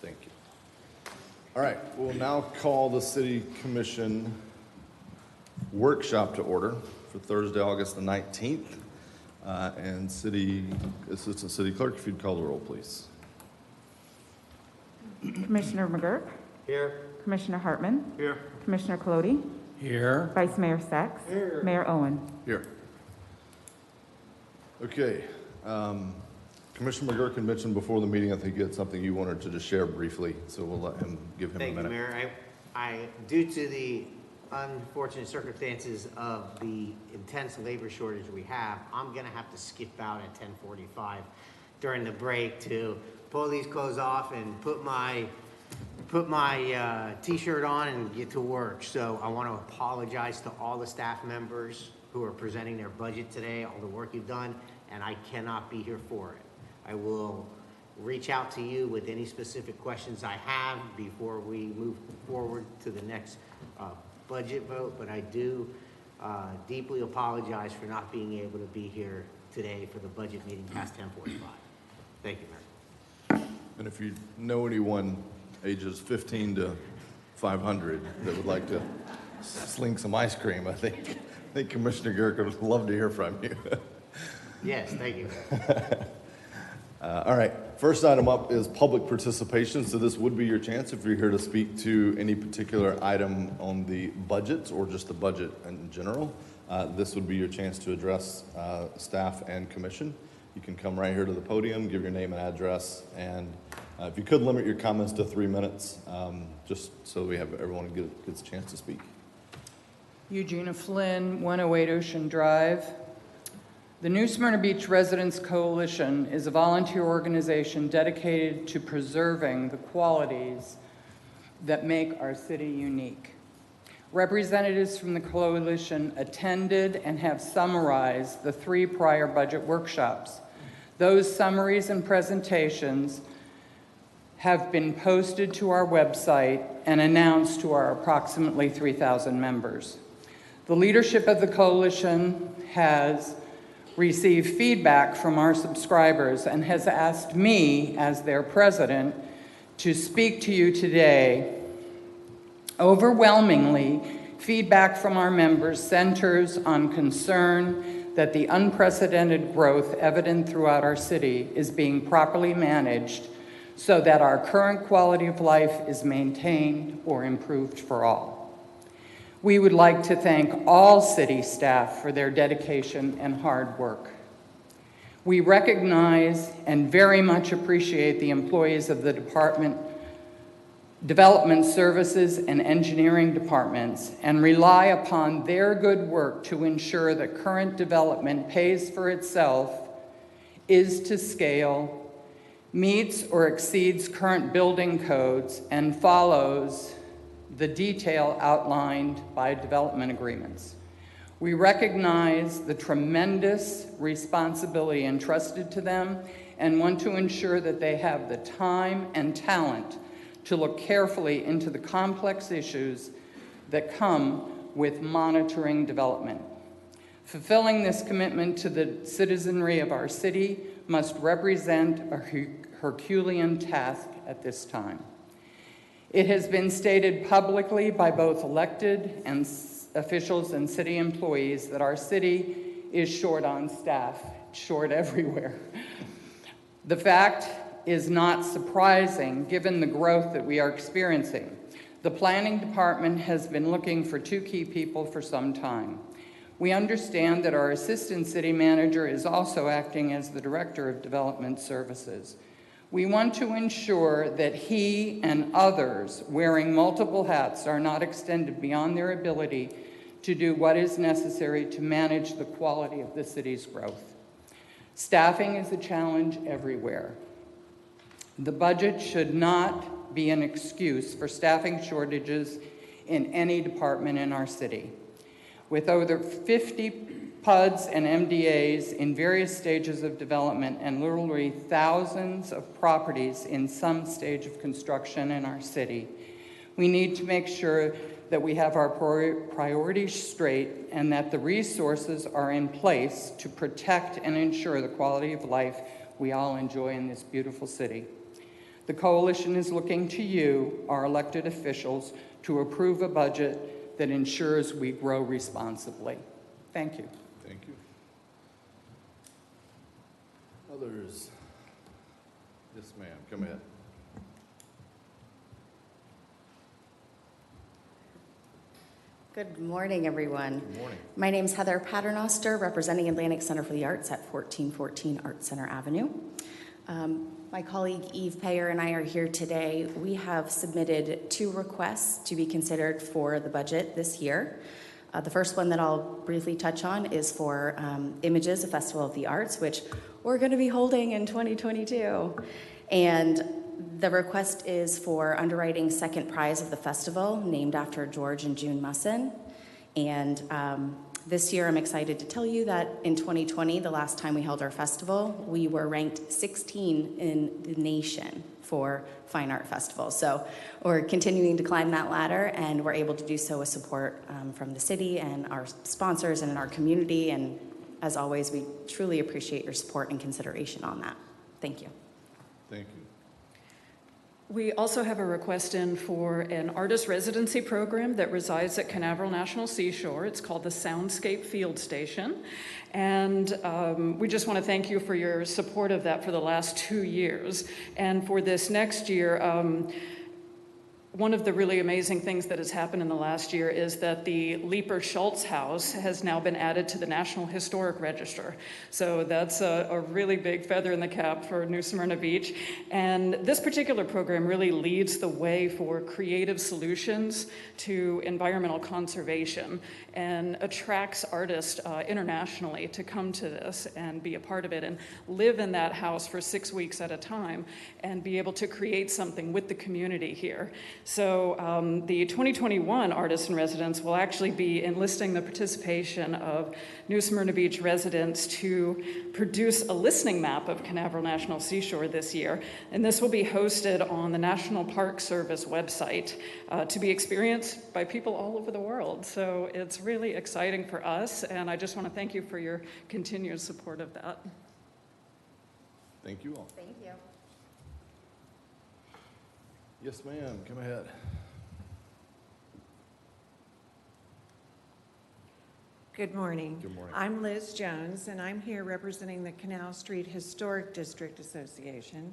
Thank you. All right, we'll now call the City Commission workshop to order for Thursday, August the 19th. And Assistant City Clerk, if you'd call the roll, please. Commissioner McGurk? Here. Commissioner Hartman? Here. Commissioner Colodi? Here. Vice Mayor Sacks? Here. Mayor Owen? Here. Okay. Commissioner McGurk had mentioned before the meeting, I think you had something you wanted to just share briefly, so we'll let him give him a Thank you, minute. Mayor. Due to the unfortunate circumstances of the intense labor shortage we have, I'm gonna have to skip out at 10:45 during the break to pull these clothes off and put my t-shirt on and get to work. So I want to apologize to all the staff members who are presenting their budget today, all the work you've done, and I cannot be here for it. I will reach out to you with any specific questions I have before we move forward to the next budget vote, but I do deeply apologize for not being able to be here today for the budget meeting past 10:45. Thank you, Mayor. And if you know anyone ages 15 to 500 that would like to sling some ice cream, I think Commissioner Garrick would love to hear from you. Yes, thank you. All right, first item up is public participation. So this would be your chance if you're here to speak to any particular item on the budget or just the budget in general. This would be your chance to address staff and commission. You can come right here to the podium, give your name and address, and if you could limit your comments to 3 minutes, just so we have everyone gets a chance to speak. Eugenia Flynn, 108 Ocean Drive. The New Smyrna Beach Residents Coalition is a volunteer organization dedicated to preserving the qualities that make our city unique. Representatives from the coalition attended and have summarized the 3 prior budget workshops. Those summaries and presentations have been posted to our website and announced to our approximately 3,000 members. The leadership of the coalition has received feedback from our subscribers and has asked me, as their president, to speak to you today. Overwhelmingly, feedback from our members centers on concern that the unprecedented growth evident throughout our city is being properly managed so that our current quality of life is maintained or improved for all. We would like to thank all city staff for their dedication and hard work. We recognize and very much appreciate the employees of the Development Services and Engineering departments and rely upon their good work to ensure that current development pays for itself, is to scale, meets or exceeds current building codes, and follows the detail outlined by development agreements. We recognize the tremendous responsibility entrusted to them and want to ensure that they have the time and talent to look carefully into the complex issues that come with monitoring development. Fulfilling this commitment to the citizenry of our city must represent a Herculean task at this time. It has been stated publicly by both elected and officials and city employees that our city is short on staff, short everywhere. The fact is not surprising given the growth that we are experiencing. The planning department has been looking for 2 key people for some time. We understand that our assistant city manager is also acting as the director of development services. We want to ensure that he and others wearing multiple hats are not extended beyond their ability to do what is necessary to manage the quality of the city's growth. Staffing is a challenge everywhere. The budget should not be an excuse for staffing shortages in any department in our city. With over 50 PUDs and MDAs in various stages of development and literally thousands of properties in some stage of construction in our city, we need to make sure that we have our priorities straight and that the resources are in place to protect and ensure the quality of life we all enjoy in this beautiful city. The coalition is looking to you, our elected officials, to approve a budget that ensures we grow responsibly. Thank you. Thank you. Others? Yes, ma'am, come ahead. Good morning, everyone. Good morning. My name is Heather Paternoster, representing Atlantic Center for the Arts at 1414 Art Center Avenue. My colleague Eve Payer and I are here today. We have submitted 2 requests to be considered for the budget this year. The first one that I'll briefly touch on is for Images, a Festival of the Arts, which we're going to be holding in 2022. And the request is for underwriting second prize of the festival, named after George and June Musson. And this year, I'm excited to tell you that in 2020, the last time we held our festival, we were ranked 16 in the nation for Fine Art Festivals. So we're continuing to climb that ladder, and we're able to do so with support from the city and our sponsors and in our community. And as always, we truly appreciate your support and consideration on that. Thank you. Thank you. We also have a request in for an artist residency program that resides at Canaveral National Seashore. It's called the Soundscape Field Station. And we just want to thank you for your support of that for the last 2 years. And for this next year, one of the really amazing things that has happened in the last year is that the Leeper Schultz House has now been added to the National Historic Register. So that's a really big feather in the cap for New Smyrna Beach. And this particular program really leads the way for creative solutions to environmental conservation and attracts artists internationally to come to this and be a part of it and live in that house for 6 weeks at a time and be able to create something with the community here. So the 2021 Artists in Residence will actually be enlisting the participation of New Smyrna Beach residents to produce a listening map of Canaveral National Seashore this year. And this will be hosted on the National Park Service website to be experienced by people all over the world. So it's really exciting for us, and I just want to thank you for your continued support of that. Thank you all. Thank you. Yes, ma'am, come ahead. Good morning. Good morning. I'm Liz Jones, and I'm here representing the Canal Street Historic District Association.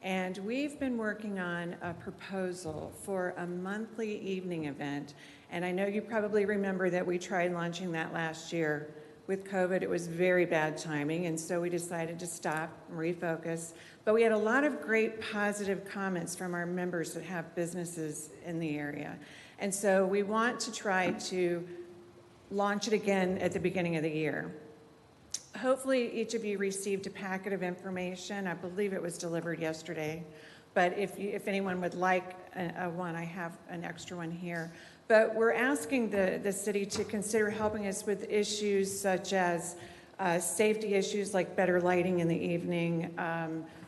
And we've been working on a proposal for a monthly evening event. And I know you probably remember that we tried launching that last year. With COVID, it was very bad timing, and so we decided to stop and refocus. But we had a lot of great positive comments from our members that have businesses in the area. And so we want to try to launch it again at the beginning of the year. Hopefully each of you received a packet of information. I believe it was delivered yesterday. But if anyone would like one, I have an extra one here. But we're asking the city to consider helping us with issues such as safety issues like better lighting in the evening,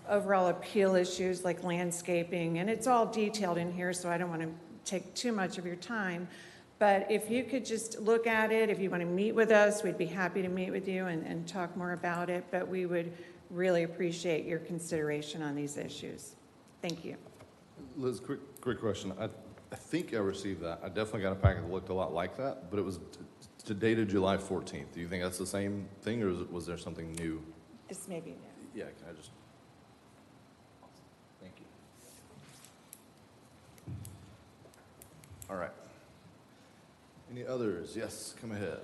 overall appeal issues like landscaping, and it's all detailed in here, so I don't want to take too much of your time. But if you could just look at it, if you want to meet with us, we'd be happy to meet with you and talk more about it, but we would really appreciate your consideration on these issues. Thank you. Liz, quick question. I think I received that. I definitely got a packet that looked a lot like that, but it was dated July 14th. Do you think that's the same thing, or was there something new? This may be new. Yeah, can I just... Thank you. All right. Any others? Yes, come ahead.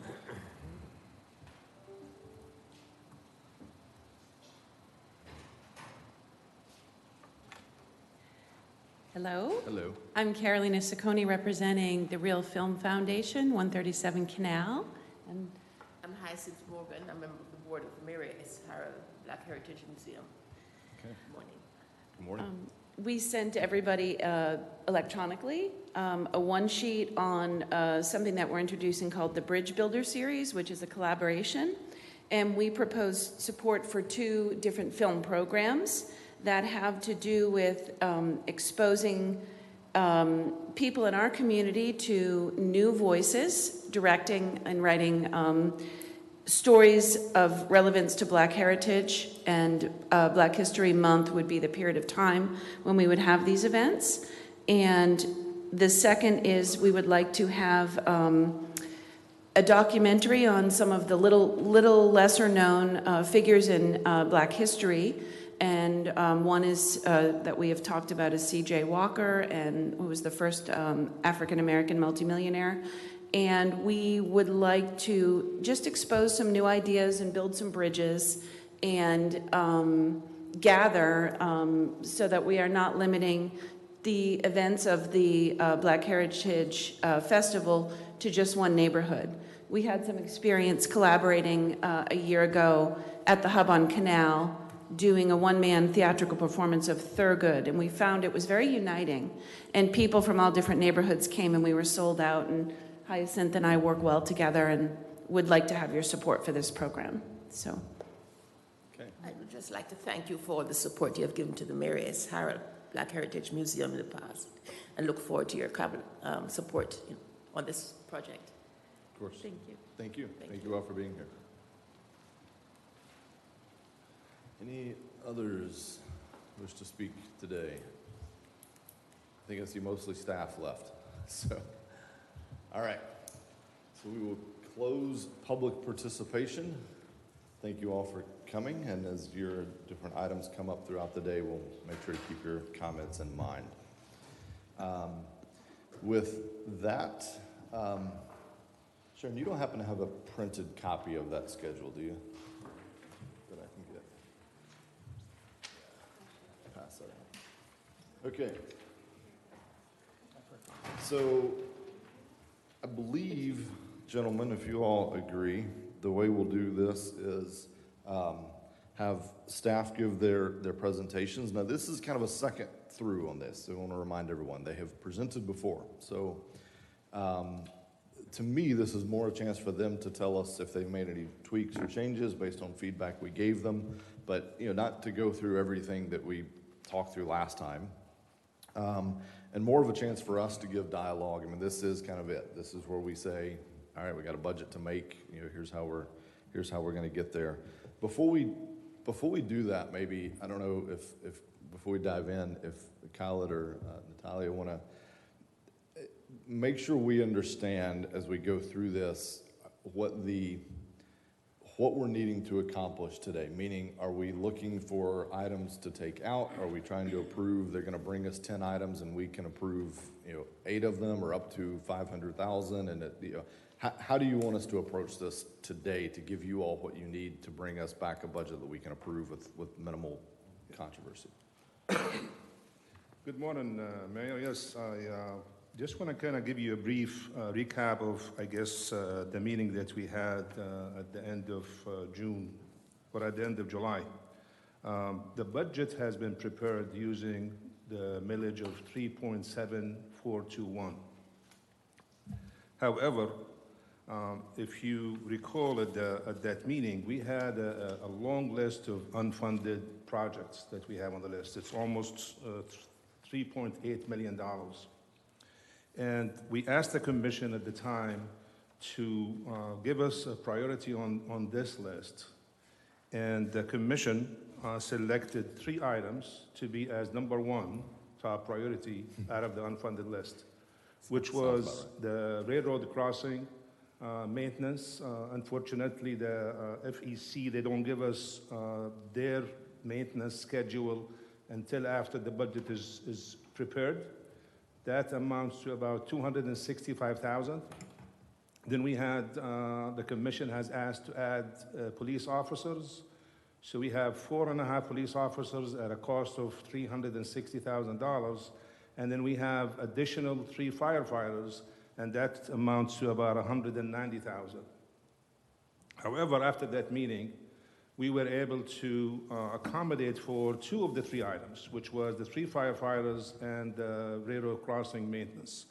Hello. Hello. I'm Carolina Ciccone representing the Real Film Foundation, 137 Canal. And I'm Hyacinth Morgan. I'm a member of the board of the Mary S. Harrow Black Heritage Museum. Okay. Good morning. Good morning. we sent everybody electronically a one-sheet on something that we're introducing called the Bridge Builder Series, which is a collaboration. And we proposed support for 2 different film programs that have to do with exposing people in our community to new voices, directing and writing stories of relevance to Black heritage, and Black History Month would be the period of time when we would have these events. And the second is we would like to have a documentary on some of the little lesser known figures in Black history. And one is that we have talked about is C.J. Walker, and who was the first African-American multimillionaire. And we would like to just expose some new ideas and build some bridges and gather so that we are not limiting the events of the Black Heritage Festival to just one neighborhood. We had some experience collaborating a year ago at the Hub on Canal, doing a one-man theatrical performance of Thurgood, and we found it was very uniting. And people from all different neighborhoods came, and we were sold out, and Hyacinth and I work well together and would like to have your support for this program. So, Okay. I would just like to thank you for the support you have given to the Mary S. Harrell Black Heritage Museum in the past, and look forward to your support on this project. Of course. Thank you. Thank you. Thank you all for being here. Any others wish to speak today? I think I see mostly staff left. So, all right. So we will close public participation. Thank you all for coming, and as your different items come up throughout the day, we'll make sure to keep your comments in mind. With that, Sharon, you don't happen to have a printed copy of that schedule, do you? That I can get. Pass that out. Okay. So, I believe, gentlemen, if you all agree, the way we'll do this is have staff give their presentations. Now, this is kind of a second through on this, so I want to remind everyone, they have presented before. So, to me, this is more a chance for them to tell us if they've made any tweaks or changes based on feedback we gave them, but not to go through everything that we talked through last time. And more of a chance for us to give dialogue. I mean, this is kind of it. This is where we say, all right, we got a budget to make. Here's how we're going to get there. Before we do that, maybe I don't know if before we dive in, if Khaled or Natalia want to make sure we understand as we go through this what we're needing to accomplish today. Meaning, are we looking for items to take out? Are we trying to approve? They're going to bring us 10 items, and we can approve 8 of them, or up to 500,000. And how do you want us to approach this today to give you all what you need to bring us back a budget that we can approve with minimal controversy? Good morning, Mayor. Yes, I just want to kind of give you a brief recap of, I guess, the meeting that we had at the end of June, or at the end of July. The budget has been prepared using the millage of 3.7421. However, if you recall at that meeting, we had a long list of unfunded projects that we have on the list. It's almost $3.8 million. And we asked the commission at the time to give us a priority on this list. And the commission selected 3 items to be as number 1 top priority out of the unfunded list, which was the railroad crossing maintenance. Unfortunately, the FEC, they don't give us their maintenance schedule until after the budget is prepared. That amounts to about $265,000. Then we had, the commission has asked to add police officers. So we have 4.5 police officers at a cost of $360,000. And then we have additional 3 firefighters, and that amounts to about $190,000. However, after that meeting, we were able to accommodate for 2 of the 3 items, which was the 3 firefighters and railroad crossing maintenance.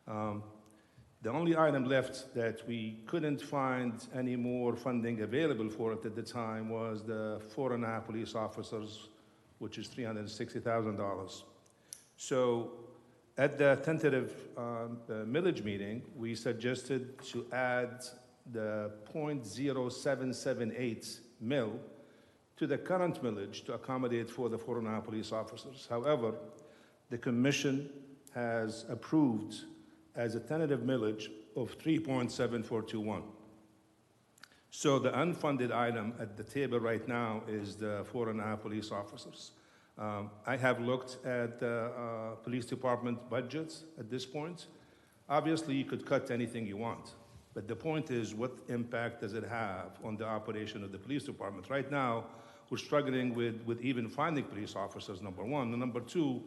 The only item left that we couldn't find any more funding available for it at the time was the 4.5 police officers, which is $360,000. So at the tentative millage meeting, we suggested to add the .0778 mil to the current millage to accommodate for the 4.5 police officers. However, the commission has approved as a tentative millage of 3.7421. So the unfunded item at the table right now is the 4.5 police officers. I have looked at the police department budgets at this point. Obviously, you could cut anything you want, but the point is, what impact does it have on the operation of the police department? Right now, we're struggling with even finding police officers, number one. And number two,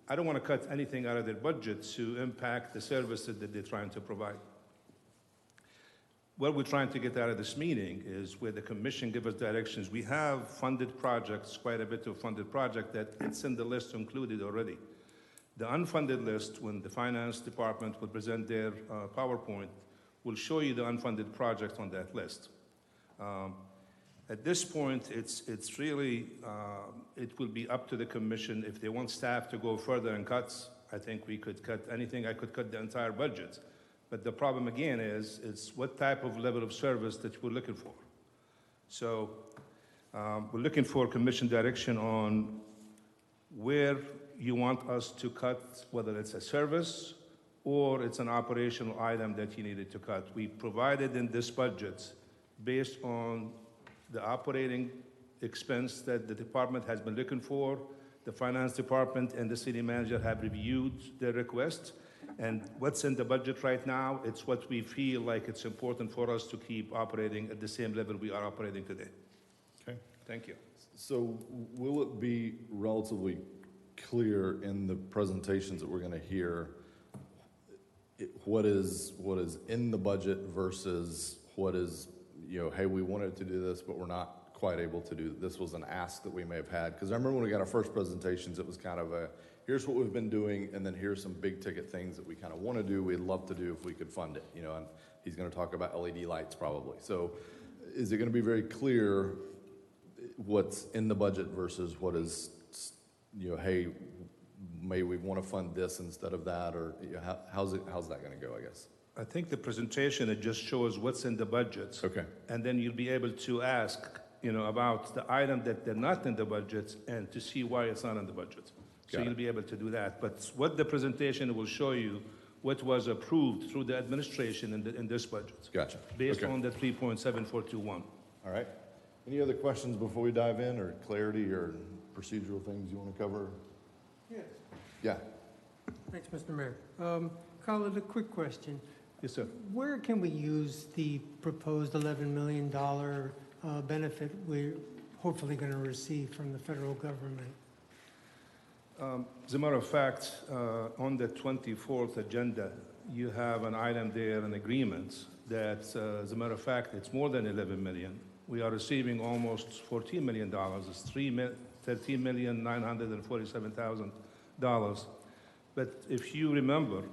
I don't want to cut anything out of their budget to impact the services that they're trying to provide. What we're trying to get out of this meeting is where the commission give us directions. We have funded projects, quite a bit of funded project that it's in the list included already. The unfunded list, when the finance department will present their PowerPoint, will show you the unfunded projects on that list. At this point, it's really, it will be up to the commission. If they want staff to go further in cuts, I think we could cut anything. I could cut the entire budget. But the problem again is what type of level of service that we're looking for. So we're looking for commission direction on where you want us to cut, whether it's a service or it's an operational item that you needed to cut. We provided in this budget based on the operating expense that the department has been looking for. The finance department and the city manager have reviewed their request. And what's in the budget right now, it's what we feel like it's important for us to keep operating at the same level we are operating today. Okay. Thank you. So will it be relatively clear in the presentations that we're going to hear what is in the budget versus what is, hey, we wanted to do this, but we're not quite able to do this? Was an ask that we may have had. Because I remember when we got our first presentations, it was kind of a, here's what we've been doing, and then here's some big ticket things that we kind of want to do, we'd love to do if we could fund it, and he's going to talk about LED lights probably. So is it going to be very clear what's in the budget versus what is, hey, may we want to fund this instead of that, or how's that going to go, I guess? I think the presentation, it just shows what's in the budget. Okay. And then you'll be able to ask, about the item that they're not in the budget and to see why it's not in the budget. So you'll be able to do that. But what the presentation will show you, what was approved through the administration in this budget. Gotcha. Based on the 3.7421. All right. Any other questions before we dive in, or clarity or procedural things you want to cover? Yes. Yeah. Thanks, Mr. Mayor. Khalid, a quick question. Yes, sir. Where can we use the proposed $11 million benefit we're hopefully going to receive from the federal government? As a matter of fact, on the 24th agenda, you have an item there, an agreement that, as a matter of fact, it's more than 11 million. We are receiving almost $14 million. It's $13,947,000. But if you remember,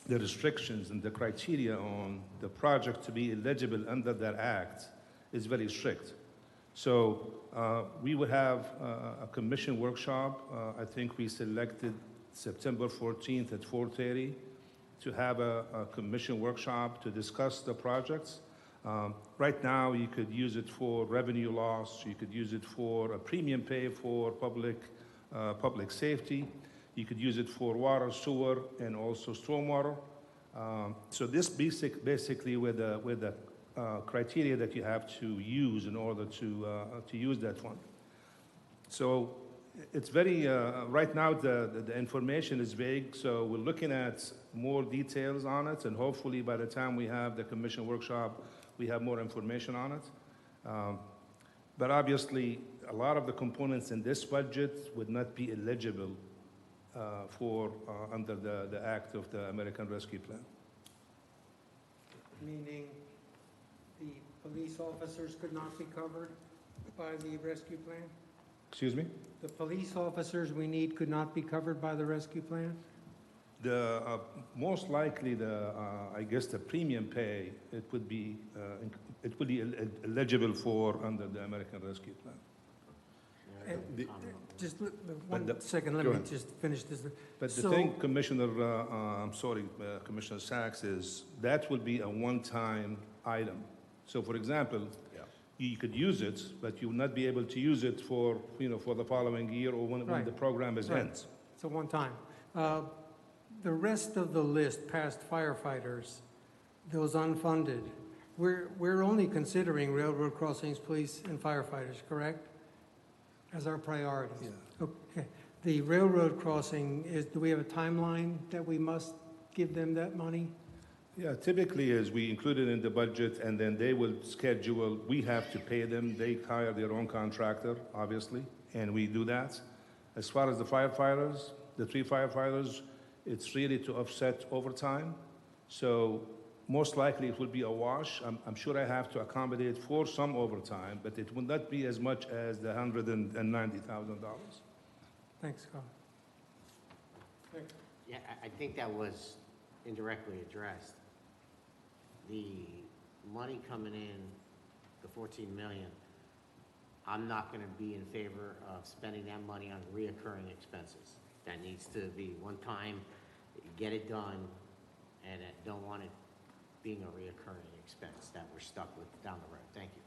the restrictions and the criteria on the project to be eligible under that act is very strict. So we would have a commission workshop. I think we selected September 14th at 4:30 to have a commission workshop to discuss the projects. Right now, you could use it for revenue loss. You could use it for a premium pay for public safety. You could use it for water, sewer, and also stormwater. So this basically with the criteria that you have to use in order to use that fund. So it's very, right now the information is vague, so we're looking at more details on it, and hopefully by the time we have the commission workshop, we have more information on it. But obviously, a lot of the components in this budget would not be eligible for under the act of the American Rescue Plan. Meaning the police officers could not be covered by the rescue plan? Excuse me? The police officers we need could not be covered by the rescue plan? The most likely, I guess the premium pay, it would be eligible for under the American Rescue Plan. And just one second, let me just finish this. But the thing, Commissioner, Commissioner Sachs, is that would be a one-time item. So for example, Yeah. you could use it, but you will not be able to use it for, for the following year or when Right. the program is Right. ends. It's a one-time. The rest of the list, past firefighters, those unfunded, we're only considering railroad crossings, police, and firefighters, correct? As our priorities? Okay. The railroad crossing do we have a timeline that we must give them that money? Yeah, typically is we include it in the budget and then they will schedule, we have to pay them, they hire their own contractor, obviously, and we do that. As far as the firefighters, the 3 firefighters, it's really to offset overtime. So most likely it will be a wash. I'm sure I have to accommodate for some overtime, but it will not be as much as the $190,000. Thanks, Scott. Yeah, I think that was indirectly addressed. The money coming in, the 14 million, I'm not gonna be in favor of spending that money on reoccurring expenses. That needs to be one time, get it done, and I don't want it being a reoccurring expense that we're stuck with down the road. Thank you.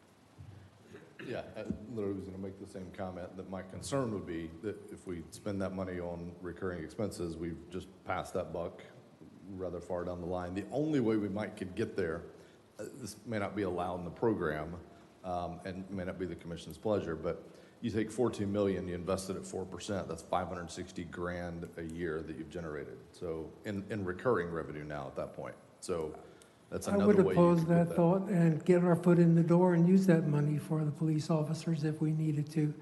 Yeah, I literally was going to make the same comment, that my concern would be that if we spend that money on recurring expenses, we've just passed that buck rather far down the line. The only way we could get there, this may not be allowed in the program, and may not be the commission's pleasure, but you take 14 million, you invest it at 4%, that's 560 grand a year that you've generated. So in recurring revenue now at that point. So that's I another would way you oppose could get that thought and get our foot in the door and use that money for the police officers if we needed to.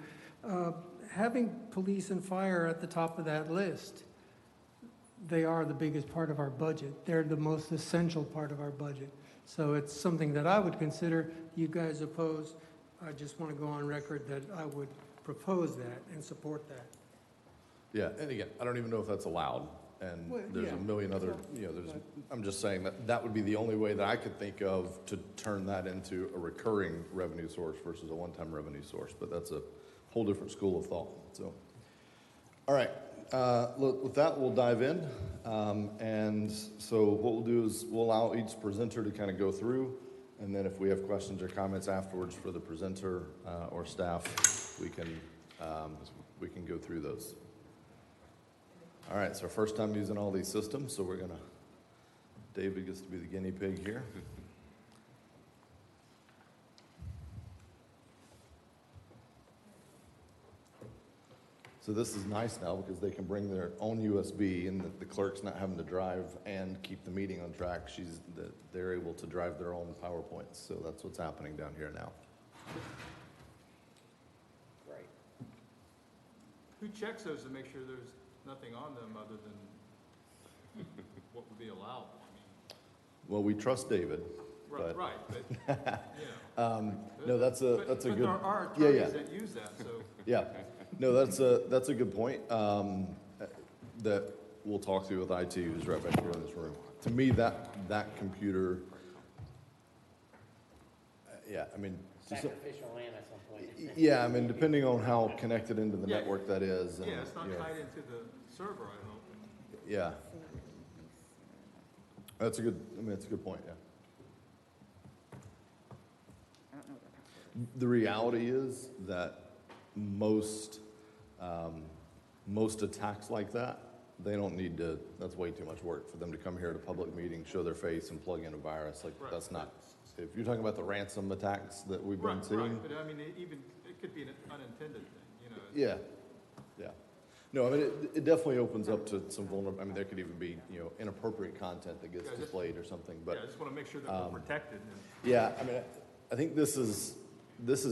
Having police and fire at the top of that list, they are the biggest part of our budget. They're the most essential part of our budget. So it's something that I would consider. You guys oppose. I just want to go on record that I would propose that and support that. Yeah, and again, I don't even know if that's allowed, and Well, there's yeah. a million other, I'm just saying that would be the only way that I could think of to turn that into a recurring revenue source versus a one-time revenue source, but that's a whole different school of thought, so. All right, look, with that, we'll dive in, and so what we'll do is we'll allow each presenter to kind of go through, and then if we have questions or comments afterwards for the presenter or staff, we can go through those. All right, it's our first time using all these systems, so David gets to be the guinea pig here. So this is nice now because they can bring their own USB and the clerk's not having to drive and keep the meeting on track. They're able to drive their own PowerPoints, so that's what's happening down here now. Great. Who checks those to make sure there's nothing on them other than what would be allowed? Well, we trust David. Right, but- right, but, you know. No, that's a But good. there are Yeah, attorneys that use that, so. Yeah, no, that's a good point, that we'll talk to with IT, who's right back here in this room. To me, that computer, yeah, I mean. Sacrificial lamb at some point. Yeah, I mean, depending on how connected into the Yeah. network that is. and, Yeah, it's not you know, tied into the server, I hope. Yeah. That's a good point, yeah. I don't know what that The reality is that most attacks like that, they don't need to, that's way too much work for them to come here at a public meeting, show their face and plug in a virus. Like, Right. that's not, if you're talking about the ransom attacks that we've been Right, seeing. right, but I mean, it could be an unintended thing, you know. Yeah, yeah. No, I mean, it definitely opens up to some vulnerable, I mean, there could even be, inappropriate content that gets Yeah, just- displayed or something, Yeah, but. I just want to make sure that we're protected. Yeah, I mean, I think this is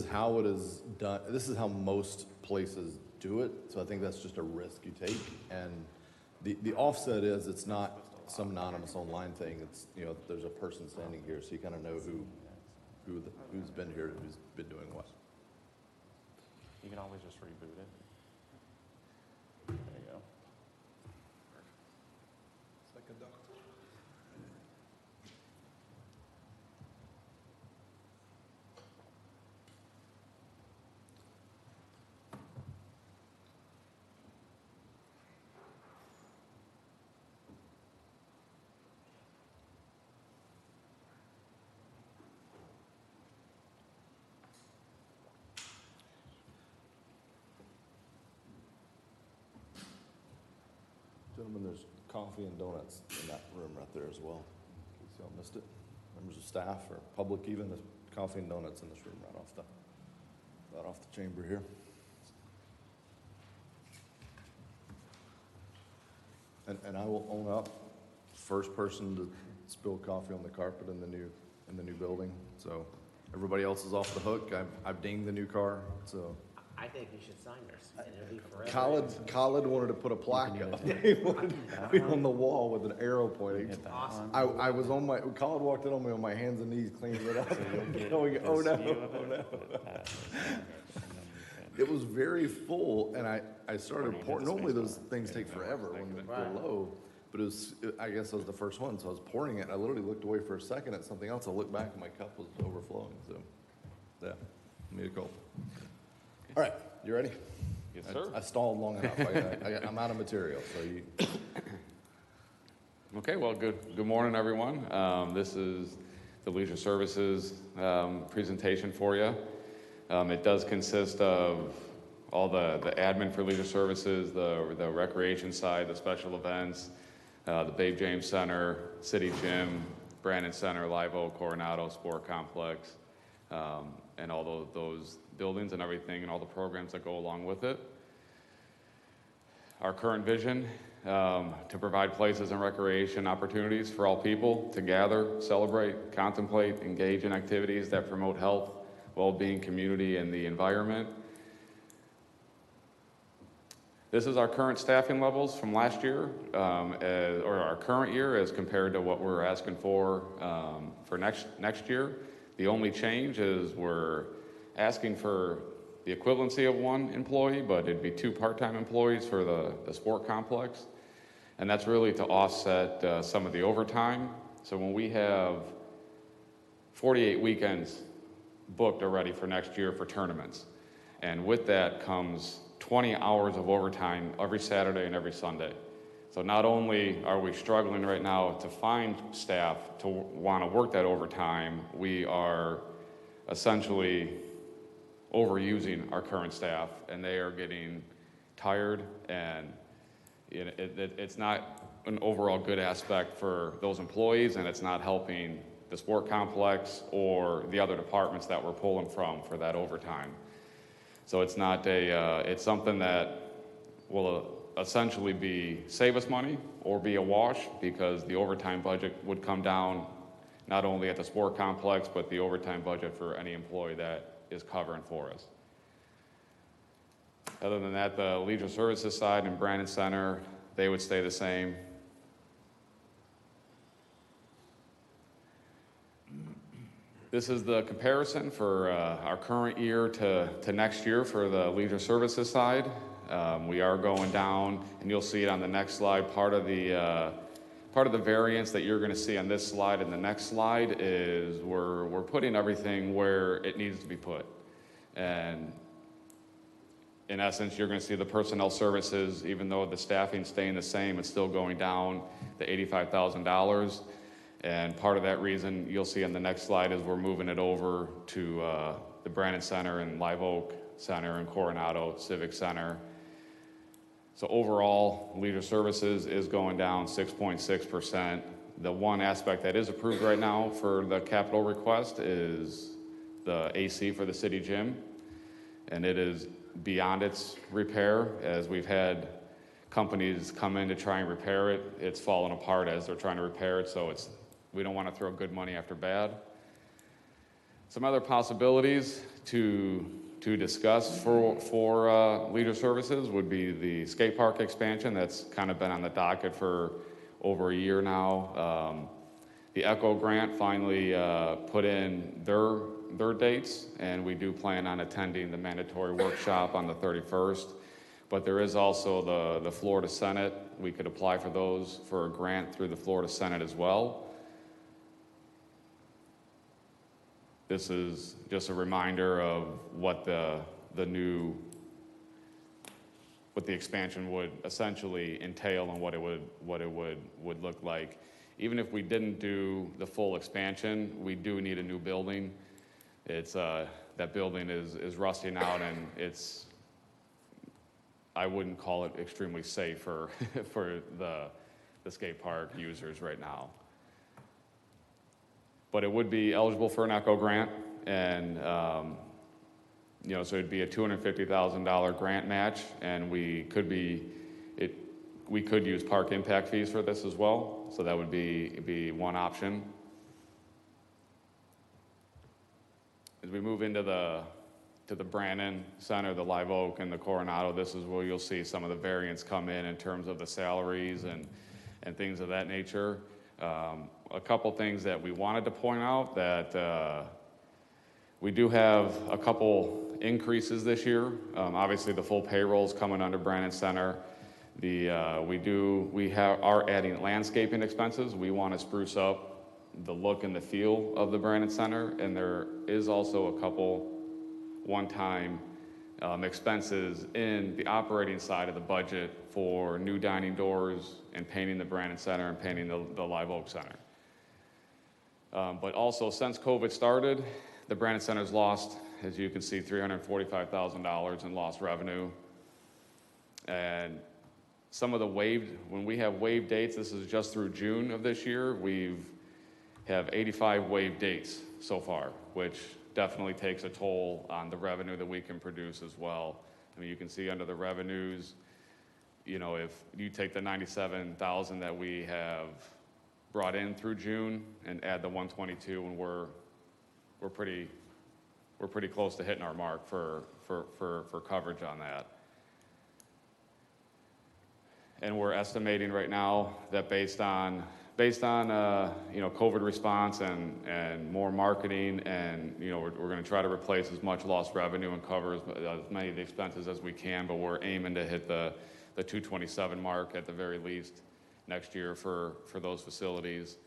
how it is done. This is how most places do it. So I think that's just a risk you take. And the offset is it's not some anonymous online thing. It's there's a person standing here, so you kind of know who's been here, who's been doing what. You can always just reboot it. There you go. It's like a doctor. Gentlemen, there's coffee and donuts in that room right there as well, in case y'all missed it. Members of staff or public even, there's coffee and donuts in this room right off the chamber here. And I will own up, first person to spill coffee on the carpet in the new building. So everybody else is off the hook. I've dinged the new car, so. I think you should sign this, and it'll be forever. Khalid wanted to put a plaque up. He wanted to be on the wall with an arrow pointing. Awesome. I was on my, Khalid walked in on me on my hands and knees cleaning it up. Going, oh no, oh no. It was very full, and I started pouring. Normally those things take forever when they're low, but I guess I was the first one, so I was pouring it. I literally looked away for a second at something else. I looked back and my cup was overflowing, so yeah, made a call. All right, you ready? Yes, sir. I stalled long enough. I'm out of material, so you. Okay, well, good morning, everyone. This is the Leisure Services presentation for you. It does consist of all the admin for Leisure Services, the recreation side, the special events, the Babe James Center, City Gym, Brandon Center, Live Oak, Coronado Sport Complex, and all those buildings and everything and all the programs that go along with it. Our current vision, to provide places and recreation opportunities for all people to gather, celebrate, contemplate, engage in activities that promote health, well-being, community, and the environment. This is our current staffing levels from last year, or our current year as compared to what we're asking for next year. The only change is we're asking for the equivalency of one employee, but it'd be 2 part-time employees for the sport complex. And that's really to offset some of the overtime. So when we have 48 weekends booked already for next year for tournaments, and with that comes 20 hours of overtime every Saturday and every Sunday. So not only are we struggling right now to find staff to want to work that overtime, we are essentially overusing our current staff, and they are getting tired, and it's not an overall good aspect for those employees, and it's not helping the sport complex or the other departments that we're pulling from for that overtime. So it's not it's something that will essentially save us money or be a wash, because the overtime budget would come down not only at the sport complex, but the overtime budget for any employee that is covering for us. Other than that, the Leisure Services side and Brandon Center, they would stay the same. This is the comparison for our current year to next year for the Leisure Services side. We are going down, and you'll see it on the next slide. Part of the variance that you're going to see on this slide and the next slide is we're putting everything where it needs to be put. And in essence, you're going to see the personnel services, even though the staffing's staying the same, it's still going down to $85,000. And part of that reason you'll see on the next slide is we're moving it over to the Brandon Center and Live Oak Center and Coronado Civic Center. So overall, Leisure Services is going down 6.6%. The one aspect that is approved right now for the capital request is the AC for the City Gym, and it is beyond its repair. As we've had companies come in to try and repair it, it's fallen apart as they're trying to repair it, so we don't want to throw good money after bad. Some other possibilities to discuss for Leisure Services would be the skate park expansion. That's kind of been on the docket for over a year now. The ECHO grant finally put in their dates, and we do plan on attending the mandatory workshop on the 31st. But there is also the Florida Senate. We could apply for those for a grant through the Florida Senate as well. This is just a reminder of what the expansion would essentially entail and what it would look like. Even if we didn't do the full expansion, we do need a new building. It's that building is rusting out, and I wouldn't call it extremely safe for, for the skate park users right now. But it would be eligible for an ECHO grant, and so it'd be a $250,000 grant match, and we could use park impact fees for this as well, so that would be one option. As we move into the Brannon Center, the Live Oak, and the Coronado, this is where you'll see some of the variance come in terms of the salaries and things of that nature. A couple things that we wanted to point out, that we do have a couple increases this year. Obviously, the full payroll is coming under Brannon Center. We are adding landscaping expenses. We want to spruce up the look and the feel of the Brannon Center, and there is also a couple one-time expenses in the operating side of the budget for new dining doors and painting the Brannon Center and painting the Live Oak Center. But also, since COVID started, the Brannon Center's lost, as you can see, $345,000 in lost revenue. And some of the when we have waived dates, this is just through June of this year, we have 85 waived dates so far, which definitely takes a toll on the revenue that we can produce as well. I mean, you can see under the revenues, if you take the 97,000 that we have brought in through June and add the 122, and we're pretty close to hitting our mark for coverage on that. And we're estimating right now that based on COVID response and more marketing, and we're going to try to replace as much lost revenue and cover as many of the expenses as we can, but we're aiming to hit the 227 mark at the very least next year for those facilities.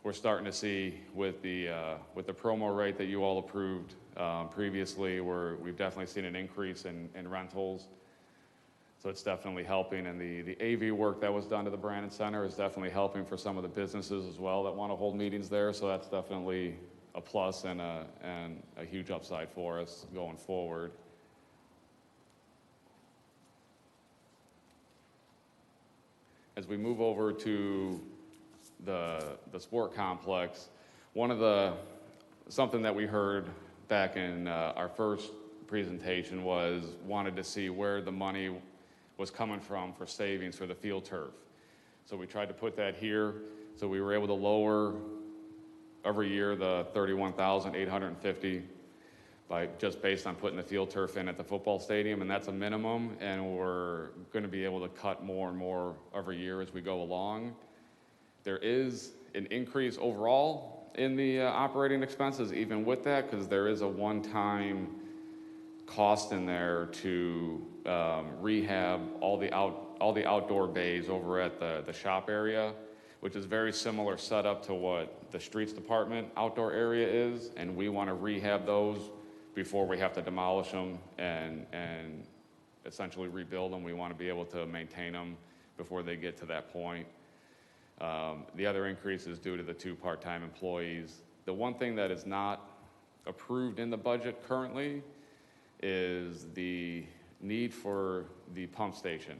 We're starting to see with the promo rate that you all approved previously, we've definitely seen an increase in rentals. So it's definitely helping, and the AV work that was done to the Brannon Center is definitely helping for some of the businesses as well that want to hold meetings there. So that's definitely a plus and a huge upside for us going forward. As we move over to the sport complex, something that we heard back in our first presentation wanted to see where the money was coming from for savings for the field turf. So we tried to put that here. So we were able to lower every year the $31,850 just based on putting the field turf in at the football stadium, and that's a minimum, and we're going to be able to cut more and more every year as we go along. There is an increase overall in the operating expenses even with that, because there is a one-time cost in there to rehab all the outdoor bays over at the shop area, which is very similar setup to what the streets department outdoor area is, and we want to rehab those before we have to demolish them and essentially rebuild them. We want to be able to maintain them before they get to that point. The other increase is due to the 2 part-time employees. The one thing that is not approved in the budget currently is the need for the pump station.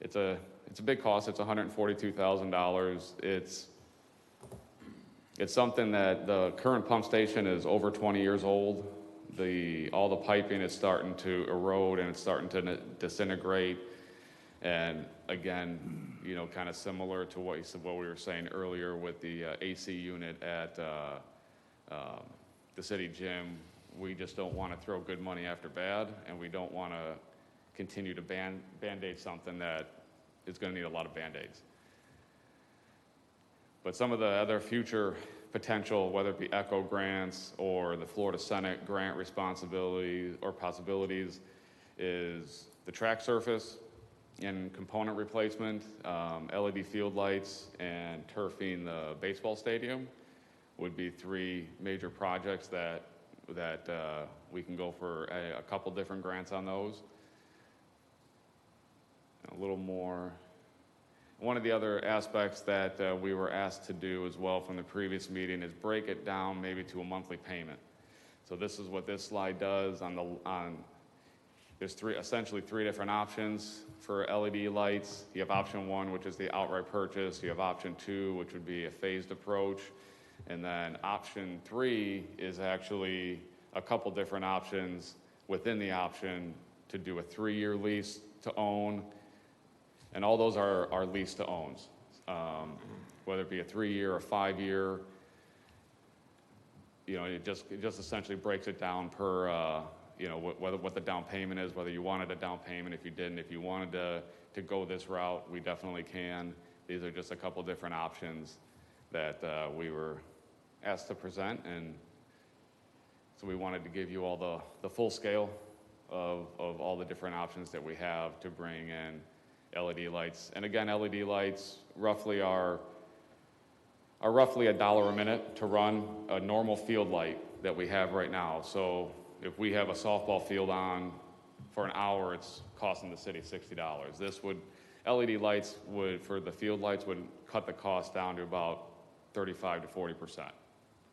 It's a big cost. It's $142,000. It's something that the current pump station is over 20 years old. All the piping is starting to erode and it's starting to disintegrate. And again, kind of similar to what we were saying earlier with the AC unit at the city gym. We just don't want to throw good money after bad, and we don't want to continue to band-aid something that is going to need a lot of band-aids. But some of the other future potential, whether it be ECHO grants or the Florida Senate grant responsibilities or possibilities, is the track surface and component replacement, LED field lights, and turfing the baseball stadium would be 3 major projects that we can go for a couple different grants on those. A little more. One of the other aspects that we were asked to do as well from the previous meeting is break it down maybe to a monthly payment. So this is what this slide does. There's essentially three different options for LED lights. You have option 1, which is the outright purchase. You have option 2, which would be a phased approach. And then option 3 is actually a couple different options within the option to do a 3-year lease to own. And all those are lease to owns, whether it be a 3-year or 5-year. You know, it just essentially breaks it down per, you know, what the down payment is, whether you wanted a down payment, if you didn't. If you wanted to go this route, we definitely can. These are just a couple different options that we were asked to present, and so we wanted to give you all the full scale of all the different options that we have to bring in LED lights. And again, LED lights roughly are roughly $1 a minute to run a normal field light that we have right now. So if we have a softball field on for an hour, it's costing the city $60. LED lights for the field lights would cut the cost down to about 35 to 40%.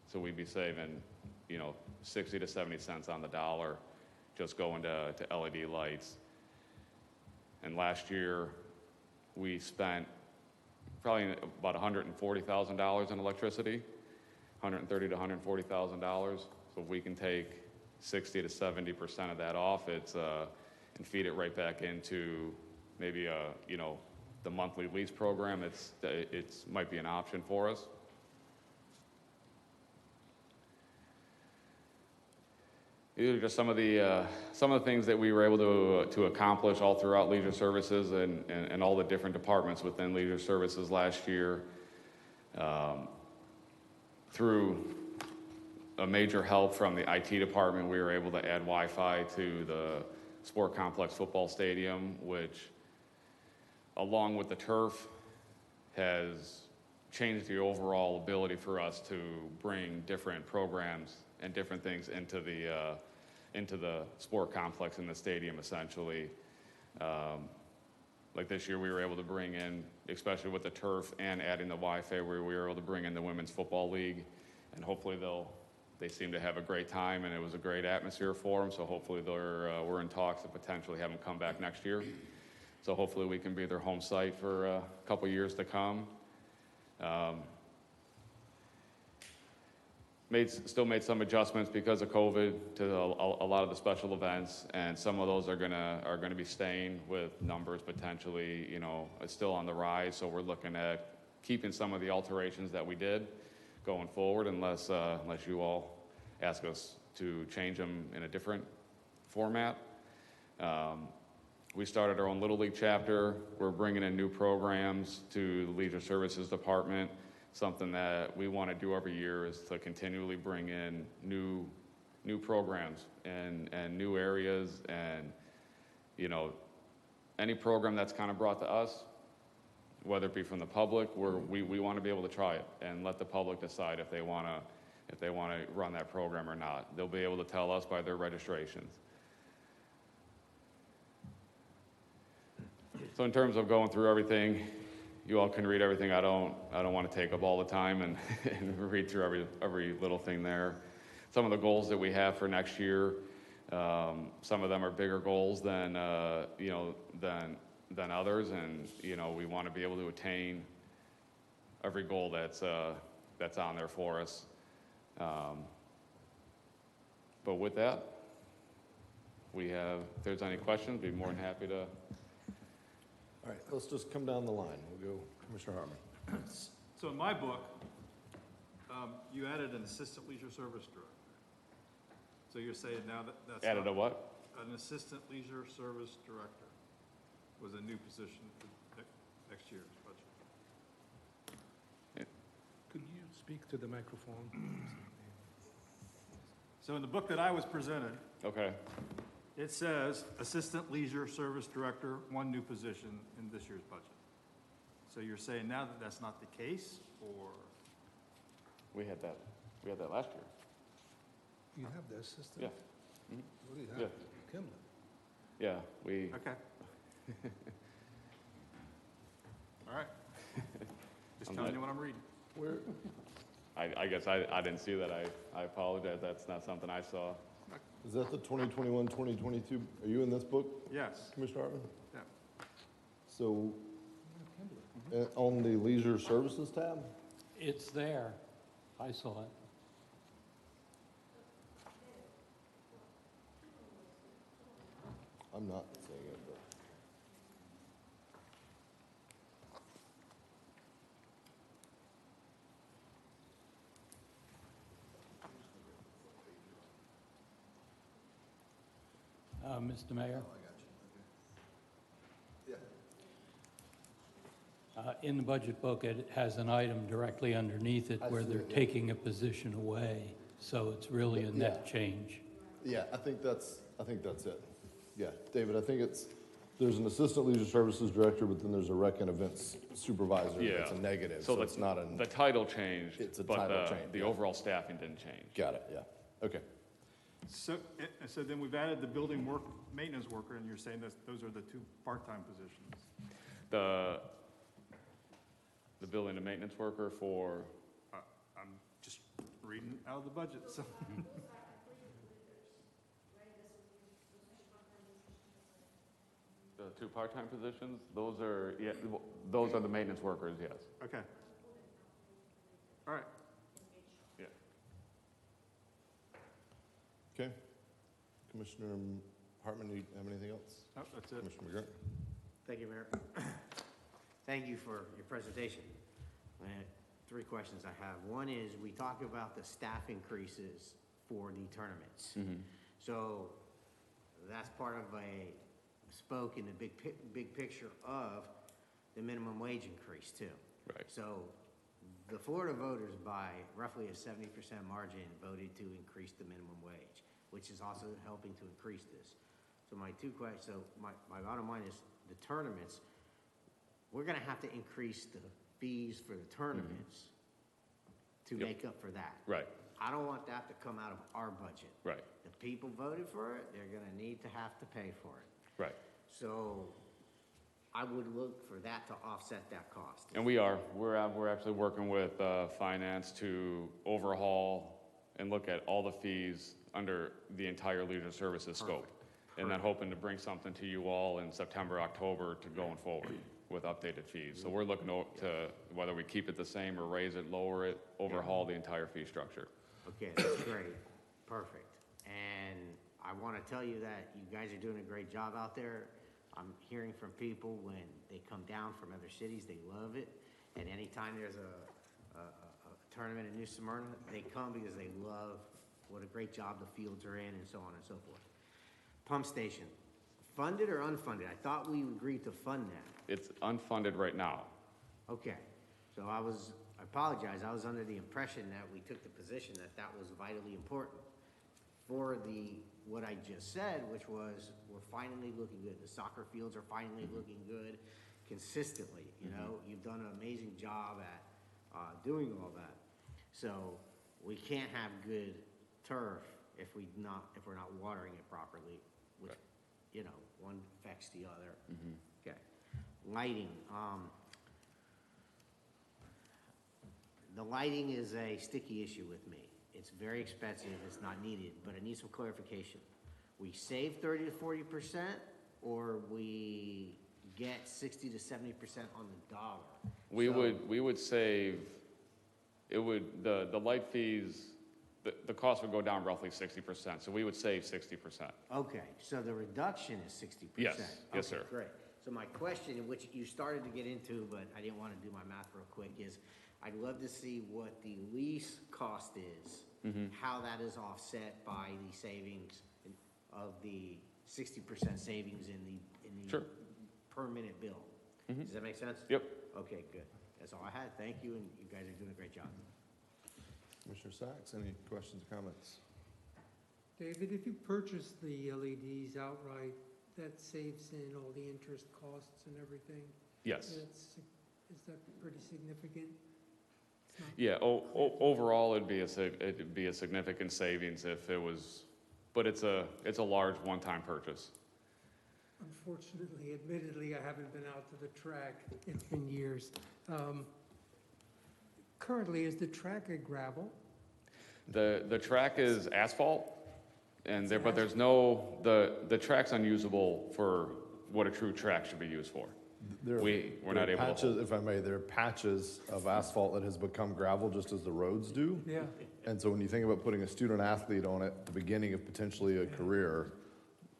So we'd be saving, you know, 60 to 70 cents on the dollar just going to LED lights. And last year, we spent probably about $140,000 in electricity, $130,000 to $140,000. So if we can take 60 to 70% of that off, and feed it right back into maybe you know, the monthly lease program, it's might be an option for us. These are just some of the things that we were able to accomplish all throughout Leisure Services and all the different departments within Leisure Services last year. Through a major help from the IT department, we were able to add Wi-Fi to the Sport Complex football stadium, which, along with the turf, has changed the overall ability for us to bring different programs and different things into the sport complex in the stadium, essentially. Like this year, we were able to bring in, especially with the turf and adding the Wi-Fi, where we were able to bring in the Women's Football League, and hopefully they seem to have a great time, and it was a great atmosphere for them, so hopefully we're in talks to potentially have them come back next year. So hopefully we can be their home site for a couple years to come. Still made some adjustments because of COVID to a lot of the special events, and some of those are gonna be staying, with numbers potentially, you know, it's still on the rise. So we're looking at keeping some of the alterations that we did going forward, unless you all ask us to change them in a different format. We started our own Little League chapter. We're bringing in new programs to the Leisure Services Department. Something that we want to do every year is to continually bring in new programs and new areas, and, you know, any program that's kind of brought to us, whether it be from the public, we want to be able to try it and let the public decide if they want to run that program or not. They'll be able to tell us by their registrations. So in terms of going through everything, you all can read everything. I don't want to take up all the time and read through every little thing there. Some of the goals that we have for next year, some of them are bigger goals than you know, than others, and, you know, we want to be able to attain every goal that's on there for us. But with that, if there's any questions, be more than happy to. All right, let's just come down the line. We'll go Commissioner Harmon. So in my book, you added an assistant leisure service director. So you're saying now that's added a what? An assistant leisure service director was a new position for next year's budget. Could you speak to the microphone? So in the book that I was presented, Okay. it says Assistant Leisure Service Director, one new position in this year's budget. So you're saying now that that's not the case, or? We had that last year. You have the assistant? Yeah. What do you have? Yeah. Kimlin. Yeah, we. Okay. All right. Just telling you what I'm reading. I guess I didn't see that. I apologize. That's not something I saw. Is that the 2021, 2022? Are you in this book, Yes, Commissioner Hartman? yeah. So, on the leisure services tab? It's there. I saw it. I'm not seeing it, but. Mr. Mayor? In the budget book, it has an item directly underneath it I where see they're it, yeah. taking a position away. So it's really a net Yeah. change. Yeah, I think that's it. Yeah, David, I think there's an assistant leisure services director, but then there's a rec and events supervisor. Yeah. That's a negative, So so it's not the title changed, It's a but title change, the yeah. overall staffing didn't change. Got it, yeah. Okay. So then we've added the building maintenance worker, and you're saying that those are the two part-time positions? The building and maintenance worker for, I'm just reading out of the budget, so. the two part-time positions, those are the maintenance workers, yes. Okay. All right. Yeah. Okay. Commissioner Hartman, do you have anything else? No, that's it. Commissioner McGurk? Thank you, Mayor. Thank you for your presentation. I had 3 questions I have. One is, we talk about the staff increases for the tournaments. So that's part of a spoke in the big picture of the minimum wage increase too. Right. So the Florida voters, by roughly a 70% margin, voted to increase the minimum wage, which is also helping to increase this. So my 2 questions, so my bottom line is the tournaments, we're gonna have to increase the fees for the tournaments to Yep. make up for that. Right, I don't want that to come out of our budget. right, The people voted for it, they're gonna need to have to pay for it. right. So I would look for that to offset that cost. And we're actually working with finance to overhaul and look at all the fees under the entire leisure services scope. And then hoping to bring something to you all in September, October to going forward with updated fees. So we're looking to whether we keep it the same or raise it, lower it, overhaul the entire fee structure. Okay, that's great, perfect. And I wanna tell you that you guys are doing a great job out there. I'm hearing from people when they come down from other cities, they love it. And anytime there's a tournament in New Smyrna, they come because they love what a great job the fields are in and so on and so forth. Pump station, funded or unfunded? I thought we agreed to fund that. It's unfunded right now. Okay, so I apologize, I was under the impression that we took the position that that was vitally important for what I just said, which was, we're finally looking good. The soccer fields are finally looking good consistently, you know? You've done an amazing job at doing all that. So we can't have good turf if we're not watering it properly, which, Right. you know, one affects the other. Okay. Lighting, the lighting is a sticky issue with me. It's very expensive, it's not needed, but it needs some clarification. We save 30 to 40%, or we get 60 to 70% on the dollar? We would save, the light fees, the cost would go down roughly 60%, so we would save 60%. Okay, so the reduction is 60%? Yes, yes, sir. Okay, great. So my question, in which you started to get into, but I didn't want to do my math real quick, is I'd love to see what the lease cost is, how that is offset by the savings of the 60% savings in the Sure. per minute bill. Does that make sense? Yep. Okay, good. That's all I had. Thank you, and you guys are doing a great job. Commissioner Sacks, any questions or comments? David, if you purchase the LEDs outright, that saves in all the interest costs and everything? Yes. Is that pretty significant? It's not- Yeah, overall, it'd be a significant savings if it was, but it's a large one-time purchase. Unfortunately, admittedly, I haven't been out to the track. It's been years. Currently, is the track a gravel? The track is asphalt, And there, but there's no, the track's unusable for what a true track should be used for. We're not able to patches, hold. if I may, there are patches of asphalt that has become gravel just as the roads do. Yeah. And so when you think about putting a student athlete on it at the beginning of potentially a career,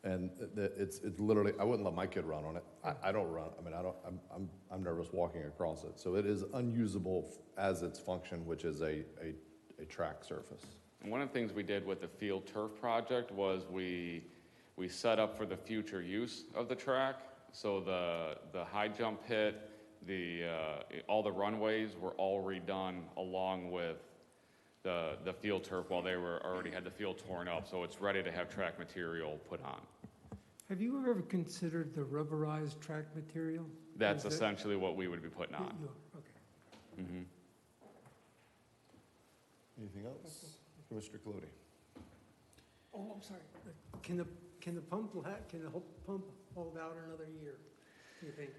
and it's literally, I wouldn't let my kid run on it. I don't run. I mean, I'm nervous walking across it. So it is unusable as its function, which is a track surface. And one of the things we did with the field turf project was we set up for the future use of the track. So the high jump pit, all the runways were all redone along with the field turf while they were already had the field torn up. So it's ready to have track material put on. Have you ever considered the rubberized track material? That's Is that- essentially what we would be putting on. Okay. Mm-hmm. Anything else? Commissioner Colodi. Oh, I'm sorry. Can the pump hold out another year, do you think?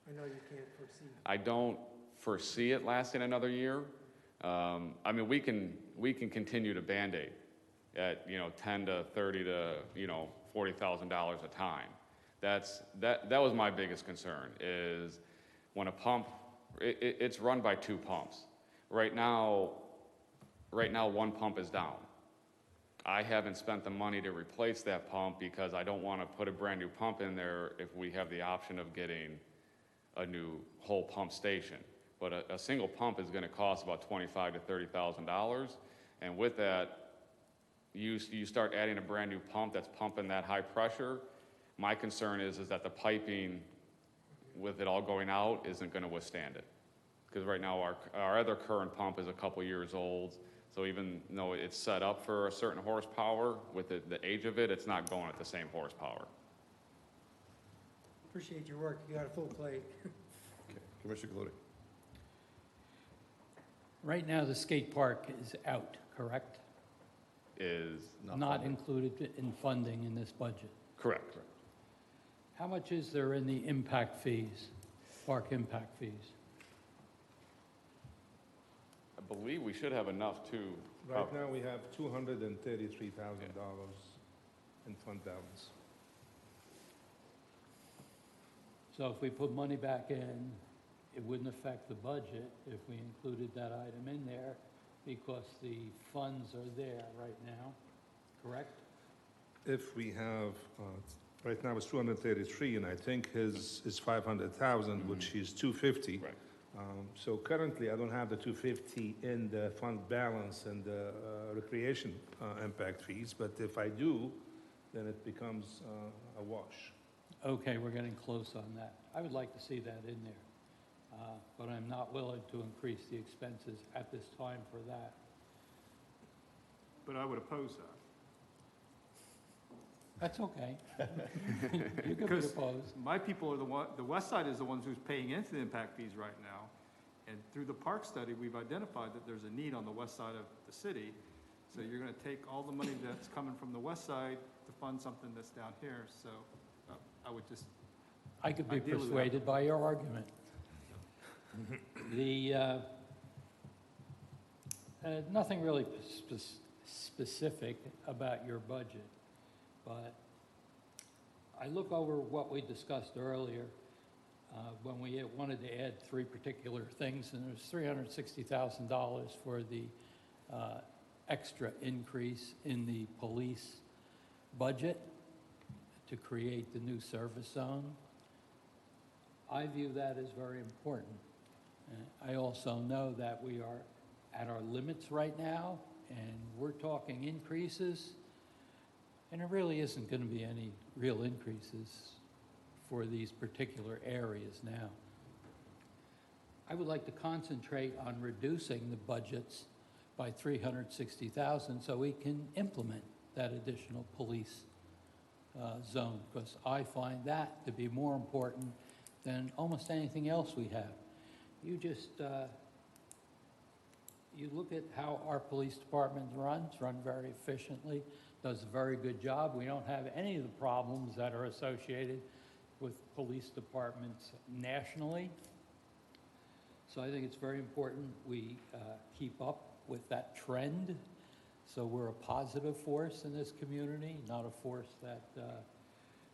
I know you can't foresee. I don't foresee it lasting another year. I mean, we can continue to Band-Aid at, $10 to $30 to, $40,000 a time. That was my biggest concern is when a pump, it's run by two pumps. Right now, one pump is down. I haven't spent the money to replace that pump because I don't want to put a brand new pump in there if we have the option of getting a new whole pump station. But a single pump is going to cost about $25,000 to $30,000, and with that, you start adding a brand new pump that's pumping that high pressure. My concern is that the piping, with it all going out, isn't going to withstand it. Because right now our other current pump is a couple years old, so even though it's set up for a certain horsepower, with the age of it, it's not going at the same horsepower. Appreciate your work. You got a full plate. Okay, Commissioner Colodi. Right now, the skate park is out, correct? Is Not included in funding in this budget. correct. How much is there in the impact fees, park impact fees? I believe we should have enough to Right now, we have $233,000 in fund balance. So if we put money back in, it wouldn't affect the budget if we included that item in there because the funds are there right now, correct? If we have, right now it's 233, and I think his is 500,000, which is 250. Right. So currently, I don't have the 250 in the fund balance and the recreation impact fees, but if I do, then it becomes a wash. Okay, we're getting close on that. I would like to see that in there, but I'm not willing to increase the expenses at this time for that. But I would oppose that. That's okay. You can be Because opposed. my people are the west side is the ones who's paying into the impact fees right now. And through the park study, we've identified that there's a need on the west side of the city. So you're gonna take all the money that's coming from the west side to fund something that's down here, so I would just. I could be Ideally, persuaded by your argument. Nothing really specific about your budget, but I look over what we discussed earlier when we wanted to add three particular things, and there's $360,000 for the extra increase in the police budget to create the new service zone. I view that as very important. I also know that we are at our limits right now, and we're talking increases, and there really isn't going to be any real increases for these particular areas now. I would like to concentrate on reducing the budgets by $360,000 so we can implement that additional police zone, because I find that to be more important than almost anything else we have. You just, you look at how our police department runs, run very efficiently, does a very good job. We don't have any of the problems that are associated with police departments nationally. So I think it's very important we keep up with that trend So we're a positive force in this community, not a force that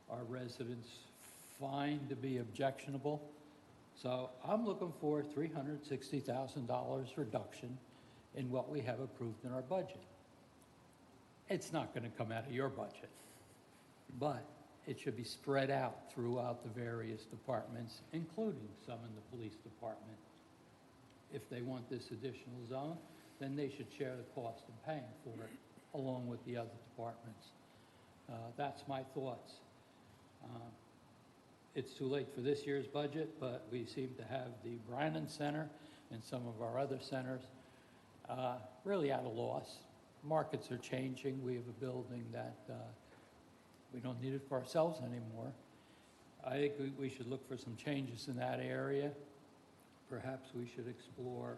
our residents find to be objectionable. So I'm looking for $360,000 reduction in what we have approved in our budget. It's not going to come out of your budget, but it should be spread out throughout the various departments, including some in the police department. If they want this additional zone, then they should share the cost of paying for it, along with the other departments. That's my thoughts. It's too late for this year's budget, but we seem to have the Brannan Center and some of our other centers really at a loss. Markets are changing. We have a building that we don't need it for ourselves anymore. I think we should look for some changes in that area. Perhaps we should explore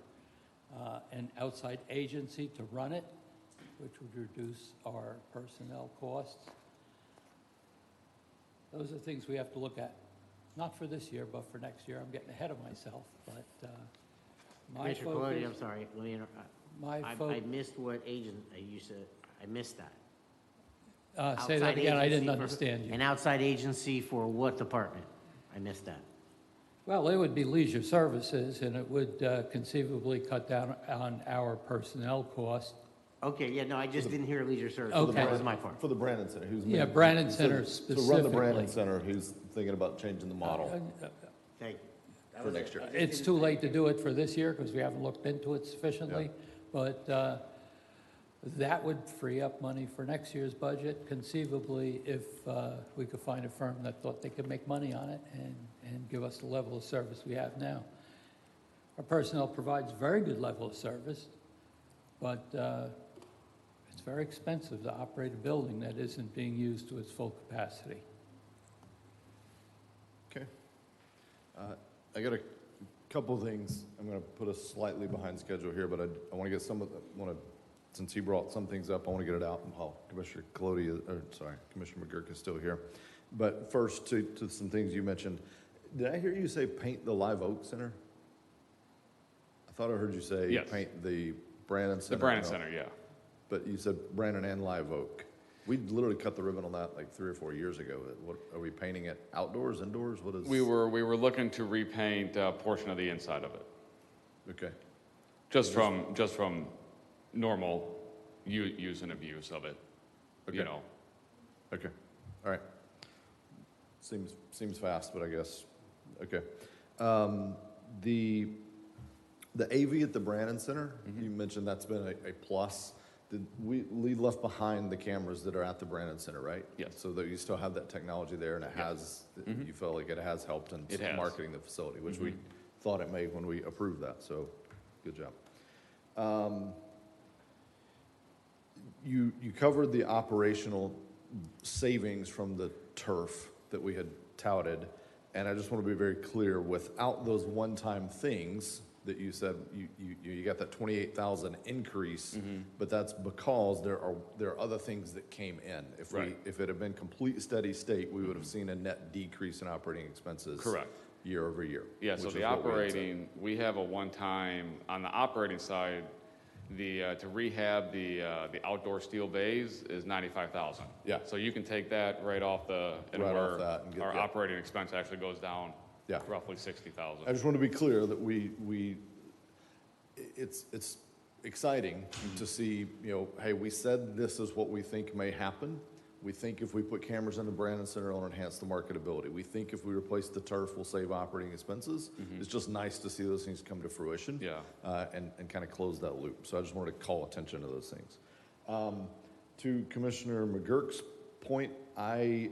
an outside agency to run it, which would reduce our personnel costs. Those are things we have to look at, not for this year, but for next year. I'm getting ahead of myself, but my Commissioner Colodi, I'm focus, sorry, let me interrupt. my I focus, missed what agent you said, I missed that. say that Outside again, I didn't agency for- understand you. An outside agency for what department? I missed that. Well, it would be leisure services, and it would conceivably cut down on our personnel costs. Okay, yeah, no, I just didn't hear leisure service. Okay. That was my part. For the Brandon Center, who's. Yeah, making- Brandon so- Center To run the Brandon specifically. Center, who's thinking about changing the model Thank you. That for was next it. year. It's too late to do it for this year because we haven't looked into it sufficiently. But that would free up money for next year's budget conceivably if we could find a firm that thought they could make money on it and give us the level of service we have now. Our personnel provides very good level of service, but it's very expensive to operate a building that isn't being used to its full capacity. Okay. I got a couple of things. I'm going to put us slightly behind schedule here, but I want to get some of the, since he brought some things up, I want to get it out while Commissioner Commissioner McGurk is still here. But first, to some things you mentioned. Did I hear you say paint the Live Oak Center? I thought I heard you say Yes. paint the Brandon Center. The Brandon No. Center, yeah. But you said Brandon and Live Oak. We literally cut the ribbon on that like 3 or 4 years ago. What, are we painting it outdoors, indoors? What is? We were looking to repaint a portion of the inside of it, Okay. just from normal use and abuse of it, you Okay. know. Okay, all right. Seems fast, but I guess, okay. The AV at the Brandon Center, you mentioned that's been a plus. Did we left behind the cameras that are at the Brandon Center, right? Yes. So that you still have that technology there, and it has, you felt like it has helped in It has. marketing the facility, which we thought it may when we approved that, so good job. You covered the operational savings from the turf that we had touted, and I just want to be very clear, without those one-time things that you said, you got that 28,000 increase, but that's because there are other things that came in. Right. If it had been complete steady state, we would have seen a net decrease in operating expenses. Correct. Year over year. Yeah, so which the is what we had said. operating, we have a one-time, on the operating side, to rehab the outdoor steel bays is $95,000. Yeah. So you can take that right off and Right off where that and get- our yeah. operating expense actually goes down Yeah. roughly $60,000. I just want to be clear that it's exciting to see, hey, we said this is what we think may happen. We think if we put cameras in the Brandon Center, it'll enhance the marketability. We think if we replace the turf, we'll save operating expenses. It's just nice to see those things come to fruition. Yeah. And kind of close that loop. So I just wanted to call attention to those things. To Commissioner McGurk's point, I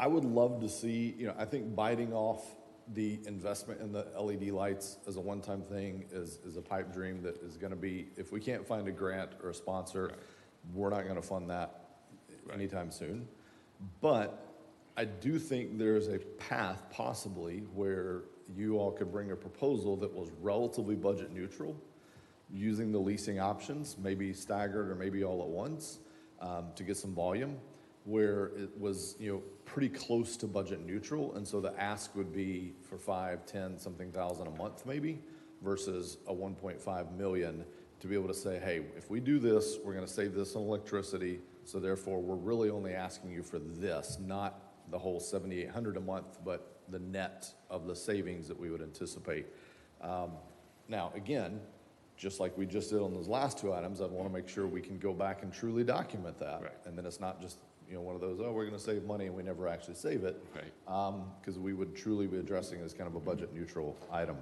would love to see, I think biting off the investment in the LED lights as a one-time thing is a pipe dream that is going to be, if we can't find a grant or a sponsor, we're not going to fund that anytime soon. But I do think there's a path possibly where you all could bring a proposal that was relatively budget neutral, using the leasing options, maybe staggered or maybe all at once, to get some volume, where it was, pretty close to budget neutral. And so the ask would be for 5, 10 something thousand a month maybe, versus a 1.5 million to be able to say, hey, if we do this, we're gonna save this on electricity, so therefore, we're really only asking you for this, not the whole $7,800 a month, but the net of the savings that we would anticipate. Now, again, just like we just did on those last two items, I want to make sure we can go back and truly document that. Right. And then it's not just, one of those, oh, we're going to save money and we never actually save it. Right. Because we would truly be addressing it as kind of a budget neutral item.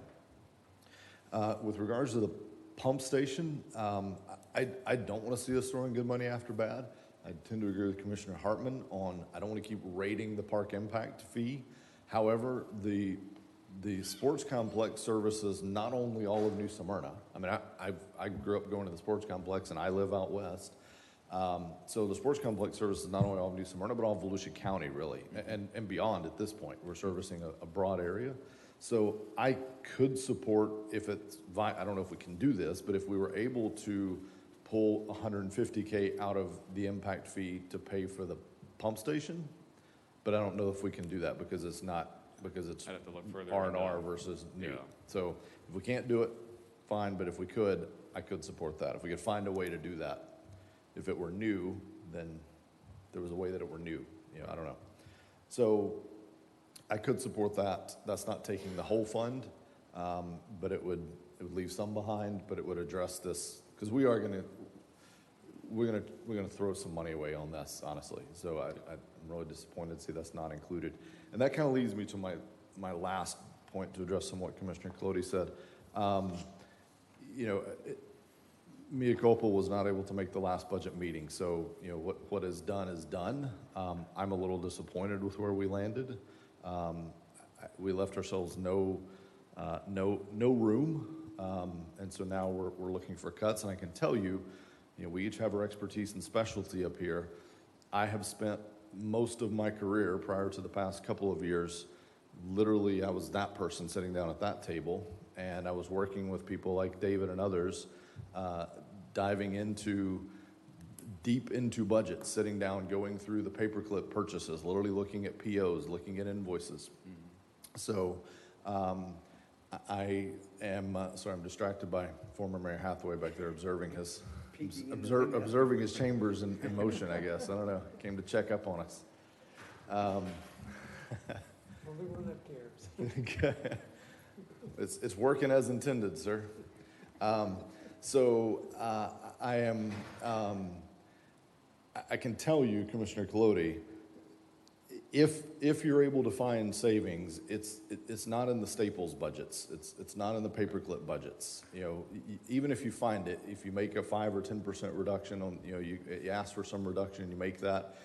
With regards to the pump station, I don't want to see us throwing good money after bad. I tend to agree with Commissioner Hartman on, I don't want to keep rating the park impact fee. However, the sports complex services not only all of New Smyrna. I mean, I grew up going to the sports complex, and I live out west. So the sports complex services not only all of New Smyrna, but all of Volusia County, really, and beyond at this point. We're servicing a broad area. So I could support, if it's, I don't know if we can do this, but if we were able to pull $150K out of the impact fee to pay for the pump station, but I don't know if we can do that because it's I'd have to look further R&R into- versus new. Yeah. So if we can't do it, fine, but if we could, I could support that. If we could find a way to do that. If it were new, then there was a way that it were new, I don't know. So I could support that. That's not taking the whole fund, but it would leave some behind, but it would address this, because we're gonna throw some money away on this, honestly. So I'm really disappointed to see that's not included. And that kind of leads me to my last point to address somewhat Commissioner Colodi said. Mea culpa was not able to make the last budget meeting, so what is done is done. I'm a little disappointed with where we landed. We left ourselves no room, and so now we're looking for cuts. And I can tell you, we each have our expertise and specialty up here. I have spent most of my career prior to the past couple of years, literally I was that person sitting down at that table, and I was working with people like David and others, diving deep into budgets, sitting down, going through the paperclip purchases, literally looking at POs, looking at invoices. So I am, sorry, I'm distracted by former Mayor Hathaway back there observing his chambers in motion, I guess. I don't know. Came to check up on us. Only one that cares. It's working as intended, sir. I can tell you, Commissioner Colodi, if you're able to find savings, it's not in the Staples budgets. It's not in the paperclip budgets. Even if you find it, if you make a 5 or 10% reduction on, you ask for some reduction, you make that,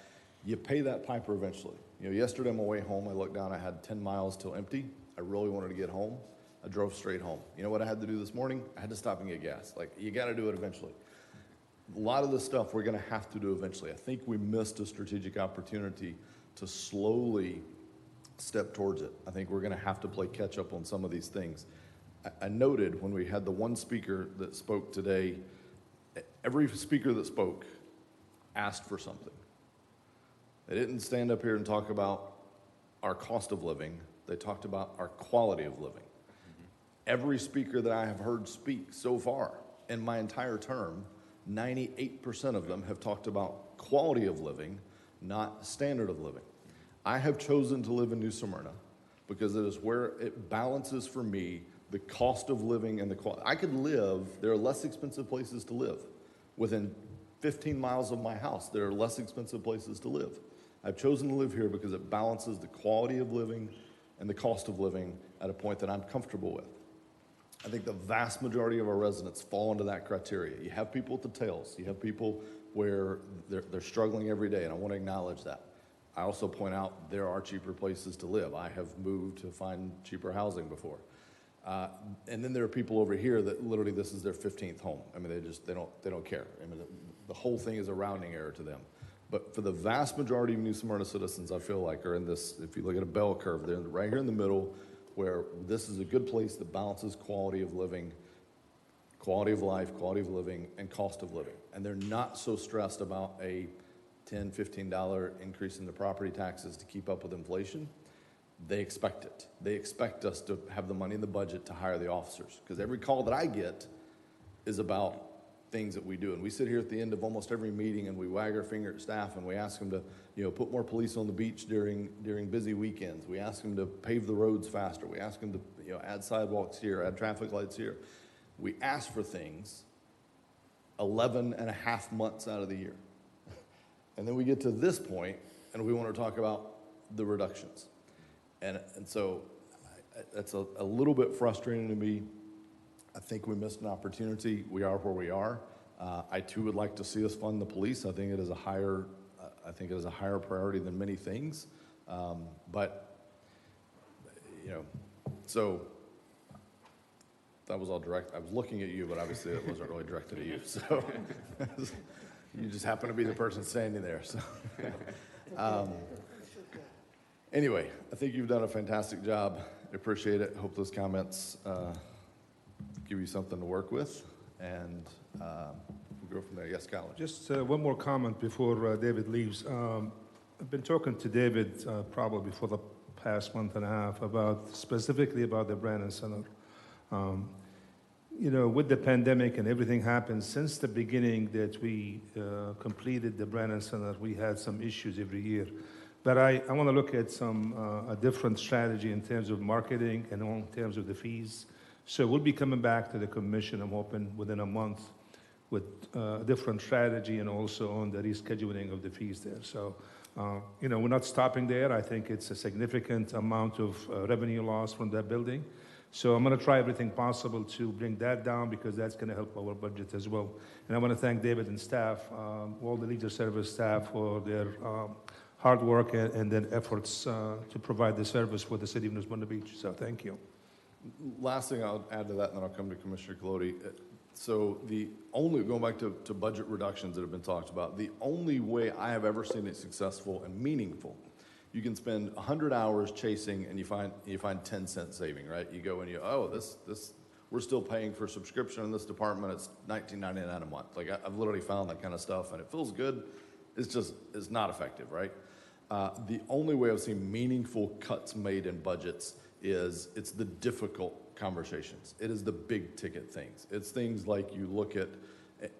you pay that piper eventually. Yesterday on my way home, I looked down, I had 10 miles till empty. I really wanted to get home. I drove straight home. You know what I had to do this morning? I had to stop and get gas. Like, you got to do it eventually. A lot of this stuff we're going to have to do eventually. I think we missed a strategic opportunity to slowly step towards it. I think we're going to have to play catch up on some of these things. I noted when we had the one speaker that spoke today, every speaker that spoke asked for something. They didn't stand up here and talk about our cost of living. They talked about our quality of living. Every speaker that I have heard speak so far in my entire term, 98% of them have talked about quality of living, not standard of living. I have chosen to live in New Smyrna because it is where it balances for me the cost of living and the quality. I could live, there are less expensive places to live. Within 15 miles of my house, there are less expensive places to live. I've chosen to live here because it balances the quality of living and the cost of living at a point that I'm comfortable with. I think the vast majority of our residents fall into that criteria. You have people at the tails. You have people where they're struggling every day, and I want to acknowledge that. I also point out there are cheaper places to live. I have moved to find cheaper housing before. And then there are people over here that literally this is their 15th home. I mean, they don't care. I mean, the whole thing is a rounding error to them. But for the vast majority of New Smyrna citizens, I feel like are in this, if you look at a bell curve, they're right here in the middle, where this is a good place that balances quality of living, quality of life, quality of living, and cost of living. And they're not so stressed about a $10, $15 increase in the property taxes to keep up with inflation. They expect it. They expect us to have the money in the budget to hire the officers. Because every call that I get is about things that we do. And we sit here at the end of almost every meeting and we wag our finger at staff and we ask them to, put more police on the beach during busy weekends. We ask them to pave the roads faster. We ask them to, add sidewalks here, add traffic lights here. We ask for things 11 and a half months out of the year. And then we get to this point and we want to talk about the reductions. And so that's a little bit frustrating to me. I think we missed an opportunity. We are where we are. I too would like to see us fund the police. I think it is a higher priority than many things. So that was all direct. I was looking at you, but obviously it wasn't really directed at you. So you just happen to be the person standing there. So anyway, I think you've done a fantastic job. I appreciate it. Hope those comments give you something to work with, and we'll go from there. Yes, Colin. Just one more comment before David leaves. I've been talking to David probably for the past month and a half specifically about the Brannan Center. With the pandemic and everything happened, since the beginning that we completed the Brannan Center, we had some issues every year. But I want to look at a different strategy in terms of marketing and in terms of the fees. So we'll be coming back to the commission, I'm hoping, within a month with a different strategy and also on the rescheduling of the fees there. So, we're not stopping there. I think it's a significant amount of revenue loss from that building. So I'm going to try everything possible to bring that down because that's going to help our budget as well. And I want to thank David and staff, all the leisure service staff for their hard work and their efforts to provide the service for the city of New Smyrna Beach. So thank you. Last thing I'll add to that, and then I'll come to Commissioner Colodi. So going back to budget reductions that have been talked about, the only way I have ever seen it successful and meaningful, you can spend 100 hours chasing and you find 10 cent saving, right? You go and we're still paying for subscription in this department. It's $19.99 a month. Like I've literally found that kind of stuff and it feels good. It's not effective, right? The only way I've seen meaningful cuts made in budgets is it's the difficult conversations. It is the big ticket things. It's things like you look at,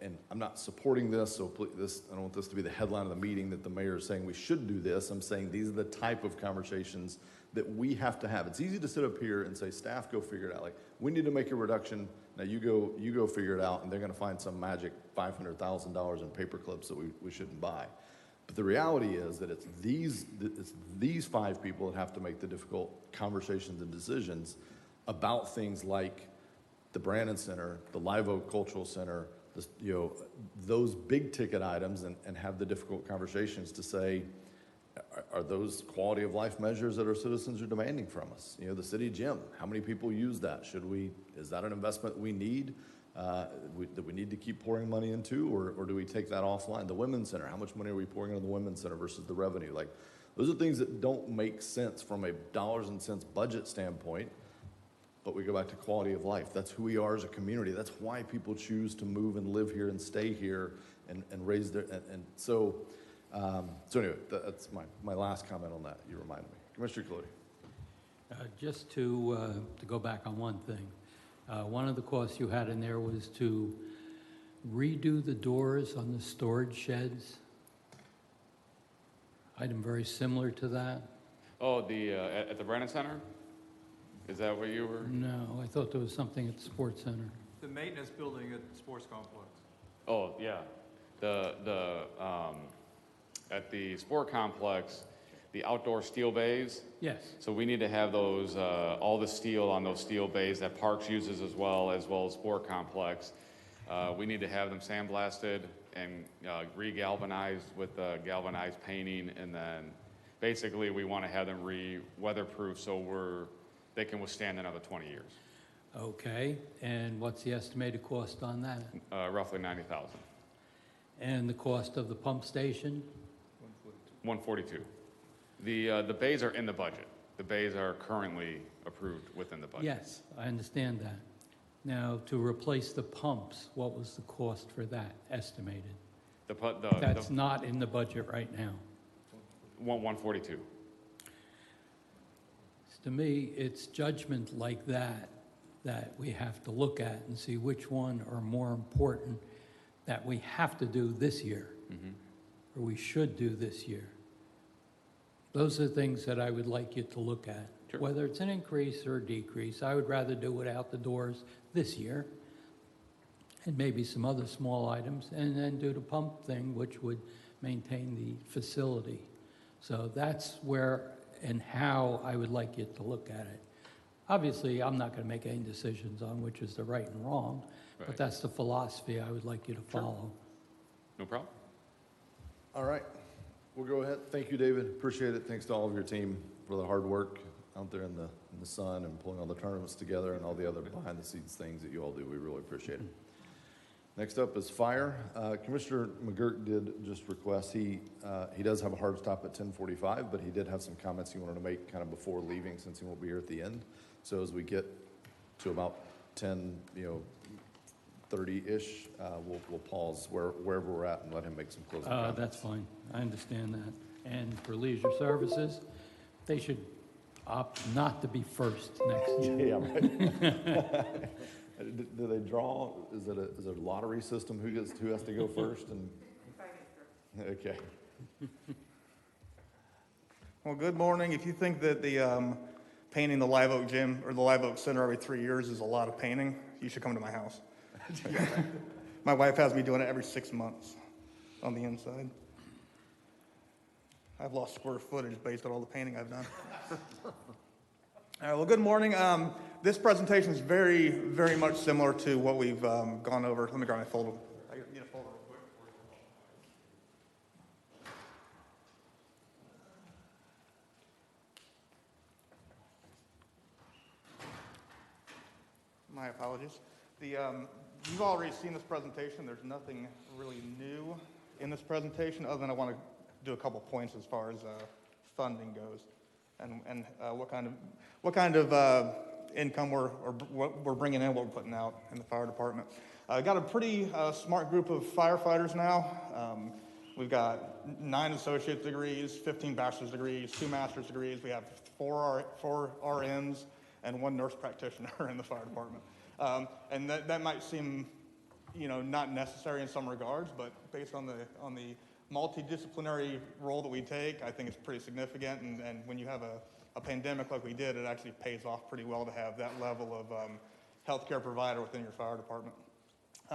and I'm not supporting this, so please, I don't want this to be the headline of the meeting that the mayor is saying we should do this. I'm saying these are the type of conversations that we have to have. It's easy to sit up here and say, staff, go figure it out. Like, we need to make a reduction. Now you go figure it out, and they're going to find some magic $500,000 in paper clips that we shouldn't buy. But the reality is that it's these five people that have to make the difficult conversations and decisions about things like the Brannan Center, the Live Oak Cultural Center, those big ticket items, and have the difficult conversations to say, are those quality of life measures that our citizens are demanding from us? The city gym, how many people use that? Is that an investment we need? That we need to keep pouring money into, or do we take that offline? The Women's Center, how much money are we pouring into the Women's Center versus the revenue? Like, those are things that don't make sense from a dollars and cents budget standpoint, but we go back to quality of life. That's who we are as a community. That's why people choose to move and live here and stay here and raise their, so anyway, that's my last comment on that. You reminded me. Commissioner Colodi. Just to go back on one thing. One of the costs you had in there was to redo the doors on the storage sheds. Item very similar to that. Oh, at the Brannan Center? Is that what you were? No, I thought there was something at the Sports Center. The maintenance building at the sports complex. Oh, yeah. At the sport complex, the outdoor steel bays. Yes. So we need to have those, all the steel on those steel bays that Parks uses as well as sport complex. We need to have them sandblasted and re-galvanized with galvanized painting, and then basically we want to have them weatherproof so they can withstand another 20 years. Okay, and what's the estimated cost on that? Roughly $90,000. And the cost of the pump station? $142. The bays are in the budget. The bays are currently approved within the budget. Yes, I understand that. Now, to replace the pumps, what was the cost for that estimated? That's not in the budget right now. $142. To me, it's judgment like that we have to look at and see which one are more important that we have to do this year, or we should do this year. Those are things that I would like you to look at. Sure. Whether it's an increase or a decrease, I would rather do it out the doors this year, and maybe some other small items, and then do the pump thing, which would maintain the facility. So that's where and how I would like you to look at it. Obviously, I'm not going to make any decisions on which is the right and wrong, Right. but that's the philosophy I would like you to follow. No problem. All right, we'll go ahead. Thank you, David. Appreciate it. Thanks to all of your team for the hard work out there in the sun and pulling all the tournaments together and all the other behind-the-scenes things that you all do. We really appreciate it. Next up is fire. Commissioner McGirt did just request, he does have a hard stop at 10:45, but he did have some comments he wanted to make kind of before leaving since he won't be here at the end. So as we get to about 10:30-ish, we'll pause wherever we're at and let him make some closing comments. That's fine. I understand that. And for leisure services, they should opt not to be first next year. Yeah, right. Do they draw? Is it a lottery system? Who has to go first? And okay. Well, good morning. If you think that the painting the Live Oak Gym or the Live Oak Center every 3 years is a lot of painting, you should come to my house. My wife has me doing it every 6 months on the inside. I've lost square footage based on all the painting I've done. All right, well, good morning. This presentation is very, very much similar to what we've gone over. Let me grab my folder. I need a folder real quick. My apologies. You've already seen this presentation. There's nothing really new in this presentation other than I want to do a couple points as far as funding goes and what kind of income we're bringing in, what we're putting out in the fire department. Got a pretty smart group of firefighters now. We've got 9 associate degrees, 15 bachelor's degrees, 2 master's degrees. We have 4 RNs and 1 nurse practitioner in the fire department. And that might seem, not necessary in some regards, but based on the multidisciplinary role that we take, I think it's pretty significant. And when you have a pandemic like we did, it actually pays off pretty well to have that level of healthcare provider within your fire department.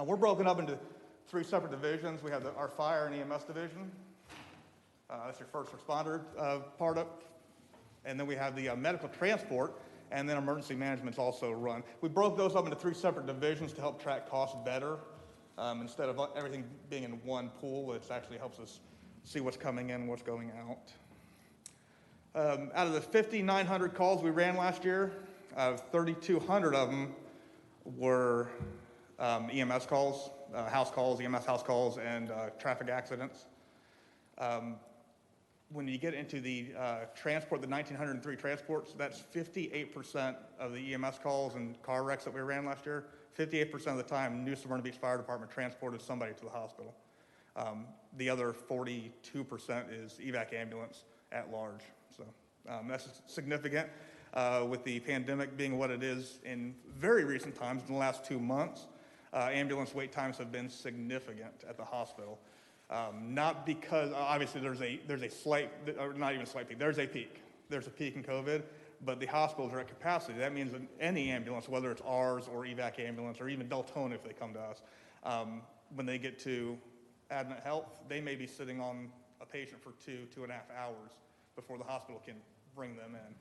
We're broken up into 3 separate divisions. We have our fire and EMS division. That's your first responder part of. And then we have the medical transport, and then emergency management's also run. We broke those up into 3 separate divisions to help track costs better. Instead of everything being in one pool, it actually helps us see what's coming in and what's going out. Out of the 5,900 calls we ran last year, 3,200 of them were EMS calls, house calls, EMS house calls, and traffic accidents. When you get into the transport, the 1,903 transports, that's 58% of the EMS calls and car wrecks that we ran last year. 58% of the time, New Smyrna Beach Fire Department transported somebody to the hospital. The other 42% is evac ambulance at large. So that's significant. With the pandemic being what it is in very recent times, in the last 2 months, ambulance wait times have been significant at the hospital. Not because, obviously there's a slight, or not even slight peak, there's a peak. There's a peak in COVID, but the hospitals are at capacity. That means that any ambulance, whether it's ours or evac ambulance or even Deltona if they come to us, when they get to Advent Health, they may be sitting on a patient for 2.5 hours before the hospital can bring them in.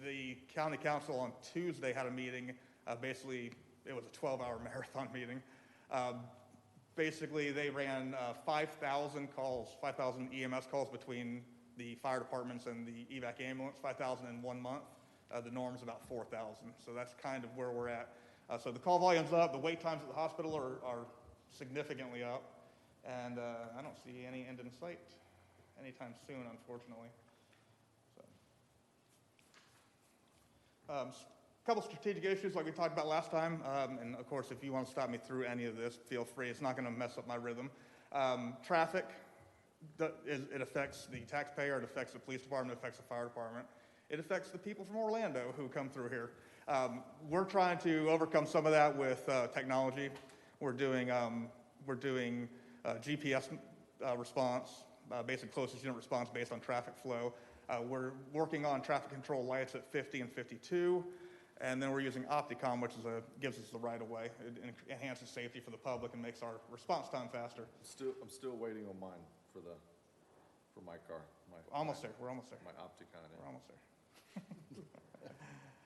The county council on Tuesday had a meeting. Basically, it was a 12-hour marathon meeting. Basically, they ran 5,000 calls, 5,000 EMS calls between the fire departments and the evac ambulance, 5,000 in 1 month. The norm's about 4,000. So that's kind of where we're at. So the call volume's up. The wait times at the hospital are significantly up. And I don't see any end in sight anytime soon, unfortunately. So. A couple strategic issues like we talked about last time, and of course if you want to stop me through any of this, feel free. It's not going to mess up my rhythm. Traffic, it affects the taxpayer, it affects the police department, it affects the fire department. It affects the people from Orlando who come through here. We're trying to overcome some of that with technology. We're doing GPS response, basic closest unit response based on traffic flow. We're working on traffic control lights at 50 and 52. And then we're using Opticom, which gives us the right of way. It enhances safety for the public and makes our response time faster. I'm still waiting on mine for my car. Almost there. We're almost there. My Opticon. We're almost there.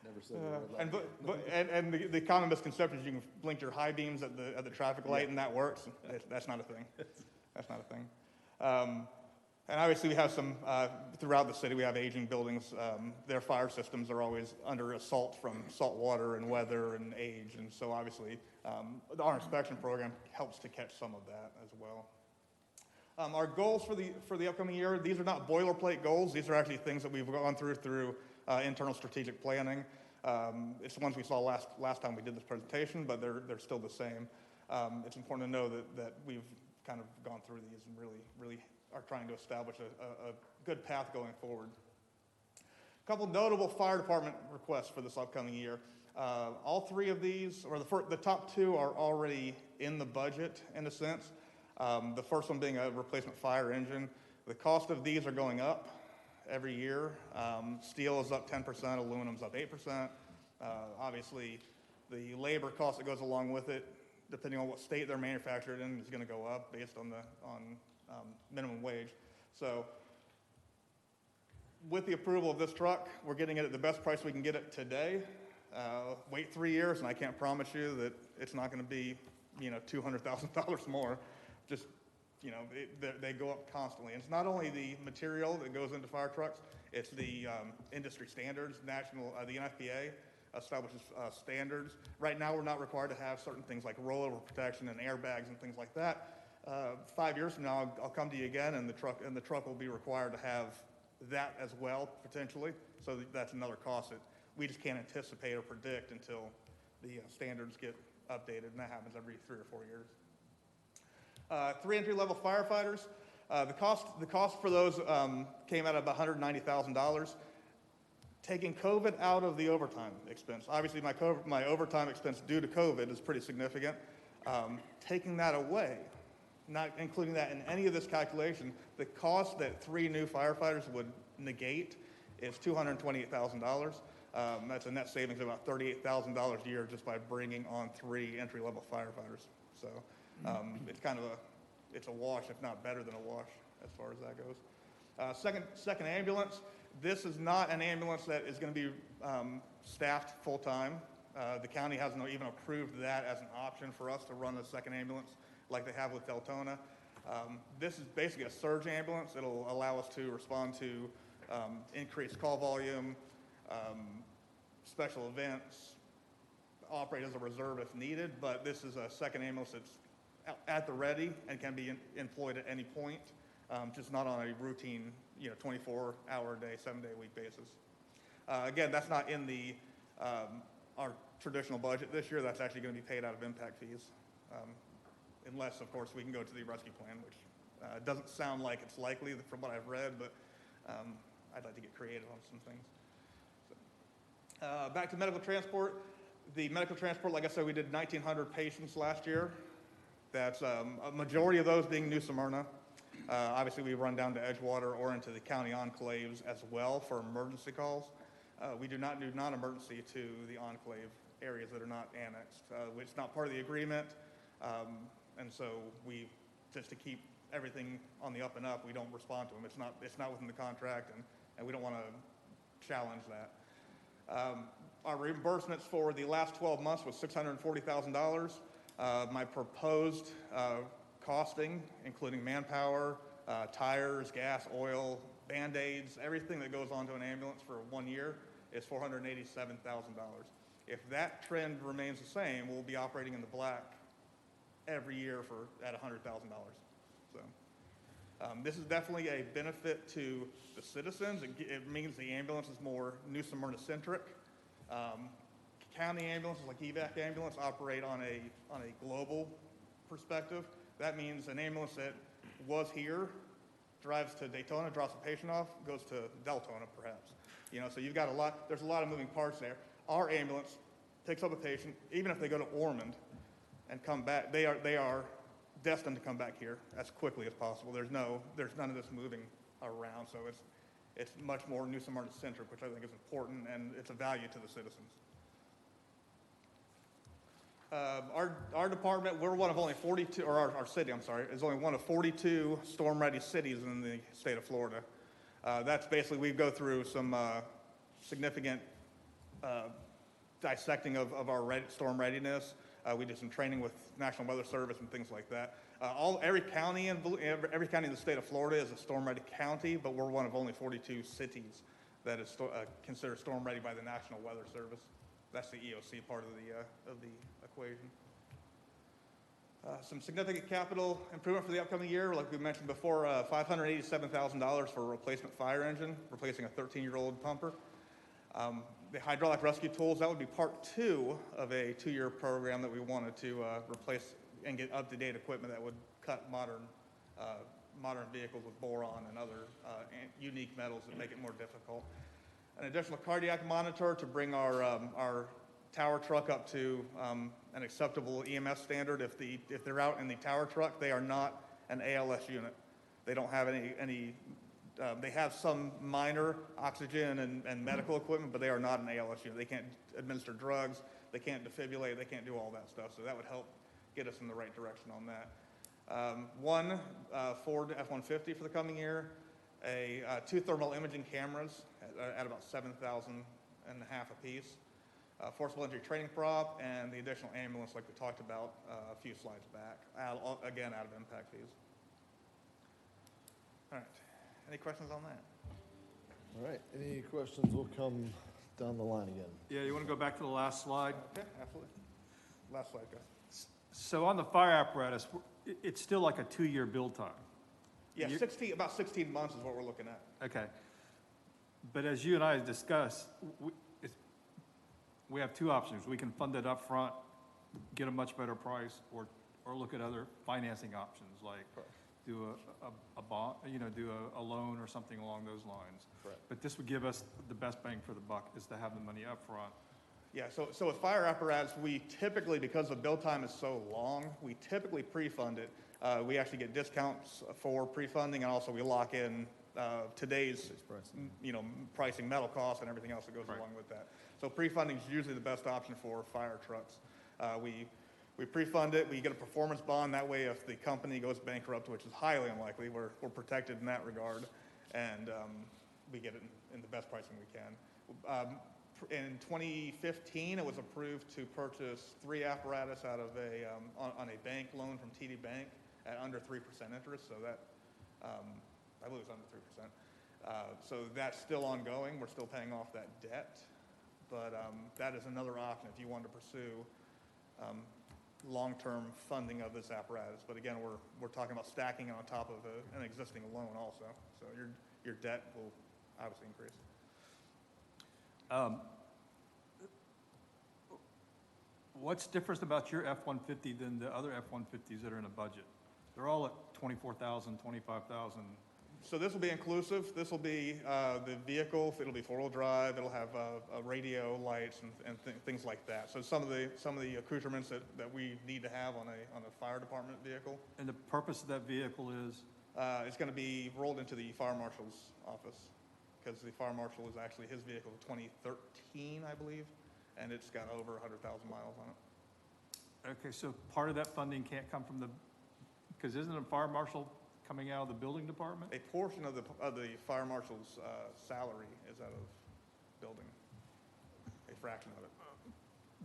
Never said the red light. And the common misconception is you can blink your high beams at the traffic light and that works. That's not a thing. That's not a thing. And obviously we have some, throughout the city, we have aging buildings. Their fire systems are always under assault from salt water and weather and age. And so obviously our inspection program helps to catch some of that as well. Our goals for the upcoming year, these are not boilerplate goals. These are actually things that we've gone through internal strategic planning. It's the ones we saw last time we did this presentation, but they're still the same. It's important to know that we've kind of gone through these and really are trying to establish a good path going forward. A couple notable fire department requests for this upcoming year. All three of these, or the top two, are already in the budget in a sense. The first one being a replacement fire engine. The cost of these are going up every year. Steel is up 10%, aluminum's up 8%. Obviously, the labor cost that goes along with it, depending on what state they're manufactured in, is going to go up based on minimum wage. So with the approval of this truck, we're getting it at the best price we can get it today. Wait 3 years, and I can't promise you that it's not going to be, $200,000 more. Just, they go up constantly. And it's not only the material that goes into fire trucks, it's the industry standards. The NFPA establishes standards. Right now, we're not required to have certain things like rollover protection and airbags and things like that. 5 years from now, I'll come to you again, and the truck will be required to have that as well, potentially. So that's another cost that we just can't anticipate or predict until the standards get updated, and that happens every 3 or 4 years. 3 entry-level firefighters. The cost for those came out of about $190,000. Taking COVID out of the overtime expense. Obviously, my overtime expense due to COVID is pretty significant. Taking that away, not including that in any of this calculation, the cost that 3 new firefighters would negate is $228,000. That's a net savings of about $38,000 a year just by bringing on 3 entry-level firefighters. So it's a wash, if not better than a wash, as far as that goes. Second ambulance. This is not an ambulance that is going to be staffed full-time. The county hasn't even approved that as an option for us to run a second ambulance like they have with Deltona. This is basically a surge ambulance. It'll allow us to respond to increased call volume, special events, operate as a reserve if needed, but this is a second ambulance that's at the ready and can be employed at any point, just not on a routine 24-hour-a-day, 7-day-a-week basis. Again, that's not in our traditional budget this year. That's actually going to be paid out of impact fees, unless, of course, we can go to the rescue plan, which doesn't sound like it's likely from what I've read, but I'd like to get creative on some things. So, back to medical transport. The medical transport, like I said, we did 1,900 patients last year. That's a majority of those being New Smyrna. Obviously, we run down to Edgewater or into the county enclaves as well for emergency calls. We do not do non-emergency to the enclave areas that are not annexed, which is not part of the agreement. And so just to keep everything on the up and up, we don't respond to them. It's not within the contract, and we don't want to challenge that. Our reimbursements for the last 12 months was $640,000. My proposed costing, including manpower, tires, gas, oil, Band-Aids, everything that goes onto an ambulance for 1 year is $487,000. If that trend remains the same, we'll be operating in the black every year at $100,000. So this is definitely a benefit to the citizens. It means the ambulance is more New Smyrna-centric. County ambulances like EVAC ambulance operate on a global perspective. That means an ambulance that was here drives to Daytona, drops a patient off, goes to Deltona perhaps. So you've got there's a lot of moving parts there. Our ambulance picks up a patient, even if they go to Ormond, and come back. They are destined to come back here as quickly as possible. There's none of this moving around, so it's much more New Smyrna centric, which I think is important, and it's a value to the citizens. Our department, we're one of only 42, or our city, I'm sorry, is only one of 42 storm-ready cities in the state of Florida. That's basically, we go through some significant dissecting of our storm readiness. We do some training with National Weather Service and things like that. Every county in the state of Florida is a storm-ready county, but we're one of only 42 cities that is considered storm-ready by the National Weather Service. That's the EOC part of the equation. Some significant capital improvement for the upcoming year, like we mentioned before, $587,000 for a replacement fire engine, replacing a 13-year-old pumper. The hydraulic rescue tools, that would be part 2 of a 2-year program that we wanted to replace and get up-to-date equipment that would cut modern vehicles with boron and other unique metals that make it more difficult. An additional cardiac monitor to bring our tower truck up to an acceptable EMS standard. If they're out in the tower truck, they are not an ALS unit. They don't have any they have some minor oxygen and medical equipment, but they are not an ALS unit. They can't administer drugs, they can't defibrillate, they can't do all that stuff. So that would help get us in the right direction on that. One Ford F-150 for the coming year, 2 thermal imaging cameras at about $7,500 a piece, forcible entry training prop, and the additional ambulance like we talked about a few slides back, again out of impact fees. All right, any questions on that? All right, any questions? We'll come down the line again. Yeah, you want to go back to the last slide? Okay, absolutely. Last slide, guys. So on the fire apparatus, it's still like a 2-year build time. Yeah, about 16 months is what we're looking at. Okay. But as you and I discussed, we have 2 options. We can fund it up front, get a much better price, or look at other financing options, like do a bond, do a loan or something along those lines. Correct. But this would give us the best bang for the buck, is to have the money up front. Yeah, so with fire apparatus, we typically, because the build time is so long, we typically pre-fund it. We actually get discounts for pre-funding, and also we lock in today's pricing, metal costs, and everything else that goes along with that. So pre-funding is usually the best option for fire trucks. We pre-fund it, we get a performance bond. That way, if the company goes bankrupt, which is highly unlikely, we're protected in that regard, and we get it in the best pricing we can. In 2015, it was approved to purchase 3 apparatus out of on a bank loan from TD Bank at under 3% interest. So that, I believe it's under 3%. So that's still ongoing. We're still paying off that debt, but that is another option if you want to pursue long-term funding of this apparatus. But again, we're talking about stacking it on top of an existing loan also. So your debt will obviously increase. What's different about your F-150 than the other F-150s that are in the budget? They're all at $24,000, $25,000. So this will be inclusive. This will be the vehicle. It'll be 4-wheel drive. It'll have radio, lights, and things like that. So some of the accoutrements that we need to have on a fire department vehicle. And the purpose of that vehicle is? It's going to be rolled into the fire marshal's office, because the fire marshal is actually his vehicle, 2013, I believe, and it's got over 100,000 miles on it. Okay, so part of that funding can't come from because isn't a fire marshal coming out of the building department? A portion of the fire marshal's salary is out of building, a fraction of it.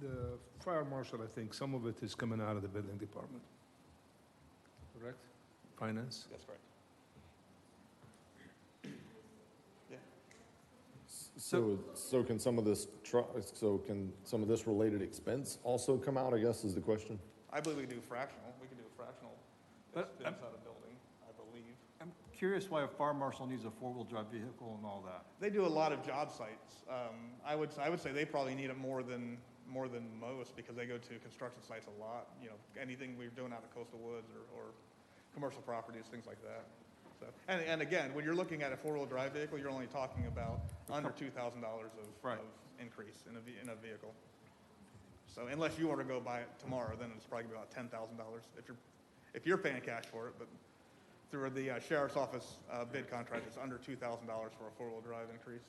The fire marshal, I think some of it is coming out of the building department. Correct? Finance? That's correct. So can some of this related expense also come out, I guess, is the question? I believe we can do fractional. We can do a fractional expense out of building, I believe. I'm curious why a fire marshal needs a 4-wheel drive vehicle and all that. They do a lot of job sites. I would say they probably need it more than most, because they go to construction sites a lot. Anything we're doing out of coastal woods or commercial properties, things like that. So, and again, when you're looking at a 4-wheel drive vehicle, you're only talking about under $2,000 of increase in a vehicle. So unless you were to go buy it tomorrow, then it's probably about $10,000 if you're paying cash for it. But through the sheriff's office bid contract, it's under $2,000 for a four-wheel drive increase.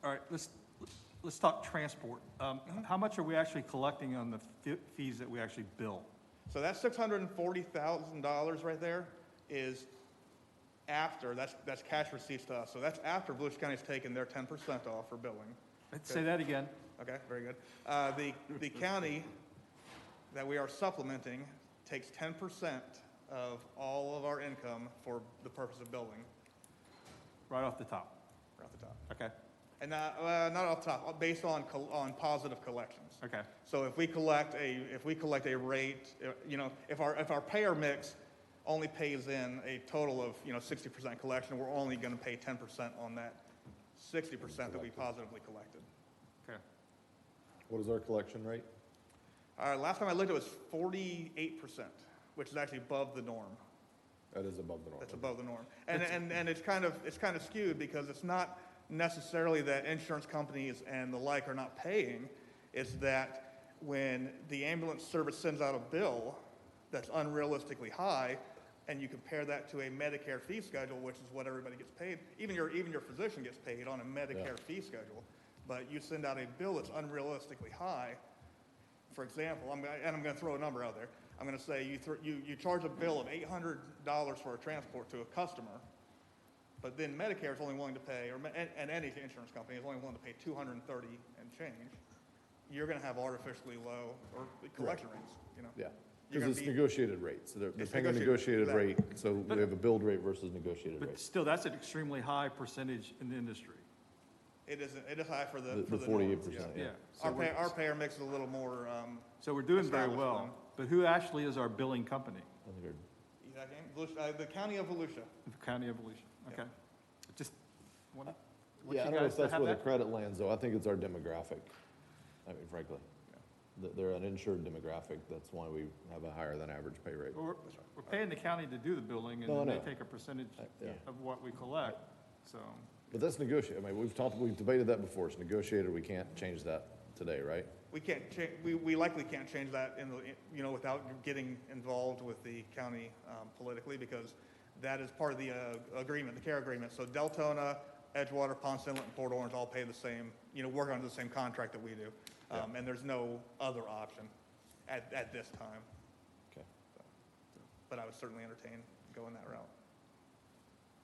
All right, let's talk transport. How much are we actually collecting on the fees that we actually bill? So that $640,000 right there is after, that's cash receipts to us. So that's after Volusia County's taken their 10% off for billing. Say that again. Okay, very good. The county that we are supplementing takes 10% of all of our income for the purpose of billing. Right off the top. Right off the top. Okay. And not off the top, based on positive collections. Okay. So if we collect a rate, if our payer mix only pays in a total of 60% collection, we're only going to pay 10% on that 60% that we positively collected. Okay. What is our collection rate? All right, last time I looked, it was 48%, which is actually above the norm. That is above the norm. That's above the norm, and it's kind of skewed because it's not necessarily that insurance companies and the like are not paying. It's that when the ambulance service sends out a bill that's unrealistically high, and you compare that to a Medicare fee schedule, which is what everybody gets paid, even your physician gets paid on a Medicare fee schedule, but you send out a bill that's unrealistically high. For example, I'm going to throw a number out there. I'm going to say you charge a bill of $800 for a transport to a customer, but then Medicare is only willing to pay, and any insurance company is only willing to pay $230 and change. You're going to have artificially low collection rates. Yeah, because it's negotiated rates. So they're paying a negotiated rate. So we have a billed rate versus negotiated rate. But still, that's an extremely high percentage in the industry. It is high for the 48%. Yeah. Our payer mix is a little more. So we're doing very established well. than- But who actually is our billing company? The county of Volusia. The County of Volusia. Okay. Just want Yeah, I don't know if that's where the credit lands, though. I think it's our demographic. I mean, frankly, they're an insured demographic. That's why we have a higher than average pay rate. We're paying the county to do the billing, and No, I then they know. take a percentage Yeah. of what we collect, so. But that's negotiated. I mean, we've debated that before. It's negotiated. We can't change that today, right? We can't change. We likely can't change that without getting involved with the county politically, because that is part of the agreement, the care agreement. So Deltona, Edgewater, Ponce Inlet, and Port Orange all pay the same. Work under the same contract that we do, and there's no other option at this time. Okay. But I would certainly entertain going that route.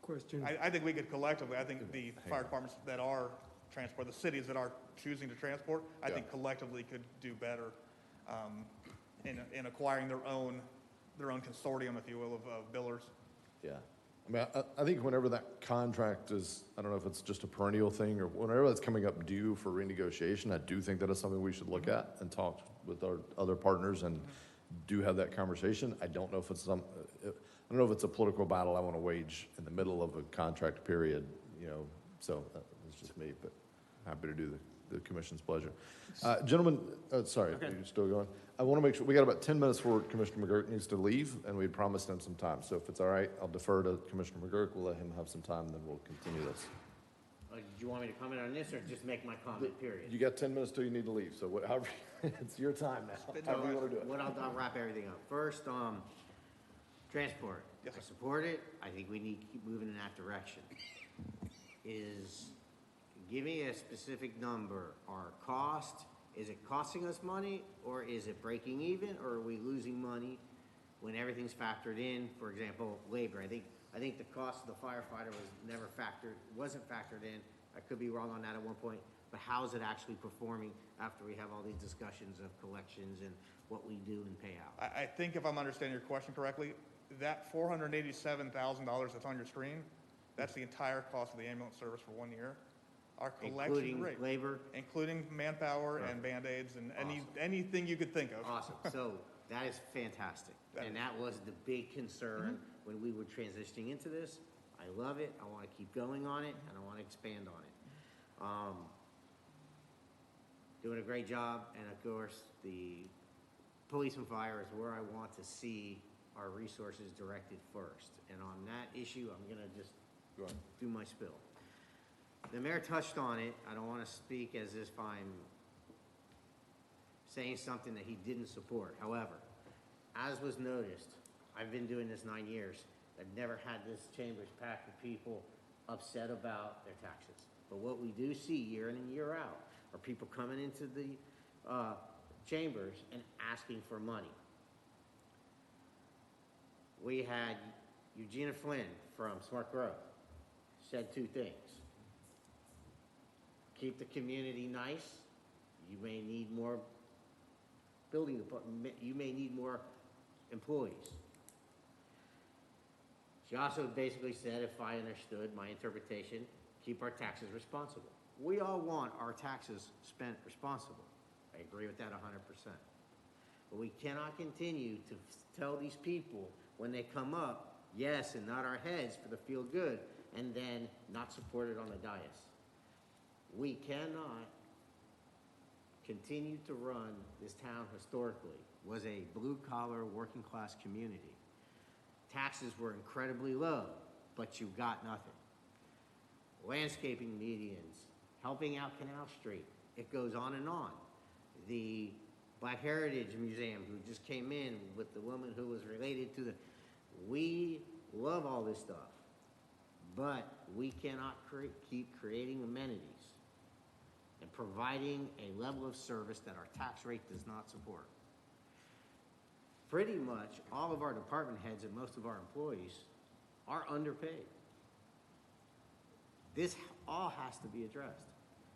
Question. I think we could collectively. I think the fire departments that are transport, the cities that are choosing to transport, I think collectively could do better in acquiring their own consortium, if you will, of billers. Yeah. I mean, I think whenever that contract is, I don't know if it's just a perennial thing or whenever that's coming up due for renegotiation, I do think that is something we should look at and talk with our other partners and do have that conversation. I don't know if it's I don't know if it's a political battle I want to wage in the middle of a contract period, so it's just me, but happy to do the commission's pleasure. Gentlemen, sorry, Okay. you're still going? I want to make sure, we got about 10 minutes before Commissioner McGurk needs to leave, and we promised him some time. So if it's all right, I'll defer to Commissioner McGurk. We'll let him have some time, then we'll continue this. Do you want me to comment on this or just make my comment, period? You got 10 minutes till you need to leave, so however, it's your time now, however you want to do it. I'll wrap everything up. First, transport. Yes, I sir. support it. I think we need to keep moving in that direction. Give me a specific number. Our cost, is it costing us money, or is it breaking even, or are we losing money when everything's factored in? For example, labor. I think the cost of the firefighter wasn't factored in. I could be wrong on that at one point, but how is it actually performing after we have all these discussions of collections and what we do and pay out? I think if I'm understanding your question correctly, that $487,000 that's on your screen, that's the entire cost of the ambulance service for 1 year. Our collection Including rate, labor? including manpower and Band-Aids and Awesome. anything you could think of. Awesome. So that is fantastic. And that was the big concern when we were transitioning into this. I love it. I want to keep going on it, and I want to expand on it. Doing a great job, and of course, the police and fire is where I want to see our resources directed first. And on that issue, I'm going to just do my spill. The mayor touched on it. I don't want to speak as if I'm saying something that he didn't support. However, as was noticed, I've been doing this 9 years. I've never had this chambers packed with people upset about their taxes. But what we do see year in and year out are people coming into the chambers and asking for money. We had Eugenia Flynn from Smart Growth said 2 things. Keep the community nice. You may need more building department, you may need more employees. She also basically said, if I understood my interpretation, keep our taxes responsible. We all want our taxes spent responsible. I agree with that 100%. But we cannot continue to tell these people when they come up, yes, and nod our heads for the feel good, and then not support it on the dais. We cannot continue to run this town historically, was a blue-collar, working-class community. Taxes were incredibly low, but you got nothing. Landscaping medians, helping out Canal Street, it goes on and on. The Black Heritage Museum, who just came in with the woman who was related to the, we love all this stuff, but we cannot keep creating amenities and providing a level of service that our tax rate does not support. Pretty much all of our department heads and most of our employees are underpaid. This all has to be addressed.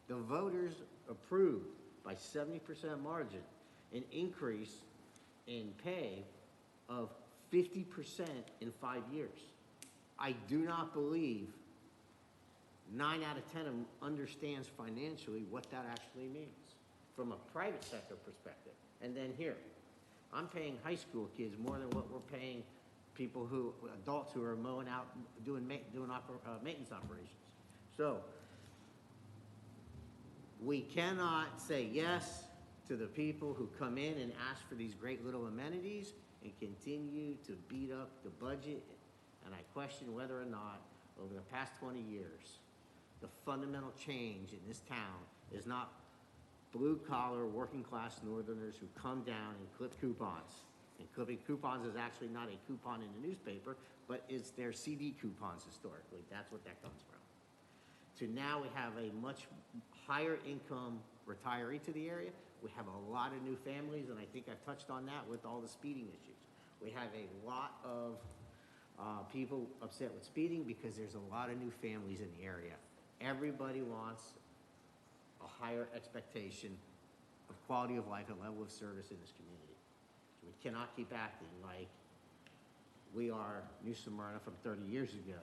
The voters approved by 70% margin an increase in pay of 50% in 5 years. I do not believe 9 out of 10 of them understands financially what that actually means from a private sector perspective. And then here, I'm paying high school kids more than what we're paying people who, adults who are mowing out, doing maintenance operations. So, we cannot say yes to the people who come in and ask for these great little amenities and continue to beat up the budget. And I question whether or not, over the past 20 years, the fundamental change in this town is not blue-collar, working-class Northerners who come down and clip coupons. And clipping coupons is actually not a coupon in the newspaper, but it's their CD coupons historically. That's what that comes from. To now we have a much higher income retiree to the area. We have a lot of new families, and I think I've touched on that with all the speeding issues. We have a lot of people upset with speeding because there's a lot of new families in the area. Everybody wants a higher expectation of quality of life and level of service in this community. So we cannot keep acting like we are New Smyrna from 30 years ago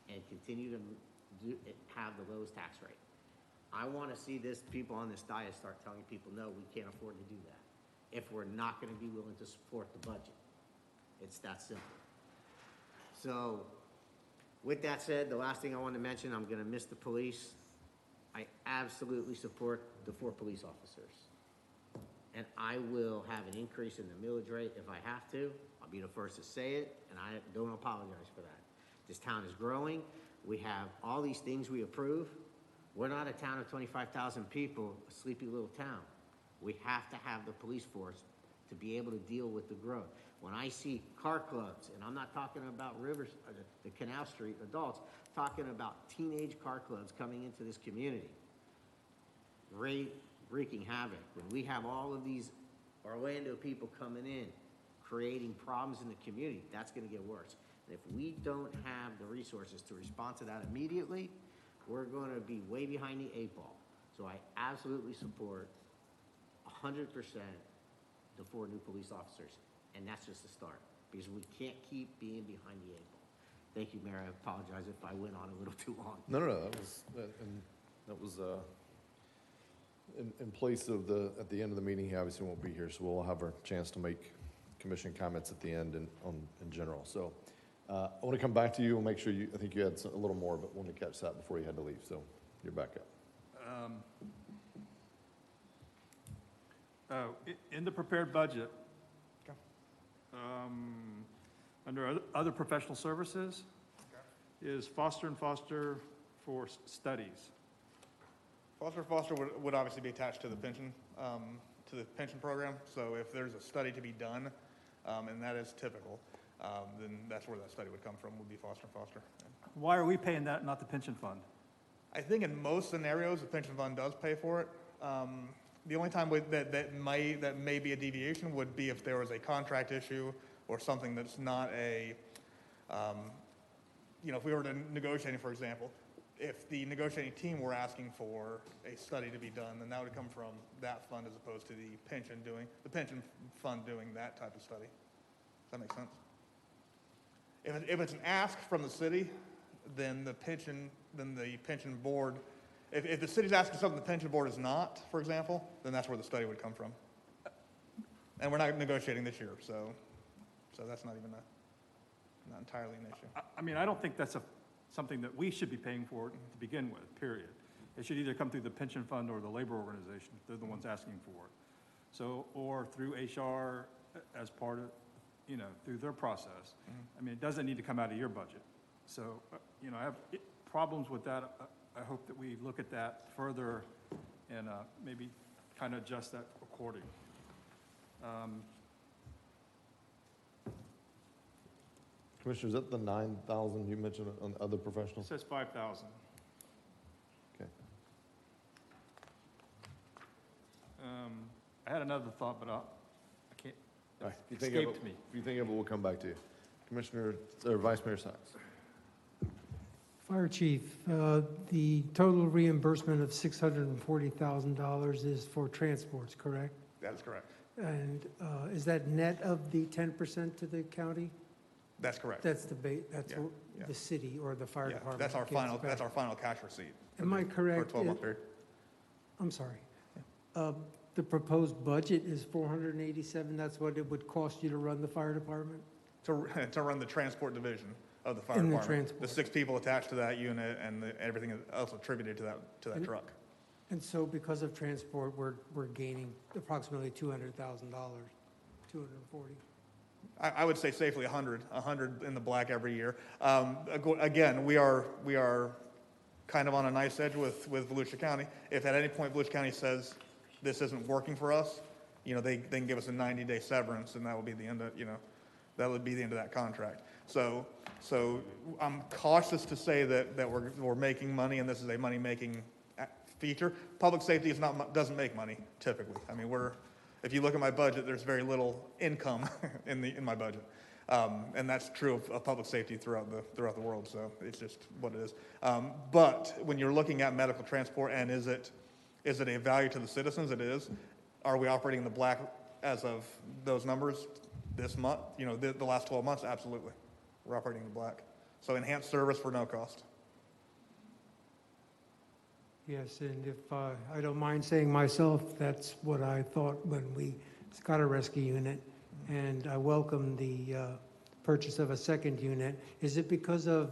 and continue to have the lowest tax rate. I want to see people on this dais start telling people, no, we can't afford to do that if we're not going to be willing to support the budget. It's that simple. So with that said, the last thing I want to mention, I'm going to miss the police. I absolutely support the 4 police officers. And I will have an increase in the millage rate if I have to. I'll be the first to say it, and I don't apologize for that. This town is growing. We have all these things we approve. We're not a town of 25,000 people, a sleepy little town. We have to have the police force to be able to deal with the growth. When I see car clubs, and I'm not talking about Rivers, the Canal Street adults, talking about teenage car clubs coming into this community, wreaking havoc. When we have all of these Orlando people coming in, creating problems in the community, that's going to get worse. And if we don't have the resources to respond to that immediately, we're going to be way behind the 8 ball. So I absolutely support 100% the 4 new police officers. And that's just a start, because we can't keep being behind the 8 ball. Thank you, Mayor. I apologize if I went on a little too long. No, that was in place of at the end of the meeting. He obviously won't be here, so we'll have our chance to make commission comments at the end in general. So I want to come back to you and make sure I think you had a little more, but want to catch that before you had to leave. So you're back up. In the prepared budget, under other professional services, is Foster and Foster for studies. Foster would obviously be attached to the pension, to to the pension program. So if there's a study to be done, and that is typical, then that's where that study would come from, would be Foster and Foster. Why are we paying that, not the pension fund? I think in most scenarios, the pension fund does pay for it. The only time that may be a deviation would be if there was a contract issue or something that's not a, if we were negotiating, for example, if the negotiating team were asking for a study to be done, then that would come from that fund as opposed to the pension fund doing that type of study. Does that make sense? If it's an ask from the city, then the pension board, if the city's asking something the pension board is not, for example, then that's where the study would come from. And we're not negotiating this year, so that's not entirely an issue. I mean, I don't think that's something that we should be paying for to begin with, period. It should either come through the pension fund or the labor organization. They're the ones asking for it. So, or through HR as part of, through their process. I mean, it doesn't need to come out of your budget. So, I have problems with that. I hope that we look at that further and maybe kind of adjust that accordingly. Commissioner, is that the 9,000 you mentioned on other It professionals? says 5,000. Okay. I had another thought, but I can't, All right. it escaped me. If you think of it, we'll come back to you. Commissioner, or Vice Mayor Science. Fire Chief, the total reimbursement of $640,000 is for transports, correct? That is correct. And is that net of the 10% to the county? That's correct. That's Yeah, yeah. the city or the fire Yeah, department? that's our gets final, back. that's our final cash receipt. Am I correct? For a 12-month period. I'm sorry. The proposed budget is 487. That's what it would cost you to run the fire department? To run the transport division of the fire In the department. transport. The 6 people attached to that unit and everything else attributed to that truck. And so because of transport, we're gaining approximately $200,000, 240. I would say safely 100 in the black every year. Again, we are kind of on a nice edge with Volusia County. If at any point Volusia County says this isn't working for us, they can give us a 90-day severance, and that would be the end of that would be the end of that contract. So I'm cautious to say that we're making money, and this is a money-making feature. Public safety doesn't make money typically. I mean, if you look at my budget, there's very little income in my budget, and that's true of public safety throughout the world. So it's just what it is. But when you're looking at medical transport, and is it a value to the citizens? It is. Are we operating in the black as of those numbers this month? The last 12 months, absolutely. We're operating in the black. So enhanced service for no cost. Yes, and if I don't mind saying myself, that's what I thought when we got a rescue unit, and I welcome the purchase of a second unit. Is it because of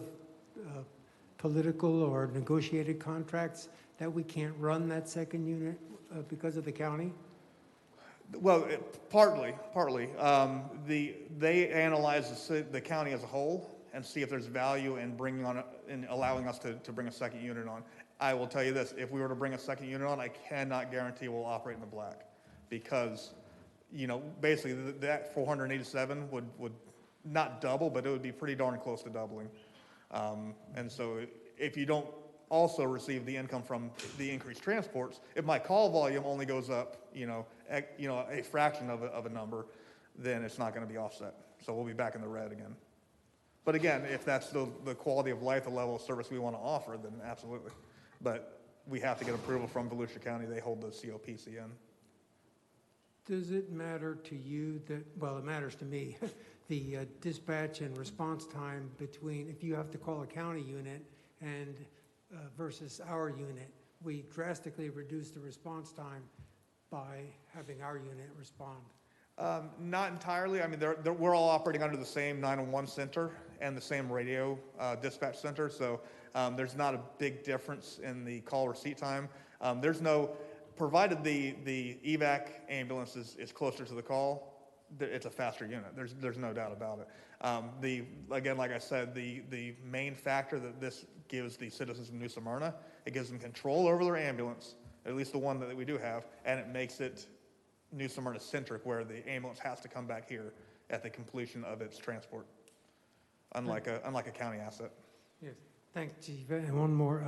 political or negotiated contracts that we can't run that second unit because of the county? Well, partly. They analyze the county as a whole and see if there's value in allowing us to bring a second unit on. I will tell you this: if we were to bring a second unit on, I cannot guarantee we'll operate in the black, because basically that 487 would not double, but it would be pretty darn close to doubling. And so if you don't also receive the income from the increased transports, if my call volume only goes up, a fraction of a number, then it's not going to be offset. So we'll be back in the red again. But again, if that's the quality of life, the level of service we want to offer, then absolutely. But we have to get approval from Volusia County. They hold the COPCN. Does it matter to you well, it matters to me, the dispatch and response time between, if you have to call a county unit and versus our unit? We drastically reduce the response time by having our unit respond. Not entirely. I mean, we're all operating under the same 911 center and the same radio dispatch center, so there's not a big difference in the call receipt time. Provided the evac ambulance is closer to the call, it's a faster unit. There's no doubt about it. Again, like I said, the main factor that this gives the citizens of New Smyrna, it gives them control over their ambulance, at least the one that we do have, and it makes it New Smyrna centric, where the ambulance has to come back here at the completion of its transport, unlike a county asset. Yes, thanks, Chief. And one more.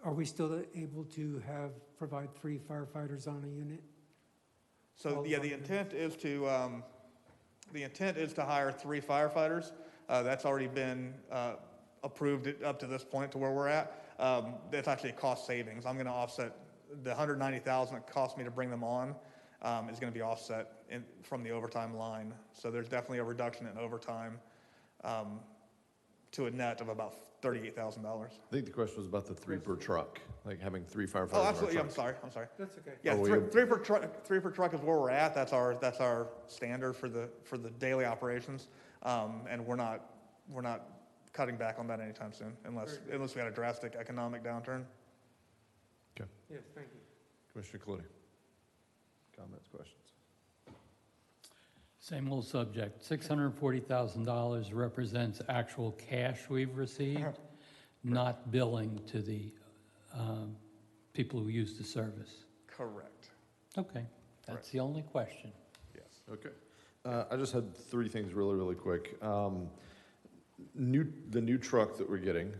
Are we still able to provide 3 firefighters on a unit? So, yeah, the intent is to hire 3 firefighters. That's already been approved up to this point to where we're at. That's actually a cost savings. I'm going to offset the $190,000 it cost me to bring them on is going to be offset from the overtime line. So there's definitely a reduction in overtime to a net of about $38,000. I think the question was about the 3 per truck, like having 3 firefighters. Oh, on a absolutely. truck. I'm sorry. That's okay. Yeah, Oh, three per truck is where we're at. That's our standard for the daily operations, and we're not cutting back on that anytime soon, unless we had a drastic economic downturn. Okay. Yes, thank you. Commissioner Clooney. Comments, questions? Same old subject. $640,000 represents actual cash we've received, not billing to the people who use the service. Correct. Okay, that's the only question. Yes. Okay. I just had 3 things really, really quick. The new truck that we're getting,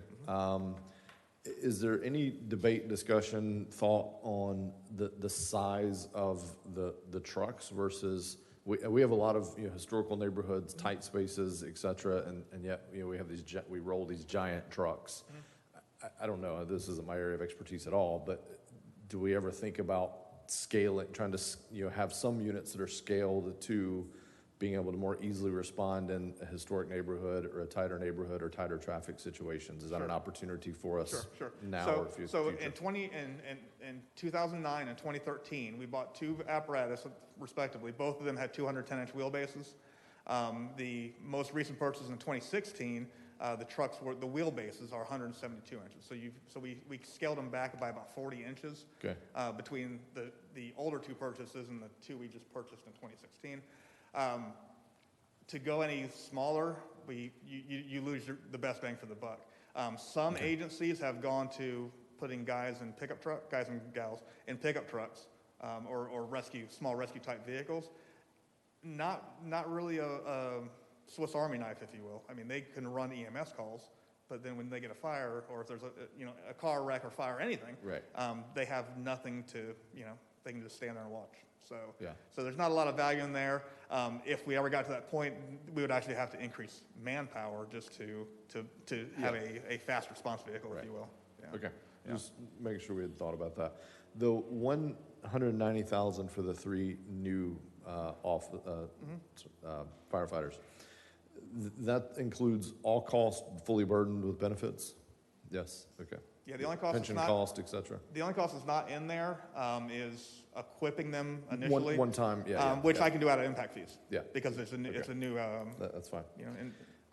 is there any debate, discussion, thought on the size of the trucks versus, we have a lot of historical neighborhoods, tight spaces, et cetera, and yet we have we roll these giant trucks. I don't know, this isn't my area of expertise at all, but do we ever think about scaling, trying to have some units that are scaled to being able to more easily respond in a historic neighborhood or a tighter neighborhood or tighter traffic situations? Is that an opportunity for us now or future? So in 2009 and 2013, we bought 2 apparatus, respectively. Both of them had 210-inch wheelbases. The most recent purchase in 2016, the wheelbases are 172 inches. So we scaled them back by about 40 inches between the older 2 purchases and the 2 we just purchased in 2016. To go any smaller, you lose the best bang for the buck. Some agencies have gone to putting guys and gals in pickup trucks or small rescue type vehicles. Not really a Swiss Army knife, if you will. I mean, they can run EMS calls, but then when they get a fire or if there's a car wreck or fire or anything, they have nothing to they can just stand there and watch. So there's not a lot of value in there. If we ever got to that point, we would actually have to increase manpower just to have a fast response vehicle, if you will. Yeah. Okay, just making sure we had thought about that. The $190,000 for the 3 new firefighters, that includes all costs fully burdened with benefits? Yes. Okay. Yeah, the only cost pension cost, et cetera. The only cost that's not in there is equipping them initially. One time, which I can do out of impact fees. Yeah. Because it's a new. That's fine.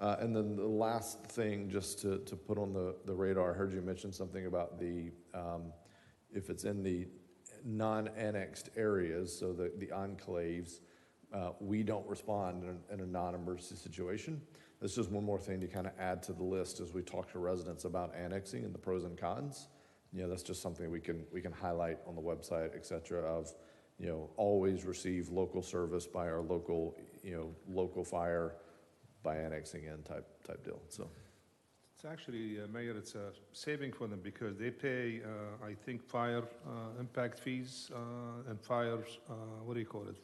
And then the last thing, just to put on the radar, I heard you mention something about if it's in the non-annexed areas, so the enclaves, we don't respond in a non-emergency situation. That's just one more thing to kind of add to the list as we talk to residents about annexing and the pros and cons. That's just something we can highlight on the website, et cetera, of, always receive local service by our local fire by annexing in type deal. So it's actually, Mayor, it's a saving for them because they pay, I think, fire impact fees and fire,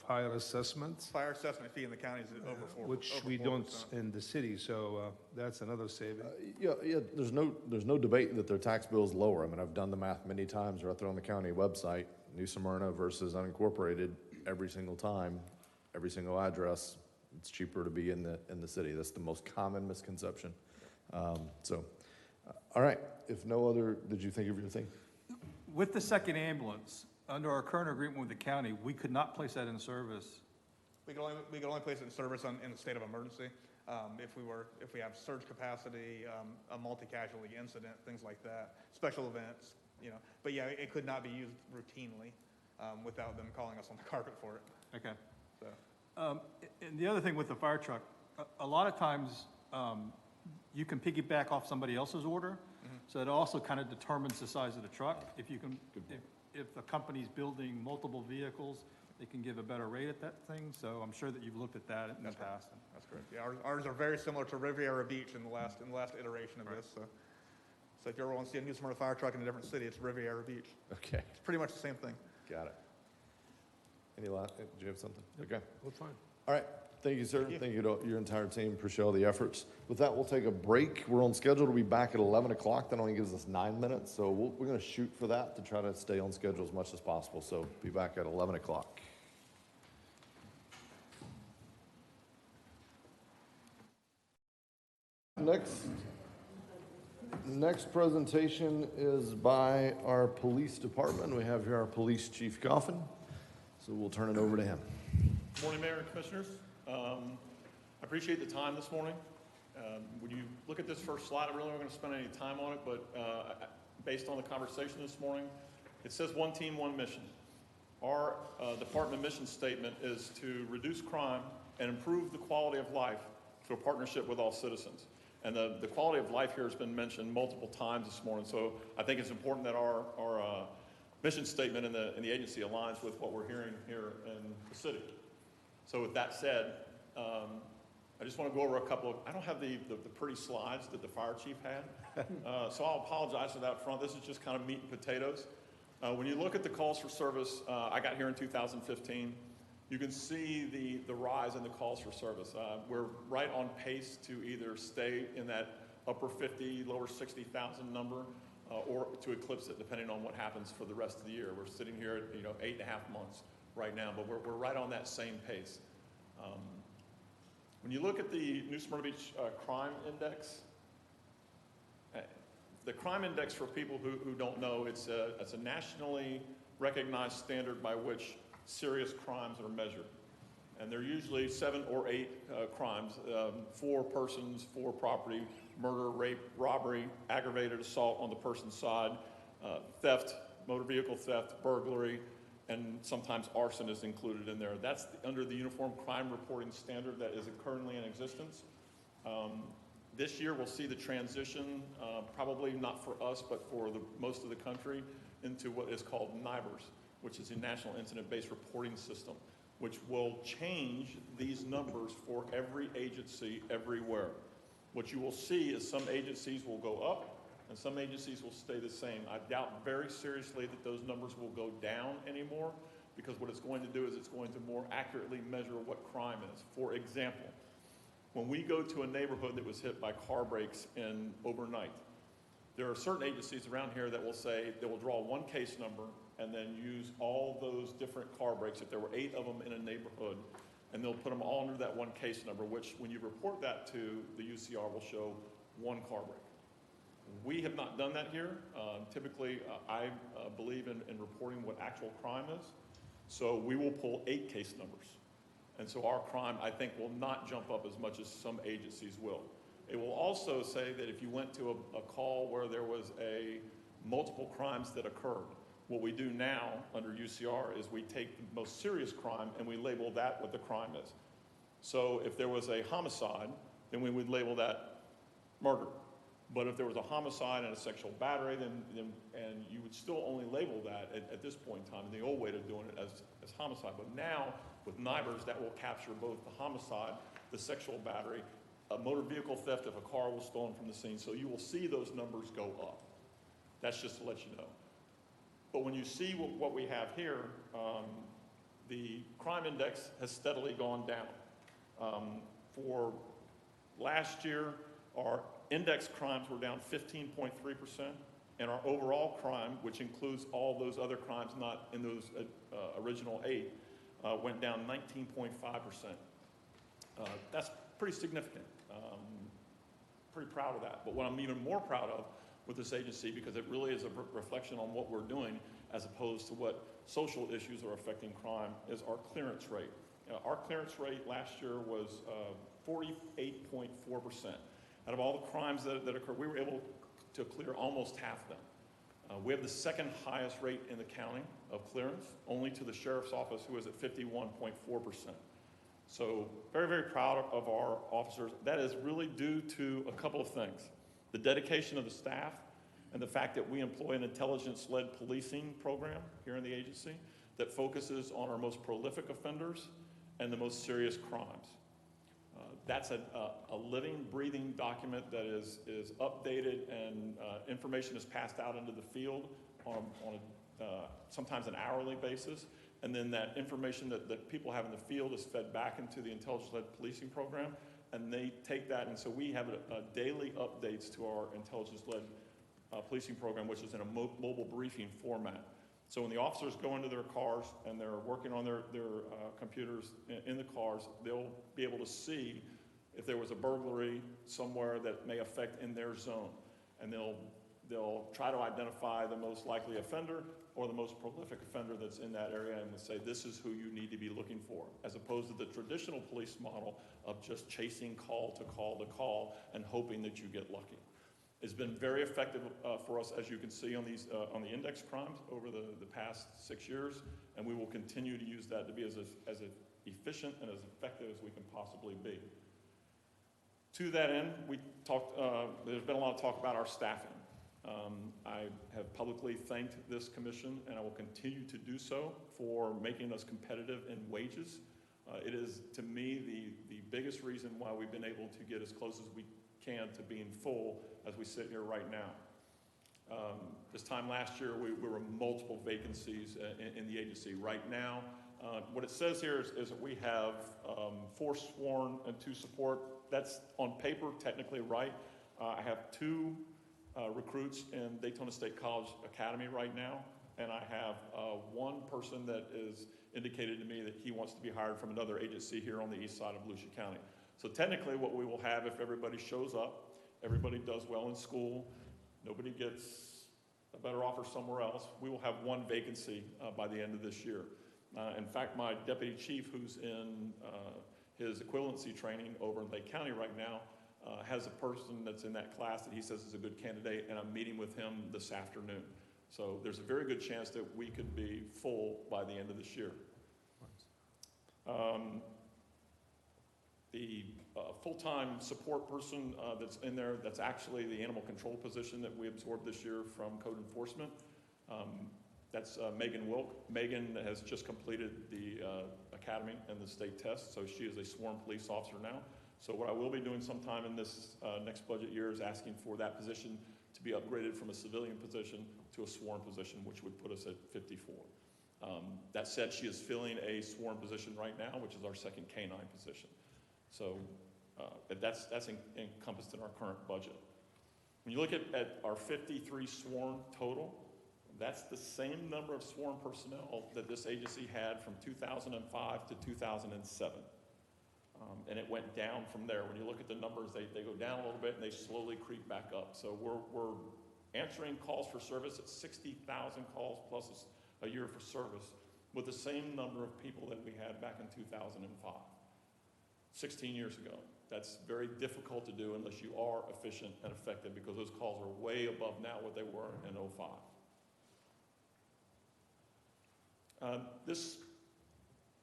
fire assessments. Fire assessment fee in the county is over 4%. Which we don't in the city, so that's another saving. There's no debate that their tax bill is lower. I mean, I've done the math many times right there on the county website, New Smyrna versus unincorporated, every single time, every single address, it's cheaper to be in the city. That's the most common misconception. All right. If no other, did you think of your thing? With the second ambulance, under our current agreement with the county, we could not place that in service. We could only place it in service in a state of emergency. If we have surge capacity, a multi-casualty incident, things like that, special events, But yeah, it could not be used routinely without them calling us on the carpet for it. Okay. So. And the other thing with the fire truck, a lot of times you can piggyback off somebody else's order, so it also kind of determines the size of the truck. If you can, if a company's building multiple vehicles, they can give a better rate at that thing. So I'm sure that you've looked at that in the past. That's correct. Yeah, ours are very similar to Riviera Beach in the last iteration of this. So if you ever want to see a New Smyrna fire truck in a different city, it's Riviera Beach. Okay, It's pretty much the same thing. got it. Any last, do you have something? Okay. We're fine. All right, thank you, sir. Thank you to your entire team. Appreciate all the efforts. With that, we'll take a break. We're on schedule to be back at 11 o'clock. That only gives us 9 minutes, so we're going to shoot for that to try to stay on schedule as much as possible. So be back at 11 o'clock. Next presentation is by our police department. We have here our police chief Goffin, so we'll turn it over to him. Morning, Mayor and Commissioners. I appreciate the time this morning. When you look at this first slide, I really aren't going to spend any time on it, but based on the conversation this morning, it says one team, one mission. Our department mission statement is to reduce crime and improve the quality of life through a partnership with all citizens. And the quality of life here has been mentioned multiple times this morning, so I think it's important that our mission statement in the agency aligns with what we're hearing here in the city. So with that said, I just want to go over a couple of, I don't have the pretty slides that the fire chief had, so I'll apologize for that up front. This is just kind of meat and potatoes. When you look at the calls for service, I got here in 2015. You can see the rise in the calls for service. We're right on pace to either stay in that upper 50, lower 60,000 number, or to eclipse it, depending on what happens for the rest of the year. We're sitting here at 8.5 months right now, but we're right on that same pace. When you look at the New Smyrna Beach crime index, the crime index, for people who don't know, it's a nationally recognized standard by which serious crimes are measured. And they're usually 7 or 8 crimes, 4 persons, 4 property, murder, rape, robbery, aggravated assault on the person's side, theft, motor vehicle theft, burglary, and sometimes arson is included in there. That's under the Uniform Crime Reporting Standard that is currently in existence. This year we'll see the transition, probably not for us, but for most of the country, into what is called NIBRS, which is a National Incident-Based Reporting System, which will change these numbers for every agency everywhere. What you will see is some agencies will go up and some agencies will stay the same. I doubt very seriously that those numbers will go down anymore, because what it's going to do is it's going to more accurately measure what crime is. For example, when we go to a neighborhood that was hit by car breaks overnight, there are certain agencies around here that will say they will draw one case number and then use all those different car breaks, if there were 8 of them in a neighborhood, and they'll put them all under that one case number, which when you report that to the UCR will show one car break. We have not done that here. Typically, I believe in reporting what actual crime is. So we will pull 8 case numbers. And so our crime, I think, will not jump up as much as some agencies will. It will also say that if you went to a call where there was multiple crimes that occurred, what we do now under UCR is we take the most serious crime and we label that what the crime is. So if there was a homicide, then we would label that murder. But if there was a homicide and a sexual battery, and you would still only label that at this point in time, the old way of doing it as homicide. But now with NIBRS, that will capture both the homicide, the sexual battery, a motor vehicle theft if a car was stolen from the scene. So you will see those numbers go up. That's just to let you know. But when you see what we have here, the crime index has steadily gone down. For last year, our index crimes were down 15.3%, and our overall crime, which includes all those other crimes not in those original 8, went down 19.5%. That's pretty significant. Pretty proud of that. But what I'm even more proud of with this agency, because it really is a reflection on what we're doing as opposed to what social issues are affecting crime, is our clearance rate. Our clearance rate last year was 48.4%. Out of all the crimes that occurred, we were able to clear almost half them. We have the second highest rate in the county of clearance, only to the sheriff's office, who is at 51.4%. So very, very proud of our officers. That is really due to a couple of things. The dedication of the staff, and the fact that we employ an intelligence-led policing program here in the agency that focuses on our most prolific offenders and the most serious crimes. That's a living, breathing document that is updated, and information is passed out into the field on sometimes an hourly basis. And then that information that people have in the field is fed back into the intelligence-led policing program, and they take that. And so we have daily updates to our intelligence-led policing program, which is in a mobile briefing format. So when the officers go into their cars and they're working on their computers in the cars, they'll be able to see if there was a burglary somewhere that may affect in their zone. And they'll try to identify the most likely offender or the most prolific offender that's in that area, and say, this is who you need to be looking for, as opposed to the traditional police model of just chasing call to call to call and hoping that you get lucky. It's been very effective for us, as you can see on these on the index crimes over the past 6 years, and we will continue to use that to be as efficient and as effective as we can possibly be. To that end, we talked. There's been a lot of talk about our staffing. I have publicly thanked this commission, and I will continue to do so, for making us competitive in wages. It is, to me, the biggest reason why we've been able to get as close as we can to being full as we sit here right now. This time last year, we were multiple vacancies in the agency. Right now, what it says here is that we have 4 sworn and 2 support. That's on paper technically right. I have 2 recruits in Daytona State College Academy right now, and I have 1 person that is indicated to me that he wants to be hired from another agency here on the east side of Volusia County. So technically what we will have, if everybody shows up, everybody does well in school, nobody gets a better offer somewhere else, we will have 1 vacancy by the end of this year. In fact, my deputy chief, who's in his equivalency training over in Lake County right now, has a person that's in that class that he says is a good candidate, and I'm meeting with him this afternoon. So there's a very good chance that we could be full by the end of this year. The full-time support person that's in there, that's actually the animal control position that we absorbed this year from code enforcement. That's Megan Wilk. Megan has just completed the academy and the state test, so she is a sworn police officer now. So what I will be doing sometime in this next budget year is asking for that position to be upgraded from a civilian position to a sworn position, which would put us at 54. That said, she is filling a sworn position right now, which is our second canine position. So that's encompassed in our current budget. When you look at our 53 sworn total, that's the same number of sworn personnel that this agency had from 2005 to 2007. And it went down from there. When you look at the numbers, they go down a little bit and they slowly creep back up. So we're answering calls for service at 60,000 calls plus a year for service with the same number of people that we had back in 2005, 16 years ago. That's very difficult to do unless you are efficient and effective, because those calls are way above now what they were in 05. This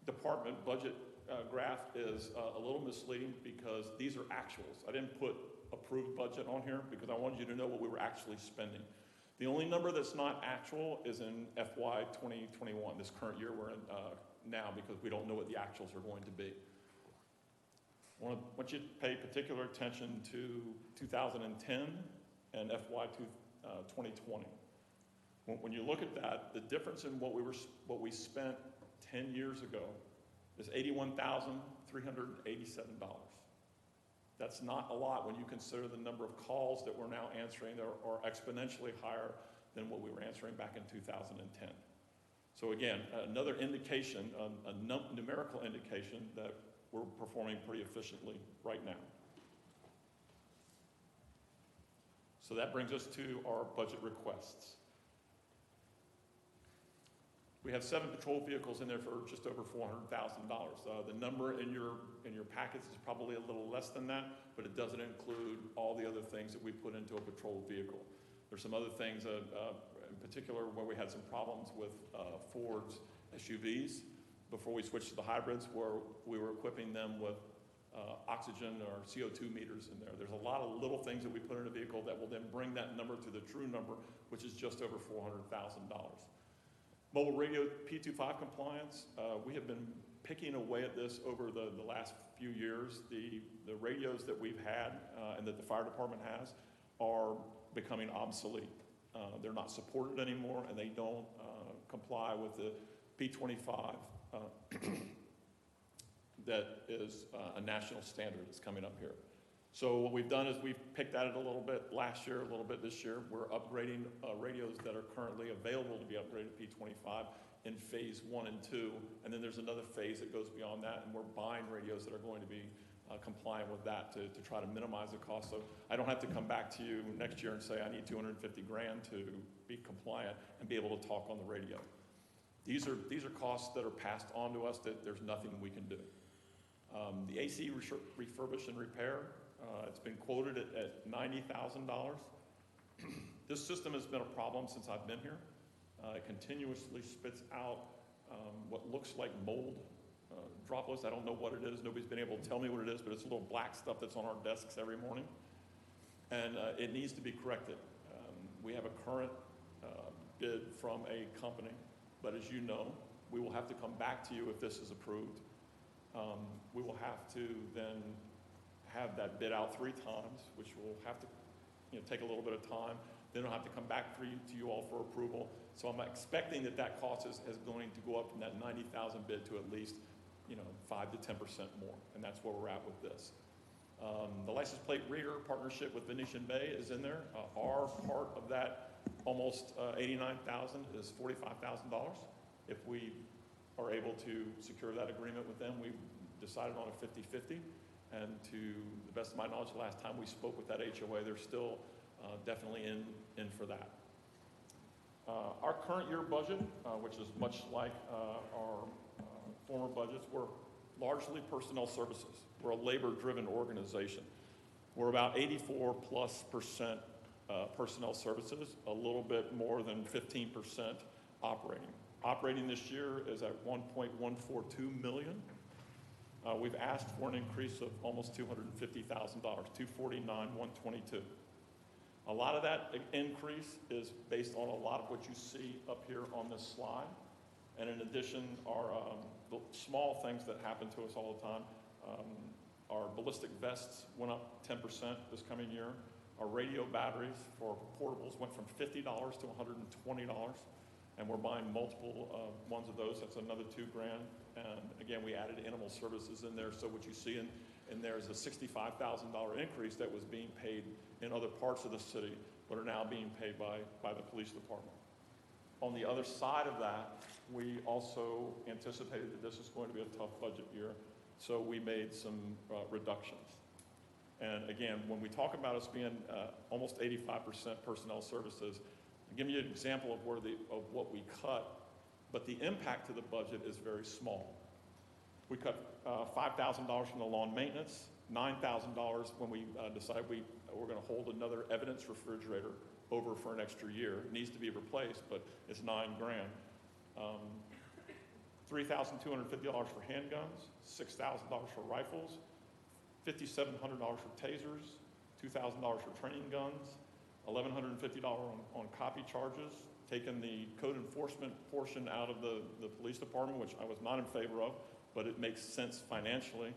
department budget graph is a little misleading because these are actuals. I didn't put approved budget on here because I wanted you to know what we were actually spending. The only number that's not actual is in FY 2021, this current year we're in now, because we don't know what the actuals are going to be. I want you to pay particular attention to 2010 and FY 2020. When you look at that, the difference in what we spent 10 years ago is $81,387. That's not a lot when you consider the number of calls that we're now answering are exponentially higher than what we were answering back in 2010. So again, another indication, a numerical indication that we're performing pretty efficiently right now. So that brings us to our budget requests. We have 7 patrol vehicles in there for just over $400,000. The number in your packets is probably a little less than that, but it doesn't include all the other things that we put into a patrol vehicle. There's some other things, in particular, where we had some problems with Ford's SUVs before we switched to the hybrids, where we were equipping them with oxygen or CO2 meters in there. There's a lot of little things that we put in a vehicle that will then bring that number to the true number, which is just over $400,000. Mobile radio P25 compliance, we have been picking away at this over the last few years. The radios that we've had and that the fire department has are becoming obsolete. They're not supported anymore, and they don't comply with the P25 that is a national standard that's coming up here. So what we've done is we've picked at it a little bit last year, a little bit this year. We're upgrading radios that are currently available to be upgraded to P25 in phase 1 and 2, and then there's another phase that goes beyond that, and we're buying radios that are going to be compliant with that to try to minimize the cost. So I don't have to come back to you next year and say I need $250,000 to be compliant and be able to talk on the radio. These are costs that are passed on to us that there's nothing we can do. The AC refurbish and repair, it's been quoted at $90,000. This system has been a problem since I've been here. It continuously spits out what looks like mold droplets. I don't know what it is. Nobody's been able to tell me what it is, but it's a little black stuff that's on our desks every morning. And it needs to be corrected. We have a current bid from a company, but as you know, we will have to come back to you if this is approved. We will have to then have that bid out 3 times, which will have to take a little bit of time. Then it'll have to come back to you all for approval. So I'm expecting that cost is going to go up from that $90,000 bid to at least 5 to 10% more, and that's where we're at with this. The license plate reader partnership with Venetian Bay is in there. Our part of that, almost $89,000, is $45,000. If we are able to secure that agreement with them, we decided on a 50-50. And to the best of my knowledge, the last time we spoke with that HOA, they're still definitely in for that. Our current year budget, which is much like our former budgets, we're largely personnel services. We're a labor-driven organization. We're about 84+% personnel services, a little bit more than 15% operating. Operating this year is at $1.142 million. We've asked for an increase of almost $250,000, $249,122. A lot of that increase is based on a lot of what you see up here on this slide. And in addition, our the small things that happen to us all the time, our ballistic vests went up 10% this coming year. Our radio batteries for portables went from $50 to $120. And we're buying multiple ones of those. That's another $2,000. And again, we added animal services in there. So what you see in there is a $65,000 increase that was being paid in other parts of the city, but are now being paid by the police department. On the other side of that, we also anticipated that this is going to be a tough budget year, so we made some reductions. And again, when we talk about us being almost 85% personnel services, I'll give you an example of what we cut, but the impact to the budget is very small. We cut $5,000 from the lawn maintenance, $9,000 when we decided we're going to hold another evidence refrigerator over for an extra year. It needs to be replaced, but it's $9,000. $3,250 for handguns, $6,000 for rifles, $5,700 for tasers, $2,000 for training guns, $1,150 on copy charges, taking the code enforcement portion out of the police department, which I was not in favor of, but it makes sense financially.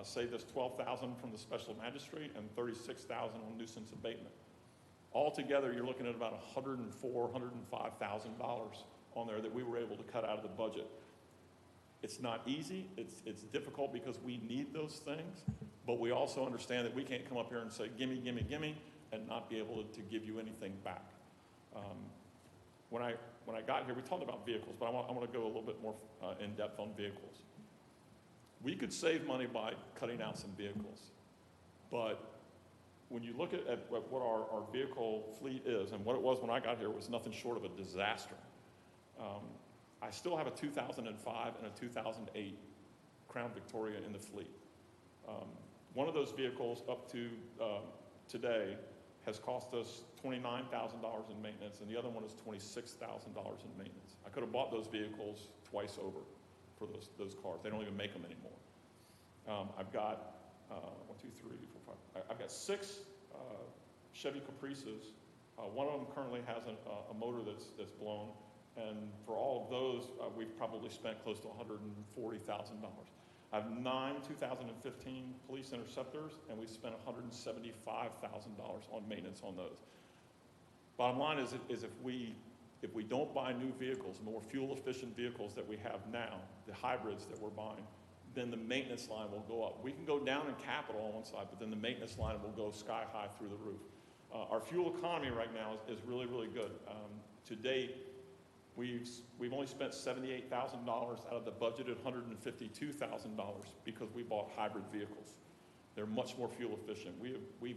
Saved us $12,000 from the special magistrate and $36,000 on nuisance abatement. Altogether, you're looking at about $104,000, $105,000 on there that we were able to cut out of the budget. It's not easy. It's difficult because we need those things, but we also understand that we can't come up here and say, gimme, gimme, gimme, and not be able to give you anything back. When I got here, we talked about vehicles, but I want to go a little bit more in depth on vehicles. We could save money by cutting out some vehicles, but when you look at what our vehicle fleet is, and what it was when I got here was nothing short of a disaster. I still have a 2005 and a 2008 Crown Victoria in the fleet. One of those vehicles up to today has cost us $29,000 in maintenance, and the other one is $26,000 in maintenance. I could have bought those vehicles twice over for those cars. They don't even make them anymore. I've got 1, 2, 3, 4, 5. I've got 6 Chevy Caprices. One of them currently has a motor that's blown. And for all of those, we've probably spent close to $140,000. I have 9 2015 police interceptors, and we spent $175,000 on maintenance on those. Bottom line is if we don't buy new vehicles, more fuel-efficient vehicles that we have now, the hybrids that we're buying, then the maintenance line will go up. We can go down in capital on one side, but then the maintenance line will go sky high through the roof. Our fuel economy right now is really, really good. To date, we've only spent $78,000 out of the budgeted $152,000 because we bought hybrid vehicles. They're much more fuel efficient. We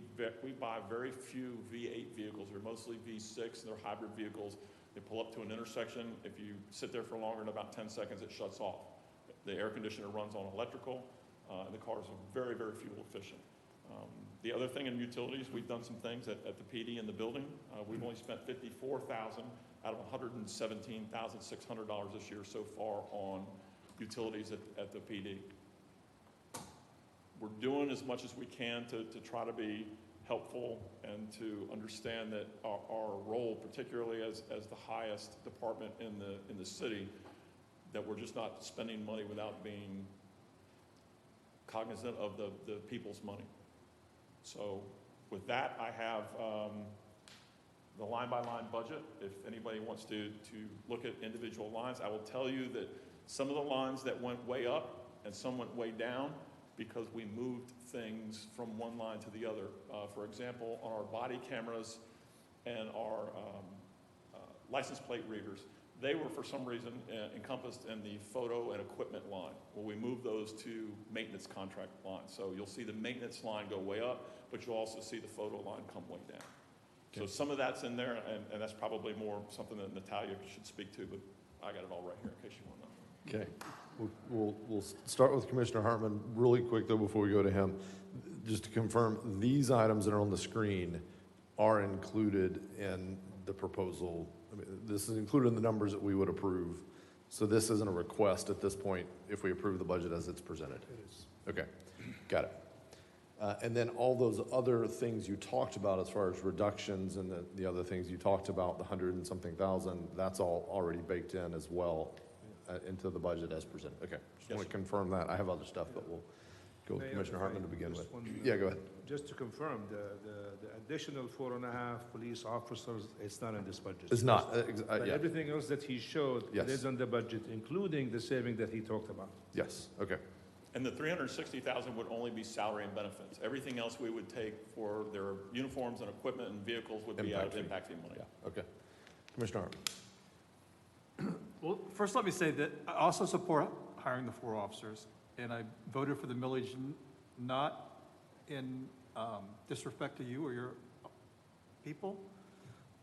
buy very few V8 vehicles. They're mostly V6, and they're hybrid vehicles. They pull up to an intersection. If you sit there for longer than about 10 seconds, it shuts off. The air conditioner runs on electrical, and the cars are very, very fuel efficient. The other thing in utilities, we've done some things at the PD in the building. We've only spent $54,000 out of $117,600 this year so far on utilities at the PD. We're doing as much as we can to try to be helpful and to understand that our role, particularly as the highest department in the city, that we're just not spending money without being cognizant of the people's money. So with that, I have the line-by-line budget. If anybody wants to look at individual lines, I will tell you that some of the lines that went way up and some went way down because we moved things from one line to the other. For example, on our body cameras and our license plate readers, they were for some reason encompassed in the photo and equipment line. Well, we moved those to maintenance contract line. So you'll see the maintenance line go way up, but you'll also see the photo line come way down. So some of that's in there, and that's probably more something that Natalia should speak to, but I got it all right here in case you want to know. Okay. We'll start with Commissioner Hartman really quick, though, before we go to him. Just to confirm, these items that are on the screen are included in the proposal. I mean, this is included in the numbers that we would approve. So this isn't a request at this point if we approve the budget as it's presented. It is. Okay, got it. And then all those other things you talked about as far as reductions and the other things you talked about, the 100 and something thousand, that's all already baked in as well into the budget as presented. Okay, just want to confirm that. I have other stuff, but we'll go with Commissioner Hartman to begin with. Yeah, go ahead. Just to confirm, the additional 4.5 police officers, it's not in this budget. It's not. But Yeah. everything else that he showed, Yes. it is on the budget, including the saving that he talked about. Yes, okay. And the $360,000 would only be salary and benefits. Everything else we would take for their uniforms and equipment and vehicles would be out of impact fee money. Yeah, okay. Commissioner Hartman. Well, first let me say that I also support hiring the 4 officers, and I voted for the millage not in disrespect to you or your people.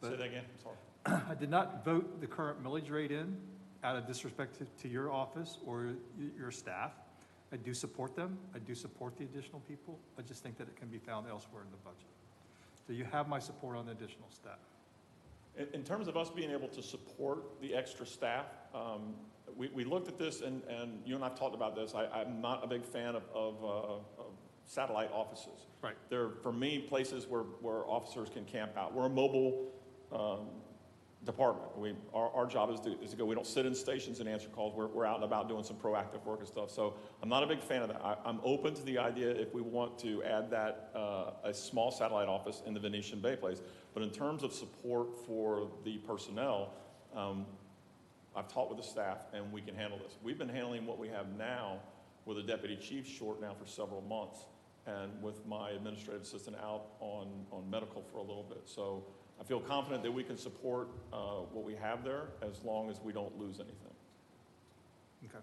Say that again, I'm sorry. I did not vote the current millage rate in out of disrespect to your office or your staff. I do support them. I do support the additional people. I just think that it can be found elsewhere in the budget. So you have my support on the additional staff. In terms of us being able to support the extra staff, we looked at this, and you and I have talked about this. I'm not a big fan of satellite offices. Right. They're, for me, places where officers can camp out. We're a mobile department. Our job is to go. We don't sit in stations and answer calls. We're out and about doing some proactive work and stuff. So I'm not a big fan of that. I'm open to the idea if we want to add that, a small satellite office in the Venetian Bay place. But in terms of support for the personnel, I've talked with the staff and we can handle this. We've been handling what we have now with a deputy chief short now for several months, and with my administrative assistant out on medical for a little bit. So I feel confident that we can support what we have there as long as we don't lose anything. Okay.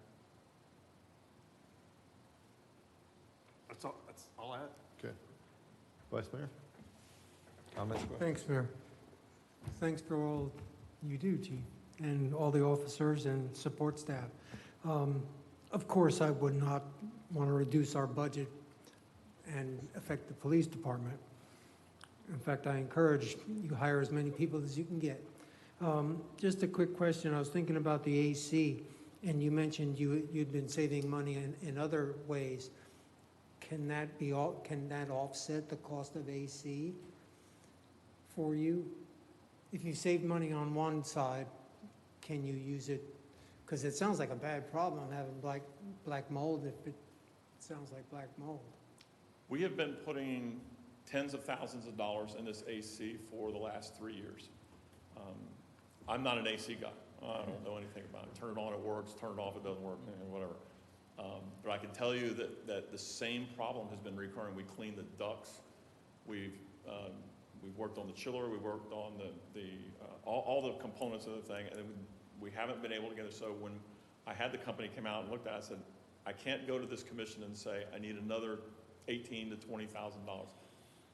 That's all I had. Okay. Vice Mayor? Comments? Thanks, Mayor. Thanks for all you do, Chief, and all the officers and support staff. Of course, I would not want to reduce our budget and affect the police department. In fact, I encourage you to hire as many people as you can get. Just a quick question. I was thinking about the AC, and you mentioned you'd been saving money in other ways. can that offset the cost of AC for you? If you save money on one side, can you use it? Because it sounds like a bad problem having black mold if it sounds like black mold. We have been putting tens of thousands of dollars in this AC for the last 3 years. I'm not an AC guy. I don't know anything about it. Turn it on, it works. Turn it off, it doesn't work, whatever. But I can tell you that the same problem has been recurring. We clean the ducts. We've worked on the chiller. We worked on all the components of the thing, and we haven't been able to get it. So when I had the company come out and looked at it, I said, I can't go to this commission and say I need another $18,000 to $20,000.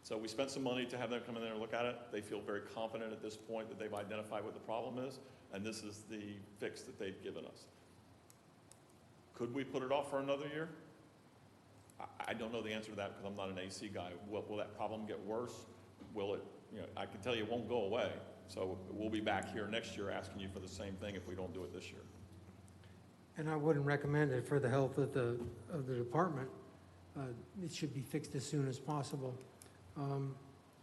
So we spent some money to have them come in there and look at it. They feel very confident at this point that they've identified what the problem is, and this is the fix that they've given us. Could we put it off for another year? I don't know the answer to that because I'm not an AC guy. Will that problem get worse? Will it, I can tell you it won't go away. So we'll be back here next year asking you for the same thing if we don't do it this year. And I wouldn't recommend it for the health of the department. It should be fixed as soon as possible.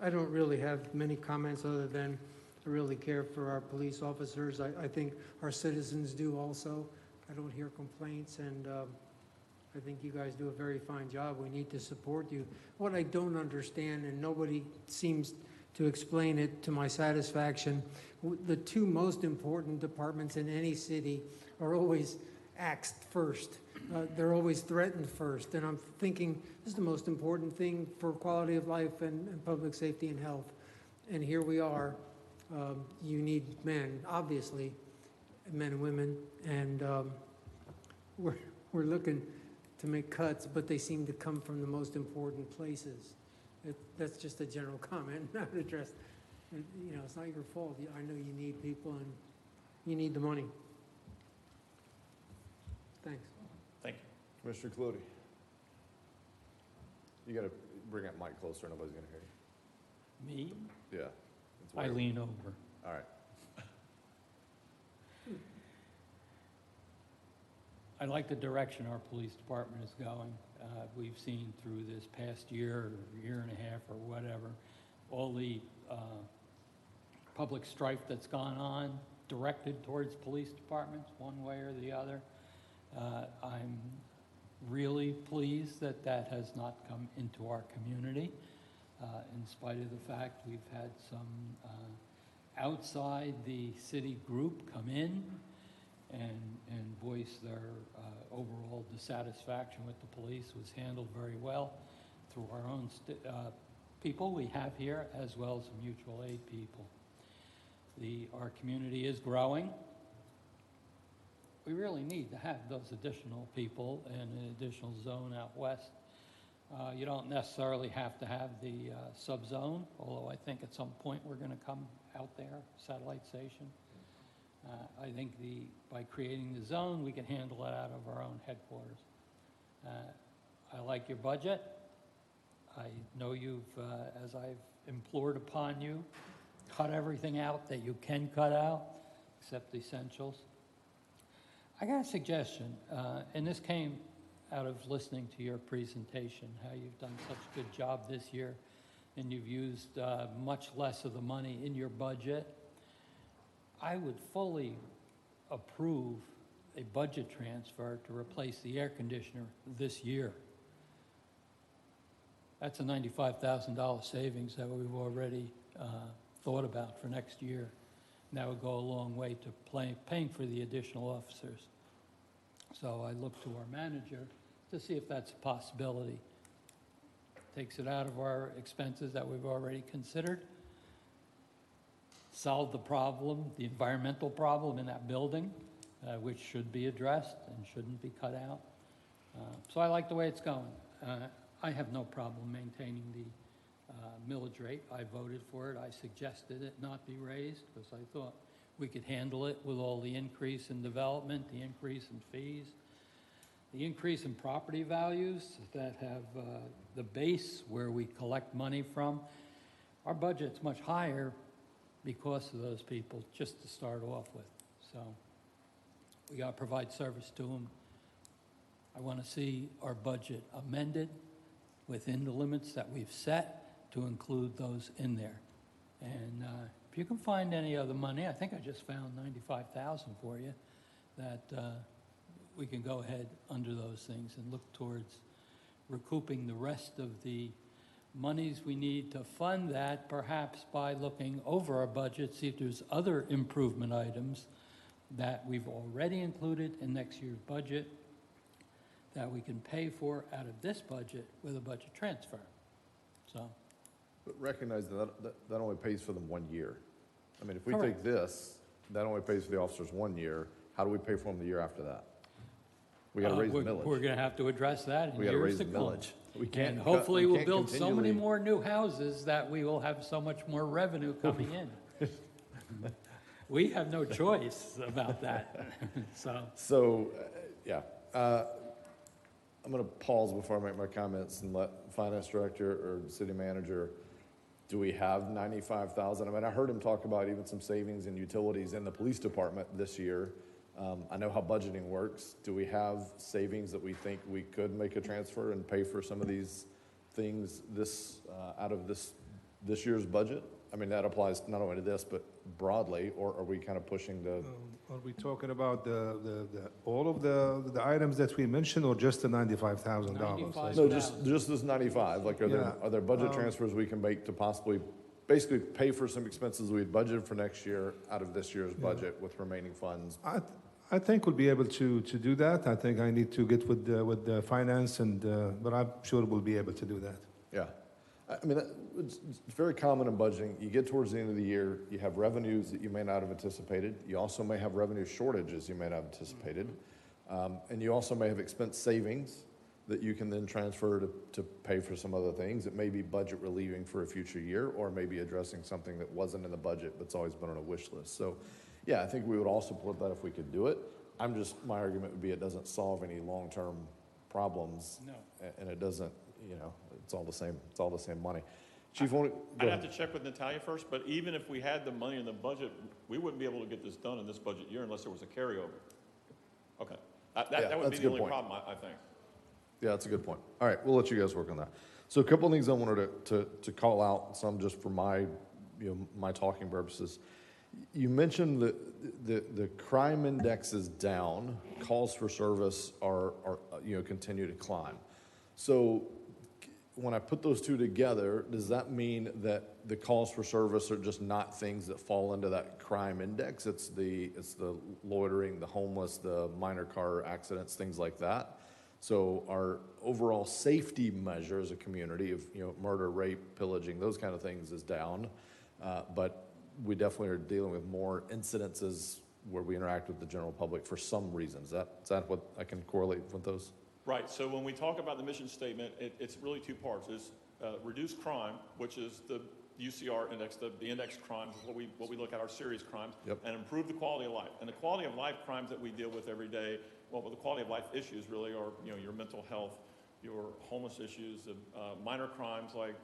I don't really have many comments other than I really care for our police officers. I think our citizens do also. I don't hear complaints, and I think you guys do a very fine job. We need to support you. What I don't understand, and nobody seems to explain it to my satisfaction, the two most important departments in any city are always axed first. They're always threatened first. And I'm thinking this is the most important thing for quality of life and public safety and health. And here we are. You need men, obviously, men and women. And we're looking to make cuts, but they seem to come from the most important places. That's just a general comment, not addressed. It's not your fault. I know you need people and you need the money. Thanks. Thank you. Commissioner Clutie. You got to bring that mic closer. Nobody's going to hear you. Me? Yeah. I lean over. All right. I like the direction our police department is going. We've seen through this past year or year and a half or whatever, all the public strife that's gone on directed towards police departments one way or the other. I'm really pleased that that has not come into our community, in spite of the fact we've had some outside the city group come in and voice their overall dissatisfaction with the police. Was handled very well through our own people we have here, as well as some mutual aid people. Our community is growing. We really need to have those additional people in an additional zone out west. You don't necessarily have to have the sub-zone, although I think at some point we're going to come out there, satellite station. I think by creating the zone, we can handle it out of our own headquarters. I like your budget. I know you've, as I've implored upon you, cut everything out that you can cut out, except the essentials. I got a suggestion, and this came out of listening to your presentation, how you've done such a good job this year, and you've used much less of the money in your budget. I would fully approve a budget transfer to replace the air conditioner this year. That's a $95,000 savings that we've already thought about for next year. And that would go a long way to paying for the additional officers. So I look to our manager to see if that's a possibility. Takes it out of our expenses that we've already considered. Solve the problem, the environmental problem in that building, which should be addressed and shouldn't be cut out. So I like the way it's going. I have no problem maintaining the millage rate. I voted for it. I suggested it not be raised because I thought we could handle it with all the increase in development, the increase in fees, the increase in property values that have the base where we collect money from. Our budget's much higher because of those people, just to start off with. So we got to provide service to them. I want to see our budget amended within the limits that we've set, to include those in there. And if you can find any other money, I think I just found $95,000 for you, that we can go ahead under those things and look towards recouping the rest of the monies we need to fund that, perhaps by looking over our budget, see if there's other improvement items that we've already included in next year's budget that we can pay for out of this budget with a budget transfer. So, But recognize that only pays for them 1 year. I mean, if we Correct. take this, that only pays for the officers 1 year. How do we pay for them the year after that? We got to raise the millage. We're going to have to address that in We got to years raise to the come. millage. We can't. And hopefully we we'll can't build so many continually- more new houses that we will have so much more revenue coming in. We have no choice about that, so. So, yeah. I'm going to pause before I make my comments and let finance director or city manager, do we have 95,000? I mean, I heard him talk about even some savings in utilities in the police department this year. I know how budgeting works. Do we have savings that we think we could make a transfer and pay for some of these things out of this year's budget? I mean, that applies not only to this, but broadly, or are we kind of pushing the? Are we talking about all of the items that we mentioned, or just the $95,000? No, just this 95. Like, are there budget transfers we can make to possibly basically pay for some expenses we had budgeted for next year out of this year's budget with remaining funds? I think we'll be able to do that. I think I need to get with the finance, but I'm sure we'll be able to do that. Yeah. I mean, it's very common in budgeting. You get towards the end of the year, you have revenues that you may not have anticipated. You also may have revenue shortages you may not have anticipated. And you also may have expense savings that you can then transfer to pay for some other things. It may be budget relieving for a future year, or maybe addressing something that wasn't in the budget but's always been on a wish list. So, yeah, I think we would all support that if we could do it. My argument would be it doesn't solve any long-term problems. No. And it doesn't, it's all the same money. Chief, I'd have to check with Natalia first, but even if we had the money in the budget, we wouldn't be able to get this done in this budget year unless there was a carryover. Okay. That would be the only problem, I think. Yeah, that's a good point. All right, we'll let you guys work on that. So a couple of things I wanted to call out, some just for my talking purposes. You mentioned that the crime index is down, calls for service are continue to climb. So when I put those two together, does that mean that the calls for service are just not things that fall into that crime index? It's the loitering, the homeless, the minor car accidents, things like that. So our overall safety measure as a community of murder, rape, pillaging, those kind of things is down, but we definitely are dealing with more incidences where we interact with the general public for some reasons. Is that what I can correlate with those? Right, so when we talk about the mission statement, it's really two parts. It's reduce crime, which is the UCR index, the index crimes, what we look at, our serious crimes, and improve the quality of life. And the quality of life crimes that we deal with every day, well, the quality of life issues really are, your mental health, your homeless issues, minor crimes like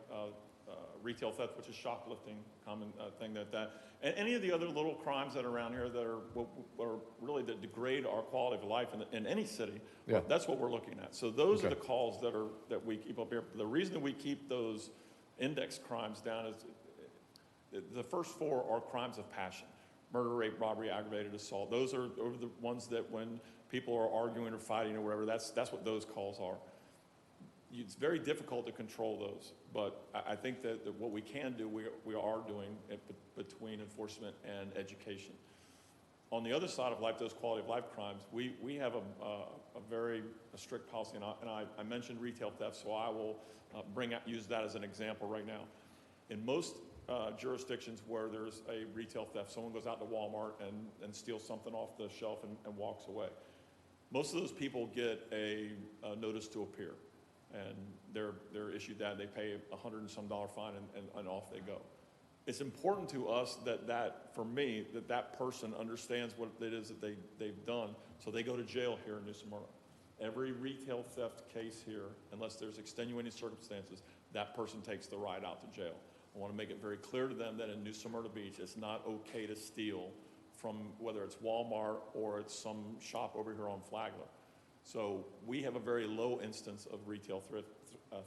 retail theft, which is shoplifting, common thing that, and any of the other little crimes that are around here that are really that degrade our quality of life in any city. Yeah. That's what we're looking at. So those are the calls that we keep up here. The reason that we keep those index crimes down is the first four are crimes of passion: murder, rape, robbery, aggravated assault. Those are the ones that when people are arguing or fighting or whatever, that's what those calls are. It's very difficult to control those, but I think that what we can do, we are doing it between enforcement and education. On the other side of life, those quality of life crimes, we have a very strict policy, and I mentioned retail theft, so I will use that as an example right now. In most jurisdictions where there's a retail theft, someone goes out to Walmart and steals something off the shelf and walks away. Most of those people get a notice to appear. And they're issued that, they pay $100 and some fine, and off they go. It's important to us for me, that person understands what it is that they've done, so they go to jail here in New Smyrna. Every retail theft case here, unless there's extenuating circumstances, that person takes the ride out to jail. I want to make it very clear to them that in New Smyrna Beach, it's not okay to steal from whether it's Walmart or it's some shop over here on Flagler. So we have a very low instance of retail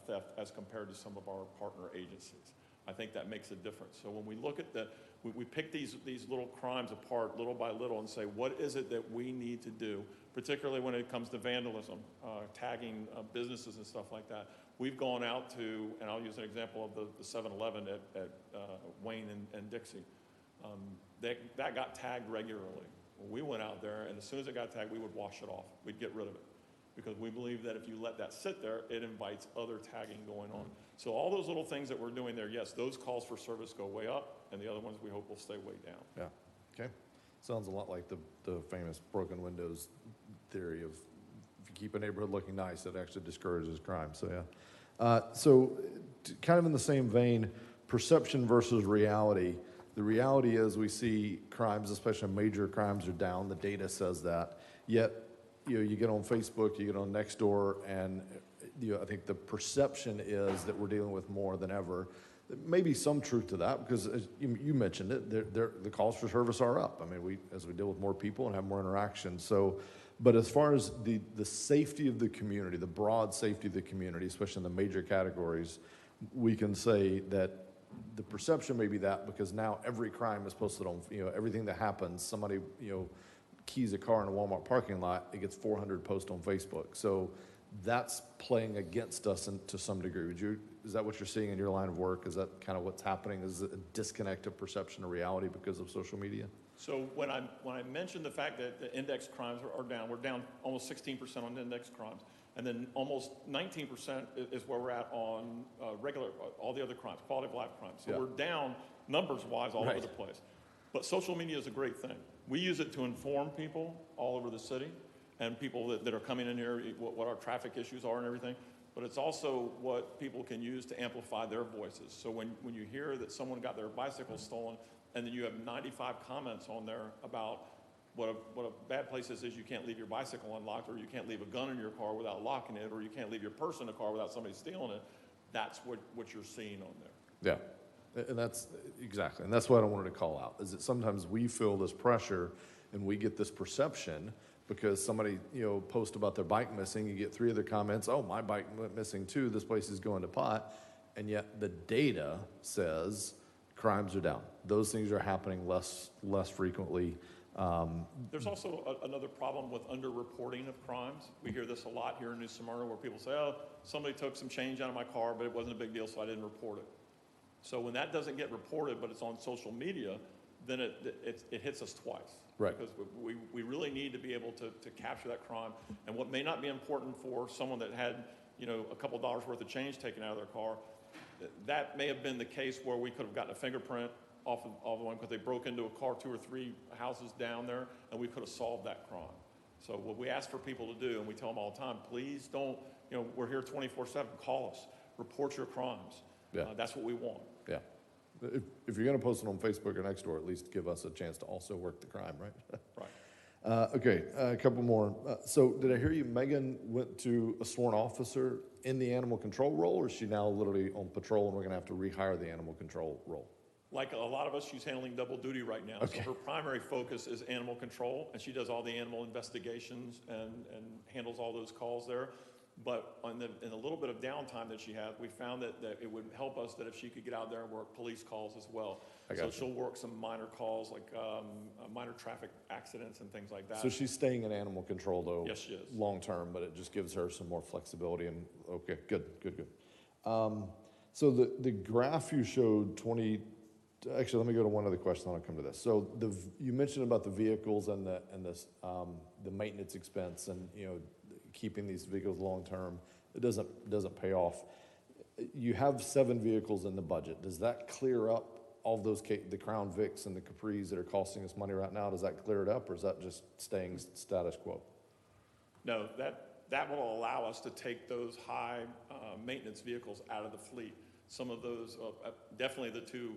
theft as compared to some of our partner agencies. I think that makes a difference. So when we look at we pick these little crimes apart little by little and say, what is it that we need to do, particularly when it comes to vandalism, tagging businesses and stuff like that. We've gone out to, and I'll use an example of the 7-Eleven at Wayne and Dixie. That got tagged regularly. We went out there, and as soon as it got tagged, we would wash it off. We'd get rid of it. Because we believe that if you let that sit there, it invites other tagging going on. So all those little things that we're doing there, yes, those calls for service go way up, and the other ones we hope will stay way down. Yeah, okay. Sounds a lot like the famous broken windows theory of if you keep a neighborhood looking nice, it actually discourages crime, so yeah. Kind of in the same vein, perception versus reality. The reality is we see crimes, especially major crimes, are down. The data says that. Yet, you get on Facebook, you get on Nextdoor, and I think the perception is that we're dealing with more than ever. There may be some truth to that because, as you mentioned it, the calls for service are up. I mean, as we deal with more people and have more interaction. So, but as far as the safety of the community, the broad safety of the community, especially in the major categories, we can say that the perception may be that because now every crime is posted on, everything that happens, somebody, keys a car in a Walmart parking lot, it gets 400 posts on Facebook. So that's playing against us to some degree. Is that what you're seeing in your line of work? Is that kind of what's happening? Is it a disconnect of perception of reality because of social media? So when I mentioned the fact that the index crimes are down, we're down almost 16% on index crimes. And then almost 19% is where we're at on all the other crimes, quality of life crimes. So we're down numbers-wise all over the place. But social media is a great thing. We use it to inform people all over the city and people that are coming in here, what our traffic issues are and everything. But it's also what people can use to amplify their voices. So when you hear that someone got their bicycle stolen and then you have 95 comments on there about what a bad place is you can't leave your bicycle unlocked, or you can't leave a gun in your car without locking it, or you can't leave your purse in the car without somebody stealing it, that's what you're seeing on there. Yeah. And that's exactly, and that's what I wanted to call out, is that sometimes we feel this pressure and we get this perception because somebody, posts about their bike missing, you get 3 other comments, oh, my bike went missing too, this place is going to pot, and yet the data says crimes are down. Those things are happening less frequently. There's also another problem with underreporting of crimes. We hear this a lot here in New Smyrna where people say, oh, somebody took some change out of my car, but it wasn't a big deal, so I didn't report it. So when that doesn't get reported, but it's on social media, then it hits us twice. Right. Because we really need to be able to capture that crime. And what may not be important for someone that had, a couple dollars worth of change taken out of their car, that may have been the case where we could have gotten a fingerprint off of one because they broke into a car 2 or 3 houses down there, and we could have solved that crime. So what we ask for people to do, and we tell them all the time, please don't, we're here 24/7, call us, report your crimes. Yeah. That's what we want. Yeah. If you're going to post it on Facebook or Nextdoor, at least give us a chance to also work the crime, right? Right. Okay, a couple more. So did I hear you, Megan went to a sworn officer in the animal control role, or is she now literally on patrol and we're going to have to rehire the animal control role? Like a lot of us, she's handling double duty right now. Okay. So her primary focus is animal control, and she does all the animal investigations and handles all those calls there. But in a little bit of downtime that she has, we found that it would help us that if she could get out there and work police calls as well. So she'll work some minor calls like minor traffic accidents and things like that. So she's staying in animal control though? Yes, she is. Long term, but it just gives her some more flexibility and, okay, good. So the graph you showed, actually let me go to one other question, then I'll come to this. So you mentioned about the vehicles and the maintenance expense and, keeping these vehicles long-term, it doesn't pay off. You have 7 vehicles in the budget. Does that clear up all of those, the Crown Vics and the Capris that are costing us money right now? Does that clear it up, or is that just staying status quo? No, that will allow us to take those high maintenance vehicles out of the fleet. Some of those, definitely the 2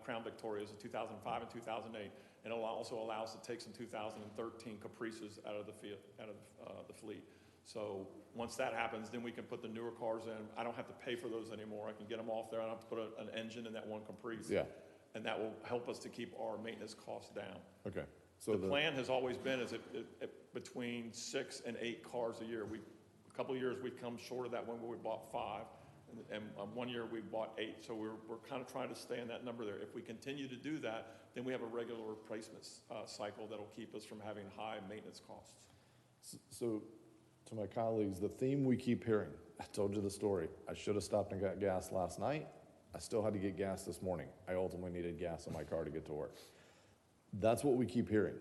Crown Victorias, the 2005 and 2008, and it'll also allow us to take some 2013 Caprices out of the fleet. So once that happens, then we can put the newer cars in. I don't have to pay for those anymore. I can get them off there. I don't have to put an engine in that one Caprice. Yeah. And that will help us to keep our maintenance costs down. Okay. So The plan has always been is between 6 and 8 cars a year. A couple of years we've come short of that one where we bought 5, and 1 year we bought 8. So we're kind of trying to stay in that number there. If we continue to do that, then we have a regular replacement cycle that'll keep us from having high maintenance costs. So, to my colleagues, the theme we keep hearing, I told you the story. I should have stopped and got gas last night. I still had to get gas this morning. I ultimately needed gas in my car to get to work. That's what we keep hearing.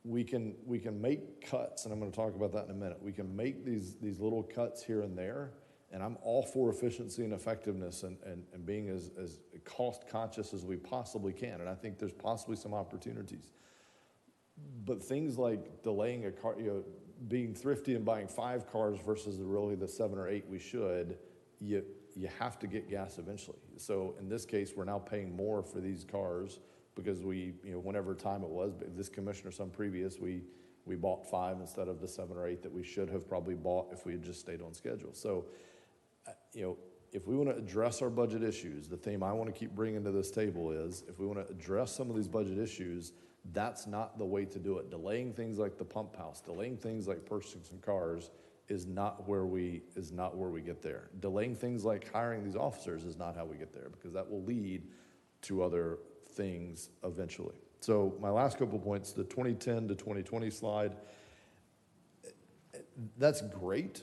We can make cuts, and I'm going to talk about that in a minute. We can make these little cuts here and there, and I'm all for efficiency and effectiveness and being as cost conscious as we possibly can. And I think there's possibly some opportunities. But things like delaying a car, being thrifty and buying 5 cars versus really the 7 or 8 we should, you have to get gas eventually. So in this case, we're now paying more for these cars because we, whenever time it was, but this commissioner, some previous, we bought 5 instead of the 7 or 8 that we should have probably bought if we had just stayed on schedule. So, if we want to address our budget issues, the theme I want to keep bringing to this table is, if we want to address some of these budget issues, that's not the way to do it. Delaying things like the pump house, delaying things like purchasing some cars is not where we get there. Delaying things like hiring these officers is not how we get there, because that will lead to other things eventually. So my last couple points, the 2010 to 2020 slide, that's great.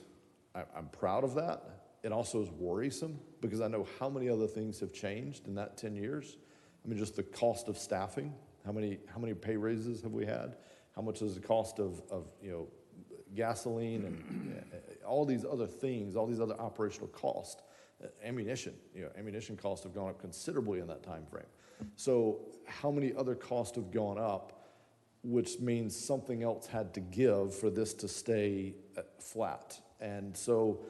I'm proud of that. It also is worrisome because I know how many other things have changed in that 10 years. I mean, just the cost of staffing. How many pay raises have we had? How much is the cost of gasoline and all these other things, all these other operational costs? Ammunition costs have gone up considerably in that time frame. So how many other costs have gone up, which means something else had to give for this to stay flat. And so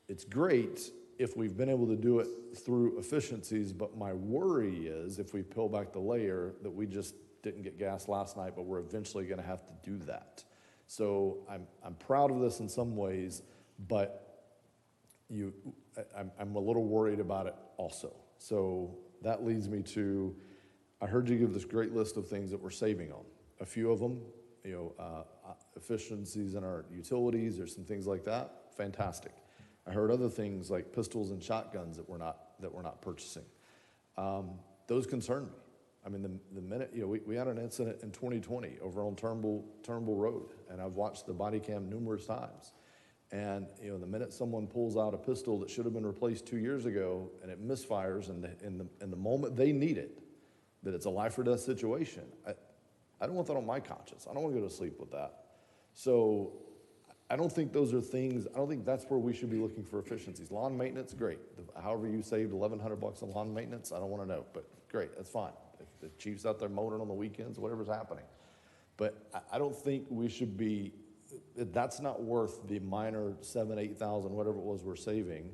it's great if we've been able to do it through efficiencies, but my worry is if we peel back the layer that we just didn't get gas last night, but we're eventually going to have to do that. So I'm proud of this in some ways, but I'm a little worried about it also. So that leads me to, I heard you give this great list of things that we're saving on. A few of them, efficiencies in our utilities, there's some things like that, fantastic. I heard other things like pistols and shotguns that we're not purchasing. Those concern me. I mean, the minute, we had an incident in 2020 over on Turnbull Road, and I've watched the body cam numerous times. And, the minute someone pulls out a pistol that should have been replaced 2 years ago and it misfires in the moment they need it, that it's a life or death situation, I don't want that on my conscience. I don't want to go to sleep with that. So I don't think those are things, I don't think that's where we should be looking for efficiencies. Lawn maintenance, great. However you saved $1,100 on lawn maintenance, I don't want to know, but great, that's fine. If the chief's out there mowing on the weekends, whatever's happening. But I don't think we should be, that's not worth the minor 7,000, 8,000, whatever it was we're saving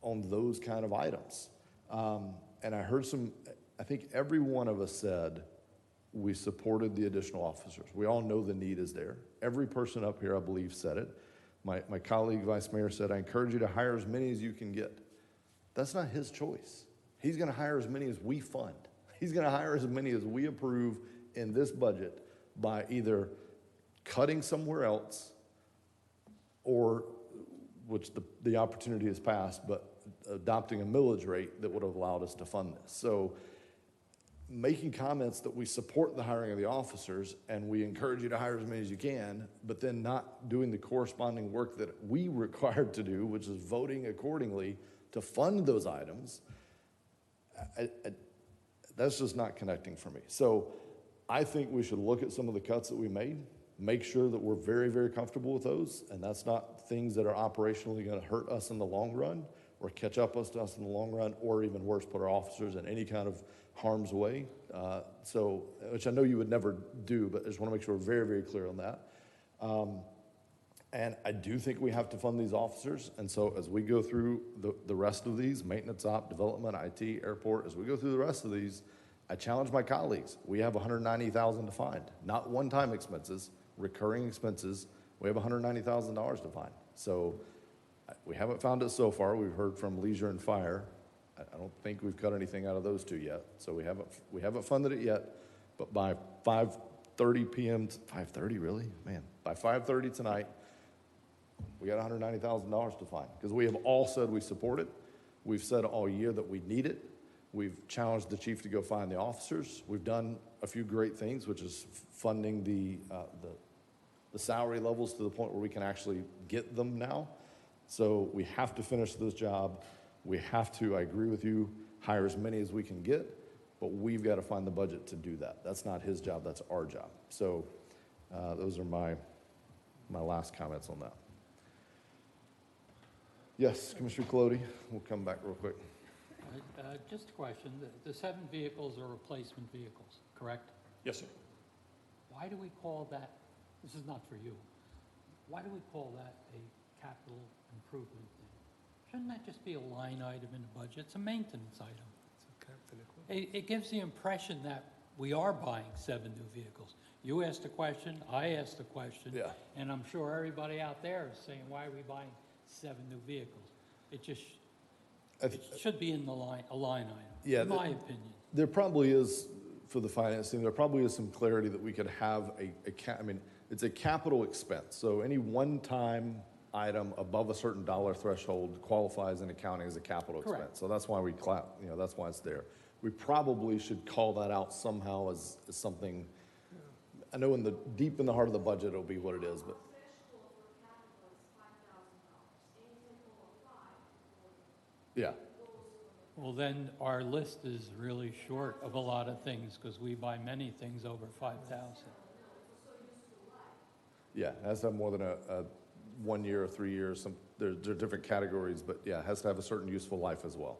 on those kind of items. And I heard I think every one of us said we supported the additional officers. We all know the need is there. Every person up here, I believe, said it. My colleague, Vice Mayor, said, I encourage you to hire as many as you can get. That's not his choice. He's going to hire as many as we fund. He's going to hire as many as we approve in this budget by either cutting somewhere else or, which the opportunity has passed, but adopting a millage rate that would have allowed us to fund this. So making comments that we support the hiring of the officers and we encourage you to hire as many as you can, but then not doing the corresponding work that we required to do, which is voting accordingly to fund those items, that's just not connecting for me. So I think we should look at some of the cuts that we made, make sure that we're very, very comfortable with those, and that's not things that are operationally going to hurt us in the long run or catch up to us in the long run, or even worse, put our officers in any kind of harm's way. So, which I know you would never do, but I just want to make sure we're very, very clear on that. And I do think we have to fund these officers. And so as we go through the rest of these, maintenance op, development, IT, airport, as we go through the rest of these, I challenge my colleagues. We have $190,000 to find, not one-time expenses, recurring expenses. We have $190,000 to find. So we haven't found it so far. We've heard from leisure and fire. I don't think we've cut anything out of those two yet. So we haven't funded it yet, but by 5:30 p.m., 5:30, really? Man, by 5:30 tonight, we got $190,000 to find, because we have all said we support it. We've said all year that we need it. We've challenged the chief to go find the officers. We've done a few great things, which is funding the salary levels to the point where we can actually get them now. So we have to finish this job. We have to, I agree with you, hire as many as we can get, but we've got to find the budget to do that. That's not his job, that's our job. So those are my last comments on that. Yes, Commissioner Colodi, we'll come back real quick. Just a question. The 7 vehicles are replacement vehicles, correct? Yes, sir. Why do we call that, this is not for you, why do we call that a capital improvement thing? Shouldn't that just be a line item in the budget? It's a maintenance item. It gives the impression that we are buying 7 new vehicles. You asked a question, I asked a question, Yeah. and I'm sure everybody out there is saying, why are we buying 7 new vehicles? It just it should be in a line item, Yeah, in my opinion. There probably is, for the finance team, there probably is some clarity that we could have I mean, it's a capital expense. So any one-time item above a certain dollar threshold qualifies in accounting as a capital expense. Correct. So that's why we that's why it's there. We probably should call that out somehow as something. I know deep in the heart of the budget, it'll be what it is, but. Yeah. Well, then our list is really short of a lot of things because we buy many things over 5,000. Yeah, it has to have more than a 1 year or 3 years. There are different categories, but yeah, it has to have a certain useful life as well.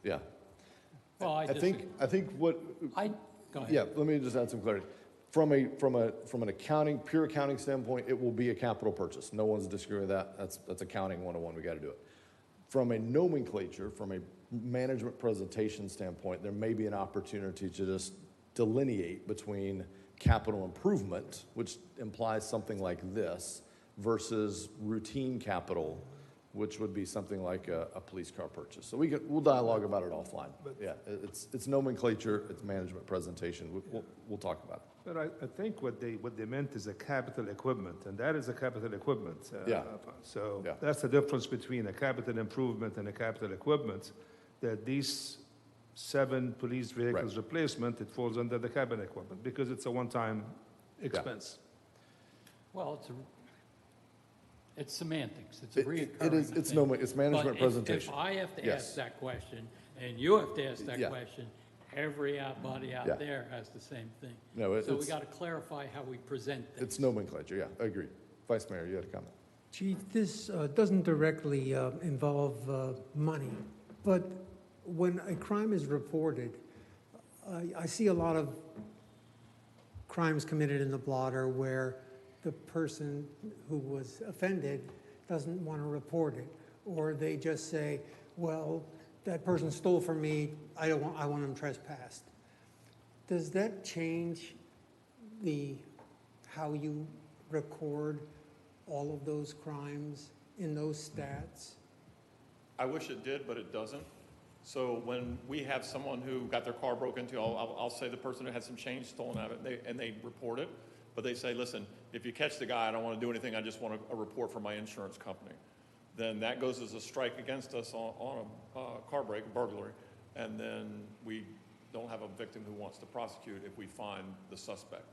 Yeah. Well, I think what. Go ahead. Yeah, let me just add some clarity. From an pure accounting standpoint, it will be a capital purchase. No one's disagreeing with that. That's accounting 101. We got to do it. From a nomenclature, from a management presentation standpoint, there may be an opportunity to just delineate between capital improvement, which implies something like this, versus routine capital, which would be something like a police car purchase. So we'll dialogue about it offline. But yeah, it's nomenclature, it's management presentation. We'll talk about it. But I think what they meant is a capital equipment, and that is a capital equipment. Yeah. So Yeah. that's the difference between a capital improvement and a capital equipment, that these 7 police vehicles replacement, it falls under the capital equipment because it's a one-time expense. Well, it's semantics. It's a reoccurring It is. It's management But presentation. If I have to Yes. ask that question, and you have to ask that Yeah. question, everybody out Yeah. there has the same thing. No, So we got to clarify how we present things. It's nomenclature, yeah, I agree. Vice Mayor, you had a comment. Chief, this doesn't directly involve money, but when a crime is reported, I see a lot of crimes committed in the blotter where the person who was offended doesn't want to report it, or they just say, well, that person stole from me, I want him trespassed. Does that change how you record all of those crimes in those stats? I wish it did, but it doesn't. So when we have someone who got their car broken into, I'll say the person who had some change stolen out of it, and they report it, but they say, listen, if you catch the guy, I don't want to do anything, I just want a report from my insurance company. Then that goes as a strike against us on a car break, a burglary, and then we don't have a victim who wants to prosecute if we find the suspect.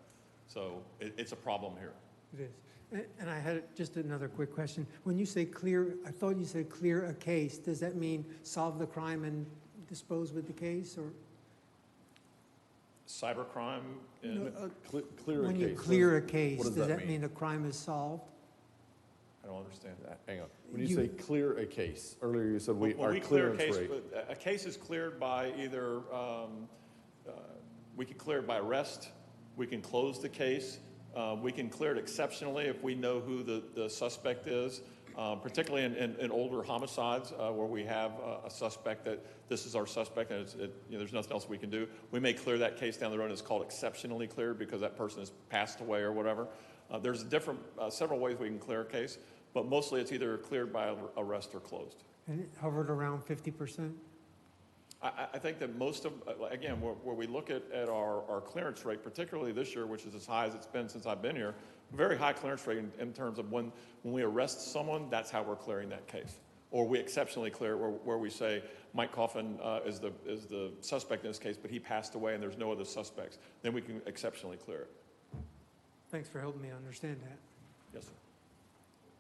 So it's a problem here. It is. And I had just another quick question. When you say clear, I thought you said clear a case. Does that mean solve the crime and dispose with the case, or? Cybercrime, Clear a case. When you clear a case, What does that mean a crime is solved? I don't understand that. Hang on. When you say clear a case, earlier you said When our we clear a clearance case, rate. a case is cleared by either, we can clear it by arrest, we can close the case, we can clear it exceptionally if we know who the suspect is, particularly in older homicides where we have a suspect that this is our suspect and there's nothing else we can do. We may clear that case down the road, and it's called exceptionally cleared because that person has passed away or whatever. There's several ways we can clear a case, but mostly it's either cleared by arrest or closed. And it hovered around 50%? I think that most of, again, where we look at our clearance rate, particularly this year, which is as high as it's been since I've been here, very high clearance rate in terms of when we arrest someone, that's how we're clearing that case. Or we exceptionally clear it where we say Mike Coffin is the suspect in this case, but he passed away and there's no other suspects. Then we can exceptionally clear it. Thanks for helping me understand that. Yes, sir.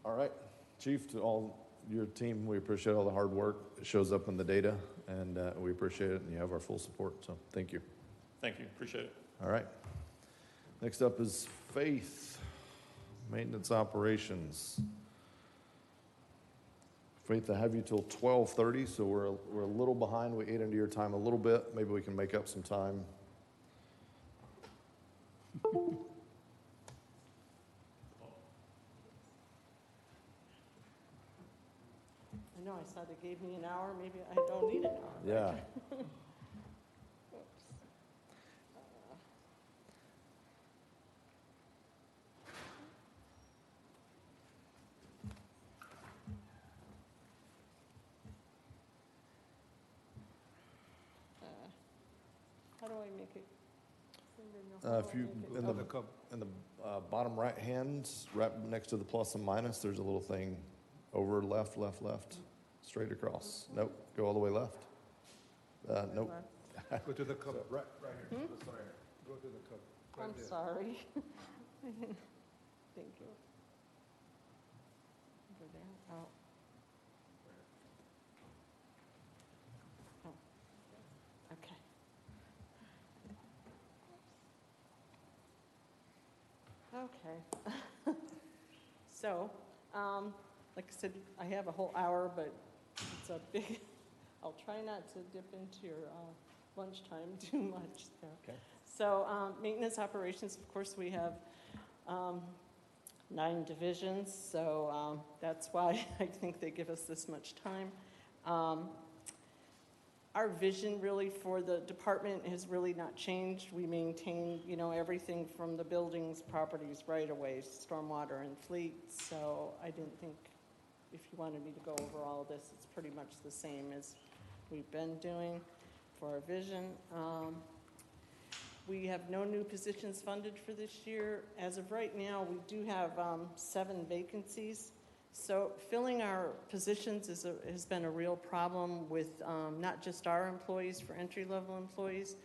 All right, Chief, to all your team, we appreciate all the hard work. It shows up in the data, and we appreciate it, and you have our full support, so thank you. Thank you. Appreciate it. All right. Next up is Faith, Maintenance Operations. Faith, I have you till 12:30, so we're a little behind. We ate into your time a little bit. Maybe we can make up some time. I know, I saw they gave me an hour, maybe I don't need an hour. Yeah. How do I make it? If you, in the bottom right hand, right next to the plus and minus, there's a little thing over left, left, left, straight across. Nope, go all the way left. Nope. Go to the cup. Right here. Hmm? This one right here. Go to the cup. Right I'm there. sorry. Thank you. Over there, oh. Oh, okay. Okay. So, like I said, I have a whole hour, but it's a big, I'll try not to dip into your lunchtime too much. So. Okay. So, maintenance operations, of course, we have 9 divisions, so that's why I think they give us this much time. Our vision really for the department has really not changed. We maintain, you know, everything from the buildings, properties, right-of-ways, stormwater, and fleet. So I didn't think, if you wanted me to go over all of this, it's pretty much the same as we've been doing for our vision. We have no new positions funded for this year. As of right now, we do have 7 vacancies. So filling our positions has been a real problem with not just our employees, for entry-level employees,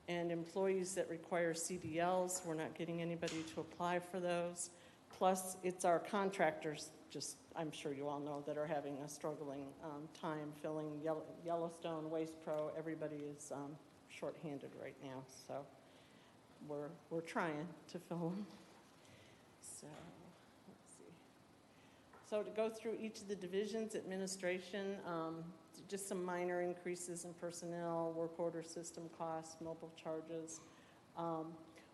and employees that require CDLs. We're not getting anybody to apply for those. Plus, it's our contractors, just I'm sure you all know, that are having a struggling time filling Yellowstone, Waste Pro. Everybody is shorthanded right now, so we're trying to fill them. So. So to go through each of the divisions, administration, just some minor increases in personnel, work order system costs, mobile charges.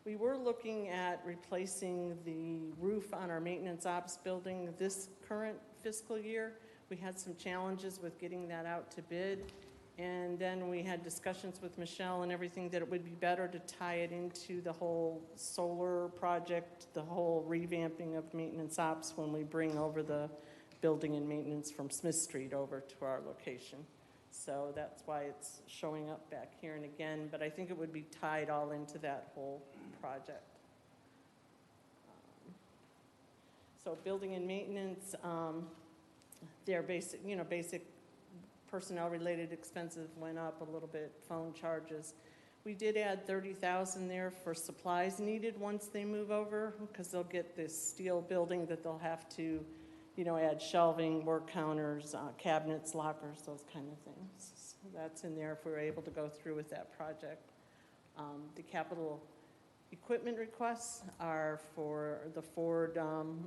We were looking at replacing the roof on our maintenance ops building this current fiscal year. We had some challenges with getting that out to bid. And then we had discussions with Michelle and everything that it would be better to tie it into the whole solar project, the whole revamping of maintenance ops when we bring over the building and maintenance from Smith Street over to our location. So that's why it's showing up back here and again, but I think it would be tied all into that whole project. So building and maintenance, their basic, basic personnel-related expenses went up a little bit, phone charges. We did add $30,000 there for supplies needed once they move over, because they'll get this steel building that they'll have to, add shelving, work counters, cabinets, lockers, those kind of things. So that's in there if we were able to go through with that project. The capital equipment requests are for the Ford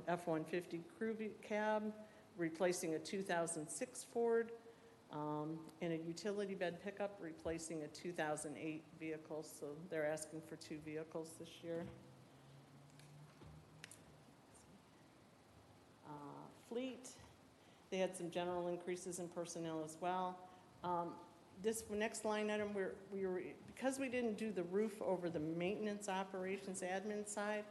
F-150 crew cab, replacing a 2006 Ford, and a utility bed pickup replacing a 2008 vehicle, so they're asking for 2 vehicles this year. Fleet, they had some general increases in personnel as well. This next line item, because we didn't do the roof over the maintenance operations admin side,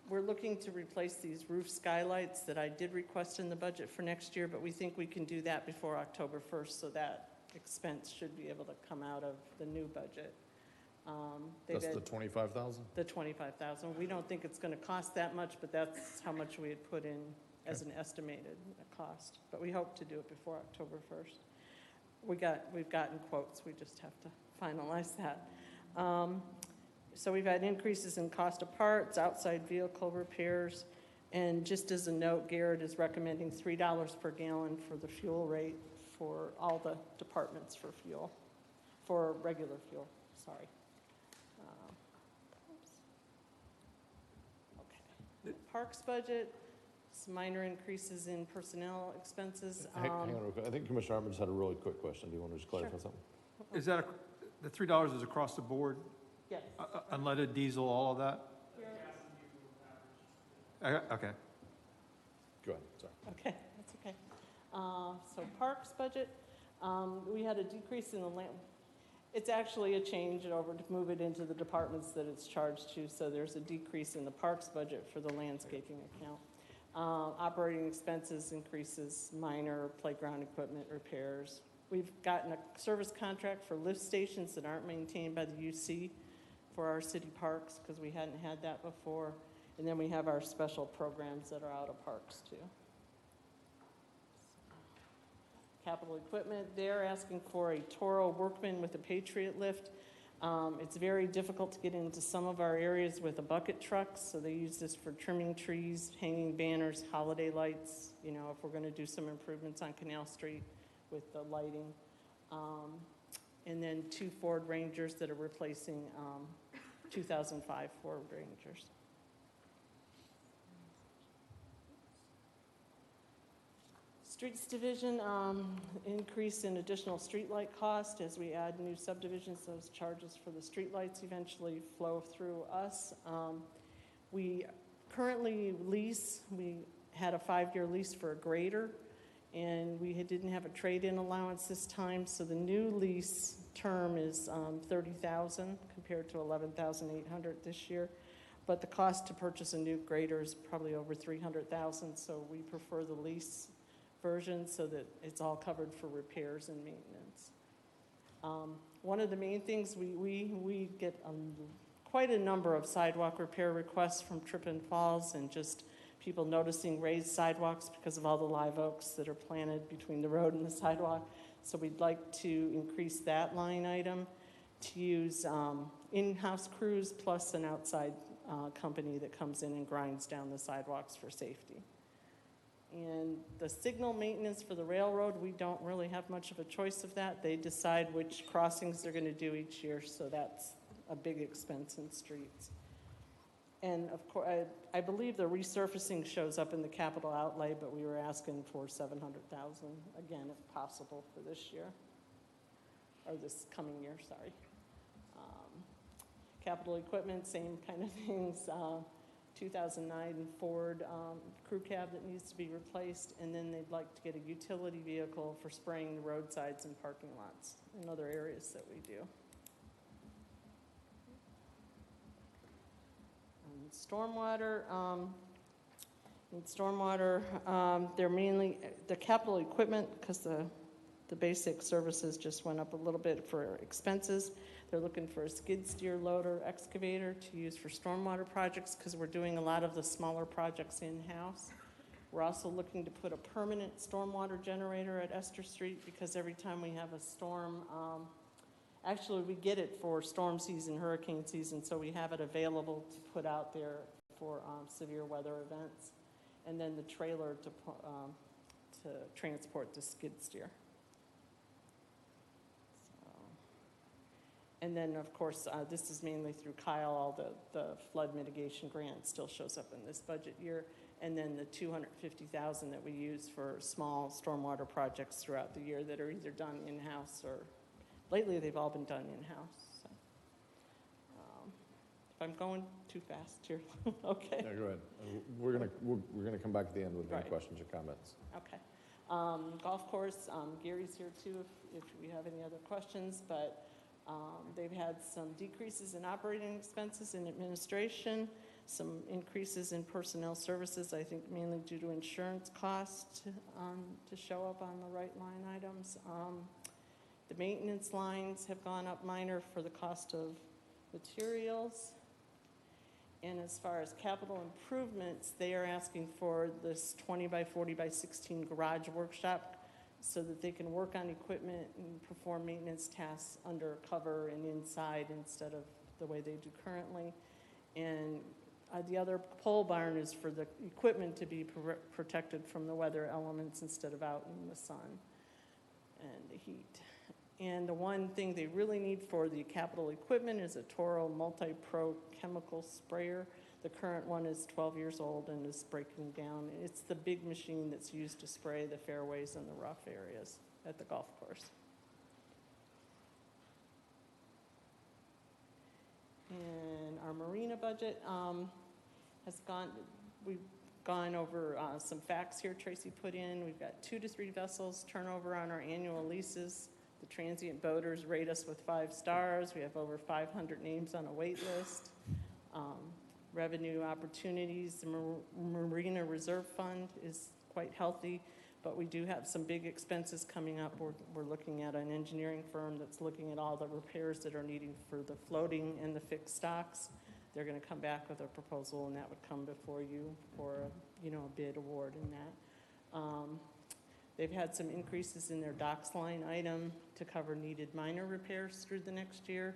We're looking to replace these roof skylights that I did request in the budget for next year, but we think we can do that before October 1st, so that expense should be able to come out of the new budget. That's the 25,000? The 25,000. We don't think it's going to cost that much, but that's how much we had put in as an estimated cost. But we hope to do it before October 1st. We've gotten quotes. We just have to finalize that. So we've had increases in cost of parts, outside vehicle repairs, and just as a note, Garrett is recommending $3 per gallon for the fuel rate for all the departments for fuel, for regular fuel, sorry. Okay. Parks budget, some minor increases in personnel expenses. Hang on real quick. I think Commissioner Hartman just had a really quick question. Do you want to just clarify Sure. something? Is that, the $3 is across the board? Yes. Unleaded, diesel, all of that? Okay. Go ahead, sorry. Okay, that's okay. So parks budget, we had a decrease in the land. It's actually a change over to move it into the departments that it's charged to, so there's a decrease in the parks budget for the landscaping account. Operating expenses increases, minor playground equipment repairs. We've gotten a service contract for lift stations that aren't maintained by the UC for our city parks, because we hadn't had that before. And then we have our special programs that are out of parks too. Capital equipment, they're asking for a Toro Workman with a Patriot lift. It's very difficult to get into some of our areas with the bucket trucks, so they use this for trimming trees, hanging banners, holiday lights, you know, if we're going to do some improvements on Canal Street with the lighting. And then 2 Ford Rangers that are replacing 2005 Ford Rangers. Streets Division, increase in additional streetlight cost as we add new subdivisions. Those charges for the streetlights eventually flow through us. We currently lease, we had a 5-year lease for a grader, and we didn't have a trade-in allowance this time, so the new lease term is $30,000 compared to $11,800 this year. But the cost to purchase a new grader is probably over $300,000, so we prefer the lease version so that it's all covered for repairs and maintenance. One of the main things, we get quite a number of sidewalk repair requests from Trippin Falls and just people noticing raised sidewalks because of all the live oaks that are planted between the road and the sidewalk. So we'd like to increase that line item to use in-house crews plus an outside company that comes in and grinds down the sidewalks for safety. And the signal maintenance for the railroad, we don't really have much of a choice of that. They decide which crossings they're going to do each year, so that's a big expense in streets. And of course, I believe the resurfacing shows up in the capital outlay, but we were asking for $700,000 again, if possible, for this year, or this coming year, sorry. Capital equipment, same kind of things. 2009 Ford crew cab that needs to be replaced, and then they'd like to get a utility vehicle for spraying the roadsides and parking lots and other areas that we do. Stormwater, they're mainly the capital equipment because the basic services just went up a little bit for expenses. They're looking for a skid steer loader excavator to use for stormwater projects because we're doing a lot of the smaller projects in-house. We're also looking to put a permanent stormwater generator at Esther Street because every time we have a storm, actually we get it for storm season, hurricane season, so we have it available to put out there for severe weather events. And then the trailer to transport the skid steer. And then, of course, this is mainly through Kyle. All the flood mitigation grant still shows up in this budget year. And then the $250,000 that we use for small stormwater projects throughout the year that are either done in-house or lately they've all been done in-house. So, if I'm going too fast here, okay. Yeah, go ahead. We're gonna come back at the end with any questions or comments. Okay. Golf course, Gary's here too if we have any other questions, but they've had some decreases in operating expenses and administration. Some increases in personnel services, I think mainly due to insurance costs to show up on the right line items. The maintenance lines have gone up minor for the cost of materials. And as far as capital improvements, they are asking for this 20 by 40 by 16 garage workshop so that they can work on equipment and perform maintenance tasks under cover and inside instead of the way they do currently. And the other pole barn is for the equipment to be protected from the weather elements instead of out in the sun and the heat. And the one thing they really need for the capital equipment is a Toro Multi-Pro chemical sprayer. The current one is 12 years old and is breaking down. It's the big machine that's used to spray the fairways and the rough areas at the golf course. And our marina budget we've gone over some facts here Tracy put in. We've got 2 to 3 vessels turnover on our annual leases. The transient boaters rate us with 5 stars. We have over 500 names on a wait list. Revenue opportunities, the Marina Reserve Fund is quite healthy, but we do have some big expenses coming up. We're looking at an engineering firm that's looking at all the repairs that are needed for the floating and the fixed stocks. They're going to come back with a proposal, and that would come before you for a bid award in that. They've had some increases in their docks line item to cover needed minor repairs through the next year.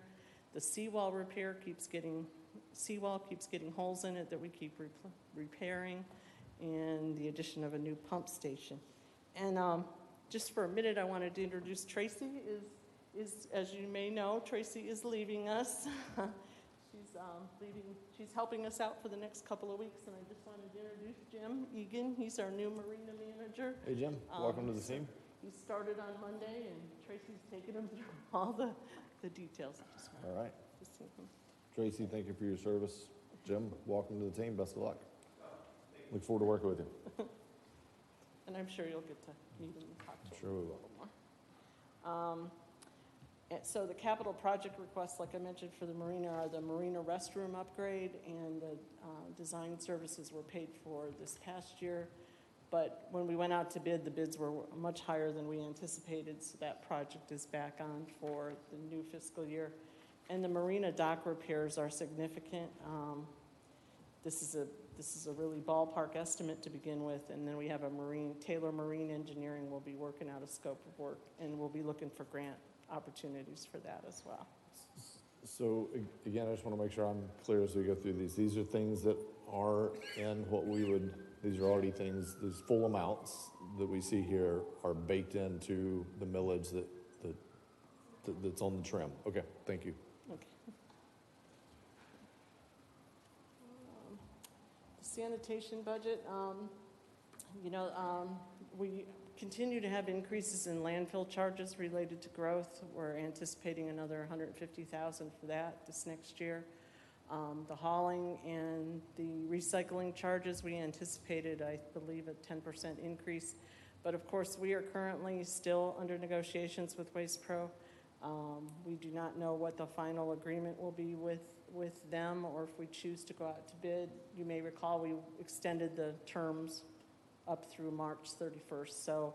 The seawall repair keeps getting holes in it that we keep repairing, and the addition of a new pump station. And just for a minute, I wanted to introduce Tracy. Is as you may know, Tracy is leaving us. She's helping us out for the next couple of weeks, and I just wanted to introduce Jim Egan. He's our new marina manager. Hey, Jim. Welcome to the team. He started on Monday, and Tracy's taking him through all the details. All right. Tracy, thank you for your service. Jim, welcome to the team. Best of luck. Look forward to working with you. And I'm sure you'll get to meet him and talk to him Sure we will. more. So the capital project requests, like I mentioned for the marina, are the marina restroom upgrade, and the design services were paid for this past year. But when we went out to bid, the bids were much higher than we anticipated, so that project is back on for the new fiscal year. And the marina dock repairs are significant. This is a really ballpark estimate to begin with, and then we have Taylor Marine Engineering will be working out a scope of work, and we'll be looking for grant opportunities for that as well. So again, I just want to make sure I'm clear as we go through these. These are things that are in these are already things, these full amounts that we see here are baked into the millage that's on the trim. Okay, thank you. Okay. The sanitation budget, we continue to have increases in landfill charges related to growth. We're anticipating another $150,000 for that this next year. The hauling and the recycling charges, we anticipated, I believe, a 10% increase. But of course, we are currently still under negotiations with Waste Pro. We do not know what the final agreement will be with them, or if we choose to go out to bid. You may recall we extended the terms up through March 31st. So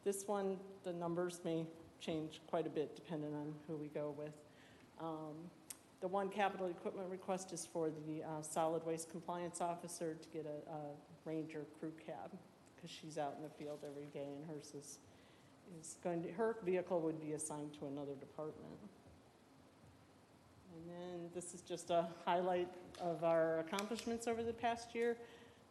this one, the numbers may change quite a bit depending on who we go with. The one capital equipment request is for the solid waste compliance officer to get a Ranger crew cab, because she's out in the field every day, and hers is her vehicle would be assigned to another department. And then this is just a highlight of our accomplishments over the past year.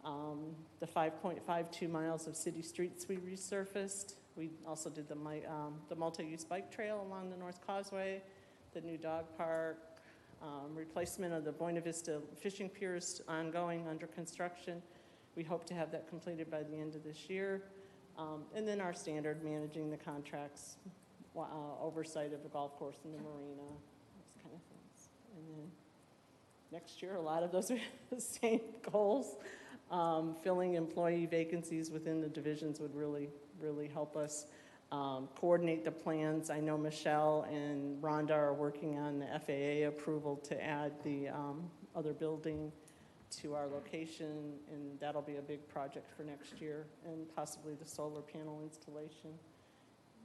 The 5.52 miles of city streets we resurfaced. We also did the multi-use bike trail along the North Causeway, the new dog park, replacement of the Buena Vista fishing pier is ongoing, under construction. We hope to have that completed by the end of this year. And then our standard managing the contracts, oversight of the golf course and the marina, those kind of things. And then next year, a lot of those are the same goals. Filling employee vacancies within the divisions would really, really help us. Coordinate the plans. I know Michelle and Rhonda are working on the FAA approval to add the other building to our location, and that'll be a big project for next year, and possibly the solar panel installation,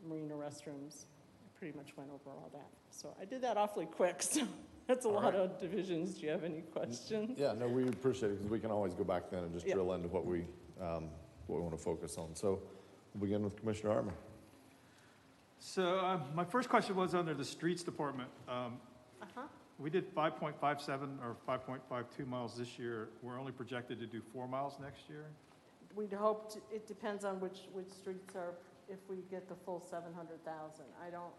marina restrooms. I pretty much went over all that. So I did that awfully quick, so that's a lot of divisions. Do you have any questions? Yeah, no, we appreciate it, because we can always go back then and just Yeah. drill into what we want to focus on. So we'll begin with Commissioner Hartman. So my first question was under the streets department. Uh-huh. We did 5.57 or 5.52 miles this year. We're only projected to do 4 miles next year. We'd hoped, it depends on which streets are, if we get the full 700,000. I don't,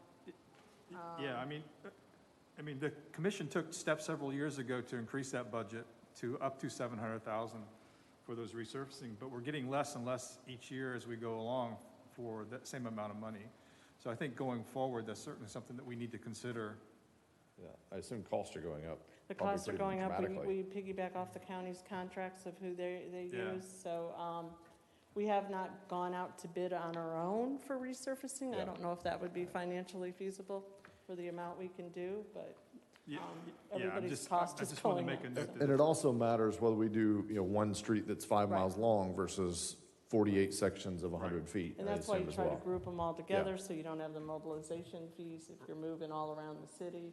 Yeah, I mean, the commission took steps several years ago to increase that budget to up to 700,000 for those resurfacing, but we're getting less and less each year as we go along for that same amount of money. So I think going forward, that's certainly something that we need to consider. Yeah, I assume costs are going up. the probably costs are pretty going up. dramatically. We piggyback off the county's contracts of who they Yeah. use. So we have not gone out to bid on our own for resurfacing. Yeah. I don't know if that would be financially feasible for the amount we can do, but Yeah, everybody's I cost is just want to going make a up. note And that it also matters whether we do, one street that's 5 Right. miles long versus 48 sections of 100 feet. And I that's why assume you as try to well. group them all together, so you don't have the mobilization fees if you're moving all around the city.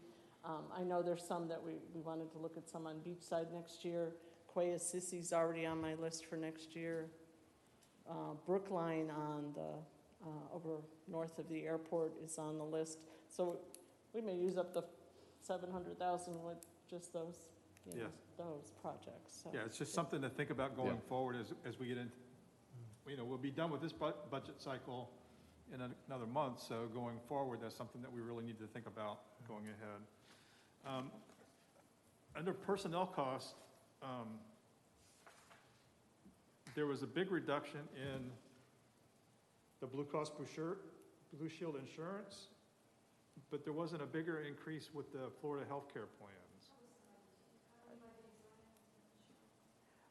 I know there's some that we wanted to look at some on Beachside next year. Quay Assisi's already on my list for next year. Brookline on the, over north of the airport is on the list. So we may use up the 700,000 with just those, Yes. those projects, so. Yeah, it's just something to think about going Yeah. forward as we get into, we'll be done with this budget cycle in another month, so going forward, that's something that we really need to think about going ahead. Under personnel costs, there was a big reduction in the Blue Cross Blue Shield insurance, but there wasn't a bigger increase with the Florida healthcare plans.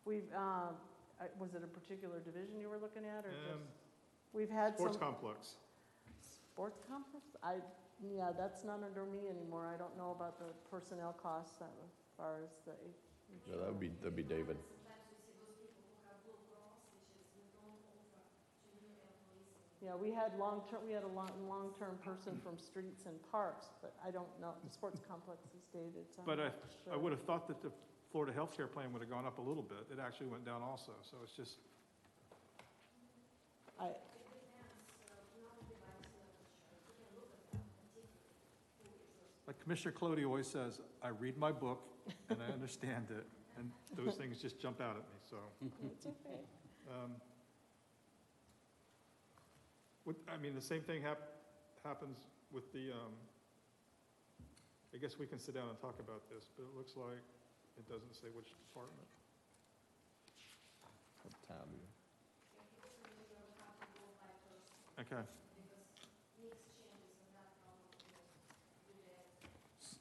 We've, was it a particular division you were looking at, or just? We've had some. Sports complex. Sports complex? Yeah, that's not under me anymore. I don't know about the personnel costs as far as the. Yeah, that'd be David. Yeah, we had a long-term person from streets and parks, but I don't know, the sports complex is David, so I'm But not I sure. would have thought that the Florida healthcare plan would have gone up a little bit. It actually went down also, so it's just, I, like Commissioner Clody always says, I read my book and I understand it, and those things just jump out at me, so. it's okay. The same thing happens with the, I guess we can sit down and talk about this, but it looks like it doesn't say which department. What tab you- Okay.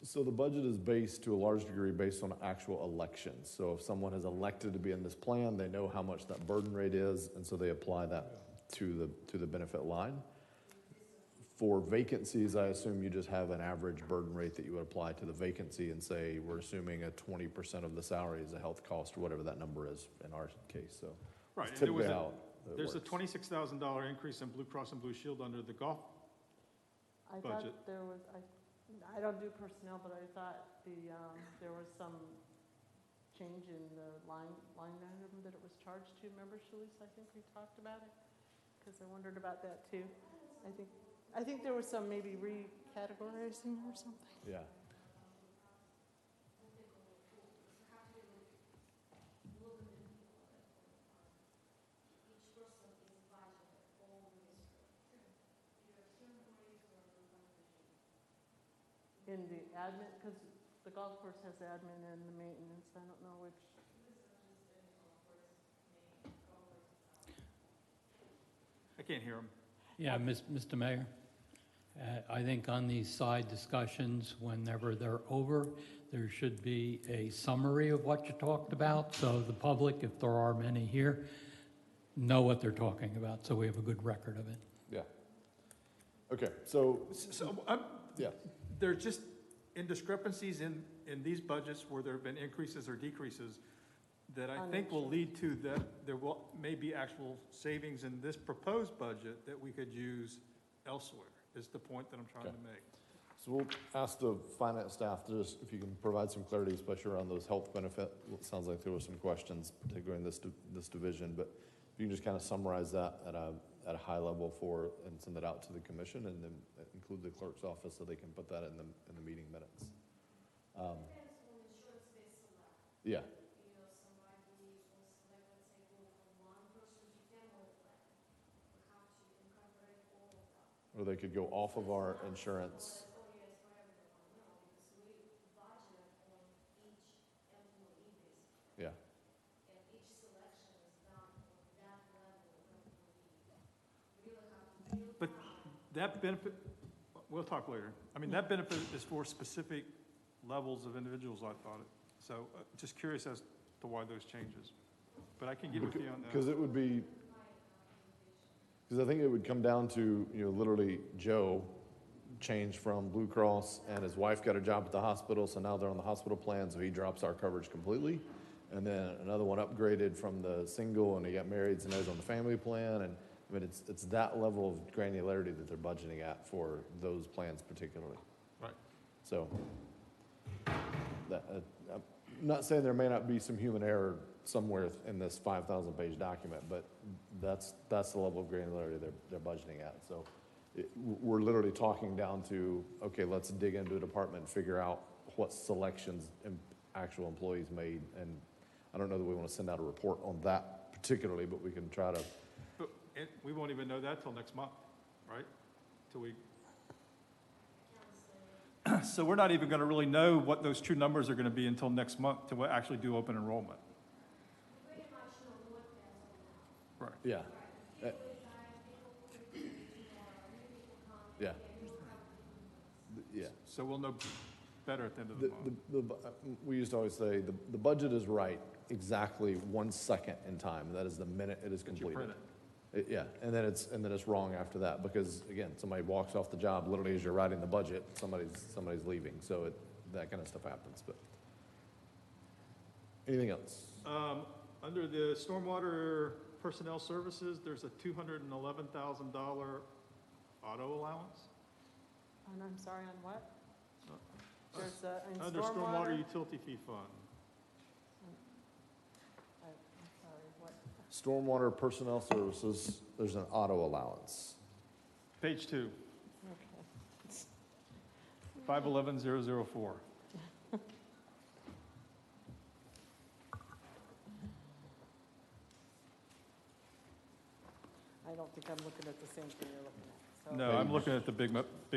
So the budget is based to a large degree based on actual elections. So if someone is elected to be in this plan, they know how much that burden rate is, and so they apply that to the benefit line. For vacancies, I assume you just have an average burden rate that you would apply to the vacancy and say, we're assuming a 20% of the salary is a health cost, or whatever that number is in our case, so. Right, it's and there was typically how it there's a works. $26,000 increase in Blue Cross and Blue Shield under the golf. I Budget. thought there was, I don't do personnel, but I thought there was some change in the line item that it was charged to. Remember, Shalice, I think we talked about it? Because I wondered about that too. I think there was some maybe recategorizing or something. Yeah. In the admin, because the golf course has admin and the maintenance, I don't know which. I can't hear him. Yeah, Mr. Mayor, I think on these side discussions, whenever they're over, there should be a summary of what you talked about, so the public, if there are many here, know what they're talking about, so we have a good record of it. Yeah. Okay, so, yeah. There are just indiscrepancies in these budgets where there have been increases or decreases. that I think will lead to that there will, may be actual savings in this proposed budget that we could use elsewhere, is the point that I'm trying to make. So we'll ask the finance staff to just, if you can provide some clarity, especially around those health benefit. It sounds like there were some questions, particularly in this division, but if you can just kind of summarize that at a high level and send it out to the commission, and then include the clerk's office so they can put that in the meeting minutes. Yeah. Or they could go off of our insurance. Yeah. But that benefit, we'll talk later. I mean, that benefit is for specific levels of individuals, I thought. So just curious as to why those changes. But I can get with you on that. Because it would be, because I think it would come down to, literally Joe changed from Blue Cross and his wife got a job at the hospital, so now they're on the hospital plan, so he drops our coverage completely. And then another one upgraded from the single and he got married, so now he's on the family plan. And I mean, it's that level of granularity that they're budgeting at for those plans particularly. Right. So, I'm not saying there may not be some human error somewhere in this 5,000-page document, but that's the level of granularity they're budgeting at. So we're literally talking down to, okay, let's dig into a department and figure out what selections actual employees made. And I don't know that we want to send out a report on that particularly, but we can try to. But we won't even know that till next month, right? Till we. So we're not even going to really know what those true numbers are going to be until next month till we actually do open enrollment. Right. Yeah. Yeah. Yeah. So we'll know better at the end of the month. We used to always say the budget is right exactly 1 second in time. That is the minute it is completed. print Yeah, and then it's wrong after that because again, somebody walks off the job literally as you're writing the budget. Somebody's leaving, so that kind of stuff happens. But anything else? Under the stormwater personnel services, there's a $211,000 auto allowance. And I'm sorry, on what? There's a, in Under stormwater utility fee fund. I'm sorry, what? Stormwater personnel services, there's an auto allowance. Page 2, Okay. 511004. I don't think I'm looking at the same thing you're looking at. So- No, I'm looking at the big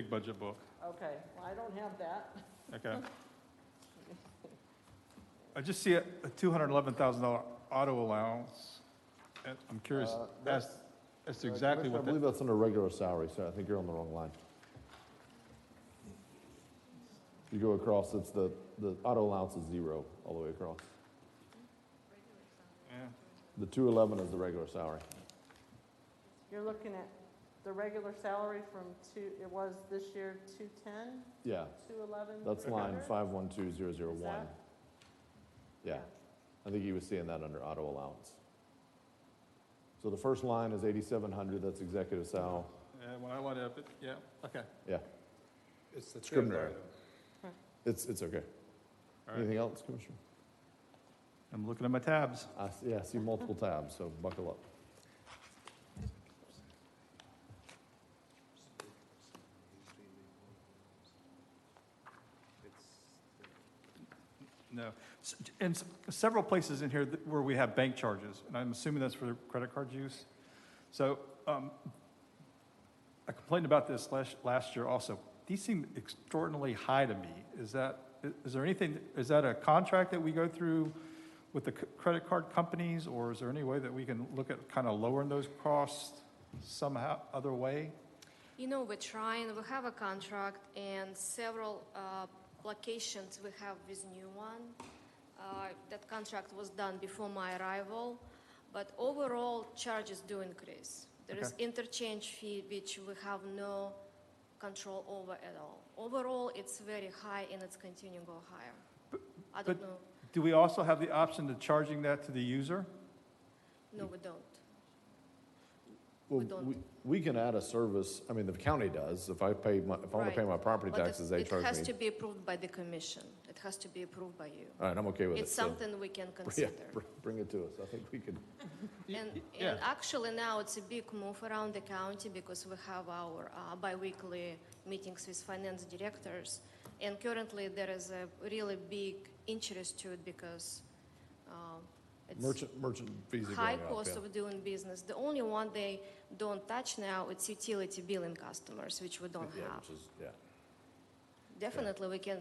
budget book. Okay, well, I don't have that. Okay. I just see a $211,000 auto allowance. And I'm curious as to exactly I what believe that, that's under regular salary, so I think you're on the wrong line. You go across, it's the auto allowance is 0 all the way across. yeah. The 211 is the regular salary. You're looking at the regular salary from it was this year 210, Yeah, 211? that's line 300? 512001. Is that? Yeah, I think he was seeing that under auto allowance. So the first line is 8,700, that's executive sal. Yeah, when I line it up, yeah, okay. Yeah, It's the Scribner. Right. it's okay. All right. Anything else, Commissioner? I'm looking at my tabs. I see multiple tabs, so buckle up. No. And several places in here where we have bank charges, and I'm assuming that's for credit card use. So I complained about this last year also. These seem extraordinarily high to me. Is there anything, is that a contract that we go through with the credit card companies, or is there any way that we can look at kind of lowering those costs somehow, other way? We're trying, we have a contract and several locations we have with new one. That contract was done before my arrival, but overall charges do increase. There is interchange fee which we have no control over at all. Overall, it's very high and it's continuing to go higher. I don't know. Do we also have the option of charging that to the user? No, we don't. Well, don't. we can add a service, I mean, the county does. If I want to pay my property But taxes, they charge It has me. to be approved by the commission. It has to be approved by you. All right, I'm okay with it. It's so- something we can Yeah, consider. bring it to us. I think we could. And actually now it's a big move around the county because we have our bi-weekly meetings with finance directors. And currently there is a really big interest to it because it's Merchant fees are high going up. cost yeah. of doing business. The only one they don't touch now is utility billing customers, which we don't Yeah, have. which is, yeah. Definitely we can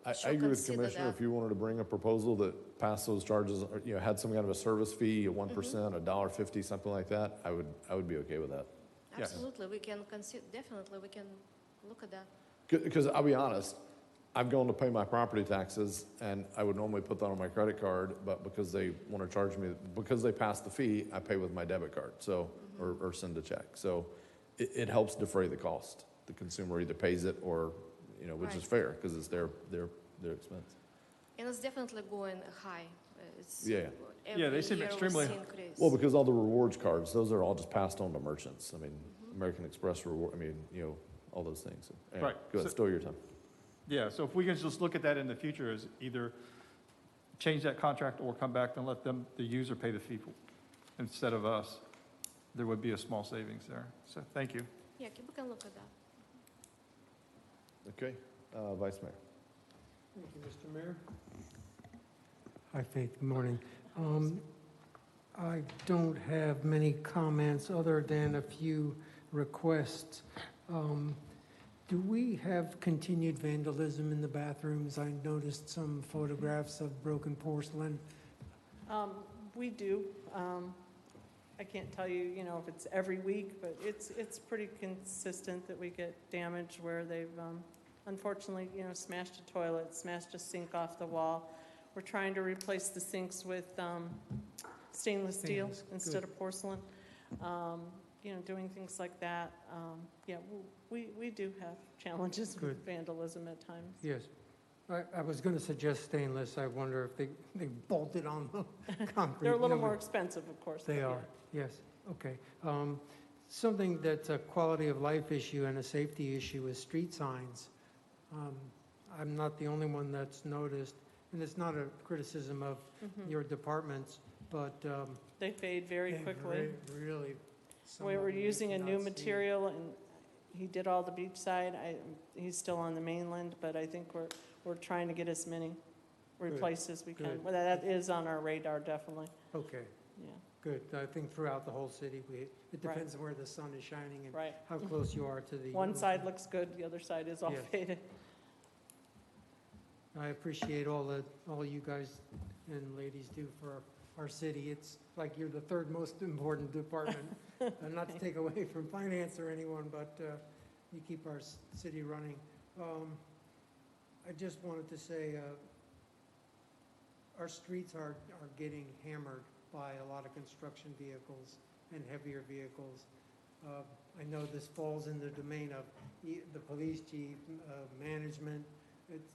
I sure agree with the consider commissioner, that. if you wanted to bring a proposal that passed those charges, or, had some kind of a service fee, a 1%, $1.50, something like that, I would be okay with that. Absolutely, we can consider, definitely we can look at that. Because I'll be honest, I've gone to pay my property taxes, and I would normally put that on my credit card, but because they want to charge me, because they passed the fee, I pay with my debit card, so, or send a check. So it helps defray the cost. The consumer either pays it or, which is Right. fair, because it's their expense. And it's definitely going high. It's Yeah. Yeah, they seem every year we extremely- see increase. Well, because all the rewards cards, those are all just passed on to merchants. I mean, American Express reward, all those things. So, anyway, Right. Go ahead, So- still your time. Yeah, so if we can just look at that in the future as either change that contract or come back and let the user pay the fee instead of us, there would be a small savings there. So, thank you. Yeah, we can look at that. Okay, Vice Mayor. Thank you, Mr. Mayor. Hi, Faith, good morning. I don't have many comments other than a few requests. Do we have continued vandalism in the bathrooms? I noticed some photographs of broken porcelain. We do. I can't tell you, if it's every week, but it's pretty consistent that we get damage where they've, unfortunately, smashed a toilet, smashed a sink off the wall. We're trying to replace the sinks with stainless steel Stainless, instead good. of porcelain. Doing things like that. Yeah, we do have challenges Good. with vandalism at times. Yes. I was going to suggest stainless. I wonder if they bolted on the concrete. They're a little No, more but expensive, of course. They but yeah. are, yes. Okay. Something that's a quality of life issue and a safety issue is street signs. I'm not the only one that's noticed, and it's not a criticism of your departments, but They fade very quickly. Really. some We of were them you using a new cannot see. material, and he did all the beach side. He's still on the mainland, but I think we're trying to get as many replaced as we can. good. Well, that is on our radar, definitely, Okay, yeah, good. I think throughout the whole city, it Right. depends where the sun is shining and right. how close you are to the. One side looks good, the other side is all Yeah. faded. I appreciate all you guys and ladies do for our city. It's like you're the third most important department. Not to take away from finance or anyone, but you keep our city running. I just wanted to say, our streets are getting hammered by a lot of construction vehicles and heavier vehicles. I know this falls in the domain of the police chief, management. It's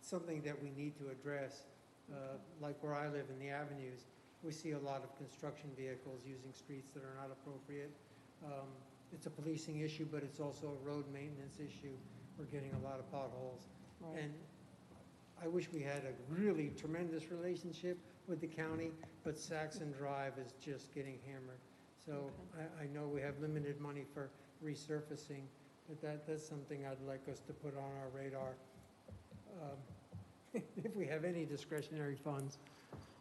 something that we need to address. Like where I live in the avenues, we see a lot of construction vehicles using streets that are not appropriate. It's a policing issue, but it's also a road maintenance issue. We're getting a lot of potholes. Right. And I wish we had a really tremendous relationship with the county, but Saxon Drive is just getting hammered. So I know we have limited money for resurfacing, but that's something I'd like us to put on our radar. If we have any discretionary funds.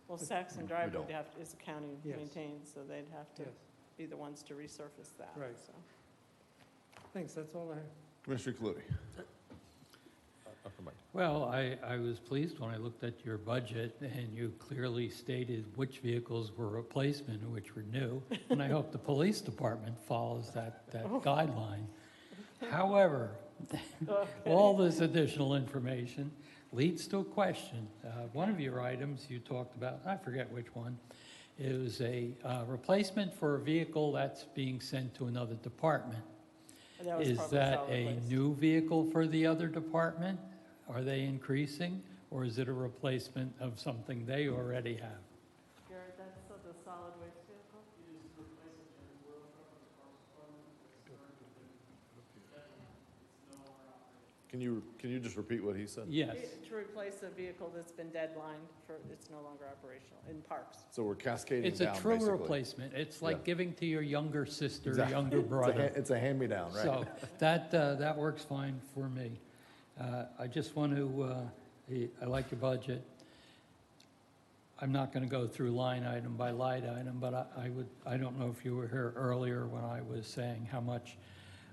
Well, Saxon Drive don't. is county Yes. maintained, so they'd have to Yes. be the ones to resurface that. Right. So. Thanks, that's all I have. Commissioner Clutie. Upper mic. Well, I was pleased when I looked at your budget and you clearly stated which vehicles were replacement and which were new. And I hope the police department follows that guideline. However, all this additional information leads to a question. One of your items you talked about, I forget which one, it was a replacement for a vehicle that's being sent to another department. That was Is probably that solid a waste. new vehicle for the other department? Are they increasing? or is it a replacement of something they already have? Garrett, that's the solid waste vehicle? Can you just repeat what he said? Yes. To replace a vehicle that's been deadlined for, it's no longer operational in parks. So we're cascading It's a down, true basically. replacement. It's like Yeah. giving to your younger sister, Exactly. younger brother. It's a hand-me-down, right? So that works fine for me. I just want to, I like your budget. I'm not going to go through line item by line item, but I don't know if you were here earlier when I was saying how much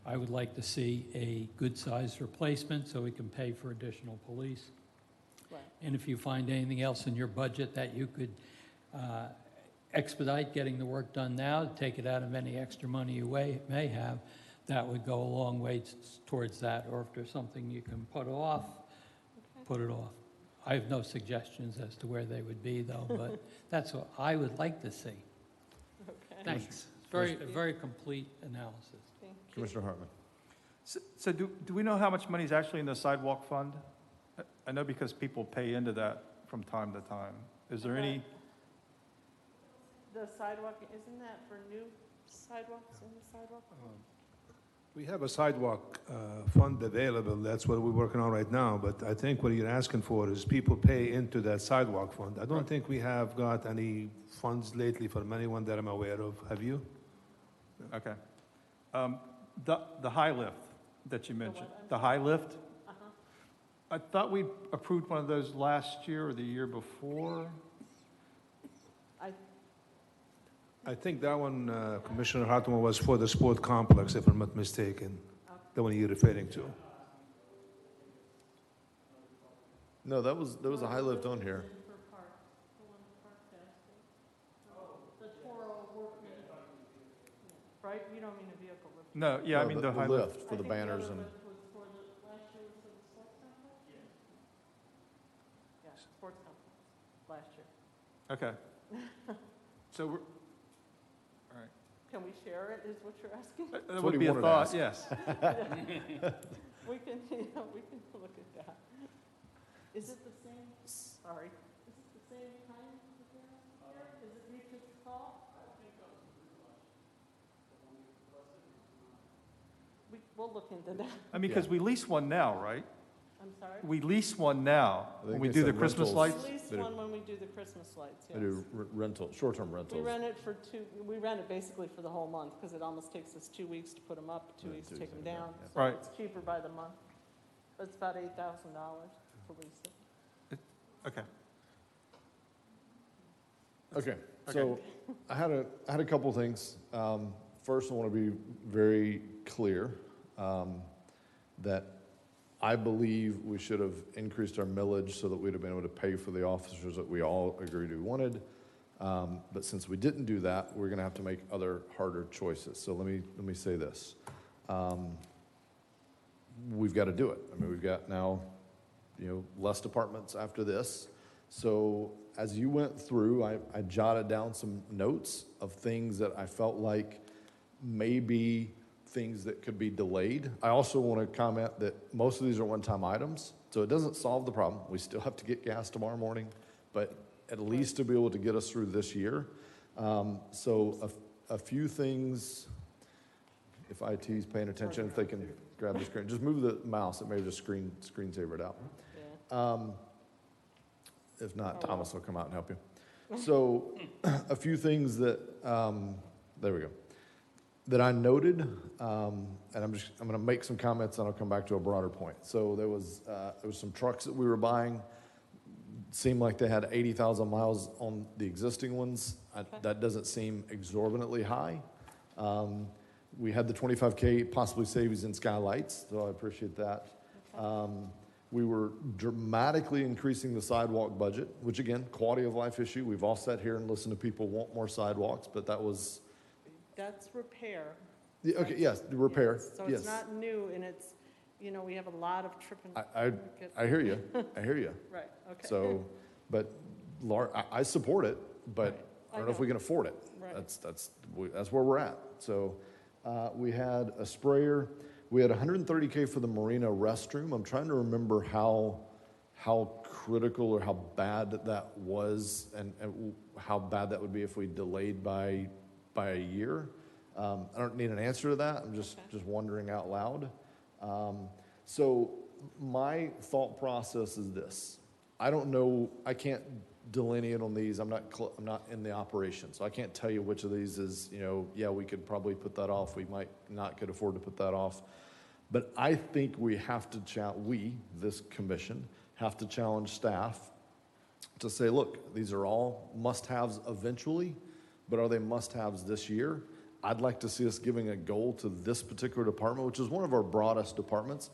I would like to see a good-sized replacement so we can pay for additional police. Right. And if you find anything else in your budget that you could expedite getting the work done now, take it out of any extra money you may have, that would go a long way towards that. Or if there's something you can put off, put it off. I have no suggestions as to where they would be, though, but that's what I would like to see. Okay. Thanks. Very complete analysis. Thank you. Commissioner Hartman. So do we know how much money is actually in the sidewalk fund? I know because people pay into that from time to time. Is there any, The sidewalk, isn't that for new sidewalks in the sidewalk? We have a sidewalk fund available, that's what we're working on right now, but I think what you're asking for is people pay into that sidewalk fund. I don't think we have got any funds lately from anyone that I'm aware of. Have you? okay. The high lift that you mentioned, the high lift? I thought we approved one of those last year or the year before. I think that one, Commissioner Hartman, was for the sport complex, if I'm not mistaken, the one you're referring to. No, there was a high lift on here. Right, you don't mean a vehicle lift? No, yeah, I No, mean the the high lift lift. for the banners and. Last year was for the sports complex? Yeah, sports complex, last year. Okay. So we're, all right. Can we share it, is what you're asking? That what would he be a wanted to thought, ask. yes. We can, we can look at that. Is it the same, sorry, is it the same kind of gas? Is it reaches tall? We'll look into that. I mean, because we lease one now, right? I'm sorry? We lease one now I when think we they do the said Christmas rentals. lights. At least They do- one when we do the Christmas lights, They yes. do rental, short-term We rentals. rent it for we rent it basically for the whole month, because it almost takes us 2 weeks to put them up, 2 weeks to take them down. So Right. it's cheaper by the month. It's about $8,000 to lease it. Okay. Okay, so I had a couple things. First, I want to be very clear that I believe we should have increased our millage so that we'd have been able to pay for the officers that we all agreed we wanted. But since we didn't do that, we're going to have to make other harder choices. So let me say this. We've got to do it. I mean, we've got now, less departments after this. So as you went through, I jotted down some notes of things that I felt like maybe things that could be delayed. I also want to comment that most of these are one-time items, so it doesn't solve the problem. We still have to get gas tomorrow morning, but at least to be able to get us through this year. So a few things, if IT's paying attention, if they can grab the screen, just move the mouse, it may just screensaver it out. Yeah. If not, Thomas will come out and help you. So a few things that, there we go, that I noted, and I'm going to make some comments and I'll come back to a broader point. So there was some trucks that we were buying, seemed like they had 80,000 miles on the existing ones. That doesn't seem exorbitantly high. We had the 25K possibly savings in skylights, so I appreciate that. We were dramatically increasing the sidewalk budget, which again, quality of life issue. We've all sat here and listened to people want more sidewalks, but that was... That's repair. Yeah, okay, yes, the repair, Yes. So yes. it's not new, and it's, we have a lot of tripping. I hear you, I hear you. Right, okay. So, but I support it, but I don't know if we can afford it. Right. That's where we're at. So we had a sprayer. We had 130K for the Marina restroom. I'm trying to remember how how critical or how bad that was and how bad that would be if we delayed by a year. I don't need an answer to that. I'm just wondering out loud. So my thought process is this. I don't know, I can't delineate on these. I'm not in the operation, so I can't tell you which of these is, yeah, we could probably put that off. We might not could afford to put that off. But I think we have to this commission, have to challenge staff to say, look, these are all must-haves eventually, but are they must-haves this year? I'd like to see us giving a goal to this particular department, which is one of our broadest departments,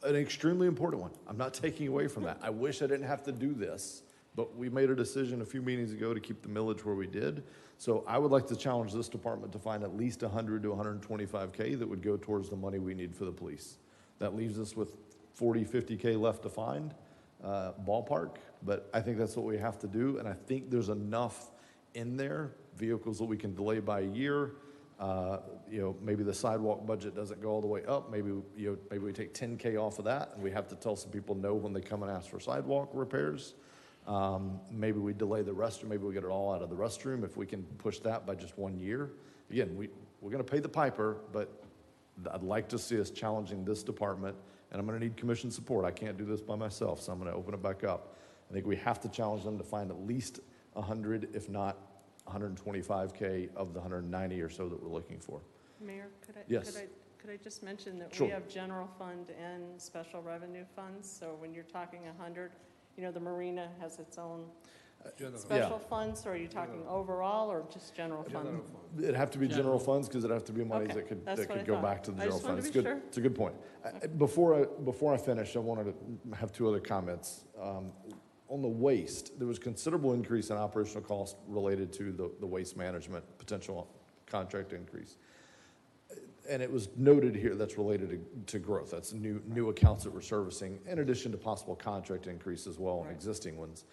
an extremely important one. I'm not taking away from that. I wish I didn't have to do this, but we made a decision a few meetings ago to keep the millage where we did. So I would like to challenge this department to find at least 100 to 125K that would go towards the money we need for the police. That leaves us with 40, 50K left to find, ballpark, but I think that's what we have to do. And I think there's enough in there, vehicles that we can delay by a year. Maybe the sidewalk budget doesn't go all the way up. Maybe we take 10K off of that, and we have to tell some people no when they come and ask for sidewalk repairs. Maybe we delay the restroom. Maybe we get it all out of the restroom if we can push that by just 1 year. Again, we're going to pay the piper, but I'd like to see us challenging this department, and I'm going to need commission support. I can't do this by myself, so I'm going to open it back up. I think we have to challenge them to find at least 100, if not 125K of the 190 or so that we're looking for. Mayor, Yes. could I just mention that Sure. we have general fund and special revenue funds, so when you're talking 100, the marina has its own special funds, or are you talking overall or just general fund? It'd have to be general funds because it'd have to be monies Okay, that could that's what I go thought. back to the I general just wanted fund. to be sure. It's a good point. Before I finish, I wanted to have two other comments. On the waste, there was considerable increase in operational costs related to the waste management potential contract increase. And it was noted here that's related to growth. That's new accounts that we're servicing, in addition to possible contract increase as well on existing ones.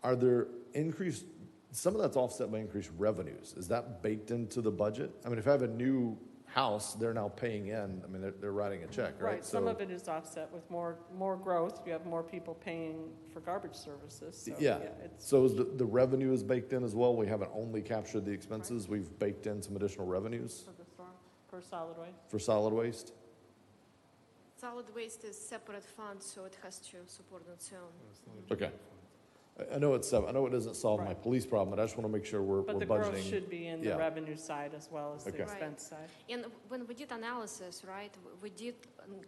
Are there increased, some of that's offset by increased revenues. Is that baked into the budget? I mean, if I have a new house, they're now paying in, I mean, they're writing a check, right? Right, some of it is offset with more growth. You have more people paying for garbage services. So, Yeah, it's so is the revenue is baked in as well? We haven't only captured the expenses, we've baked in some additional revenues for the storm, for solid waste. for solid waste? Solid waste is separate fund, so it has to support its own. Okay. I know it doesn't solve my police problem, but I just want to make sure we're But the budgeting. growth should be in the Yeah. revenue side as well as the Okay. expense side. And when we did analysis, right, we did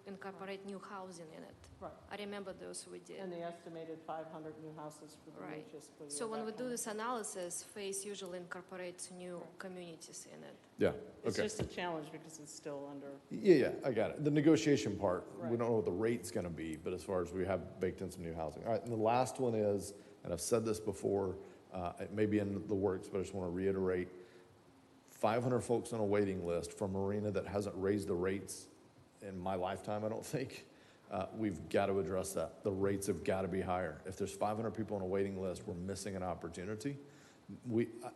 incorporate new housing in it. Right. I remember those we did. And the estimated 500 new houses for the new Right. fiscal year. So when that we do kind of this thing. analysis, FACE usually incorporates new communities in it. Yeah, It's okay. just a challenge because it's still under. Yeah, I got it. The negotiation part, we Right. don't know what the rate's going to be, but as far as we have baked in some new housing. All right, and the last one is, and I've said this before, it may be in the works, but I just want to reiterate, 500 folks on a waiting list for Marina that hasn't raised the rates in my lifetime, I don't think. We've got to address that. The rates have got to be higher. If there's 500 people on a waiting list, we're missing an opportunity.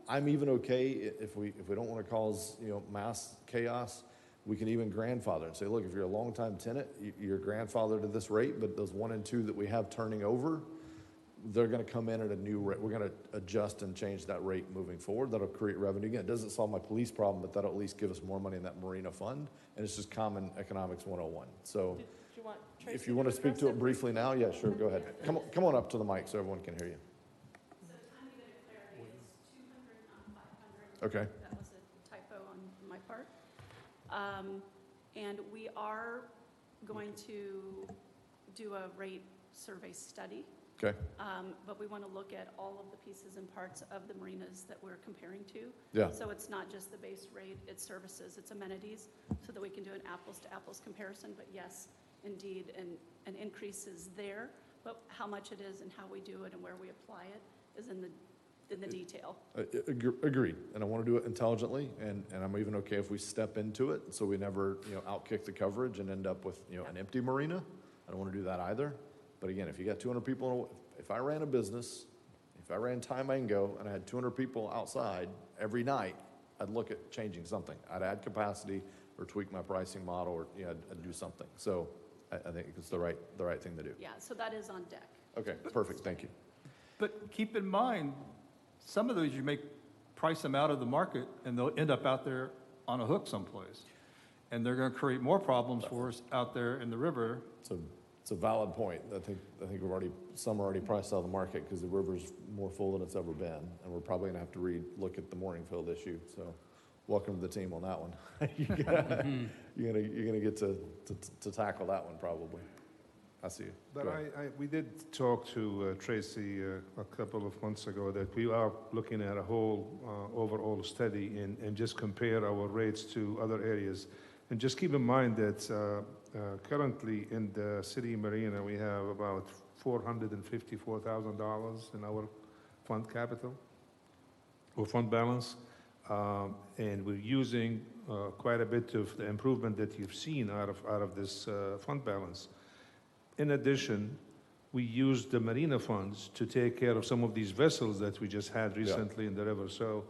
I'm even okay if we don't want to cause mass chaos. We can even grandfather and say, look, if you're a longtime tenant, you're grandfathered to this rate, but those 1 and 2 that we have turning over, they're going to come in at a new rate. We're going to adjust and change that rate moving forward. That'll create revenue. Again, it doesn't solve my police problem, but that'll at least give us more money in that Marina fund. And it's just common economics 101. So Do you want Tracy if you want to speak address to it briefly now, yeah, sure, go ahead. Come on up to the mic so everyone can hear you. Okay. That was a typo on my part. And we are going to do a rate survey study. Okay. But we want to look at all of the pieces and parts of the marinas that we're comparing to. Yeah. So it's not just the base rate, it's services, it's amenities, so that we can do an apples-to-apples comparison. But yes, indeed, an increase is there, but how much it is and how we do it and where we apply it is in the detail. Agreed. And I want to do it intelligently, and I'm even okay if we step into it so we never outkick the coverage and end up with an empty marina. I don't want to do that either. But again, if you got 200 people, if I ran a business, if I ran Time Mango and I had 200 people outside every night, I'd look at changing something. I'd add capacity or tweak my pricing model, or I'd do something. So I think it's the right thing to do. Yeah, so that is on deck. Okay, perfect, thank you. But keep in mind, some of those you may price them out of the market and they'll end up out there on a hook someplace. And they're gonna create more problems for us out there in the river. It's a valid point. I think some are already priced out of the market because the river's more full than it's ever been. And we're probably gonna have to look at the Morningfield issue. So welcome to the team on that one. You're gonna get to tackle that one probably. I see you. But we did talk to Tracy a couple of months ago that we are looking at a whole overall study and just compare our rates to other areas. And just keep in mind that currently in the city marina, we have about $454,000 in our fund capital or fund balance. And we're using quite a bit of the improvement that you've seen out of this fund balance. In addition, we used the marina funds to take care of some of these vessels that we just had recently in the river. So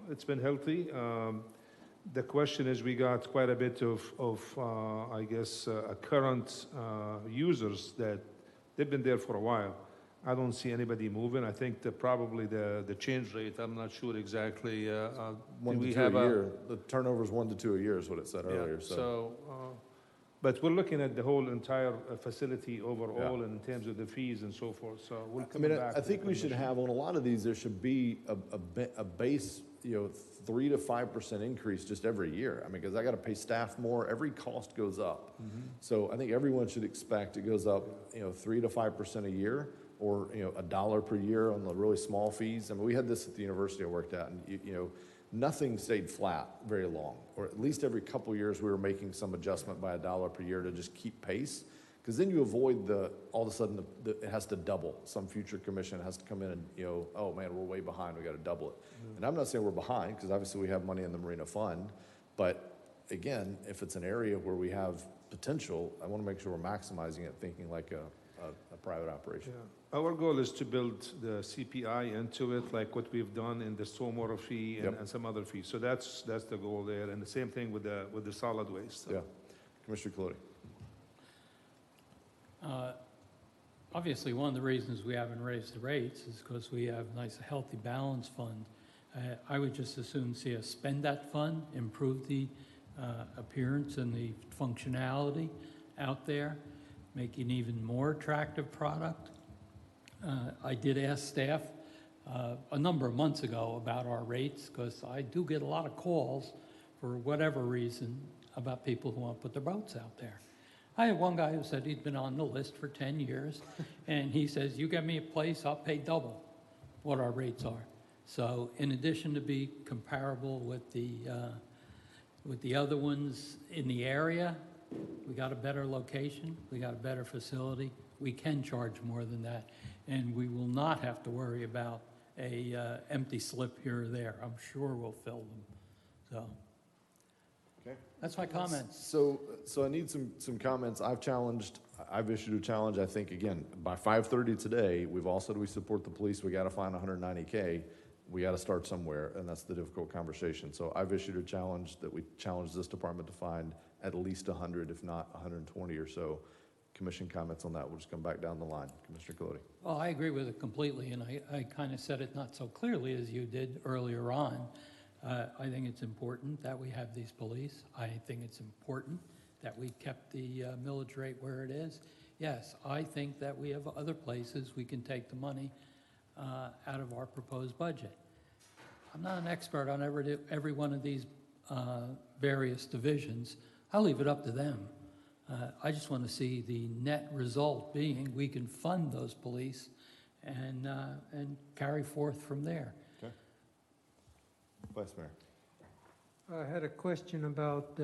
it's been healthy. The question is, we got quite a bit of I guess, current users that they've been there for a while. I don't see anybody moving. I think probably the change rate, I'm not sure exactly. 1 to 2 a year. The turnover is 1 to 2 a year is what it said earlier. But we're looking at the whole entire facility overall and in terms of the fees and so forth. So we'll come back. I think we should have, on a lot of these, there should be a base, 3 to 5% increase just every year. I mean, because I got to pay staff more. Every cost goes up. So I think everyone should expect it goes up, 3 to 5% a year, or $1 per year on the really small fees. I mean, we had this at the university I worked at, and nothing stayed flat very long, or at least every couple of years we were making some adjustment by $1 per year to just keep pace, because then you avoid all of a sudden it has to double. Some future commission has to come in and oh man, we're way behind, we got to double it. And I'm not saying we're behind, because obviously we have money in the marina fund, but again, if it's an area where we have potential, I want to make sure we're maximizing it, thinking like a private operation. Our goal is to build the CPI into it, like what we've done in the stormwater fee and some other fees. So that's the goal there, and the same thing with the solid waste. So. Yeah, Commissioner Colodi. Obviously, one of the reasons we haven't raised the rates is because we have a nice, healthy balance fund. I would just as soon see us spend that fund, improve the appearance and the functionality out there, make an even more attractive product. I did ask staff a number of months ago about our rates, because I do get a lot of calls for whatever reason about people who want to put their boats out there. I had one guy who said he'd been on the list for 10 years, and he says, you get me a place, I'll pay double what our rates are. So in addition to be comparable with the other ones in the area, we got a better location, we got a better facility, we can charge more than that, and we will not have to worry about a empty slip here or there. I'm sure we'll fill them. So okay, that's my comments. So I need some comments. I've issued a challenge. I think, again, by 5:30 today, we've all said we support the police. We got to find $190K. We got to start somewhere, and that's the difficult conversation. So I've issued a challenge that we challenge this department to find at least 100, if not 120 or so. Commission comments on that. We'll just come back down the line. Commissioner Colodi. Well, I agree with it completely, and I kind of said it not so clearly as you did earlier on. I think it's important that we have these police. I think it's important that we kept the millage rate where it is. Yes, I think that we have other places we can take the money out of our proposed budget. I'm not an expert on every one of these various divisions. I'll leave it up to them. I just want to see the net result being we can fund those police and carry forth from there. Okay. Vice Mayor. I had a question about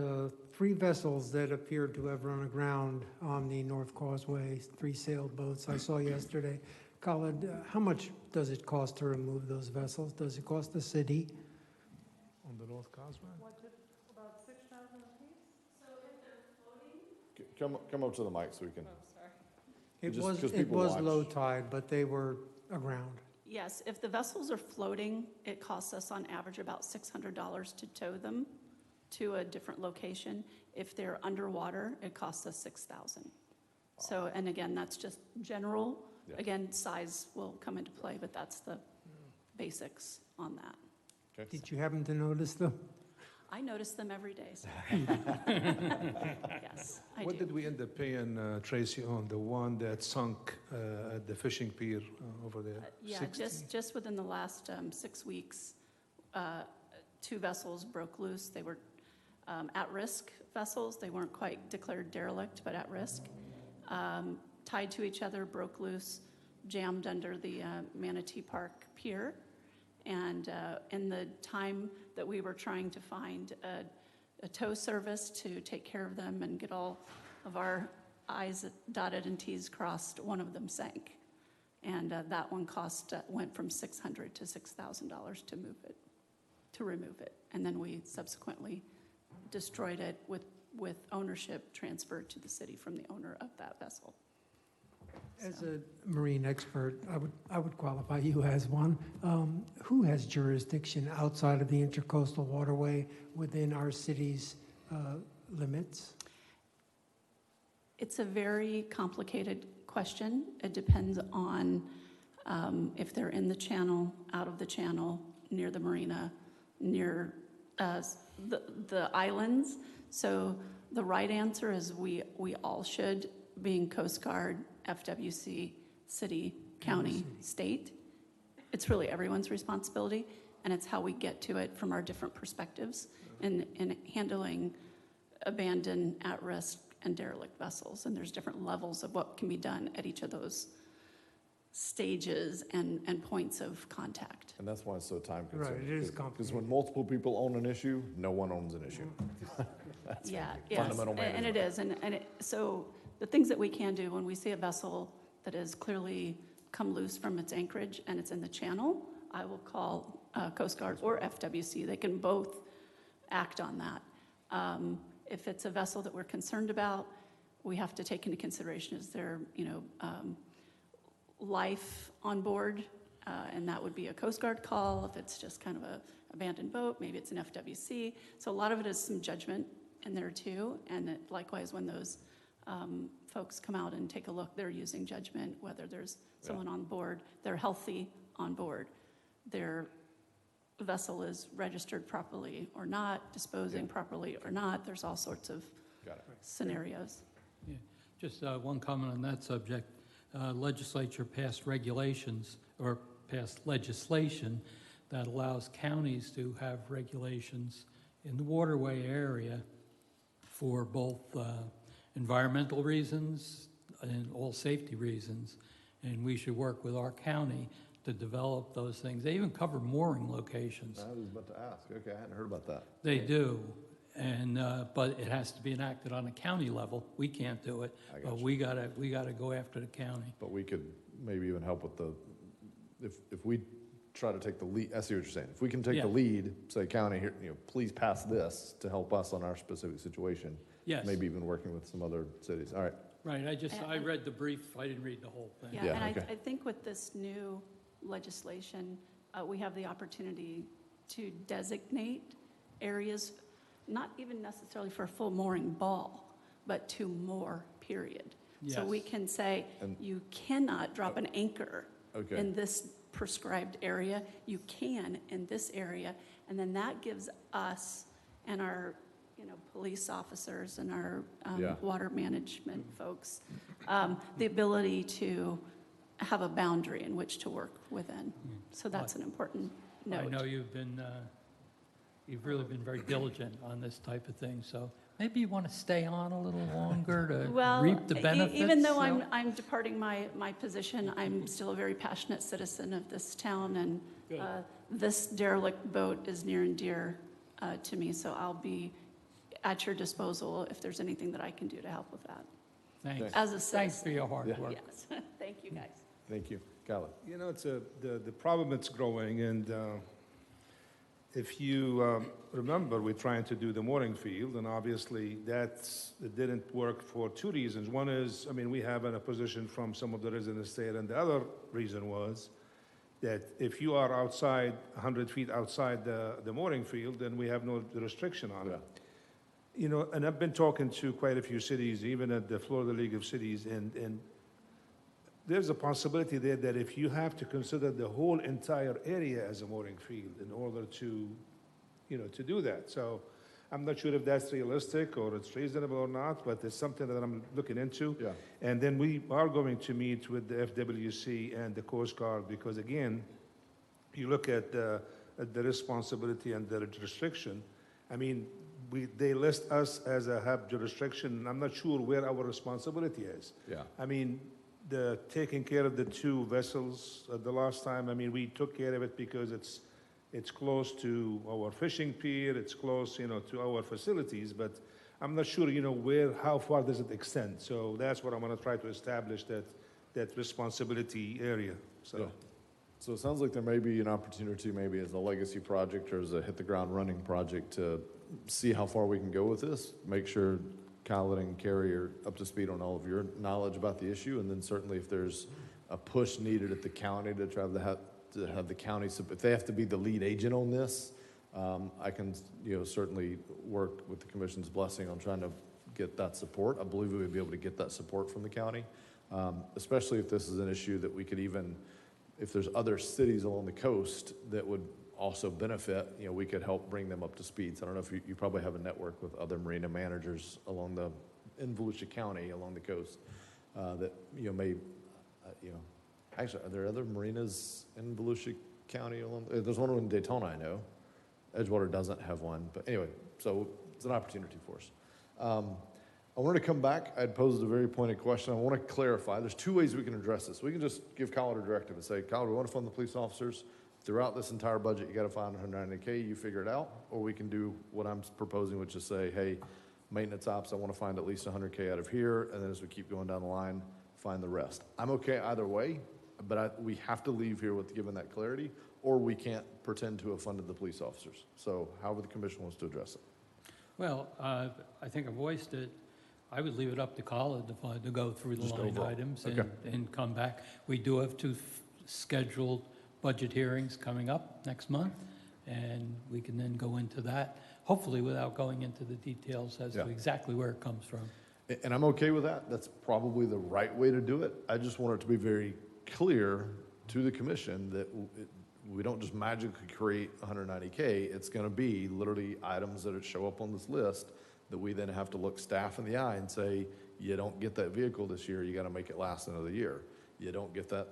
3 vessels that appeared to have run aground on the North Causeway, 3 sailboats I saw yesterday. Colin, how much does it cost to remove those vessels? Does it cost the city? On the North Causeway? About 6,000 apiece? So if they're floating? Come up to the mic so we can. Oh, sorry. It was low tide, but they were aground. Yes, if the vessels are floating, it costs us on average about $600 to tow them to a different location. If they're underwater, it costs us $6,000. So, and again, that's just general Yeah. Again, size will come into play, but that's the basics on that. Okay. Did you happen to notice them? I notice them every day, so. Yes, I What do. did we end up paying, Tracy, on the one that sunk at the fishing pier over there? Yeah, 60? just within the last 6 weeks, 2 vessels broke loose. They were at-risk vessels. They weren't quite declared derelict, but at risk. Tied to each other, broke loose, jammed under the Manatee Park Pier. And in the time that we were trying to find a tow service to take care of them and get all of our I's dotted and T's crossed, one of them sank. And that one went from $600 to $6,000 to remove it. And then we subsequently destroyed it with ownership transferred to the city from the owner of that vessel. As a marine expert, I would qualify you as one. Who has jurisdiction outside of the intercoastal waterway within our city's limits? It's a very complicated question. It depends on if they're in the channel, out of the channel, near the marina, near the islands. So the right answer is we all should, being Coast Guard, FWC, city, county, state. It's really everyone's responsibility, and it's how we get to it from our different perspectives in handling abandoned, at-risk, and derelict vessels. And there's different levels of what can be done at each of those stages and points of contact. And that's why it's so time consuming. Right, it is Because complicated. when multiple people own an issue, no one owns an issue. That's Yeah, fundamental yes, and management. it is. So the things that we can do when we see a vessel that has clearly come loose from its anchorage and it's in the channel, I will call Coast Guard or FWC. They can both act on that. If it's a vessel that we're concerned about, we have to take into consideration, is there, life on board? And that would be a Coast Guard call. If it's just kind of a abandoned boat, maybe it's an FWC. So a lot of it is some judgment in there too. And likewise, when those folks come out and take a look, they're using judgment, whether there's someone on board, they're healthy on board, their vessel is registered properly or not, disposing properly or not. There's all sorts of scenarios. Yeah, just one comment on that subject. Legislature passed regulations or passed legislation that allows counties to have regulations in the waterway area for both environmental reasons and all safety reasons. And we should work with our county to develop those things. They even cover mooring locations. I was about to ask. Okay, I hadn't heard about that. They do, and but it has to be enacted on a county level. We can't do it, but we gotta go after the county. But we could maybe even help with if we try to take the lead, I see what you're saying. If we can take the lead, say county here, please pass this to help us on our specific situation. Yes. Maybe even working with some other cities. All right. Right, I read the brief, I didn't read the whole thing. Yeah, and I think with this new legislation, we have the opportunity to designate areas, not even necessarily for a full mooring ball, but to moor, period. So we Yes. can say, you cannot drop an anchor in this prescribed area, you can in this area, and then that gives us and our police officers and our water management folks the ability to have a boundary in which to work within. So that's an important note. I know you've really been very diligent on this type of thing, so maybe you want to stay on a little longer to reap the benefits. Even though I'm departing my position, I'm still a very passionate citizen of this town, and this derelict boat is near and dear to me, so I'll be at your disposal if there's anything that I can do to help with that. Thanks. As a citizen. Thanks for your hard work. Yes, thank you, guys. Thank you. Khaled. It's the problem that's growing, and if you remember, we're trying to do the mooring field, and obviously it didn't work for two reasons. One is, we have an opposition from some of the residents there, and the other reason was that if you are outside, 100 feet outside the mooring field, then we have no restriction on it. And I've been talking to quite a few cities, even at the Florida League of Cities, and there's a possibility there that if you have to consider the whole entire area as a mooring field in order to, to do that. So I'm not sure if that's realistic or it's reasonable or not, but it's something that I'm looking into. Yeah. And then we are going to meet with the FWC and the Coast Guard because, again, you look at the responsibility and the jurisdiction. I mean, they list us as a hub jurisdiction, and I'm not sure where our responsibility is. Yeah. I mean, the taking care of the 2 vessels the last time, I mean, we took care of it because it's close to our fishing pier, it's close, to our facilities, but I'm not sure, how far does it extend? So that's what I'm gonna try to establish, that responsibility area, so. Yeah. So it sounds like there may be an opportunity, maybe as a legacy project or as a hit the ground running project, to see how far we can go with this, make sure Khaled and Carrie are up to speed on all of your knowledge about the issue, and then certainly if there's a push needed at the county to try to have the county, if they have to be the lead agent on this, I can, certainly work with the commission's blessing on trying to get that support. I believe we would be able to get that support from the county, especially if this is an issue that we could even, if there's other cities along the coast that would also benefit, we could help bring them up to speed. So I don't know if you probably have a network with other marina managers in Volusia County along the coast that, may, actually, are there other marinas in Volusia County? There's one in Daytona, I know. Edgewater doesn't have one, but anyway, so it's an opportunity for us. I wanted to come back. I'd posed a very pointed question. I want to clarify. There's 2 ways we can address this. We can just give Khaled a directive and say, Khaled, we want to fund the police officers. Throughout this entire budget, you got to find $190K, you figure it out. Or we can do what I'm proposing, which is say, hey, maintenance ops, I want to find at least $100K out of here, and then as we keep going down the line, find the rest. I'm okay either way, but we have to leave here with given that clarity, or we can't pretend to have funded the police officers. So however the commission wants to address it. Well, I think I voiced it. I would leave it up to Khaled to go through the Just line overall. items Okay. and come back. We do have 2 scheduled budget hearings coming up next month, and we can then go into that, hopefully without going into the details as to Yeah. exactly where it comes from. And I'm okay with that. That's probably the right way to do it. I just want it to be very clear to the commission that we don't just magically create 190K. It's going to be literally items that show up on this list that we then have to look staff in the eye and say, you don't get that vehicle this year, you got to make it last another year. You don't get that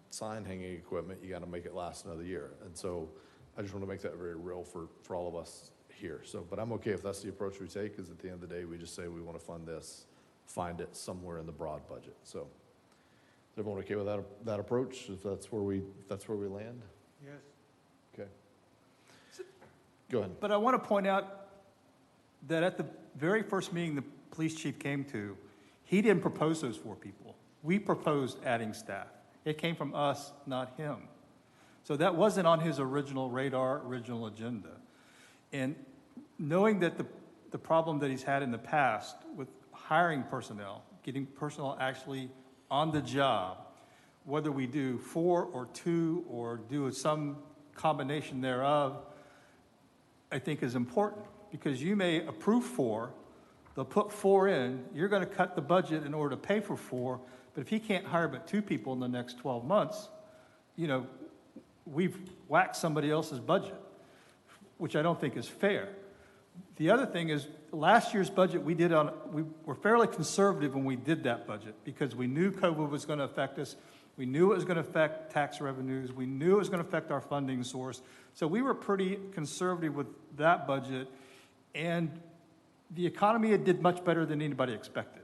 sign hanging equipment, you got to make it last another year. And so I just want to make that very real for all of us here. So, but I'm okay if that's the approach we take, because at the end of the day, we just say we want to fund this, find it somewhere in the broad budget. So is everyone okay with that approach, if that's where we land? Yes. Okay. Go ahead. But I want to point out that at the very first meeting the police chief came to, he didn't propose those 4 people. We proposed adding staff. It came from us, not him. So that wasn't on his original radar, original agenda. And knowing that the problem that he's had in the past with hiring personnel, getting personnel actually on the job, whether we do 4 or 2 or do some combination thereof, I think is important, because you may approve 4, they'll put 4 in, you're going to cut the budget in order to pay for 4, but if he can't hire but 2 people in the next 12 months, we've whacked somebody else's budget, which I don't think is fair. The other thing is, last year's budget we were fairly conservative when we did that budget, because we knew COVID was going to affect us. We knew it was going to affect tax revenues. We knew it was going to affect our funding source. So we were pretty conservative with that budget, and the economy did much better than anybody expected.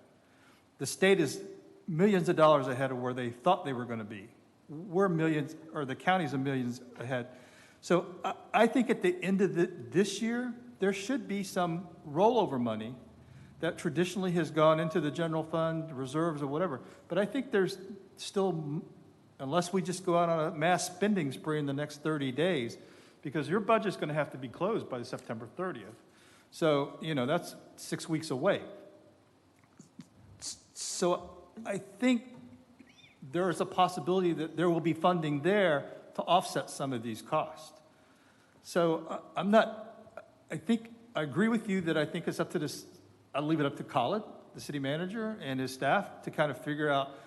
The state is millions of dollars ahead of where they thought they were going to be. We're millions, or the county's millions ahead. So I think at the end of this year, there should be some rollover money that traditionally has gone into the general fund, reserves, or whatever. But I think there's still, unless we just go out on a mass spending spree in the next 30 days, because your budget's going to have to be closed by September 30th. So, that's 6 weeks away. So I think there is a possibility that there will be funding there to offset some of these costs. So I agree with you that I think it's up to I'll leave it up to Khaled, the city manager, and his staff to kind of figure out,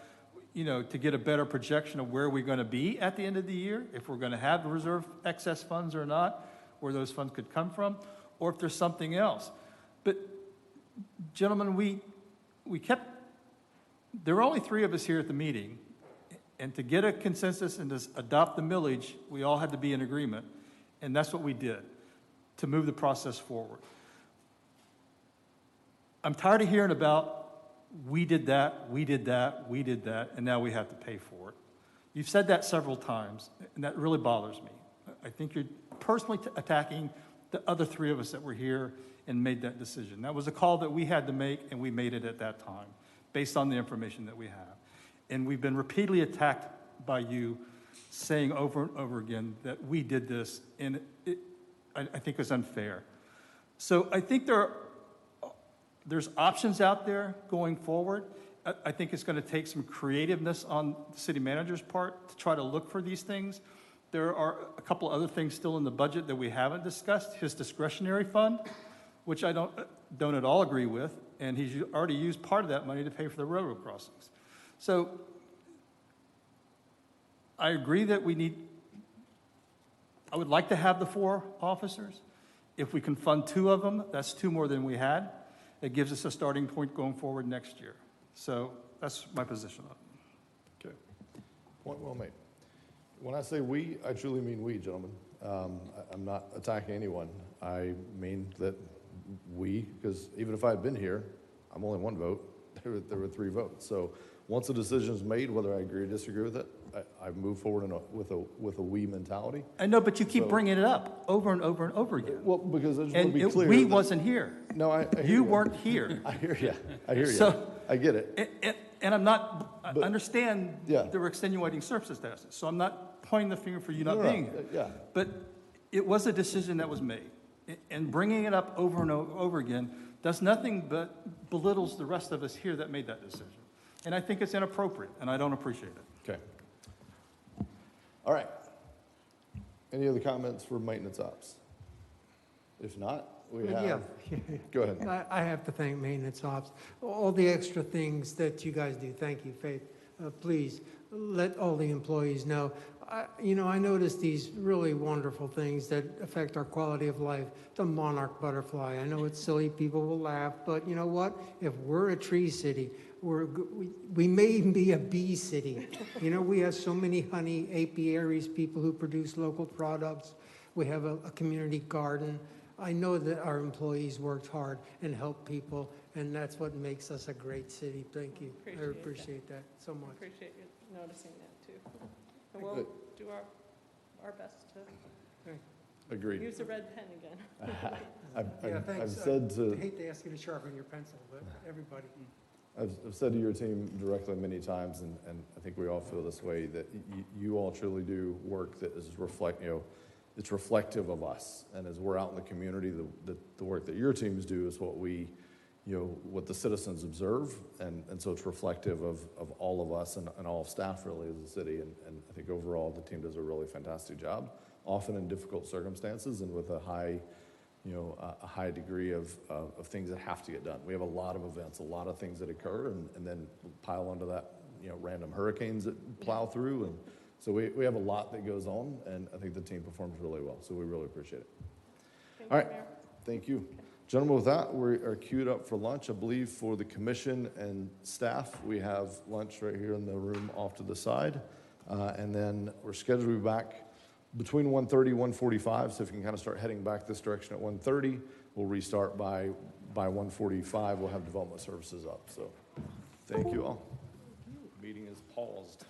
to get a better projection of where we're going to be at the end of the year, if we're going to have reserve excess funds or not, where those funds could come from, or if there's something else. But, gentlemen, there were only 3 of us here at the meeting, and to get a consensus and to adopt the millage, we all had to be in agreement, and that's what we did to move the process forward. I'm tired of hearing about we did that, and now we have to pay for it. You've said that several times, and that really bothers me. I think you're personally attacking the other 3 of us that were here and made that decision. That was a call that we had to make, and we made it at that time, based on the information that we have. And we've been repeatedly attacked by you, saying over and over again that we did this, and I think it's unfair. So I think there's options out there going forward. I think it's going to take some creativeness on the city manager's part to try to look for these things. There are a couple other things still in the budget that we haven't discussed. His discretionary fund, which I don't at all agree with, and he's already used part of that money to pay for the railroad crossings. So I agree that I would like to have the 4 officers. If we can fund 2 of them, that's 2 more than we had. It gives us a starting point going forward next year. So that's my position on it. Okay. Point well made. When I say we, I truly mean we, gentlemen. I'm not attacking anyone. I mean that we, because even if I had been here, I'm only 1 vote. There were 3 votes. So once a decision is made, whether I agree or disagree with it, I move forward with a we mentality. I know, but you keep bringing it up over and over and over again. Well, because I just want to be clear. We wasn't here. No, I hear you weren't here. I hear you. I hear you. So, I get it. And I understand there were extenuating circumstances. So I'm not pointing the finger for you not being here. Yeah. But it was a decision that was made. And bringing it up over and over again does nothing but belittles the rest of us here that made that decision. And I think it's inappropriate, and I don't appreciate it. Okay. All right. Any other comments for maintenance ops? If not, we have. Yeah. Go ahead. I have to thank maintenance ops. All the extra things that you guys do. Thank you, Faith. Please let all the employees know. I noticed these really wonderful things that affect our quality of life. The monarch butterfly. I know it's silly, people will laugh, but you know what? If we're a tree city, we may even be a bee city. We have so many honey apiaries, people who produce local products. We have a community garden. I know that our employees worked hard and helped people, and that's what makes us a great city. Thank you. I appreciate that so much. Appreciate you noticing that, too. And we'll do our best to Agreed. use a red pen again. I've said to. I hate to ask you to sharpen your pencil, but everybody. I've said to your team directly many times, and I think we all feel this way, that you all truly do work that is it's reflective of us. And as we're out in the community, the work that your teams do is what what the citizens observe, and so it's reflective of all of us and all of staff really as a city, and I think overall the team does a really fantastic job, often in difficult circumstances and with a high degree of things that have to get done. We have a lot of events, a lot of things that occur, and then pile onto that, random hurricanes that plow through, and so we have a lot that goes on, and I think the team performs really well, so we really appreciate it. All right, thank you. Gentlemen, with that, we are queued up for lunch. I believe for the commission and staff, we have lunch right here in the room off to the side, and then we're scheduled to be back between 1:30 and 1:45, so if you can kind of start heading back this direction at 1:30, we'll restart by 1:45. We'll have development services up. So thank you all. Meeting is paused.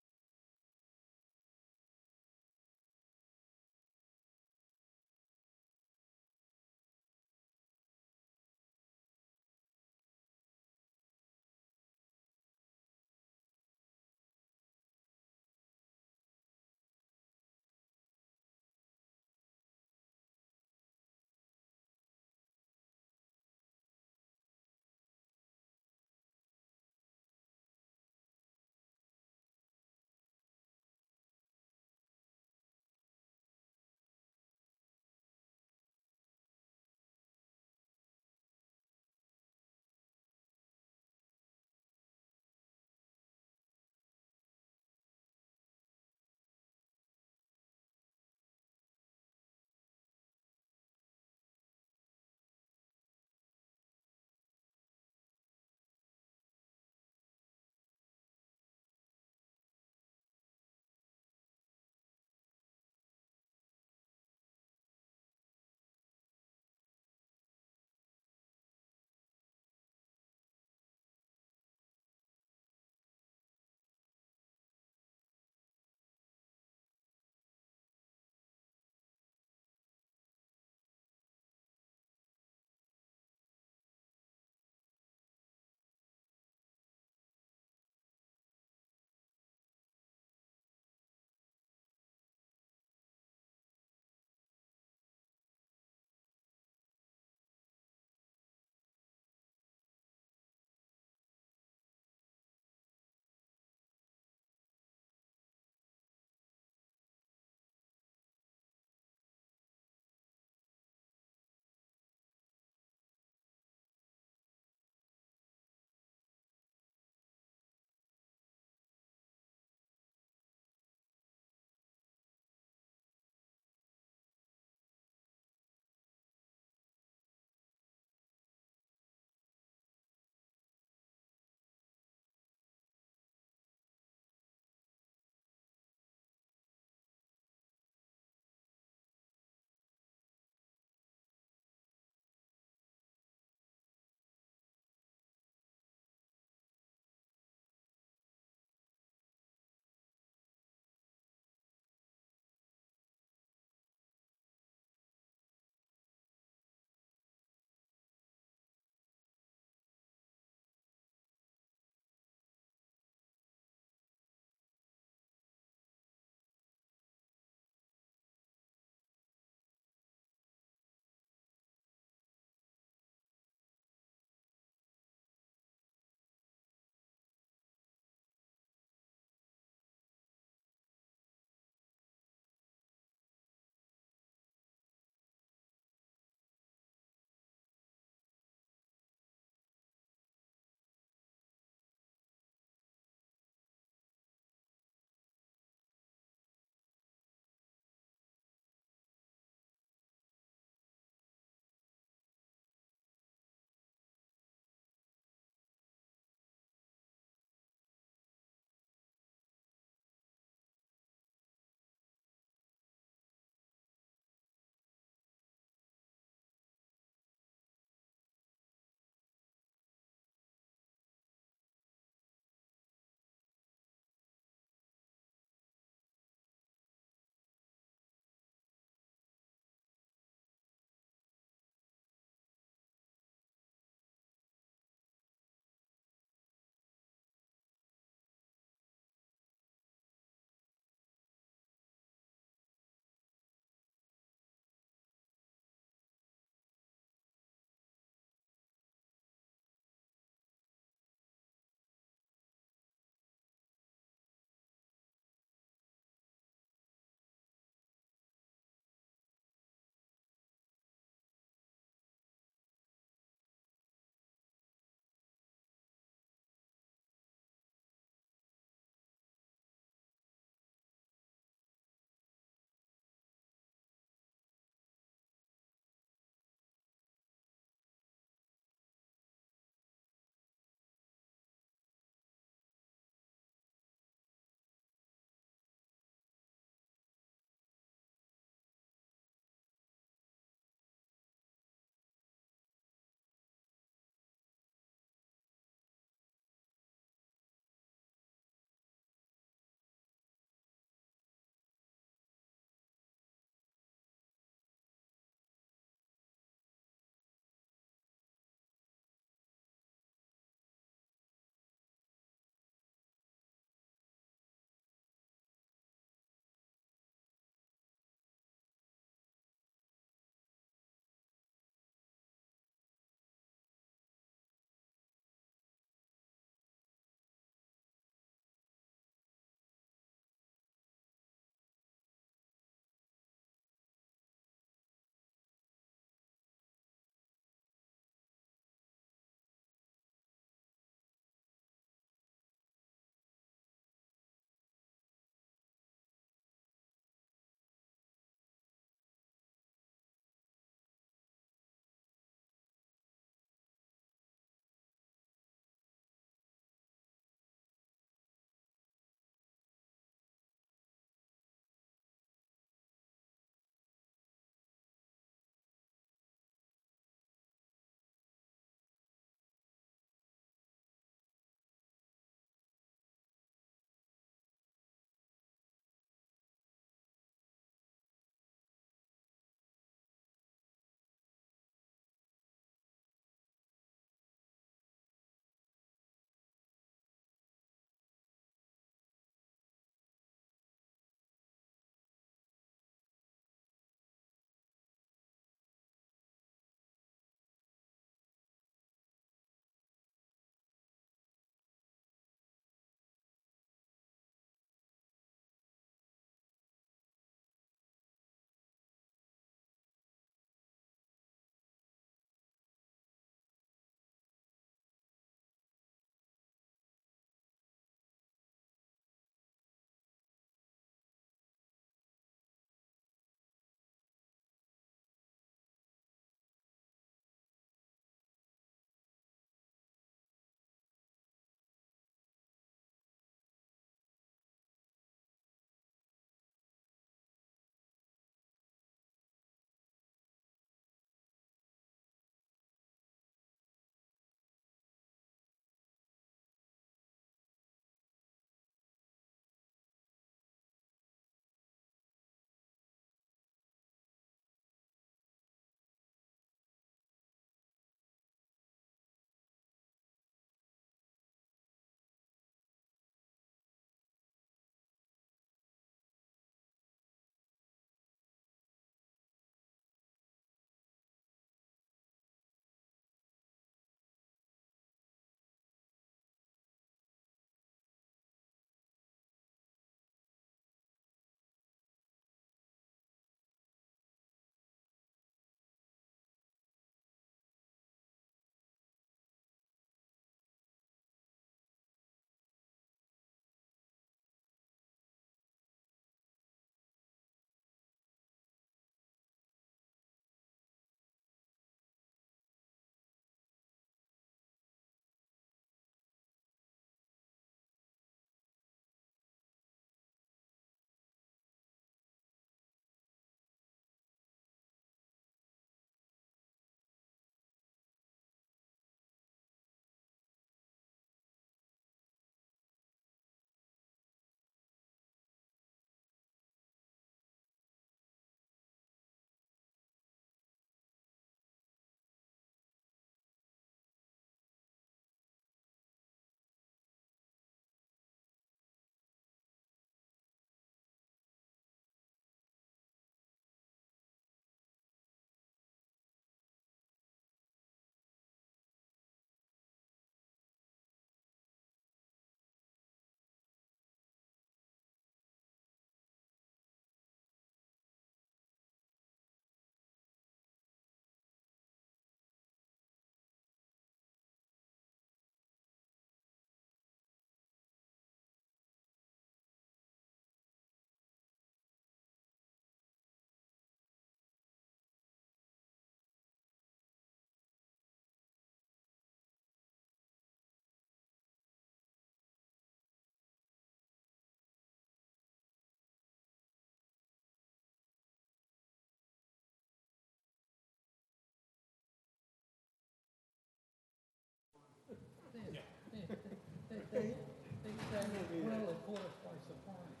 Well, it caught us by surprise.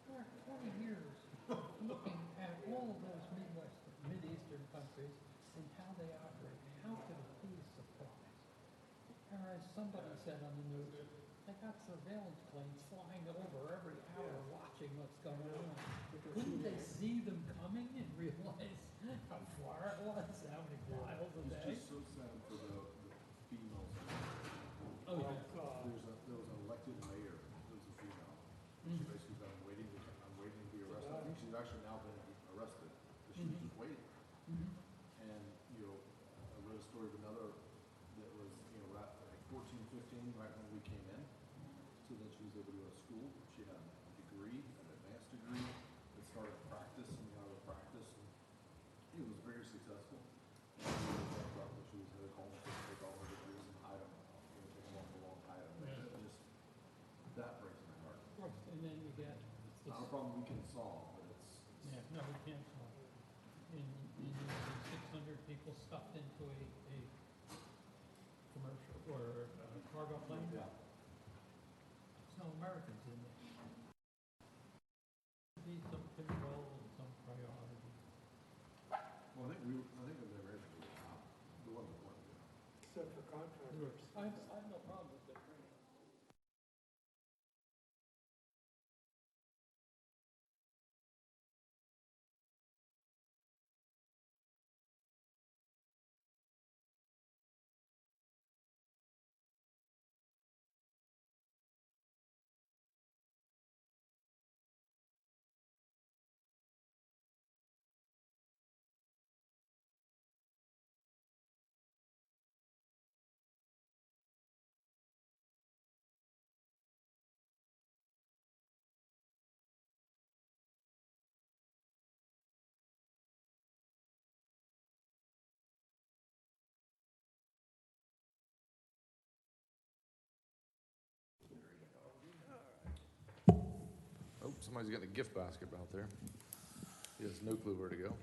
For 20 years, looking at all of those Mideastern countries and how they operate, how could it be a surprise? Or as somebody said on the news, they got surveillance planes flying over every hour watching what's going on. Couldn't they see them coming and realize how far it was, how many miles a day? It's just so sad for the females. Oh, yeah. There was an elected mayor who was a female. She basically said, I'm waiting to be arrested. I think she's actually now been arrested, but she was just waiting. And, I read a story of another that was, right, like 14, 15, right when we came in. So then she was able to go to school. She had a degree, an advanced degree, that started practice and got out of practice. And it was very successful. And she was talking about that she was headed home to take all her degrees and hide them, take them off the long hide them. That breaks my heart. Of course, and then you get. It's not a problem we can solve, but it's. Yeah, no, we can't solve it. And you need 600 people stuffed into a commercial or cargo plane. Yeah. There's no Americans in there. There be some control and some priority. Well, I think they're ready to do it now. The one that wanted to do it. Except for contractors. I have no problem with the training. Oh, somebody's got a gift basket out there. He has no clue where to go.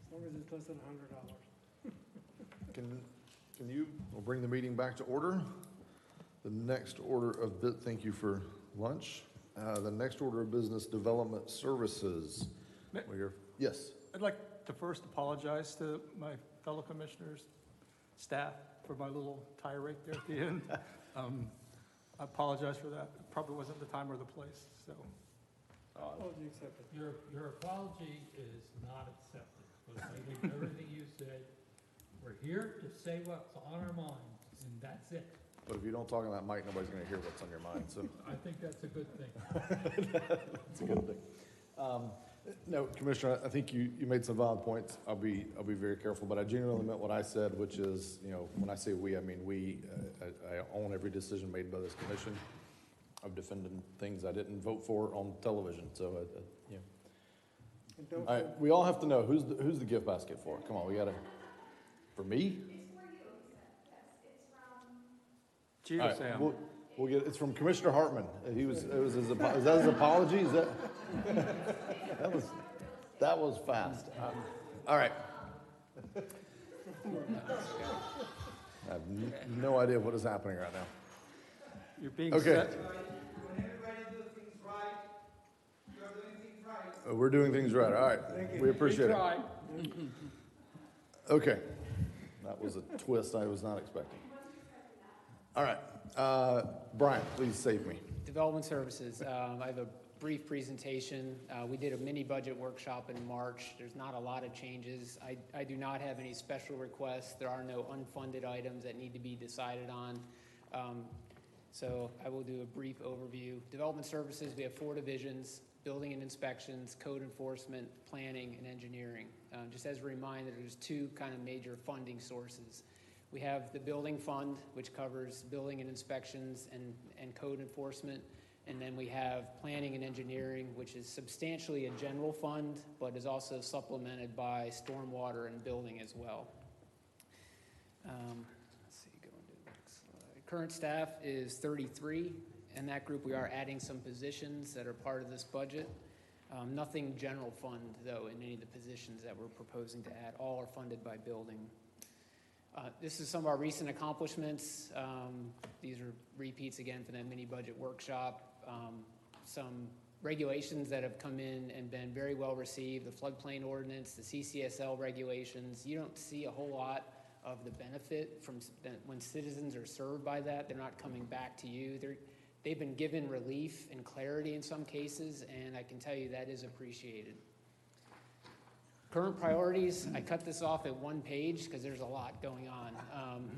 As long as it's less than $100. We'll bring the meeting back to order. The next order of, thank you for lunch. The next order of business, development services. Yes. I'd like to first apologize to my fellow commissioners, staff, for my little tirade there at the end. I apologize for that. It probably wasn't the time or the place, so. Apology accepted. Your apology is not accepted, because I think everything you said, we're here to say what's on our minds, and that's it. But if you don't talk on that mic, nobody's going to hear what's on your mind, so. I think that's a good thing. That's a good thing. No, Commissioner, I think you made some valid points. I'll be very careful, but I genuinely meant what I said, which is, when I say we, I mean we. I own every decision made by this commission. I've defended things I didn't vote for on television, so, All right, we all have to know, who's the gift basket for? Come on, we gotta, for me? Gee, All right, Sam. we'll get, it's from Commissioner Hartman. Is that his apology? Is that? That was fast. All right. I have no idea what is happening right now. You're being Okay. set. We're doing things right. All right. We appreciate it. Try. Okay. That was a twist I was not expecting. All right. Brian, please save me. Development Services. I have a brief presentation. We did a mini budget workshop in March. There's not a lot of changes. I do not have any special requests. There are no unfunded items that need to be decided on. So I will do a brief overview. Development Services, we have 4 divisions: building and inspections, code enforcement, planning, and engineering. Just as a reminder, there's 2 kind of major funding sources. We have the building fund, which covers building and inspections and code enforcement. And then we have planning and engineering, which is substantially a general fund, but is also supplemented by stormwater and building as well. Let's see, go into the next slide. Current staff is 33. In that group, we are adding some positions that are part of this budget. Nothing general fund, though, in any of the positions that we're proposing to add. All are funded by building. This is some of our recent accomplishments. These are repeats again for that mini budget workshop. Some regulations that have come in and been very well received, the floodplain ordinance, the CCSL regulations. You don't see a whole lot of the benefit from when citizens are served by that. They're not coming back to you. They've been given relief and clarity in some cases, and I can tell you that is appreciated. Current priorities, I cut this off at one page because there's a lot going on.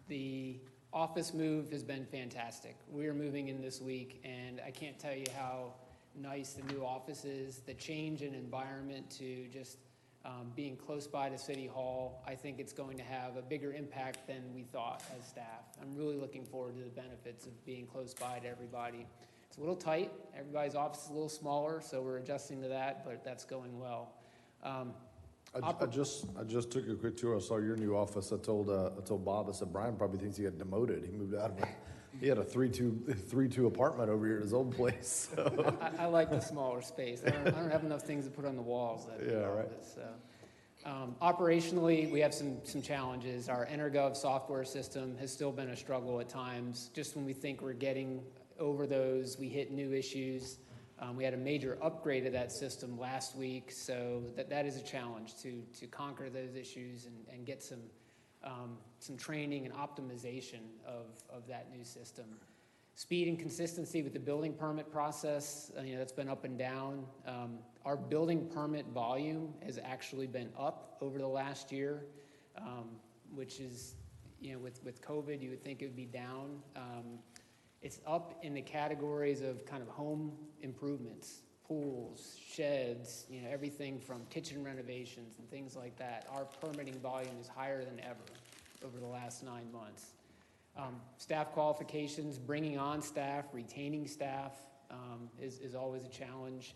The office move has been fantastic. We are moving in this week, and I can't tell you how nice the new office is. The change in environment to just being close by to City Hall, I think it's going to have a bigger impact than we thought as staff. I'm really looking forward to the benefits of being close by to everybody. It's a little tight. Everybody's office is a little smaller, so we're adjusting to that, but that's going well. I just took a quick tour. I saw your new office. I told Bob, I said, Brian probably thinks he got demoted. He moved out of it. He had a 3-2 apartment over here at his old place. So. I like the smaller space. I don't have enough things to put on the walls. Right. So. Operationally, we have some challenges. Our EnerGov software system has still been a struggle at times. Just when we think we're getting over those, we hit new issues. We had a major upgrade of that system last week, so that is a challenge to conquer those issues and get some training and optimization of that new system. Speed and consistency with the building permit process, that's been up and down. Our building permit volume has actually been up over the last year, which is, with COVID, you would think it would be down. It's up in the categories of kind of home improvements, pools, sheds, everything from kitchen renovations and things like that. Our permitting volume is higher than ever over the last 9 months. Staff qualifications, bringing on staff, retaining staff is always a challenge.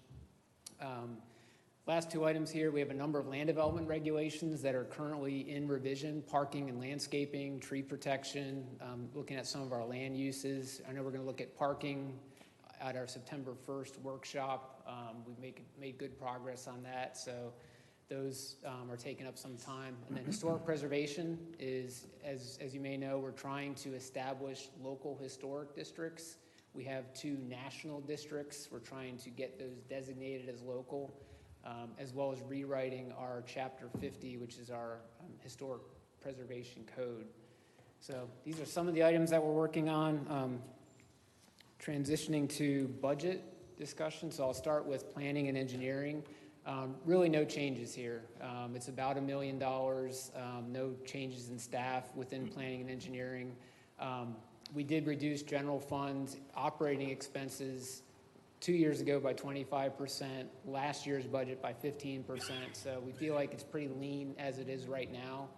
Last two items here, we have a number of land development regulations that are currently in revision, parking and landscaping, tree protection, looking at some of our land uses. I know we're going to look at parking at our September 1st workshop. We've made good progress on that, so those are taking up some time. And then historic preservation is, as you may know, we're trying to establish local historic districts. We have 2 national districts. We're trying to get those designated as local. As well as rewriting our Chapter 50, which is our historic preservation code. So these are some of the items that we're working on. Transitioning to budget discussion, so I'll start with planning and engineering. Really no changes here. It's about $1 million, no changes in staff within planning and engineering. We did reduce general fund operating expenses 2 years ago by 25%, last year's budget by 15%, so we feel like it's pretty lean as it is right now.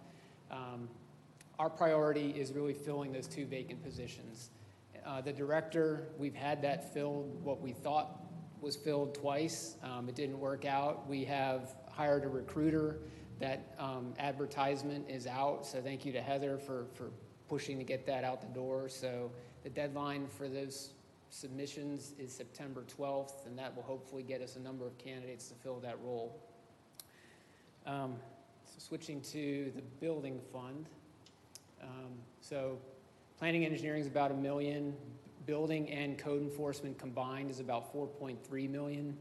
Our priority is really filling those 2 vacant positions. The director, we've had that filled, what we thought was filled twice. It didn't work out. We have hired a recruiter. That advertisement is out, so thank you to Heather for pushing to get that out the door. So the deadline for those submissions is September 12th, and that will hopefully get us a number of candidates to fill that role. So switching to the building fund. So planning and engineering is about $1 million. Building and code enforcement combined is about $4.3 million.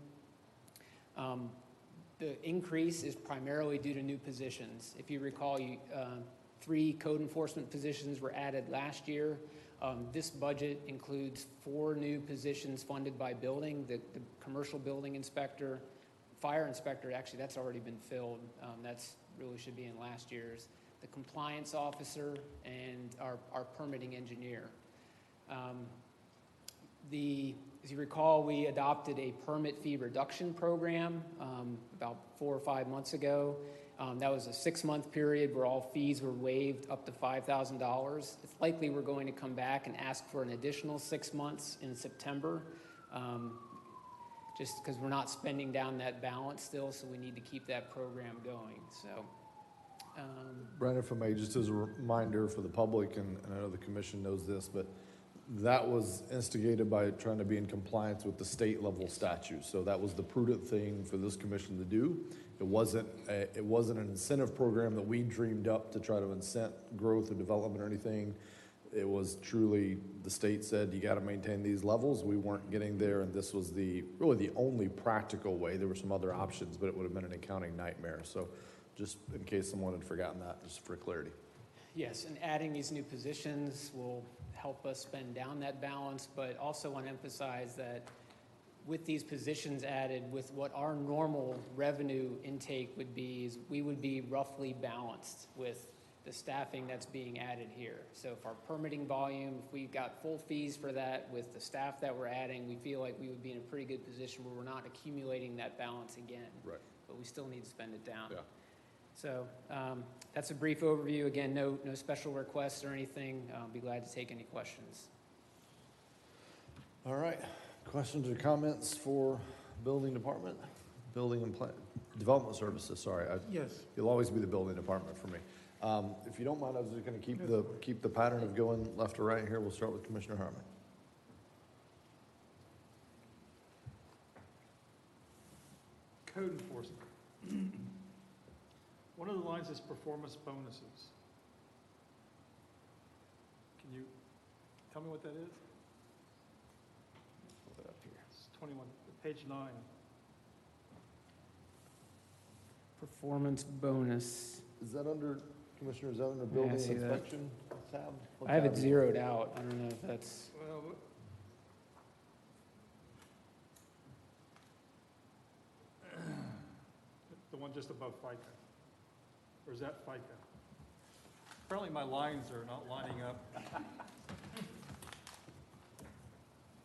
The increase is primarily due to new positions. If you recall, 3 code enforcement positions were added last year. This budget includes 4 new positions funded by building, the commercial building inspector, fire inspector, actually that's already been filled. That's really should be in last year's. The compliance officer and our permitting engineer. As you recall, we adopted a permit fee reduction program about 4 or 5 months ago. That was a 6-month period where all fees were waived up to $5,000. It's likely we're going to come back and ask for an additional 6 months in September, just because we're not spending down that balance still, so we need to keep that program going. So, Brandon, if I may, just as a reminder for the public, and I know the commission knows this, but That was instigated by trying to be in compliance with the state level statutes. So that was the prudent thing for this commission to do. It wasn't an incentive program that we dreamed up to try to incent growth or development or anything. It was truly, the state said, you gotta maintain these levels. We weren't getting there, and this was really the only practical way. There were some other options, but it would have been an accounting nightmare. So just in case someone had forgotten that, just for clarity. Yes, and adding these new positions will help us spend down that balance, but also want to emphasize that with these positions added, with what our normal revenue intake would be, is we would be roughly balanced with the staffing that's being added here. So if our permitting volume, if we got full fees for that with the staff that we're adding, we feel like we would be in a pretty good position where we're not accumulating that balance again. Right. But we still need to spend it down. Yeah. So that's a brief overview. Again, no special requests or anything. I'll be glad to take any questions. All right, questions or comments for building department? Building and development services, sorry. Yes. You'll always be the building department for me. If you don't mind, I was just gonna keep the pattern of going left to right here. We'll start with Commissioner Harmon. Code enforcement. One of the lines is performance bonuses. Can you tell me what that is? Pull that up here. It's 21, page 9. Performance bonus. Is that under, Commissioner, is that under Yeah, I building see that. inspection tab? What I have tab it is zeroed out. I don't know if that's, Well, the one just above FICA. Or is that FICA? Apparently my lines are not lining up.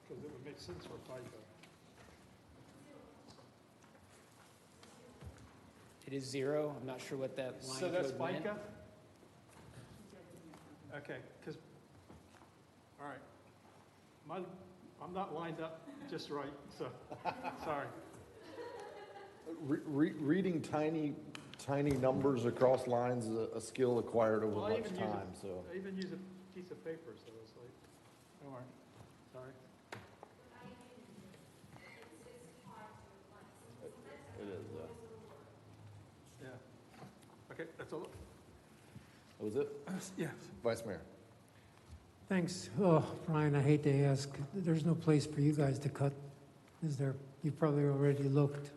Because it would make sense for FICA. it is 0. I'm not sure what that line So that's code meant. FICA? Okay, because, all right. I'm not lined up just right, so, sorry. Reading tiny numbers across lines is a skill acquired over Well, I much even use time, so. I even use a piece of paper, so it's like, all right, sorry. It is, Yeah. Okay, that's all. That was it? Yes. Vice Mayor. Thanks. Oh, Brian, I hate to ask, there's no place for you guys to cut, is there? You probably already looked.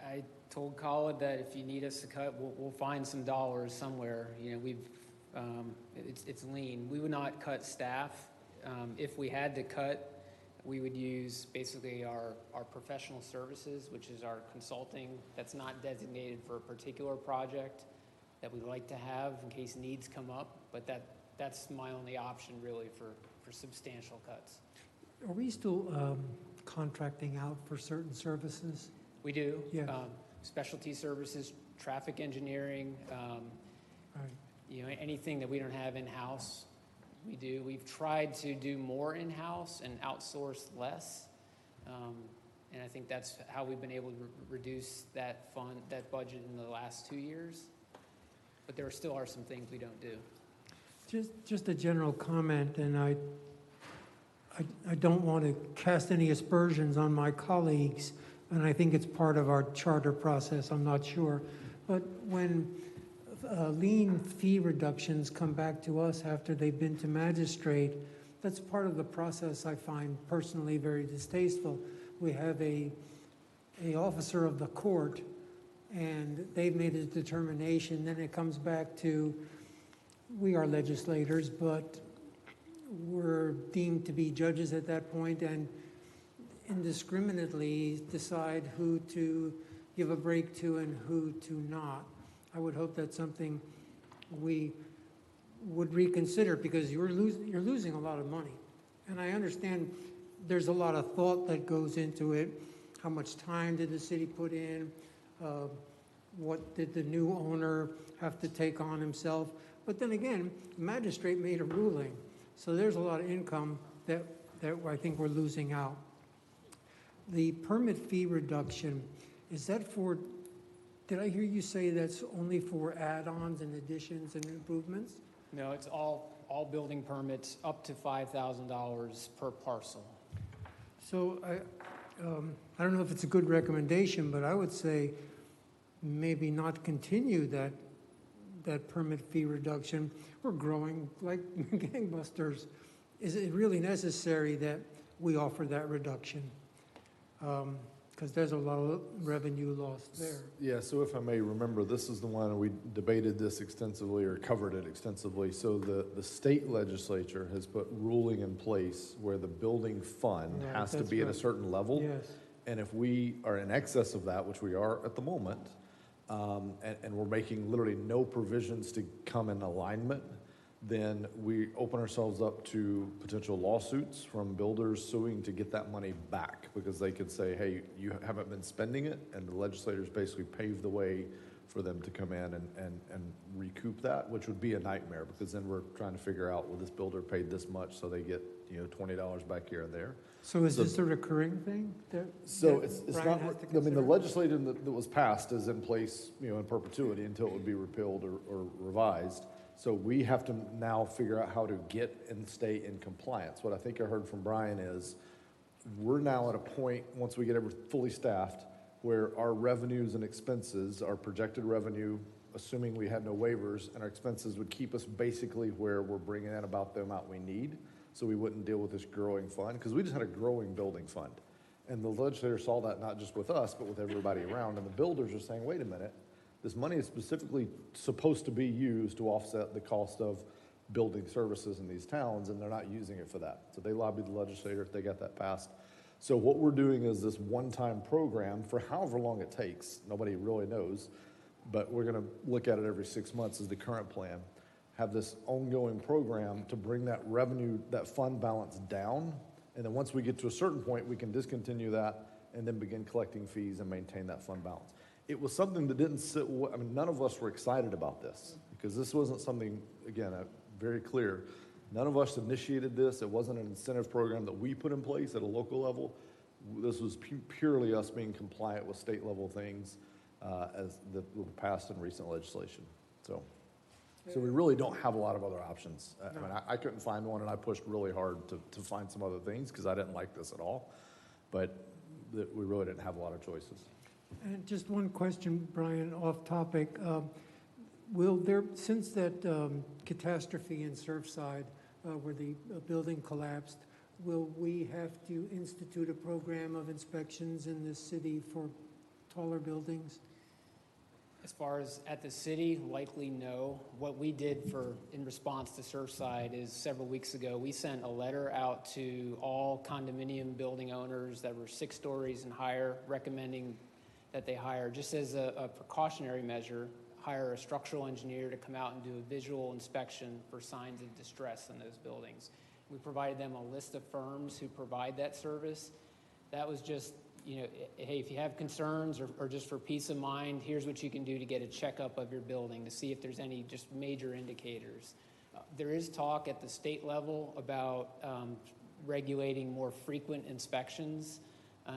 I told Khalid that if you need us to cut, we'll find some dollars somewhere. You know, it's lean. We would not cut staff. If we had to cut, we would use basically our professional services, which is our consulting that's not designated for a particular project that we like to have in case needs come up, but that's my only option really for substantial cuts. Are we still contracting out for certain services? We do. Yeah. Specialty services, traffic engineering, Right. you know, anything that we don't have in-house, we do. We've tried to do more in-house and outsource less. And I think that's how we've been able to reduce that budget in the last 2 years. But there still are some things we don't do. Just a general comment, and I don't want to cast any aspersions on my colleagues, and I think it's part of our charter process, I'm not sure. But when lien fee reductions come back to us after they've been to magistrate, that's part of the process I find personally very distasteful. We have a officer of the court, and they've made a determination, then it comes back to, we are legislators, but we're deemed to be judges at that point and indiscriminately decide who to give a break to and who to not. I would hope that's something we would reconsider, because you're losing a lot of money. And I understand there's a lot of thought that goes into it. How much time did the city put in? What did the new owner have to take on himself? But then again, the magistrate made a ruling. So there's a lot of income that I think we're losing out. The permit fee reduction, is that for, did I hear you say that's only for add-ons and additions and improvements? No, it's all all building permits up to $5,000 per parcel. So I don't know if it's a good recommendation, but I would say maybe not continue that permit fee reduction. We're growing like gangbusters. Is it really necessary that we offer that reduction? Because there's a lot of revenue lost there. Yeah, so if I may remember, this is the one, we debated this extensively or covered it extensively. So the state legislature has put ruling in place where the building fund Right, has to that's be at a right. certain level. Yes. And if we are in excess of that, which we are at the moment, and we're making literally no provisions to come in alignment, then we open ourselves up to potential lawsuits from builders suing to get that money back, because they could say, hey, you haven't been spending it, and the legislators basically paved the way for them to come in and recoup that, which would be a nightmare, because then we're trying to figure out, well, this builder paid this much, so they get, $20 back here and there. So is this a recurring thing? So that it's Brian not, has to I mean, the consider? legislation that was passed is in place, in perpetuity until it would be repealed or revised. So we have to now figure out how to get and stay in compliance. What I think I heard from Brian is, we're now at a point, once we get fully staffed, where our revenues and expenses, our projected revenue, assuming we had no waivers, and our expenses would keep us basically where we're bringing in about the amount we need, so we wouldn't deal with this growing fund, because we just had a growing building fund. And the legislator saw that not just with us, but with everybody around, and the builders are saying, wait a minute, this money is specifically supposed to be used to offset the cost of building services in these towns, and they're not using it for that. So they lobbied the legislator, they got that passed. So what we're doing is this one-time program for however long it takes, nobody really knows, but we're gonna look at it every 6 months is the current plan. Have this ongoing program to bring that revenue, that fund balance down, and then once we get to a certain point, we can discontinue that and then begin collecting fees and maintain that fund balance. It was something that didn't sit, none of us were excited about this, because this wasn't something, again, very clear. None of us initiated this. It wasn't an incentive program that we put in place at a local level. This was purely us being compliant with state level things as the passed and recent legislation. So we really don't have a lot of other options. I couldn't find one, and I pushed really hard to find some other things, because I didn't like this at all. But we really didn't have a lot of choices. And just one question, Brian, off topic. Will there, since that catastrophe in Surfside where the building collapsed, will we have to institute a program of inspections in this city for taller buildings? As far as at the city, likely no. What we did in response to Surfside is several weeks ago, we sent a letter out to all condominium building owners that were 6 stories and higher, recommending that they hire, just as a precautionary measure, hire a structural engineer to come out and do a visual inspection for signs of distress in those buildings. We provided them a list of firms who provide that service. That was just, hey, if you have concerns or just for peace of mind, here's what you can do to get a checkup of your building to see if there's any just major indicators. There is talk at the state level about regulating more frequent inspections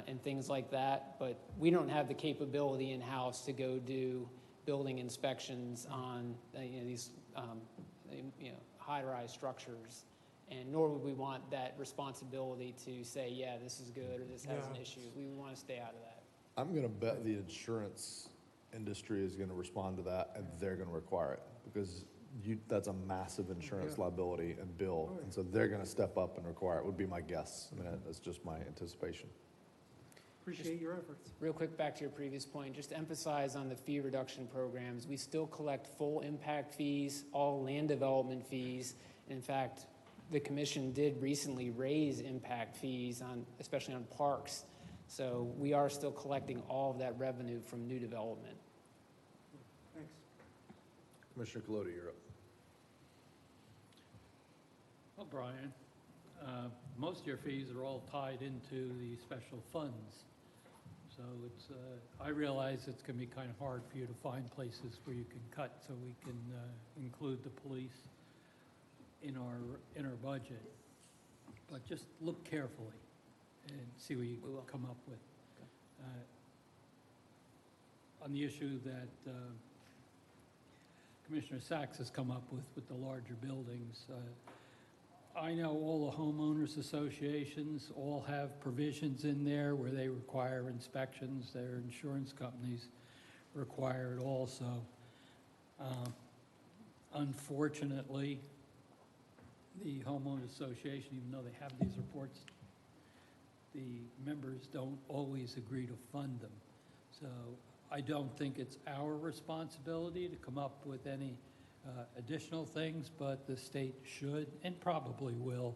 and things like that, but we don't have the capability in-house to go do building inspections on these high-rise structures, and nor would we want that responsibility to say, yeah, this is good or this has an issue. We want to stay out of that. I'm going to bet the insurance industry is going to respond to that, and they're going to require it, because that's a massive insurance liability and bill, and so they're going to step up and require it, would be my guess. That's just my anticipation. Appreciate your efforts. Real quick, back to your previous point, just to emphasize on the fee reduction programs, we still collect full impact fees, all land development fees. And in fact, the commission did recently raise impact fees especially on parks. So we are still collecting all of that revenue from new development. Thanks. Commissioner Colodi, you're up. Well, Brian, most of your fees are all tied into the special funds. So I realize it's going to be kind of hard for you to find places where you can cut, so we can include the police in our budget. But just look carefully and see what you come up with. On the issue that Commissioner Sachs has come up with the larger buildings. I know all the homeowners associations all have provisions in there where they require inspections. Their insurance companies require it also. Unfortunately, the homeowners association, even though they have these reports, the members don't always agree to fund them. So I don't think it's our responsibility to come up with any additional things, but the state should and probably will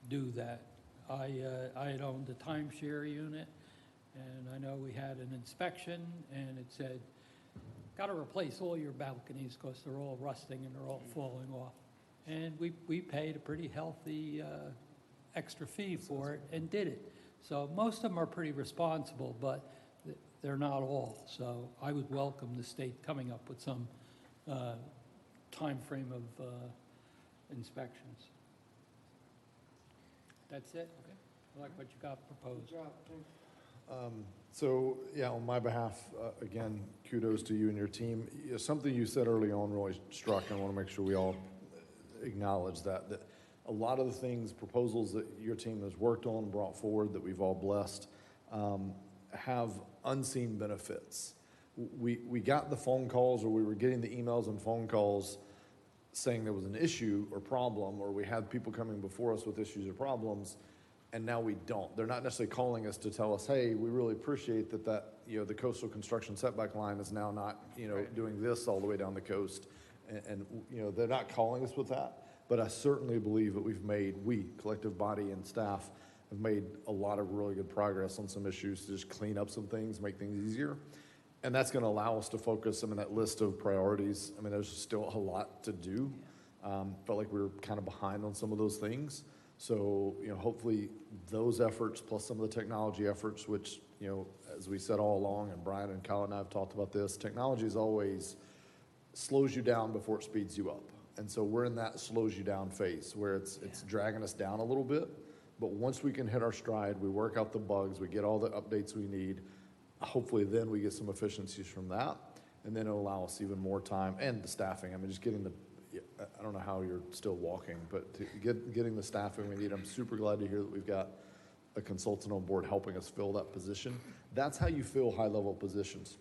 do that. I had owned a timeshare unit, and I know we had an inspection, and it said, got to replace all your balconies because they're all rusting and they're all falling off. And we paid a pretty healthy extra fee for it and did it. So most of them are pretty responsible, but they're not all. So I would welcome the state coming up with some time frame of inspections. That's it? Okay. I like what you got proposed. So, yeah, on my behalf, again, kudos to you and your team. Something you said early on really struck, and I want to make sure we all acknowledge that a lot of the things, proposals that your team has worked on, brought forward, that we've all blessed, have unseen benefits. We got the phone calls, or we were getting the emails and phone calls saying there was an issue or problem, or we had people coming before us with issues or problems, and now we don't. They're not necessarily calling us to tell us, hey, we really appreciate that the coastal construction setback line is now not, doing this all the way down the coast. And they're not calling us with that, but I certainly believe that we, collective body and staff, have made a lot of really good progress on some issues to just clean up some things, make things easier. And that's going to allow us to focus on that list of priorities. I mean, there's still a lot to do. Felt like we were kind of behind on some of those things. So, hopefully those efforts plus some of the technology efforts, which, as we said all along, and Brian and Colin and I have talked about this, technology is always slows you down before it speeds you up. And so we're in that slows you down phase where it's dragging us down a little bit. But once we can hit our stride, we work out the bugs, we get all the updates we need, hopefully then we get some efficiencies from that. And then it'll allow us even more time and the staffing. I mean, just getting I don't know how you're still walking, but getting the staffing we need. I'm super glad to hear that we've got a consultant on board helping us fill that position. That's how you fill high-level positions.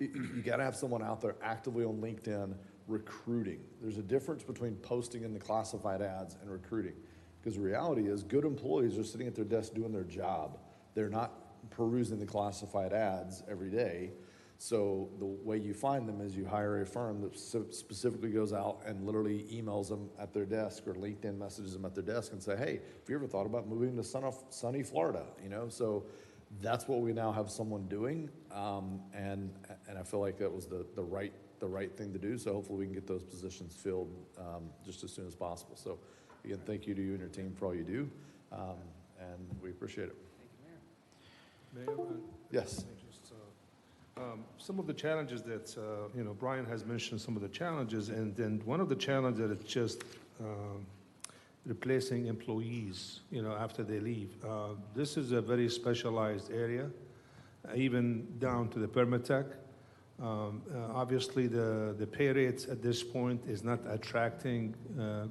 You got to have someone out there actively on LinkedIn recruiting. There's a difference between posting in the classified ads and recruiting. Because the reality is good employees are sitting at their desk doing their job. They're not perusing the classified ads every day. So the way you find them is you hire a firm that specifically goes out and literally emails them at their desk or LinkedIn messages them at their desk and say, hey, have you ever thought about moving to sunny Florida? So that's what we now have someone doing, and I feel like that was the right thing to do. So hopefully we can get those positions filled just as soon as possible. So again, thank you to you and your team for all you do, and we appreciate it. Thank you, Mayor. Mayor? Yes. Some of the challenges that Brian has mentioned, some of the challenges, and then one of the challenges is just replacing employees, after they leave. This is a very specialized area, even down to the permit tech. Obviously, the pay rates at this point is not attracting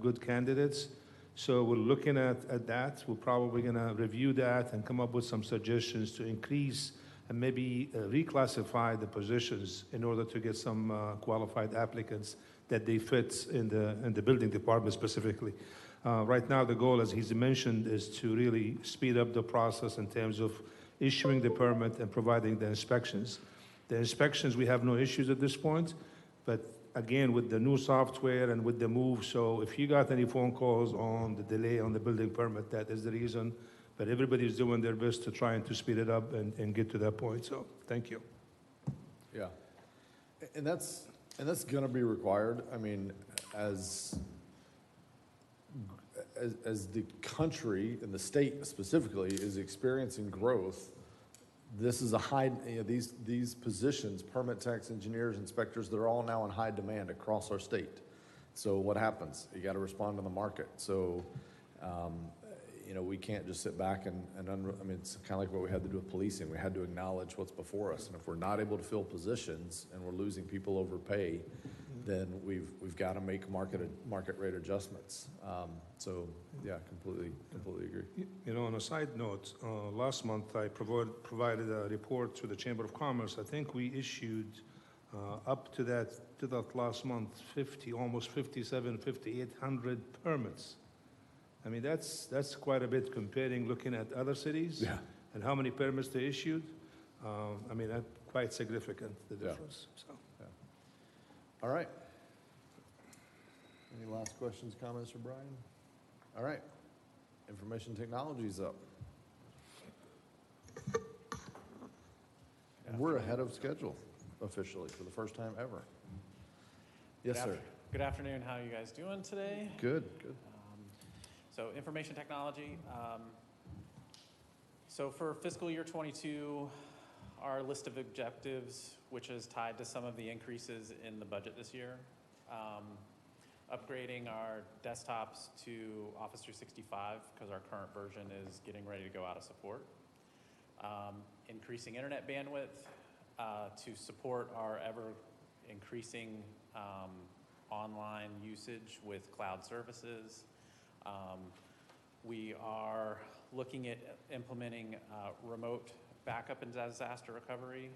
good candidates. So we're looking at that. We're probably going to review that and come up with some suggestions to increase and maybe reclassify the positions in order to get some qualified applicants that they fit in the building department specifically. Right now, the goal, as he's mentioned, is to really speed up the process in terms of issuing the permit and providing the inspections. The inspections, we have no issues at this point, but again, with the new software and with the move, so if you got any phone calls on the delay on the building permit, that is the reason. But everybody's doing their best to try and to speed it up and get to that point. So thank you. Yeah, and that's going to be required. I mean, as the country and the state specifically is experiencing growth, this is a high. These positions, permit techs, engineers, inspectors, they're all now in high demand across our state. So what happens? You got to respond to the market. So. We can't just sit back and it's kind of like what we had to do with policing. We had to acknowledge what's before us. And if we're not able to fill positions and we're losing people over pay, then we've got to make market rate adjustments. So, yeah, completely agree. You know, on a side note, last month I provided a report to the Chamber of Commerce. I think we issued up to that last month, almost 5,800 permits. I mean, that's quite a bit comparing, looking at other cities and how many permits they issued. I mean, that's quite significant, the difference. So. All right. Any last questions, comments for Brian? All right. Information technology is up. And we're ahead of schedule officially for the first time ever. Yes, sir. Good afternoon. How are you guys doing today? Good. So information technology. So for fiscal year 22, our list of objectives, which is tied to some of the increases in the budget this year, upgrading our desktops to Office 365 because our current version is getting ready to go out of support, increasing internet bandwidth to support our ever increasing online usage with cloud services. We are looking at implementing remote backup and disaster recovery,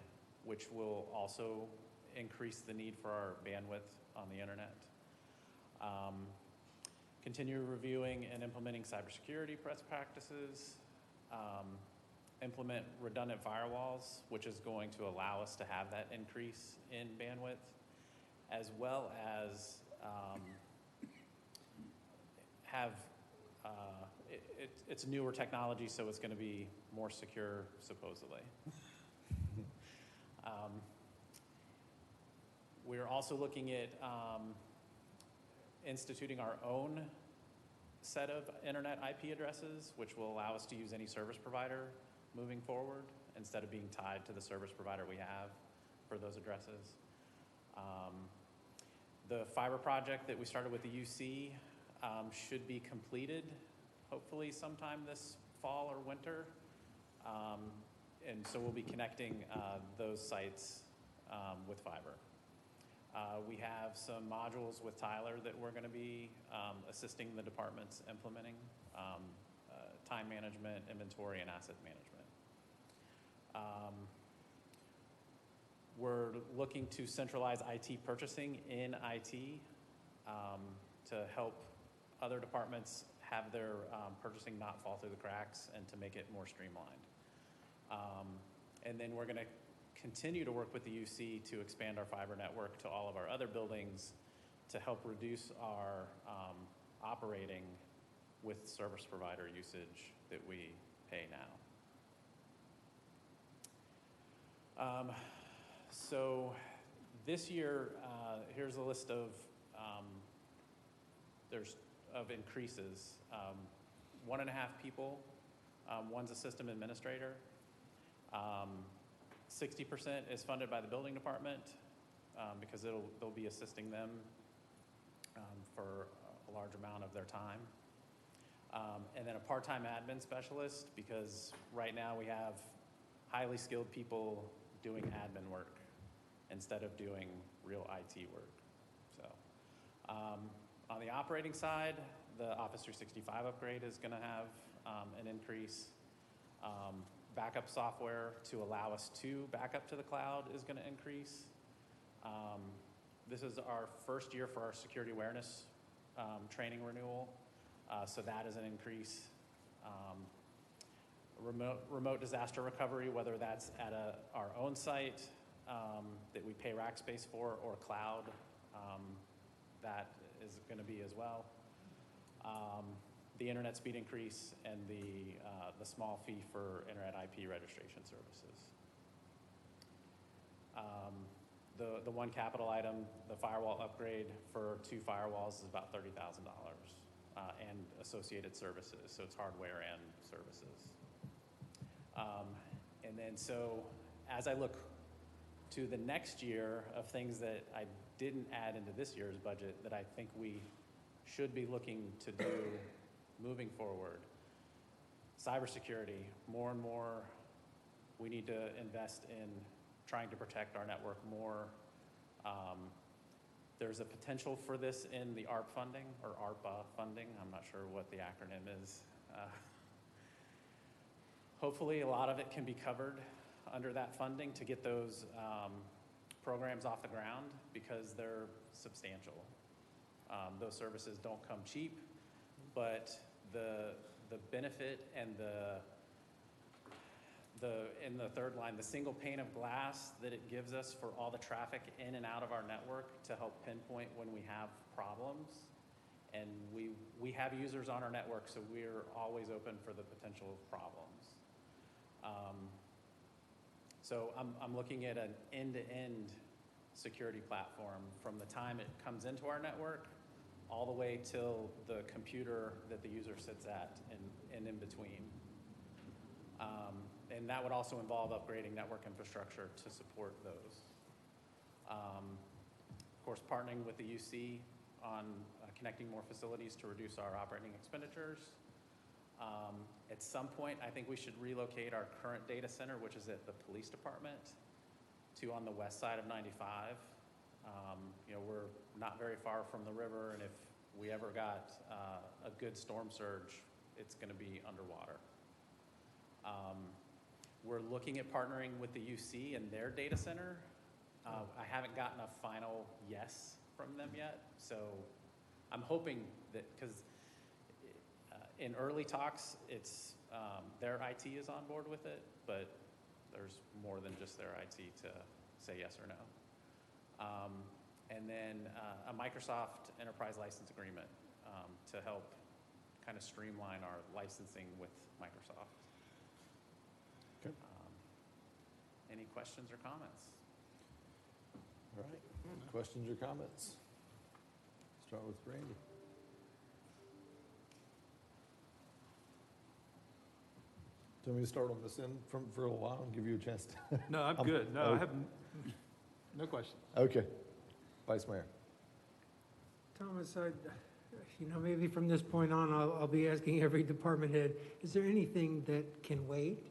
which will also increase the need for our bandwidth on the internet. Continue reviewing and implementing cybersecurity best practices. Implement redundant firewalls, which is going to allow us to have that increase in bandwidth, as well as have it's newer technology, so it's going to be more secure, supposedly. We're also looking at instituting our own set of internet IP addresses, which will allow us to use any service provider moving forward instead of being tied to the service provider we have for those addresses. The fiber project that we started with the UC should be completed hopefully sometime this fall or winter. And so we'll be connecting those sites with fiber. We have some modules with Tyler that we're going to be assisting the departments implementing, time management, inventory, and asset management. We're looking to centralize IT purchasing in IT to help other departments have their purchasing not fall through the cracks and to make it more streamlined. And then we're going to continue to work with the UC to expand our fiber network to all of our other buildings to help reduce our operating with service provider usage that we pay now. So this year, here's a list of increases. 1.5 people, one's a system administrator. 60% is funded by the building department because they'll be assisting them for a large amount of their time. And then a part-time admin specialist, because right now we have highly skilled people doing admin work instead of doing real IT work. So on the operating side, the Office 365 upgrade is going to have an increase. Backup software to allow us to back up to the cloud is going to increase. This is our first year for our security awareness training renewal, so that is an increase. Remote disaster recovery, whether that's at our own site that we pay rack space for or cloud, that is going to be as well. The internet speed increase and the small fee for internet IP registration services. The one capital item, the firewall upgrade for 2 firewalls is about $30,000 and associated services, so it's hardware and services. And then so as I look to the next year of things that I didn't add into this year's budget that I think we should be looking to do moving forward. Cybersecurity, more and more we need to invest in trying to protect our network more. There's a potential for this in the ARP funding, or ARPA funding. I'm not sure what the acronym is. Hopefully, a lot of it can be covered under that funding to get those programs off the ground because they're substantial. Those services don't come cheap, but the benefit and in the third line, the single pane of glass that it gives us for all the traffic in and out of our network to help pinpoint when we have problems. And we have users on our network, so we're always open for the potential of problems. So I'm looking at an end-to-end security platform from the time it comes into our network all the way till the computer that the user sits at and in between. And that would also involve upgrading network infrastructure to support those. Of course, partnering with the UC on connecting more facilities to reduce our operating expenditures. At some point, I think we should relocate our current data center, which is at the police department, to on the west side of 95. You know, we're not very far from the river, and if we ever got a good storm surge, it's going to be underwater. We're looking at partnering with the UC and their data center. I haven't gotten a final yes from them yet, so I'm hoping that, because in early talks, it's their IT is on board with it, but there's more than just their IT to say yes or no. And then a Microsoft enterprise license agreement to help kind of streamline our licensing with Microsoft. Okay. Any questions or comments? All right. Questions or comments? Start with Randy. Do you want me to start on this end for a little while and give you a chance to? No, I'm good. No, I have no questions. Okay. Vice Mayor. Thomas, maybe from this point on, I'll be asking every department head, is there anything that can wait?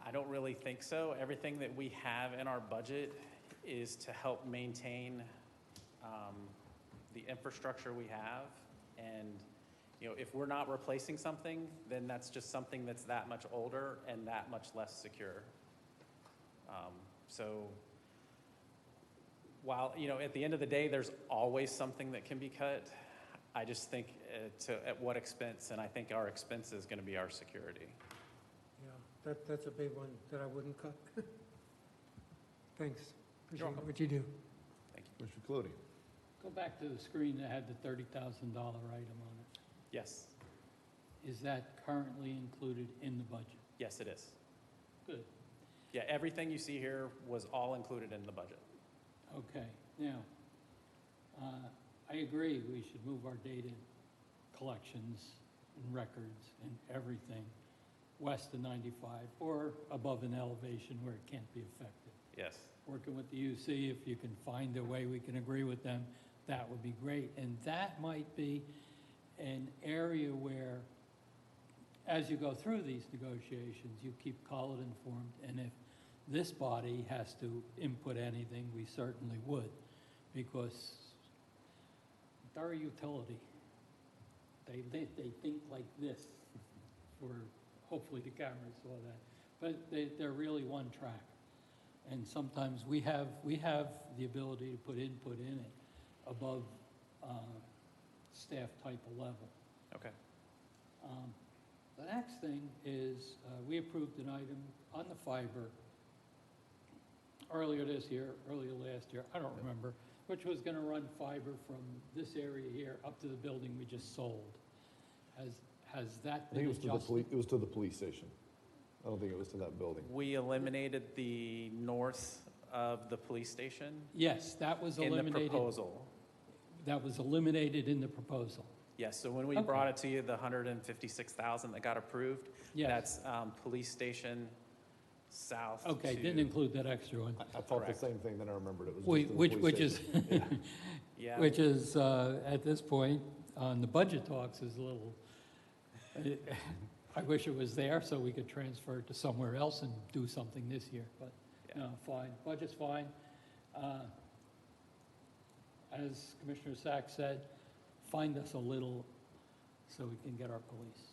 I don't really think so. Everything that we have in our budget is to help maintain the infrastructure we have. And, you know, if we're not replacing something, then that's just something that's that much older and that much less secure. So while, you know, at the end of the day, there's always something that can be cut, I just think at what expense, and I think our expense is going to be our security. Yeah, that's a big one that I wouldn't cut. Thanks. You're Appreciate welcome. what you do. Thank you. Mr. Clody. Go back to the screen that had the $30,000 item on it. Yes. Is that currently included in the budget? Yes, it is. Good. Yeah, everything you see here was all included in the budget. Okay, now, I agree we should move our data collections and records and everything west of 95 or above an elevation where it can't be affected. Yes. Working with the UC, if you can find a way we can agree with them, that would be great. And that might be an area where, as you go through these negotiations, you keep Colin informed, and if this body has to input anything, we certainly would, because they're a utility. They think like this, for hopefully the cameras saw that, but they're really one track. And sometimes we have the ability to put input in it above staff type of level. Okay. The next thing is we approved an item on the fiber earlier this year, earlier last year, I don't remember, which was going to run fiber from this area here up to the building we just sold. Has that I been think adjusted? it was to the police station. I don't think it was to that building. We eliminated the north of the police station. Yes, that was eliminated. In the proposal. That was eliminated in the proposal. Yes, so when we Okay. brought it to you, the 156,000 that got approved, Yes. that's police station south Okay, to- didn't include that extra one. I thought the Correct. same thing, then I remembered it was We- just to the Which police is, station. Yeah. which is, at this point, on the budget talks is a little, I wish it was there so we could transfer it to somewhere else and do something this year, but Yeah. no, fine, budget's fine. as Commissioner Sachs said, find us a little so we can get our police.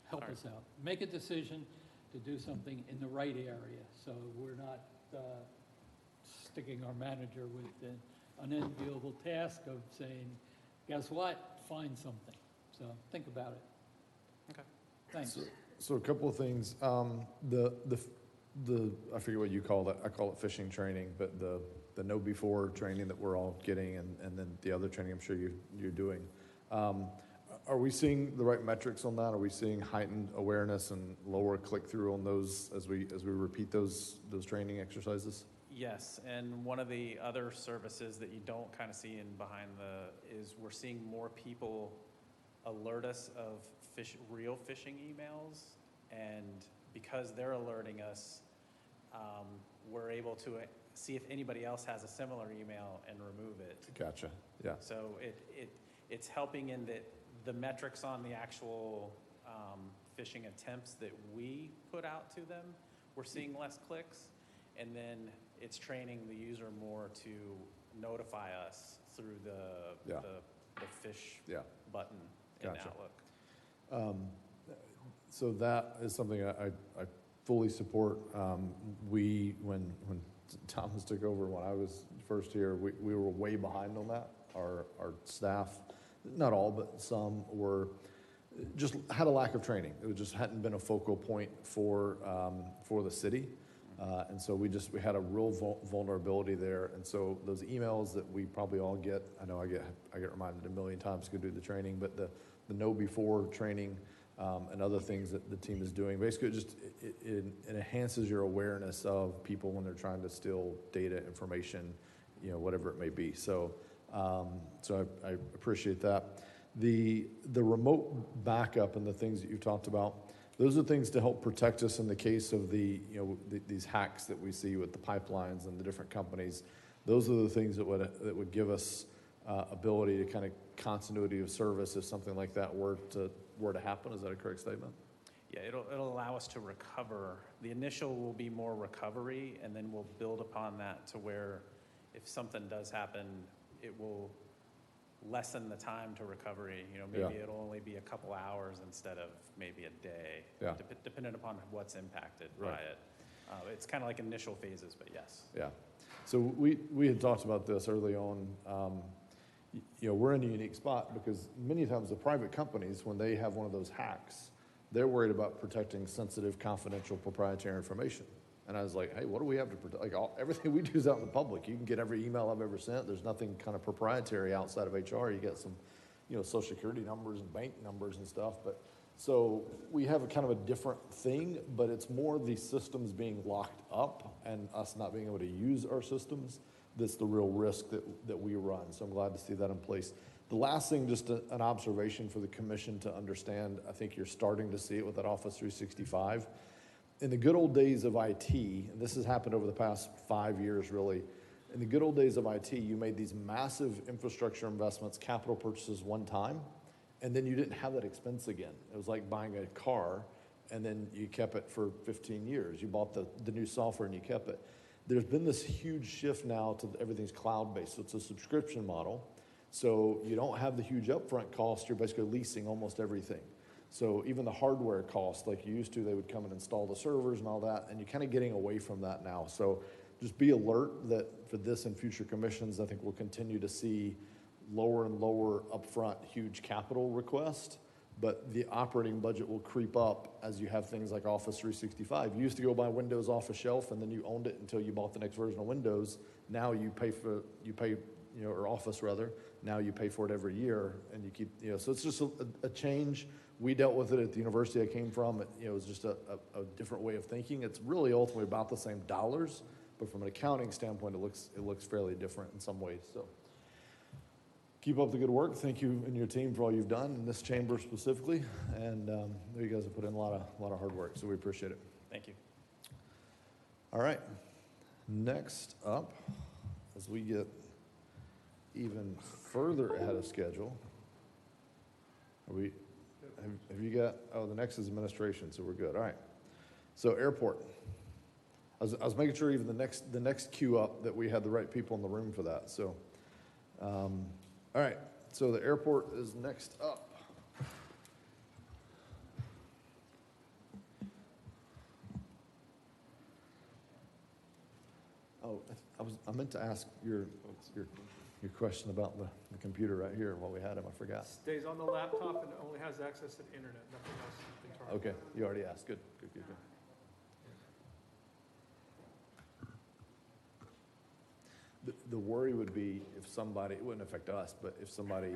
Help us out. Make a decision to do something in the right area, so we're not sticking our manager with an unenviable task of saying, guess what? Find something. So think about it. Okay. Thanks. So a couple of things. I forget what you call it. I call it fishing training, but the know before training that we're all getting, and then the other training I'm sure you're doing. Are we seeing the right metrics on that? Are we seeing heightened awareness and lower click-through on those as we repeat those training exercises? Yes, and one of the other services that you don't kind of see in behind is we're seeing more people alert us of real phishing emails, and because they're alerting us, we're able to see if anybody else has a similar email and remove it. Gotcha. Yeah. So it's helping in that the metrics on the actual phishing attempts that we put out to them, we're seeing less clicks, and then it's training the user more to notify us through the fish button in Gotcha. Outlook. So that is something I fully support. When Thomas took over, when I was first here, we were way behind on that. Our staff, not all, but some were just had a lack of training. It just hadn't been a focal point for the city. And so we had a real vulnerability there. And so those emails that we probably all get, I know I get reminded a million times to go do the training, but the know before training and other things that the team is doing, basically it enhances your awareness of people when they're trying to steal data, information, whatever it may be. So I appreciate that. The remote backup and the things that you've talked about, those are things to help protect us in the case of these hacks that we see with the pipelines and the different companies. Those are the things that would give us ability to kind of continuity of service if something like that were to happen. Is that a correct statement? Yeah, it'll allow us to recover. The initial will be more recovery, and then we'll build upon that to where if something does happen, it will lessen the time to recovery. Maybe it'll only be a couple hours instead of maybe a day, depending upon what's impacted by it. It's kind of like initial phases, but yes. Yeah. So we had talked about this early on. We're in a unique spot because many times the private companies, when they have one of those hacks, they're worried about protecting sensitive, confidential, proprietary information. And I was like, hey, what do we have to protect? Like everything we do is out in the public. You can get every email I've ever sent. There's nothing kind of proprietary outside of HR. You get some, social security numbers and bank numbers and stuff. But so we have a kind of a different thing, but it's more the systems being locked up and us not being able to use our systems. That's the real risk that we run. So I'm glad to see that in place. The last thing, just an observation for the commission to understand, I think you're starting to see it with that Office 365. In the good old days of IT, and this has happened over the past 5 years really, in the good old days of IT, you made these massive infrastructure investments, capital purchases one time, and then you didn't have that expense again. It was like buying a car, and then you kept it for 15 years. You bought the new software and you kept it. There's been this huge shift now to everything's cloud-based, so it's a subscription model. So you don't have the huge upfront cost, you're basically leasing almost everything. So even the hardware cost, like you used to, they would come and install the servers and all that, and you're kind of getting away from that now. So just be alert that for this and future commissions, I think we'll continue to see lower and lower upfront huge capital requests, but the operating budget will creep up as you have things like Office 365. You used to go buy Windows off a shelf and then you owned it until you bought the next version of Windows. Now or Office rather, now you pay for it every year and you keep, so it's just a change. We dealt with it at the university I came from. It was just a different way of thinking. It's really ultimately about the same dollars, but from an accounting standpoint, it looks fairly different in some ways. So keep up the good work. Thank you and your team for all you've done in this chamber specifically. And you guys have put in a lot of hard work, so we appreciate it. Thank you. All right. Next up, as we get even further ahead of schedule, have you got, the next is administration, so we're good. All right. So airport. I was making sure even the next queue up that we had the right people in the room for that. So All right, so the airport is next up. Oh, I meant to ask your question about the computer right here while we had him, I forgot. Stays on the laptop and only has access to the internet, nothing else internal. Okay, you already asked, good. The worry would be if somebody, it wouldn't affect us, but if somebody,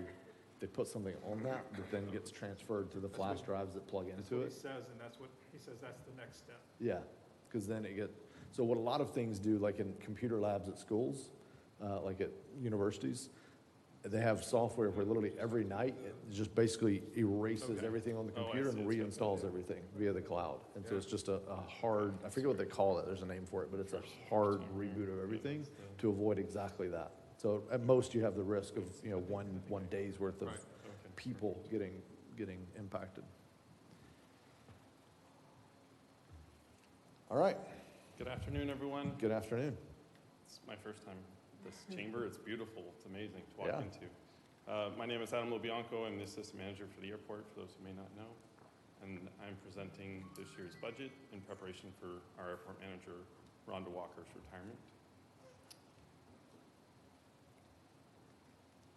they put something on that then gets transferred to the flash drives that plug That's into what it. he says, and that's what, he says that's the next step. Yeah, because then so what a lot of things do, like in computer labs at schools, like at universities, they have software where literally every night it just basically erases Okay. everything on the Oh, I computer see. and It's got that, reinstalls yeah. everything via the cloud. And so Yeah. it's just a hard, I forget what they call it, there's a name for it, but it's a hard reboot of everything to avoid exactly that. So at most you have the risk of, one day's worth of Right, okay. people getting impacted. All right, Good afternoon, everyone. good afternoon. It's my first time in this chamber. It's beautiful. It's amazing to walk Yeah. into. My name is Adam LoBianco. I'm the assistant manager for the airport, for those who may not know. And I'm presenting this year's budget in preparation for our airport manager, Rhonda Walker's retirement.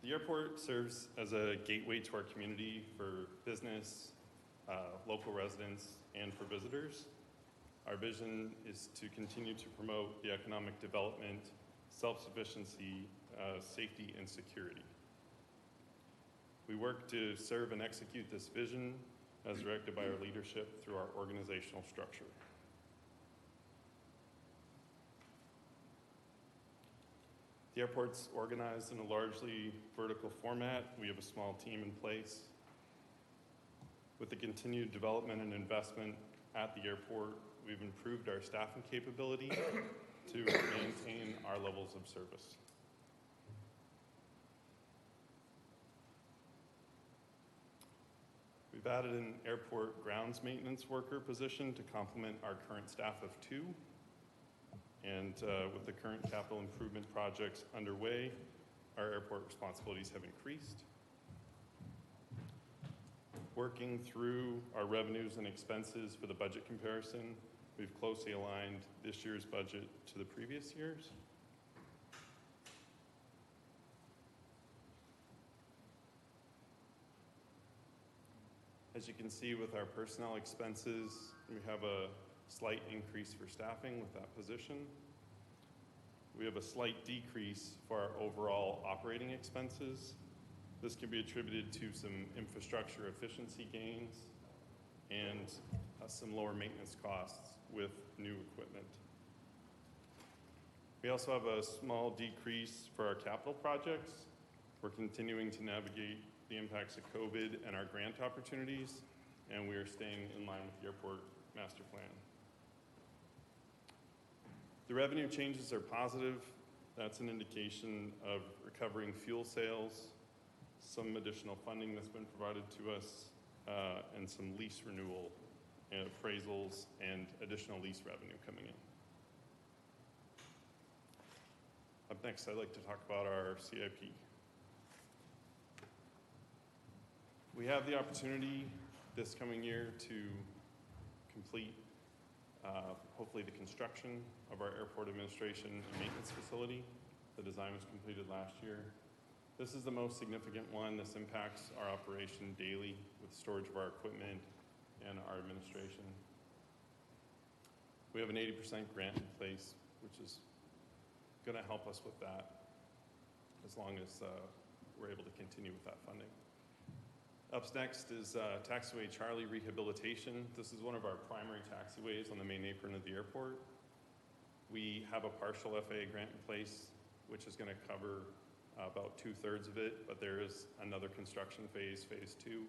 The airport serves as a gateway to our community for business, local residents, and for visitors. Our vision is to continue to promote the economic development, self-sufficiency, safety, and security. We work to serve and execute this vision as directed by our leadership through our organizational structure. The airport's organized in a largely vertical format. We have a small team in place. With the continued development and investment at the airport, we've improved our staffing capability to maintain our levels of service. We've added an airport grounds maintenance worker position to complement our current staff of 2. And with the current capital improvement projects underway, our airport responsibilities have increased. Working through our revenues and expenses for the budget comparison, we've closely aligned this year's budget to the previous years. As you can see with our personnel expenses, we have a slight increase for staffing with that position. We have a slight decrease for our overall operating expenses. This can be attributed to some infrastructure efficiency gains and some lower maintenance costs with new equipment. We also have a small decrease for our capital projects. We're continuing to navigate the impacts of COVID and our grant opportunities, and we are staying in line with the airport master plan. The revenue changes are positive. That's an indication of recovering fuel sales, some additional funding that's been provided to us, and some lease renewal and appraisals and additional lease revenue coming in. Up next, I'd like to talk about our CIP. We have the opportunity this coming year to complete, hopefully, the construction of our airport administration and maintenance facility. The design was completed last year. This is the most significant one. This impacts our operation daily with storage of our equipment and our administration. We have an 80% grant in place, which is going to help us with that as long as we're able to continue with that funding. Up next is Taxiway Charlie Rehabilitation. This is one of our primary taxiways on the main apron of the airport. We have a partial FAA grant in place, which is going to cover about 2/3 of it, but there is another construction phase, phase 2,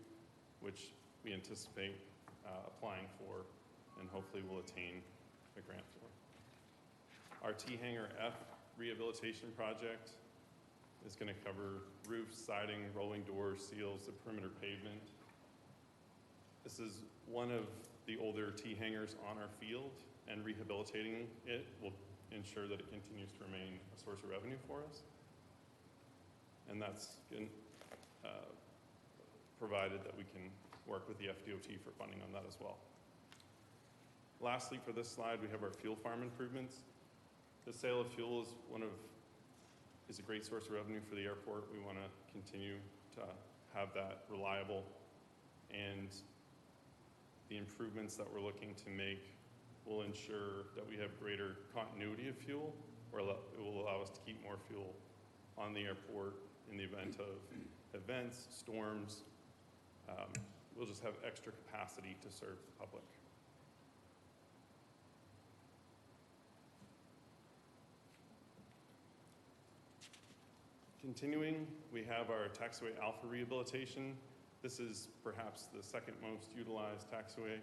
which we anticipate applying for and hopefully will attain a grant for. Our T-Hangar F rehabilitation project is going to cover roofs, siding, rolling doors, seals, the perimeter pavement. This is one of the older T-hangars on our field, and rehabilitating it will ensure that it continues to remain a source of revenue for us. And that's provided that we can work with the FDOT for funding on that as well. Lastly, for this slide, we have our fuel farm improvements. The sale of fuel is a great source of revenue for the airport. We want to continue to have that reliable, and the improvements that we're looking to make will ensure that we have greater continuity of fuel, or it will allow us to keep more fuel on the airport in the event of events, storms. We'll just have extra capacity to serve the public. Continuing, we have our taxiway alpha rehabilitation. This is perhaps the second most utilized taxiway.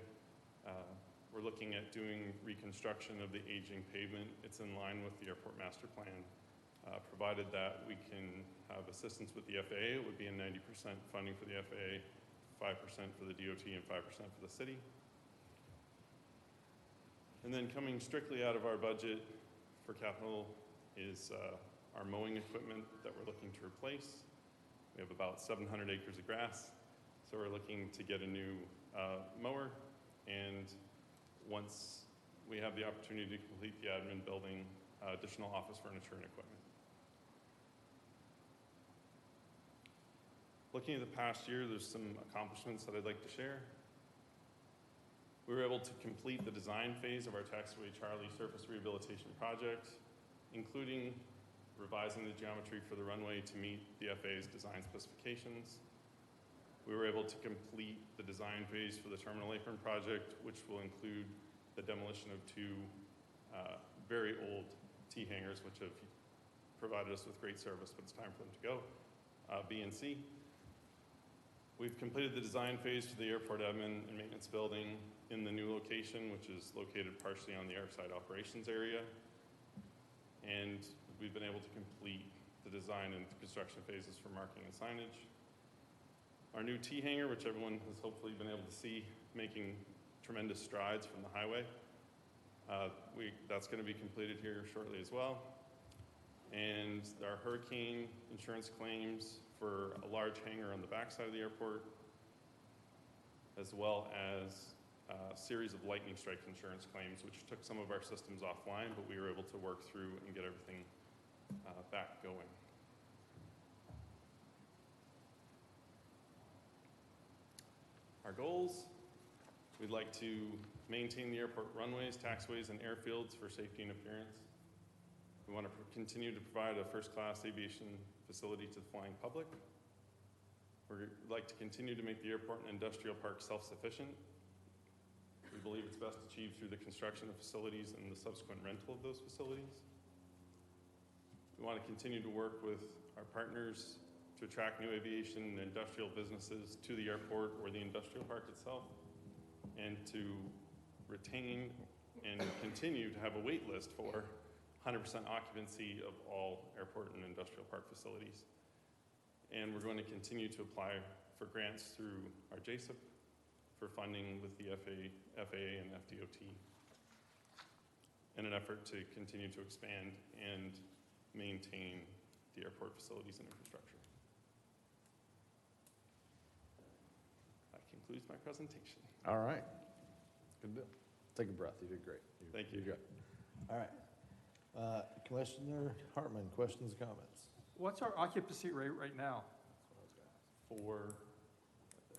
We're looking at doing reconstruction of the aging pavement. It's in line with the airport master plan. Provided that we can have assistance with the FAA, it would be a 90% funding for the FAA, 5% for the DOT, and 5% for the city. And then coming strictly out of our budget for capital is our mowing equipment that we're looking to replace. We have about 700 acres of grass, so we're looking to get a new mower, and once we have the opportunity to complete the admin building, additional office furniture and equipment. Looking at the past year, there's some accomplishments that I'd like to share. We were able to complete the design phase of our Taxiway Charlie surface rehabilitation project, including revising the geometry for the runway to meet the FAA's design specifications. We were able to complete the design phase for the terminal apron project, which will include the demolition of two very old T-hangers, which have provided us with great service, but it's time for them to go, B and C. We've completed the design phase for the airport admin and maintenance building in the new location, which is located partially on the airside operations area. And we've been able to complete the design and construction phases for marking and signage. Our new T-hanger, which everyone has hopefully been able to see, making tremendous strides from the highway. That's going to be completed here shortly as well. And our hurricane insurance claims for a large hangar on the backside of the airport, as well as a series of lightning strike insurance claims, which took some of our systems offline, but we were able to work through and get everything back going. Our goals: we'd like to maintain the airport runways, taxiways, and airfields for safety and appearance. We want to continue to provide a first-class aviation facility to the flying public. We'd like to continue to make the airport and industrial park self-sufficient. We believe it's best achieved through the construction of facilities and the subsequent rental of those facilities. We want to continue to work with our partners to attract new aviation and industrial businesses to the airport or the industrial park itself, and to retain and continue to have a wait list for 100% occupancy of all airport and industrial park facilities. And we're going to continue to apply for grants through our JSIP for funding with the FAA and FDOT in an effort to continue to expand and maintain the airport facilities and infrastructure. That concludes my presentation. All right. Good deal. Take a breath. You did great. Thank you. You're good. All right. Commissioner Hartman, questions, comments? What's our occupancy rate right now? For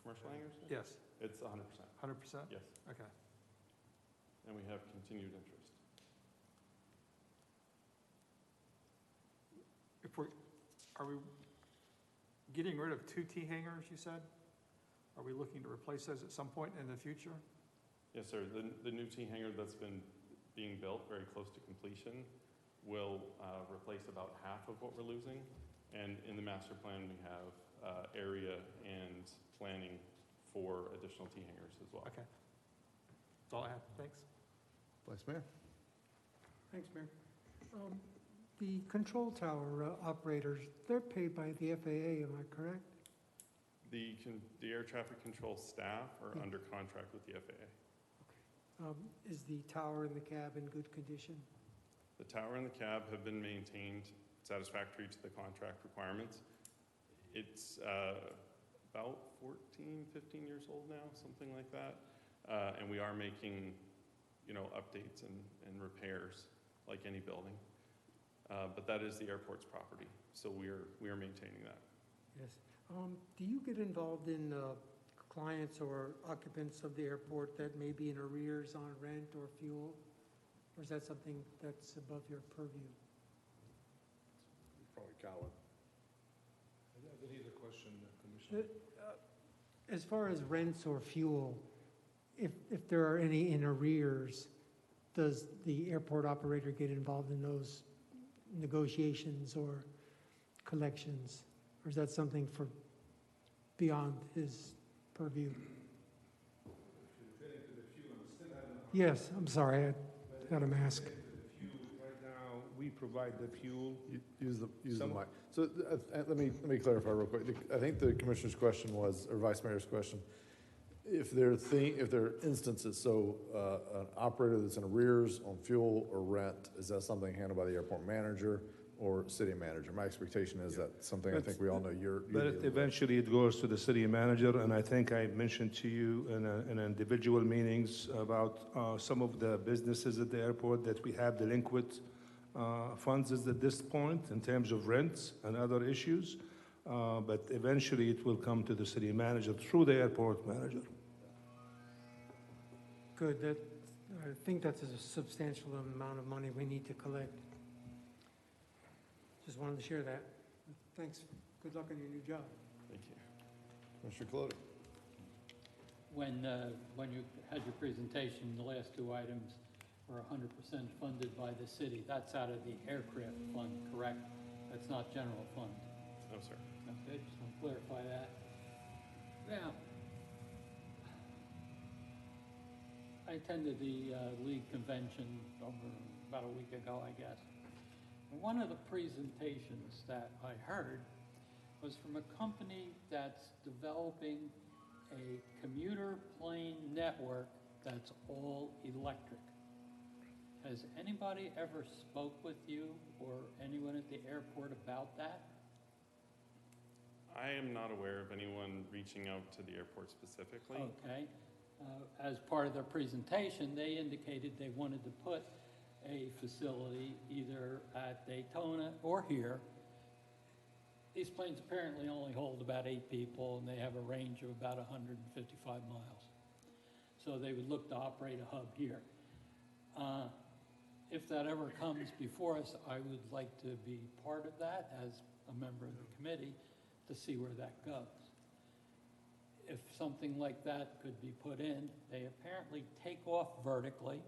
commercial hangars? Yes. It's 100%. 100%? Yes. Okay. And we have continued interest. Are we getting rid of 2 T-hangers, you said? Are we looking to replace those at some point in the future? Yes, sir. The new T-hanger that's been being built very close to completion will replace about half of what we're losing. And in the master plan, we have area and planning for additional T-hangers as well. Okay. That's all I have. Thanks. Vice Mayor. Thanks, Mayor. The control tower operators, they're paid by the FAA, am I correct? The air traffic control staff are under contract with the FAA. Is the tower and the cab in good condition? The tower and the cab have been maintained satisfactory to the contract requirements. It's about 14, 15 years old now, something like that. And we are making, updates and repairs like any building. But that is the airport's property, so we are maintaining that. Yes. Do you get involved in clients or occupants of the airport that may be in arrears on rent or fuel? Or is that something that's above your purview? Probably Colin. I believe the question, Commissioner. As far as rents or fuel, if there are any in arrears, does the airport operator get involved in those negotiations or collections? Or is that something for beyond his purview? Yes, I'm sorry, I got a mask. Right now, we provide the fuel. Use the mic. So let me clarify real quick. I think the commissioner's question was, or vice mayor's question, if there are instances, so an operator that's in arrears on fuel or rent, is that something handled by the airport manager or city manager? My expectation is that something I think we all know you're But eventually it goes to the city manager, and I think I mentioned to you in individual meetings about some of the businesses at the airport that we have delinquent funds at this point in terms of rents and other issues. But eventually it will come to the city manager through the airport manager. Good. I think that's a substantial amount of money we need to collect. Just wanted to share that. Thanks. Good luck on your new job. Thank you. Commissioner Clody. When you had your presentation, the last two items were 100% funded by the city. That's out of the aircraft fund, correct? That's not general fund. No, sir. Okay, just want to clarify that. Now, I attended the league convention about a week ago, I guess. And one of the presentations that I heard was from a company that's developing a commuter plane network that's all electric. Has anybody ever spoke with you or anyone at the airport about that? I am not aware of anyone reaching out to the airport specifically. Okay. As part of their presentation, they indicated they wanted to put a facility either at Daytona or here. These planes apparently only hold about 8 people, and they have a range of about 155 miles. So they would look to operate a hub here. If that ever comes before us, I would like to be part of that as a member of the committee to see where that goes. If something like that could be put in, they apparently take off vertically,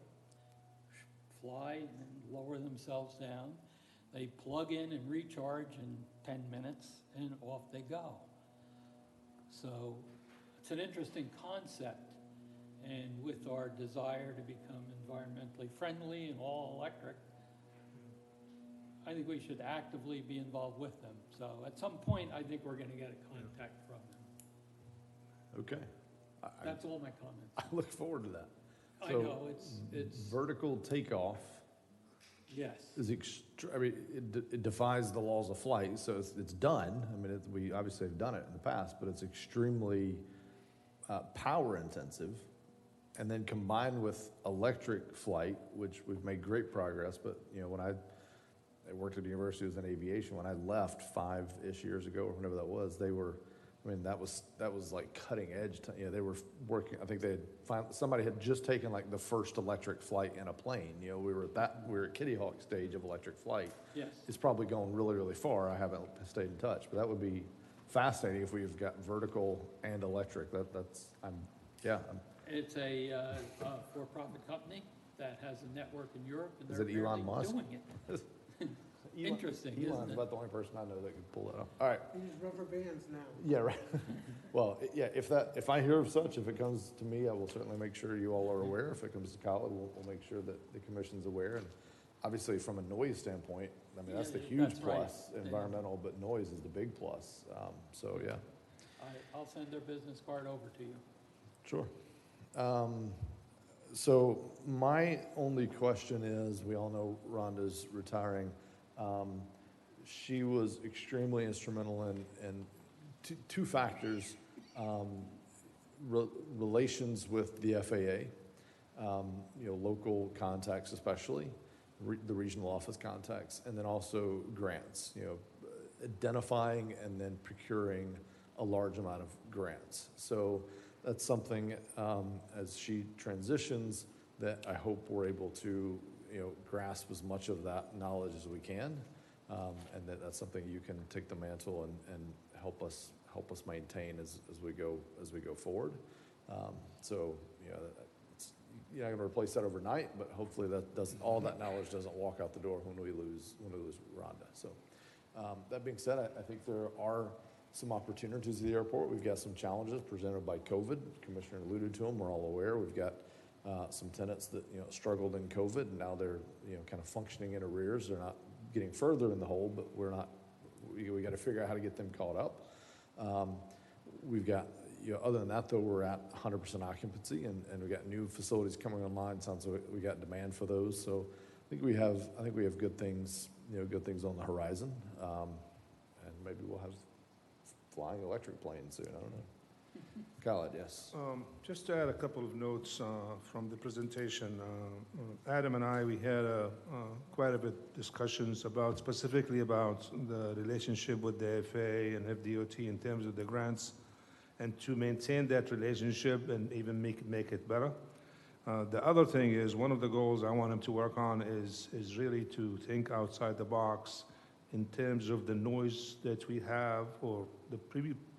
fly and lower themselves down. They plug in and recharge in 10 minutes and off they go. So it's an interesting concept. And with our desire to become environmentally friendly and all electric, I think we should actively be involved with them. So at some point, I think we're going to get a contact from them. Okay. That's all my comments. I look forward to that. I know, it's vertical takeoff. Yes. Is it defies the laws of flight, so it's done. I mean, we obviously have done it in the past, but it's extremely power intensive. And then combined with electric flight, which we've made great progress, but when I worked at the university, it was in aviation. When I left 5-ish years ago, or whenever that was, that was like cutting edge. They were working. I think somebody had just taken like the first electric flight in a plane. We were at Kitty Hawk stage of electric flight. Yes. It's probably going really, really far. I haven't stayed in touch, but that would be fascinating if we've got vertical and electric. It's a for-profit company that has a network in Europe, and Is they're it Elon Musk? doing it. Interesting, isn't Elon's it? about the only person I know that could pull that off. All right. They use rubber bands now. Yeah, right. Well, yeah, if I hear of such, if it comes to me, I will certainly make sure you all are aware. If it comes to Colin, we'll make sure that the commission's aware. And obviously, from a noise standpoint, I mean, that's the huge that's right. plus, environmental, but noise is the big plus. So, yeah. I'll send their business card over to you. Sure. So my only question is, we all know Rhonda's retiring. She was extremely instrumental in two factors, relations with the FAA, local contacts especially, the regional office contacts, and then also grants, identifying and then procuring a large amount of grants. So that's something, as she transitions, that I hope we're able to, grasp as much of that knowledge as we can, and that's something you can take the mantle and help us maintain as we go forward. You're not going to replace that overnight, but hopefully all that knowledge doesn't walk out the door when we lose Rhonda. So that being said, I think there are some opportunities at the airport. We've got some challenges presented by COVID. The Commissioner alluded to them. We're all aware. We've got some tenants that struggled in COVID, and now they're kind of functioning in arrears. They're not getting further in the hole, but we got to figure out how to get them caught up. We've got, other than that though, we're at 100% occupancy, and we got new facilities coming online. Sounds like we got demand for those. So I think we have good things, good things on the horizon, and maybe we'll have flying electric planes soon. I don't know. Khaled, yes. Just to add a couple of notes from the presentation, Adam and I, we had quite a bit discussions specifically about the relationship with the FAA and FDOT in terms of the grants, and to maintain that relationship and even make it better. The other thing is, one of the goals I want him to work on is really to think outside the box in terms of the noise that we have, or the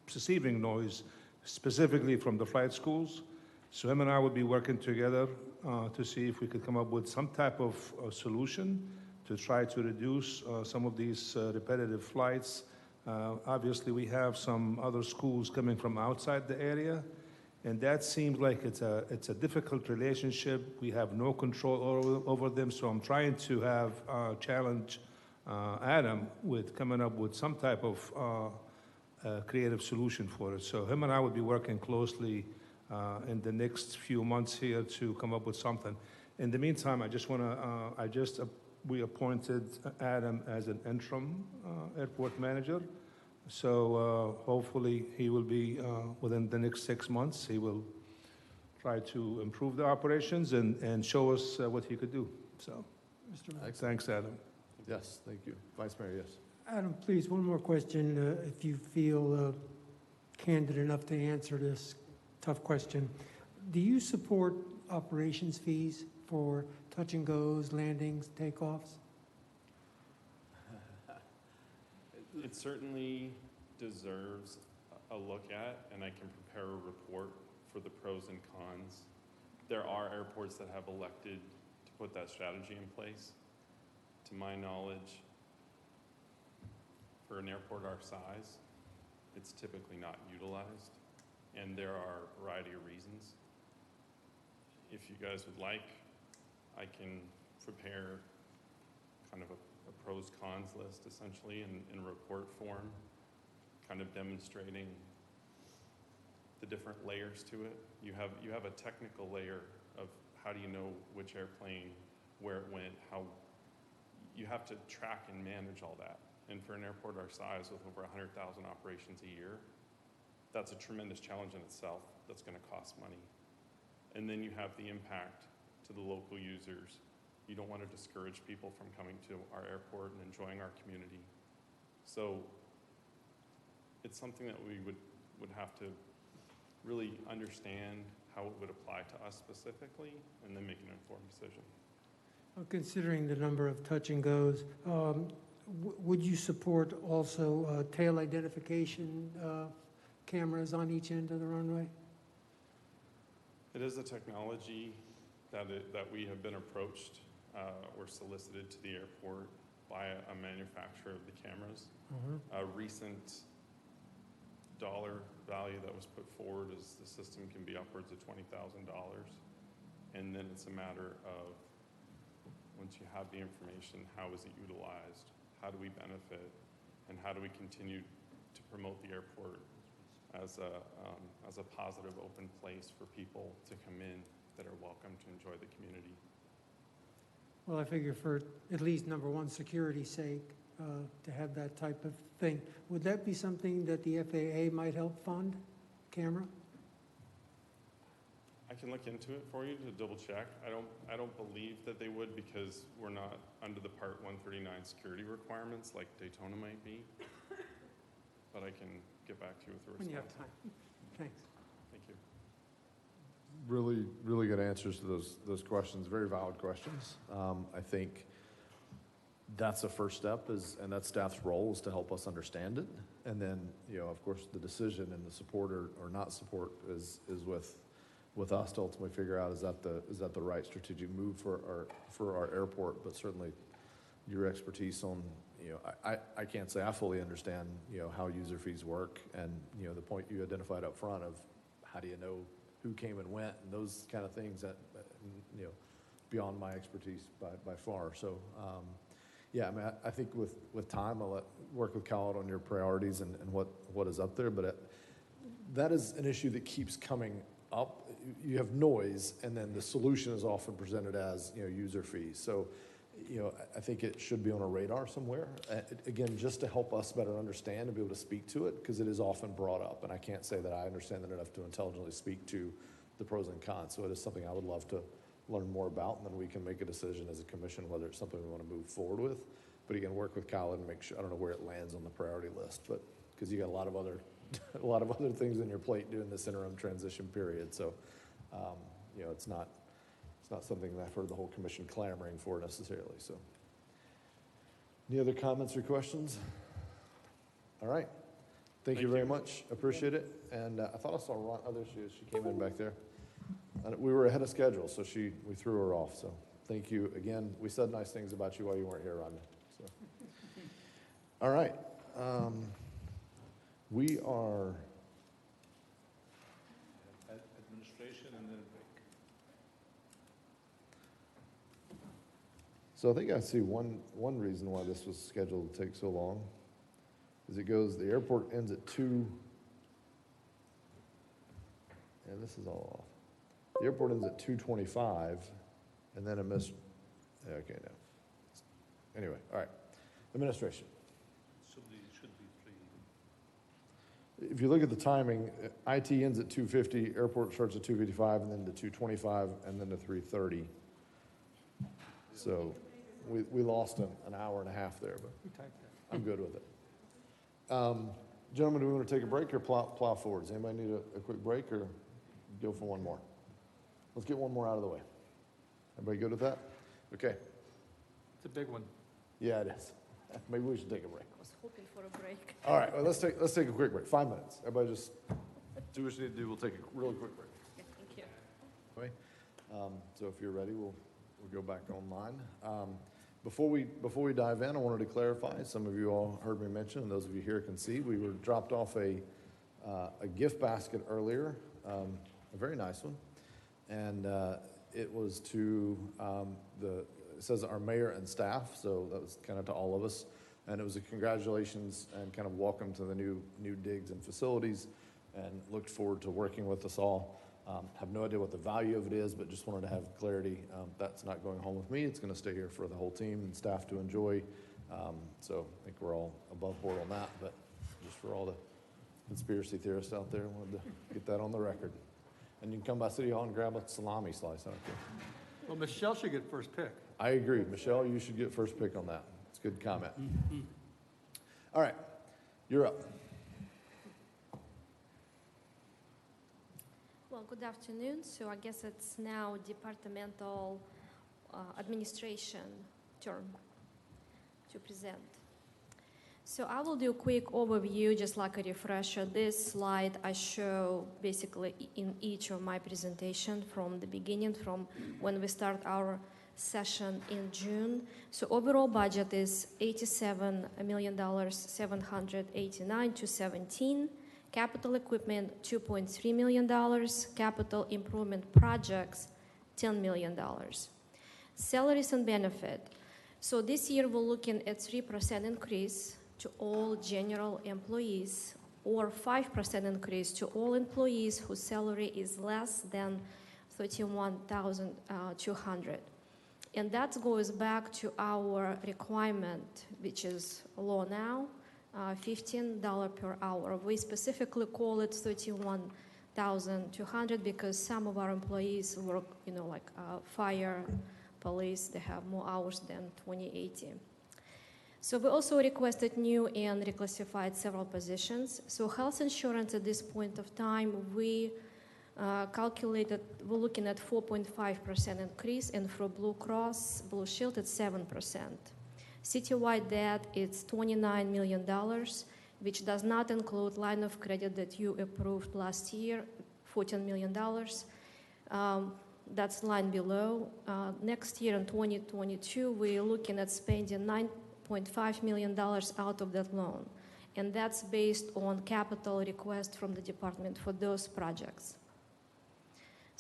perceiving noise, specifically from the flight schools. So him and I would be working together to see if we could come up with some type of solution to try to reduce some of these repetitive flights. Obviously, we have some other schools coming from outside the area, and that seems like it's a difficult relationship. We have no control over them, so I'm trying to challenge Adam with coming up with some type of creative solution for it. So him and I would be working closely in the next few months here to come up with something. In the meantime, we appointed Adam as an interim airport manager. So hopefully he will be, within the next 6 months, he will try to improve the operations and show us what he could do. So, thanks, Adam. Yes, thank you. Vice Mayor, yes. Adam, please, one more question, if you feel candid enough to answer this tough question. Do you support operations fees for touch and goes, landings, takeoffs? It certainly deserves a look at, and I can prepare a report for the pros and cons. There are airports that have elected to put that strategy in place. To my knowledge, for an airport our size, it's typically not utilized, and there are a variety of reasons. If you guys would like, I can prepare kind of a pros cons list essentially in report form, kind of demonstrating the different layers to it. You have a technical layer of how do you know which airplane, where it went, how you have to track and manage all that. And for an airport our size with over 100,000 operations a year, that's a tremendous challenge in itself that's going to cost money. And then you have the impact to the local users. You don't want to discourage people from coming to our airport and enjoying our community. So it's something that we would have to really understand how it would apply to us specifically, and then make an informed decision. Considering the number of touch and goes, would you support also tail identification cameras on each end of the runway? It is a technology that we have been approached or solicited to the airport by a manufacturer of the cameras. A recent dollar value that was put forward is the system can be upwards of $20,000. And then it's a matter of, once you have the information, how is it utilized? How do we benefit? And how do we continue to promote the airport as a positive, open place for people to come in that are welcome to enjoy the community? Well, I figure for at least number one, security's sake, to have that type of thing. Would that be something that the FAA might help fund, camera? I can look into it for you to double check. I don't believe that they would because we're not under the Part 139 security requirements like Daytona might be. But I can get back to you with the response. When you have time. Thanks. Thank you. Really, really good answers to those questions, very valid questions. I think that's the first step and that's staff's role is to help us understand it. And then, of course, the decision and the support or not support is with us to ultimately figure out is that the right strategic move for our airport, but certainly your expertise on, I can't say I fully understand, how user fees work and, the point you identified up front of how do you know who came and went and those kind of things that, beyond my expertise by far. So, yeah, I mean, I think with time, I'll work with Khaled on your priorities and what is up there, but that is an issue that keeps coming up. You have noise, and then the solution is often presented as, user fees. So, I think it should be on a radar somewhere. Again, just to help us better understand and be able to speak to it, because it is often brought up, and I can't say that I understand it enough to intelligently speak to the pros and cons. So it is something I would love to learn more about, and then we can make a decision as a commission whether it's something we want to move forward with. But again, work with Kyle and make sure, I don't know where it lands on the priority list, but because you got a lot of other things on your plate during this interim transition period. So, it's not something that I've heard the whole commission clamoring for necessarily. So, any other comments or questions? All right. Thank you very much. Appreciate it. And I thought I saw Ron. Oh, there she is. She came in back there. We were ahead of schedule, so we threw her off. So thank you again. We said nice things about you while you weren't here, Rhonda. So, all right. We are at administration and then break. So I think I see one reason why this was scheduled to take so long is the airport ends at 2. And this is all off. The airport ends at 2:25, and then okay, no. Anyway, all right. Administration. Should be 3. If you look at the timing, IT ends at 2:50, airport starts at 2:55, and then to 2:25, and then to 3:30. So we lost an hour and a half there, but I'm good with it. Gentlemen, do we want to take a break or plow forward? Does anybody need a quick break or go for one more? Let's get one more out of the way. Everybody good with that? Okay. It's a big one. Yeah, it is. Maybe we should take a break. I was hoping for a break. All right, well, let's take a quick break. 5 minutes. Everybody just do what you need to do. We'll take a really quick break. Okay, thank you. Okay. So if you're ready, we'll go back online. Before we dive in, I wanted to clarify. Some of you all heard me mention, and those of you here can see, we were dropped off a gift basket earlier, a very nice one, and it was to it says our mayor and staff, so that was kind of to all of us, and it was a congratulations and kind of welcome to the new digs and facilities, and looked forward to working with us all. Have no idea what the value of it is, but just wanted to have clarity. That's not going home with me. It's going to stay here for the whole team and staff to enjoy. So I think we're all above board on that, but just for all the conspiracy theorists out there, wanted to get that on the record. And you can come by City Hall and grab a salami slice out there. Well, Michelle should get first pick. I agree. Michelle, you should get first pick on that. It's a good comment. All right, you're up. Well, good afternoon. So I guess it's now departmental administration turn to present. So I will do a quick overview, just like a refresher. This slide I show basically in each of my presentation from the beginning, from when we start our session in June. So overall budget is $87,789,217. Capital equipment, $2.3 million. Capital improvement projects, $10 million. Salaries and benefit. So this year we're looking at 3% increase to all general employees, or 5% increase to all employees whose salary is less than $31,200. And that goes back to our requirement, which is law now, $15 per hour. We specifically call it 31,200 because some of our employees work, like fire, police, they have more hours than 2080. So we also requested new and reclassified several positions. So health insurance at this point of time, we calculated, we're looking at 4.5% increase, and for Blue Cross Blue Shield, it's 7%. Citywide debt, it's $29 million, which does not include line of credit that you approved last year, $14 million. That's line below. Next year in 2022, we're looking at spending $9.5 million out of that loan. And that's based on capital request from the department for those projects.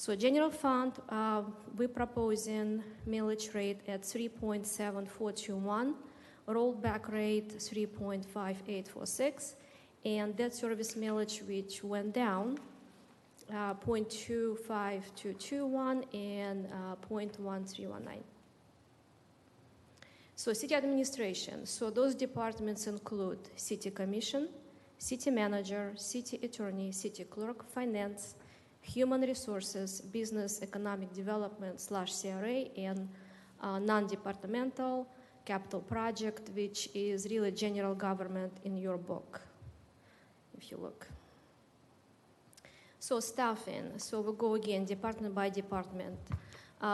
So general fund, we're proposing millage rate at 3.7421, rollback rate 3.5846, and debt service millage, which went down 0.25221 and 0.1319. So city administration, so those departments include city commission, city manager, city attorney, city clerk, finance, human resources, business economic development / CRA, and non-departmental capital project, which is really general government in your book, if you look. So staffing, so we'll go again department by department.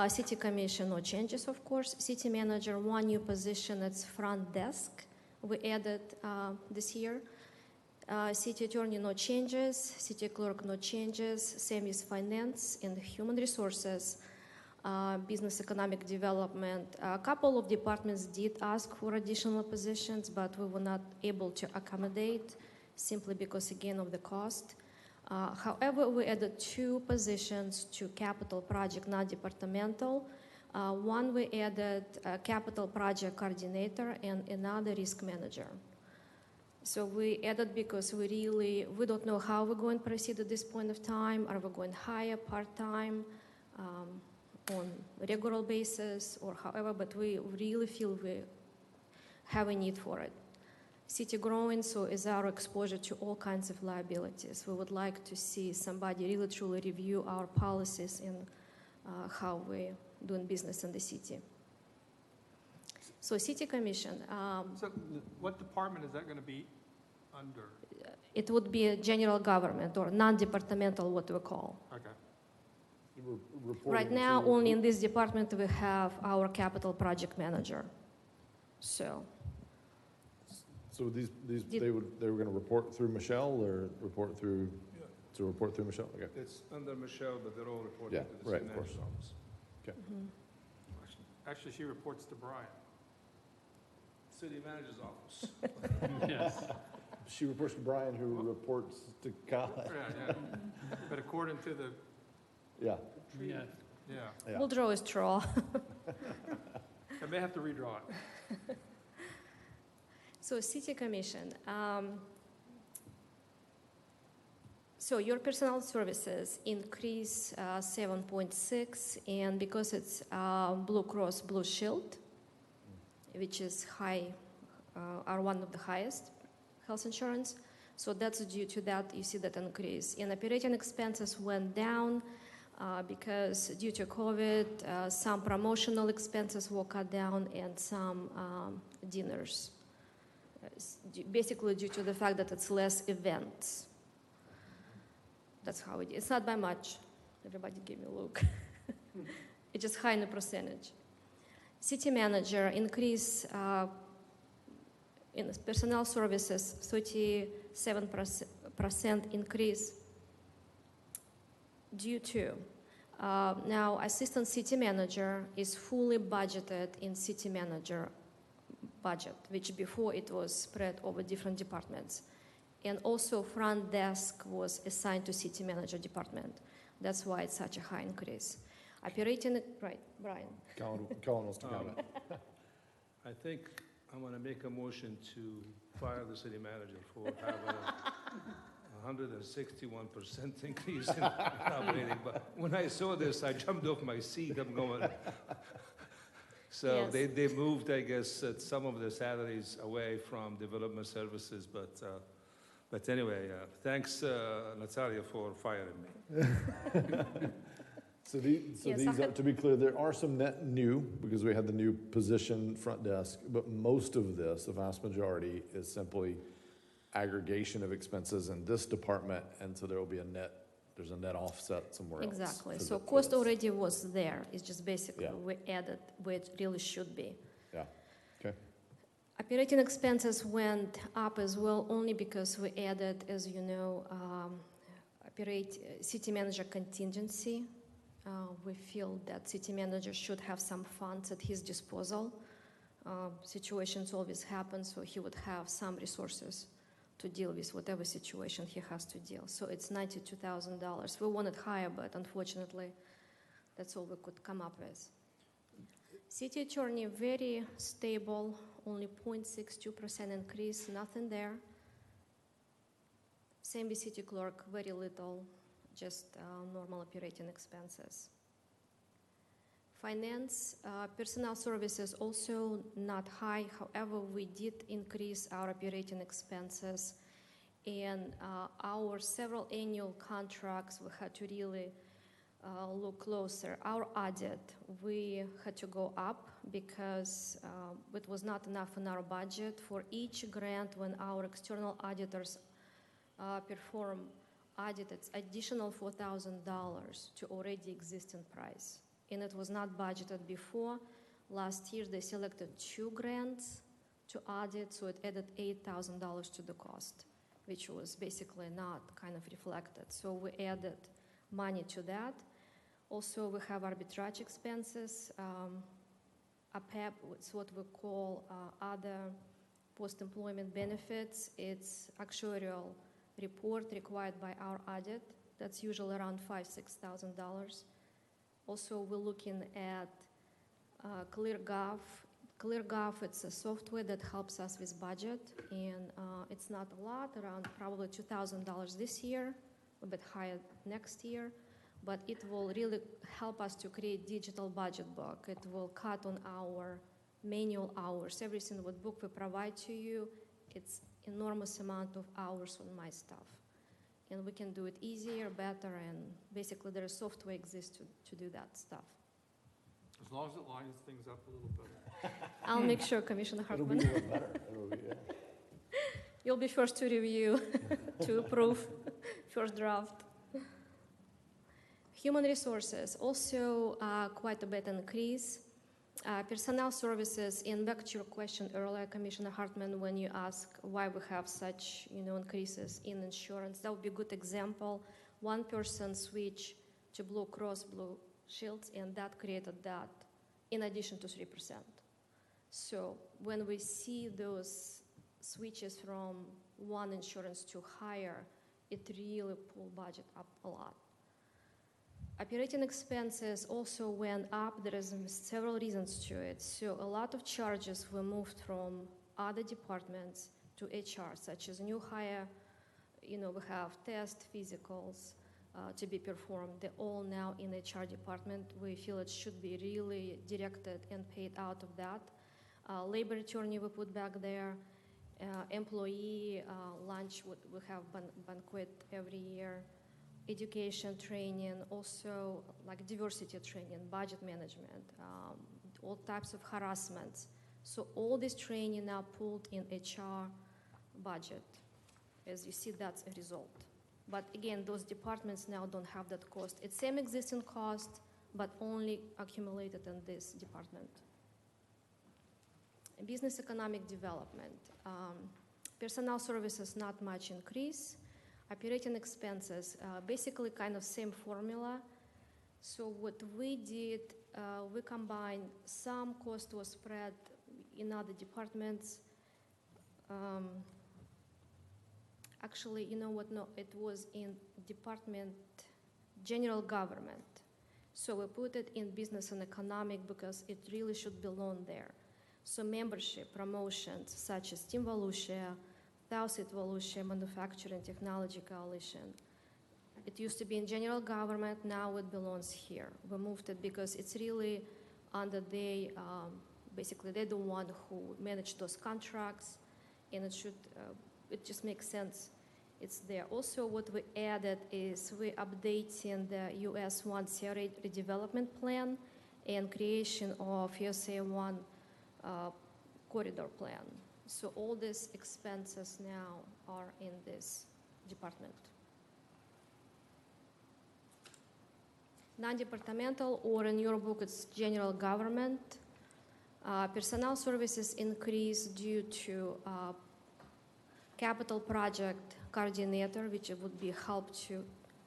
City commission, no changes, of course. City manager, one new position, it's front desk. We added this year. City attorney, no changes. City clerk, no changes. Same is finance and human resources, business economic development. A couple of departments did ask for additional positions, but we were not able to accommodate simply because, again, of the cost. However, we added 2 positions to capital project, not departmental. One, we added a capital project coordinator and another risk manager. So we added because we don't know how we're going to proceed at this point of time. Are we going to hire part-time on a regular basis or however, but we really feel we have a need for it. City growing, so is our exposure to all kinds of liabilities. We would like to see somebody really truly review our policies and how we're doing business in the city. So city commission. So what department is that going to be under? It would be a general government or non-departmental, what we call. Okay. Right now, only in this department we have our capital project manager. So these they were going to report through Michelle or report through Michelle? Okay. It's under Michelle, but they're all reporting to the right, city of course. manager's office. Okay. Actually, she reports to Brian. City manager's office. Yes. She reports to Brian, who reports to Kyle. Yeah. But according to the Yeah. Yeah. We'll draw a straw. I may have to redraw it. So city commission. So your personal services increase 7.6, and because it's Blue Cross Blue Shield, which is high, are one of the highest health insurance, so that's due to that, you see that increase. And operating expenses went down because due to COVID, some promotional expenses were cut down and some dinners. Basically due to the fact that it's less events. That's how it is. It's not by much. Everybody give me a look. It's just high in the percentage. City manager increase in personnel services, 37% increase due to now assistant city manager is fully budgeted in city manager budget, which before it was spread over different departments. And also front desk was assigned to city manager department. That's why it's such a high increase. Operating, right, Brian? Colin wants to comment. I think I'm going to make a motion to fire the city manager for having a 161% increase in operating. But when I saw this, I jumped off my seat. I'm going, So Yes. they moved, I guess, some of the salaries away from development services, but anyway, thanks, Natalia, for firing me. So Yes, these I are, had- to be clear, there are some net new, because we had the new position front desk, but most of this, the vast majority, is simply aggregation of expenses in this department, and so there will be there's a net offset somewhere else. Exactly. for So for cost this. already was there. It's just basically Yeah. we added where it really should be. Yeah, okay. Operating expenses went up as well only because we added, as you know, city manager contingency. We feel that city manager should have some funds at his disposal. Situations always happen, so he would have some resources to deal with whatever situation he has to deal. So it's $92,000. We wanted higher, but unfortunately, that's all we could come up with. City attorney, very stable, only 0.62% increase, nothing there. Same with city clerk, very little, just normal operating expenses. Finance, personnel services also not high. However, we did increase our operating expenses, and our several annual contracts, we had to really look closer. Our audit, we had to go up because it was not enough in our budget. For each grant, when our external auditors perform audit, it's additional $4,000 to already existing price. And it was not budgeted before. Last year, they selected 2 grants to audit, so it added $8,000 to the cost, which was basically not kind of reflected. So we added money to that. Also, we have arbitrage expenses. APEP, it's what we call other post-employment benefits. It's actuarial report required by our audit. That's usually around $5,000–6,000. Also, we're looking at ClearGov. ClearGov, it's a software that helps us with budget, and it's not a lot, around probably $2,000 this year, a bit higher next year, but it will really help us to create digital budget book. It will cut on our manual hours. Every single book we provide to you, it's enormous amount of hours on my stuff. And we can do it easier, better, and basically there is software exists to do that stuff. As long as it lines things up a little better. I'll make sure, Commissioner It'll Hartman. be even better. It'll be, yeah. You'll be first to review, to approve, first draft. Human resources, also quite a bit increase. Personnel services, and back to your question earlier, Commissioner Hartman, when you ask why we have such increases in insurance, that would be a good example. One person switched to Blue Cross Blue Shields, and that created that in addition to 3%. So when we see those switches from one insurance to higher, it really pulled budget up a lot. Operating expenses also went up. There is several reasons to it. So a lot of charges were moved from other departments to HR, such as new hire. We have tests, physicals to be performed. They're all now in HR department. We feel it should be really directed and paid out of that. Labor attorney we put back there. Employee lunch, we have banquet every year. Education training, also like diversity training, budget management, all types of harassments. So all this training now pulled in HR budget. As you see, that's a result. But again, those departments now don't have that cost. It's same existing cost, but only accumulated in this department. Business economic development. Personnel services, not much increase. Operating expenses, basically kind of same formula. So what we did, we combined some cost was spread in other departments. Actually, you know what? No, it was in department general government. So we put it in business and economic because it really should belong there. So membership, promotions such as Team Volusia, Southeast Volusia Manufacturing Technology Coalition. It used to be in general government, now it belongs here. We moved it because it's really under they, basically they're the one who manage those contracts, and it just makes sense. It's there. Also, what we added is we're updating the US 1 CRA redevelopment plan and creation of USA 1 corridor plan. So all these expenses now are in this department. Non-departmental, or in your book it's general government. Personnel services increase due to capital project coordinator, which would be help to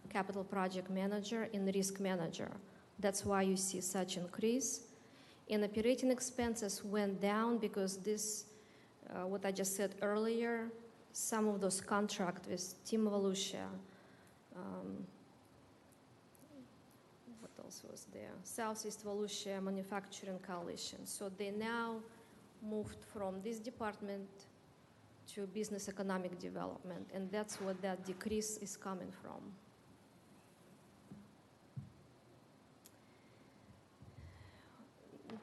capital project manager and risk manager. That's why you see such increase. And operating expenses went down because this, what I just said earlier, some of those contracts with Team Volusia, what else was there? Southeast Volusia Manufacturing Coalition. So they now moved from this department to business economic development, and that's what that decrease is coming from.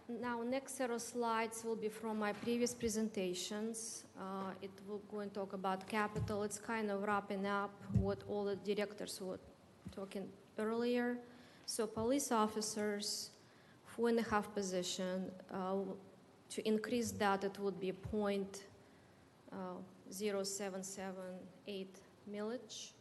Now, next set of slides will be from my previous presentations. It will go and talk about capital. It's kind of wrapping up what all the directors were talking earlier. So police officers, 4.5 position, to increase that, it would be 0.0778 millage.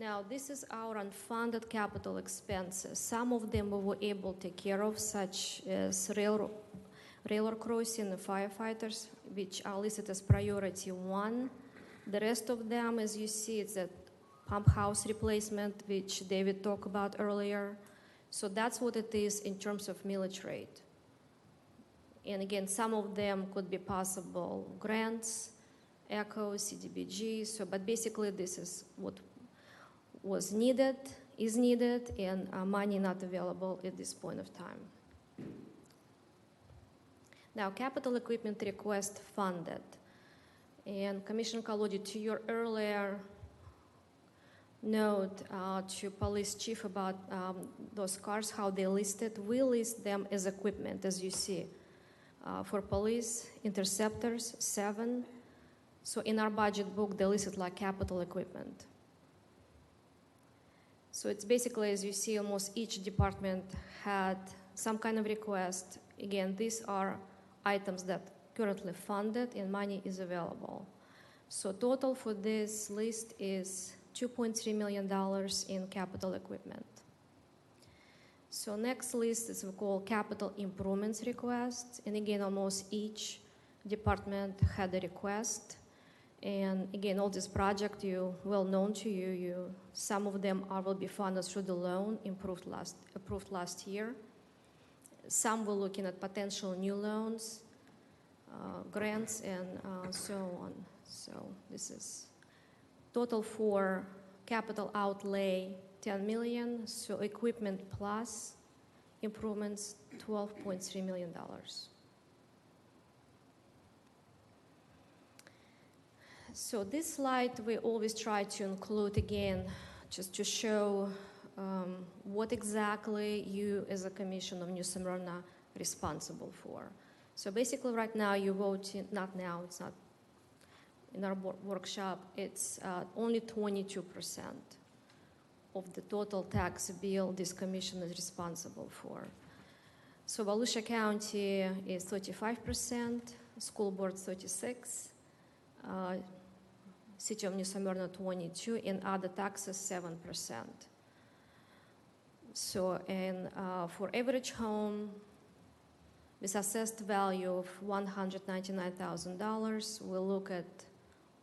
Now, this is our unfunded capital expenses. Some of them we were able to take care of, such as railroad crossing and firefighters, which are listed as priority 1. The rest of them, as you see, it's a pump house replacement, which David talked about earlier. So that's what it is in terms of millage rate. And again, some of them could be possible grants, ECHO, CDBG. So, but basically, this is what was needed, is needed, and money not available at this point of time. Now, capital equipment request funded. And Commissioner Kolodny, to your earlier note to police chief about those cars, how they listed, we list them as equipment, as you see. For police, interceptors, 7. So in our budget book, they listed like capital equipment. So it's basically, as you see, almost each department had some kind of request. Again, these are items that currently funded and money is available. So total for this list is $2.3 million in capital equipment. So next list is we call capital improvements requests. And again, almost each department had a request. And again, all this project well known to you. Some of them will be funded through the loan approved last year. Some were looking at potential new loans, grants, and so on. So this is total for capital outlay, 10 million. So equipment plus improvements, $12.3 million. So this slide we always try to include again, just to show what exactly you as a Commission of New Smyrna are responsible for. So basically right now you vote, not now, it's not in our workshop, it's only 22% of the total tax bill this commission is responsible for. So Volusia County is 35%, school board 36%, City of New Smyrna 22%, and other taxes 7%. So, and for average home, with assessed value of $199,000, we'll look at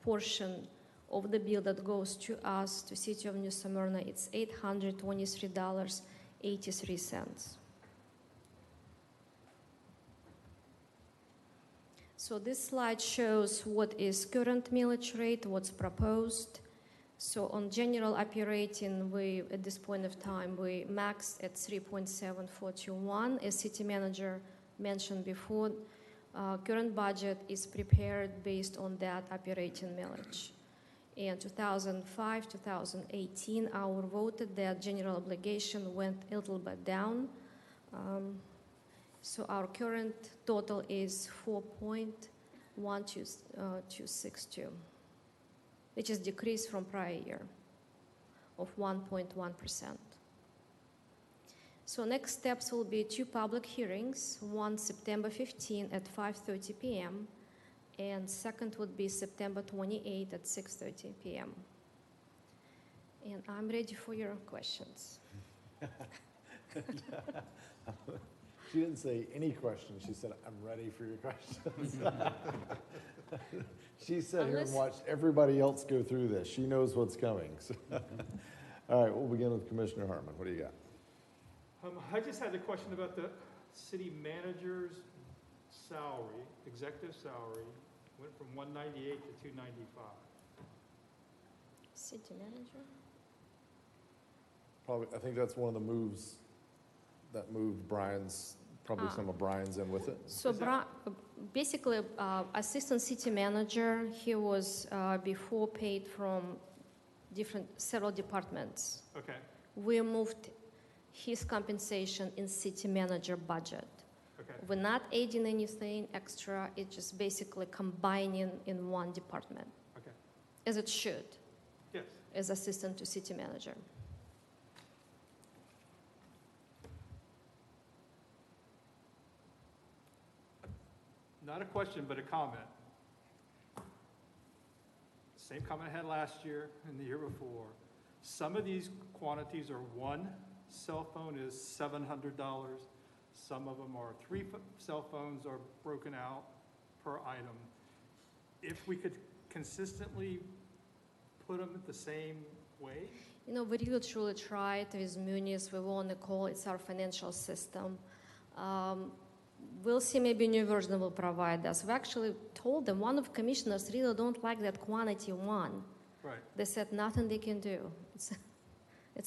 portion of the bill that goes to us, to City of New Smyrna, it's $823.83. So this slide shows what is current millage rate, what's proposed. So on general operating, at this point of time, we maxed at 3.741. As city manager mentioned before, current budget is prepared based on that operating millage. In 2005, 2018, our voted that general obligation went a little bit down So our current total is 4.1262, which is decreased from prior year of 1.1%. So next steps will be 2 public hearings, one September 15 at 5:30 p.m. and second would be September 28 at 6:30 p.m. And I'm ready for your questions. She didn't say any questions. She said, I'm ready for your questions. She sat here and watched everybody else go through this. She knows what's coming. So. All right, we'll begin with Commissioner Hartman. What do you got? I just had a question about the city manager's salary, executive salary, went from 198 to 295. City manager? Probably, I think that's one of the moves that moved Brian's, probably some of Brian's in with it. So basically, assistant city manager, he was before paid from several departments. Okay. We moved his compensation in city manager budget. Okay. We're not adding anything extra. It's just basically combining in one department. Okay. As it should. Yes. As assistant to city manager. Not a question, but a comment. Same comment I had last year and the year before. Some of these quantities are one cell phone is $700. Some of them are 3 cell phones are broken out per item. If we could consistently put them the same way? You know, we really truly tried with Munis. We were on the call. It's our financial system. We'll see, maybe a new version will provide us. We actually told them, one of commissioners really don't like that quantity one. Right. They said nothing they can do. It's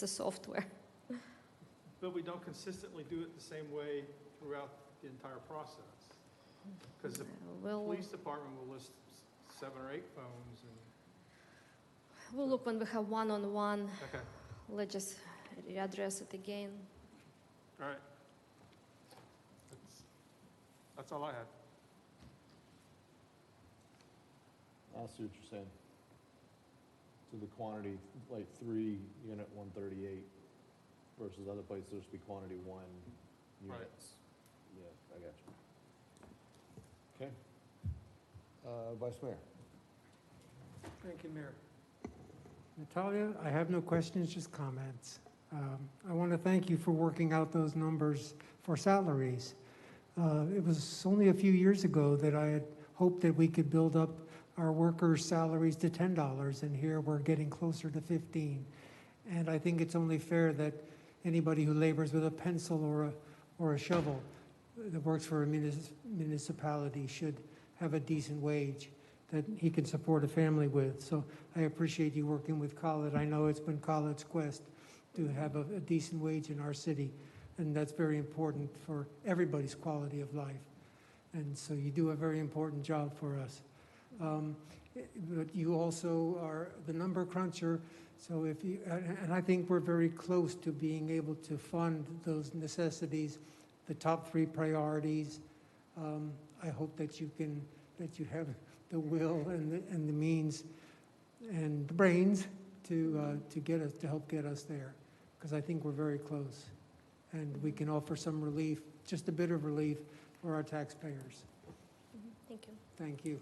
a software. But we don't consistently do it the same way throughout the entire process. Because the police department will list 7 or 8 phones and. We'll look when we have one-on-one. Okay. Let's just readdress it again. All right. That's all I had. I see what you're saying. So the quantity, like 3 unit 138 versus other places, there's be quantity 1 units. Right. Yeah, I got you. Okay. Vice Mayor. Thank you, Mayor. Natalia, I have no questions, just comments. I want to thank you for working out those numbers for salaries. It was only a few years ago that I had hoped that we could build up our workers' salaries to $10, and here we're getting closer to 15. And I think it's only fair that anybody who labors with a pencil or a shovel that works for a municipality should have a decent wage that he can support a family with. So I appreciate you working with Khaled. I know it's been Khaled's quest to have a decent wage in our city, and that's very important for everybody's quality of life. And so you do a very important job for us. But you also are the number cruncher, so if you, and I think we're very close to being able to fund those necessities, the top 3 priorities. I hope that you have the will and the means and the brains to help get us there, because I think we're very close, and we can offer some relief, just a bit of relief for our taxpayers. Thank you. Thank you.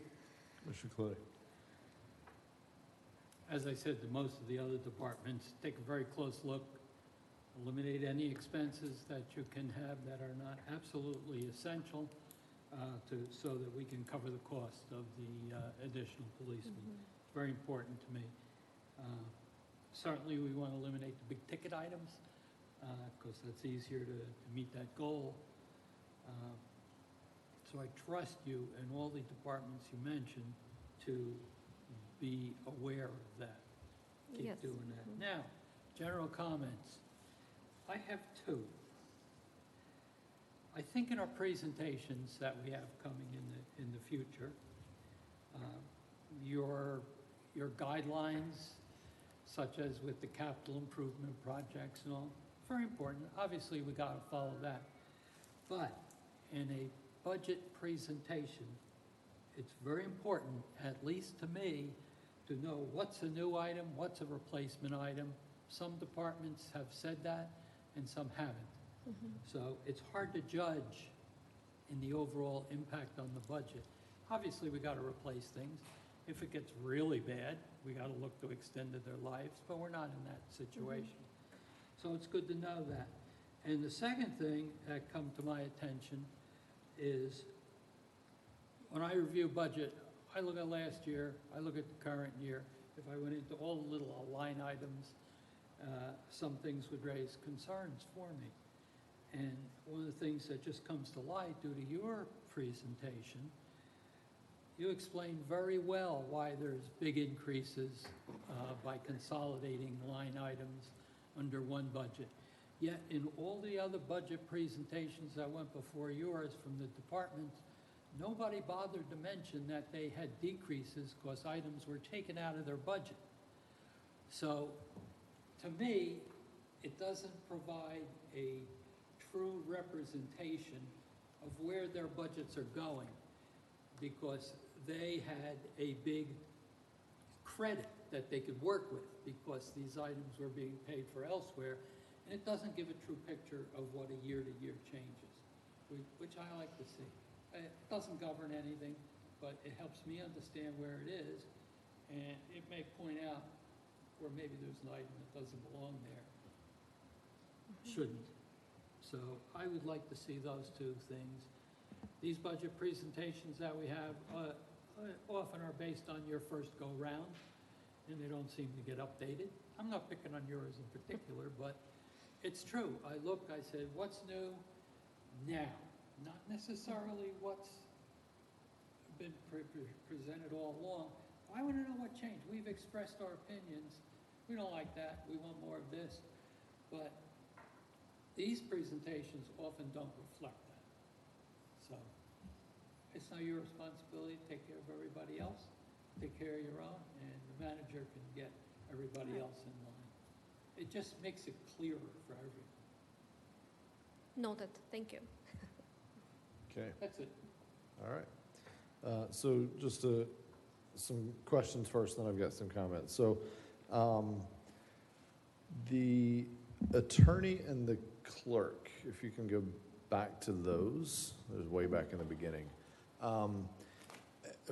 Mr. Clay. As I said to most of the other departments, take a very close look, eliminate any expenses that you can have that are not absolutely essential, so that we can cover the cost of the additional policemen. It's very important to me. Certainly, we want to eliminate the big ticket items, because that's easier to meet that goal. So I trust you and all the departments you mentioned to be aware of that. Keep doing that. Now, general comments. I have 2. I think in our presentations that we have coming in the future, your guidelines, such as with the capital improvement projects and all, very important. Obviously, we got to follow that. But in a budget presentation, it's very important, at least to me, to know what's a new item, what's a replacement item. Some departments have said that, and some haven't. So it's hard to judge in the overall impact on the budget. Obviously, we gotta replace things. If it gets really bad, we gotta look to extend their lives, but we're not in that situation. So it's good to know that. And the second thing that come to my attention is when I review budget, I look at last year, I look at the current year. If I went into all the little line items, some things would raise concerns for me. And one of the things that just comes to light due to your presentation, you explained very well why there's big increases by consolidating line items under one budget. Yet in all the other budget presentations that went before yours from the departments, nobody bothered to mention that they had decreases because items were taken out of their budget. So to me, it doesn't provide a true representation of where their budgets are going, because they had a big credit that they could work with because these items were being paid for elsewhere, and it doesn't give a true picture of what a year-to-year change is, which I like to see. It doesn't govern anything, but it helps me understand where it is, and it may point out where maybe there's an item that doesn't belong there, shouldn't. So I would like to see those two things. These budget presentations that we have often are based on your first go-round, and they don't seem to get updated. I'm not picking on yours in particular, but it's true. I look, I said, what's new now? Not necessarily what's been presented all along. I want to know what changed. We've expressed our opinions. We don't like that. We want more of this. But these presentations often don't reflect that. So it's not your responsibility to take care of everybody else. Take care of your own, and the manager can get everybody else in line. It just makes it clearer for everyone. Noted. Thank you. Okay. That's it. All right. So just some questions first, then I've got some comments. So the attorney and the clerk, if you can go back to those, it was way back in the beginning. I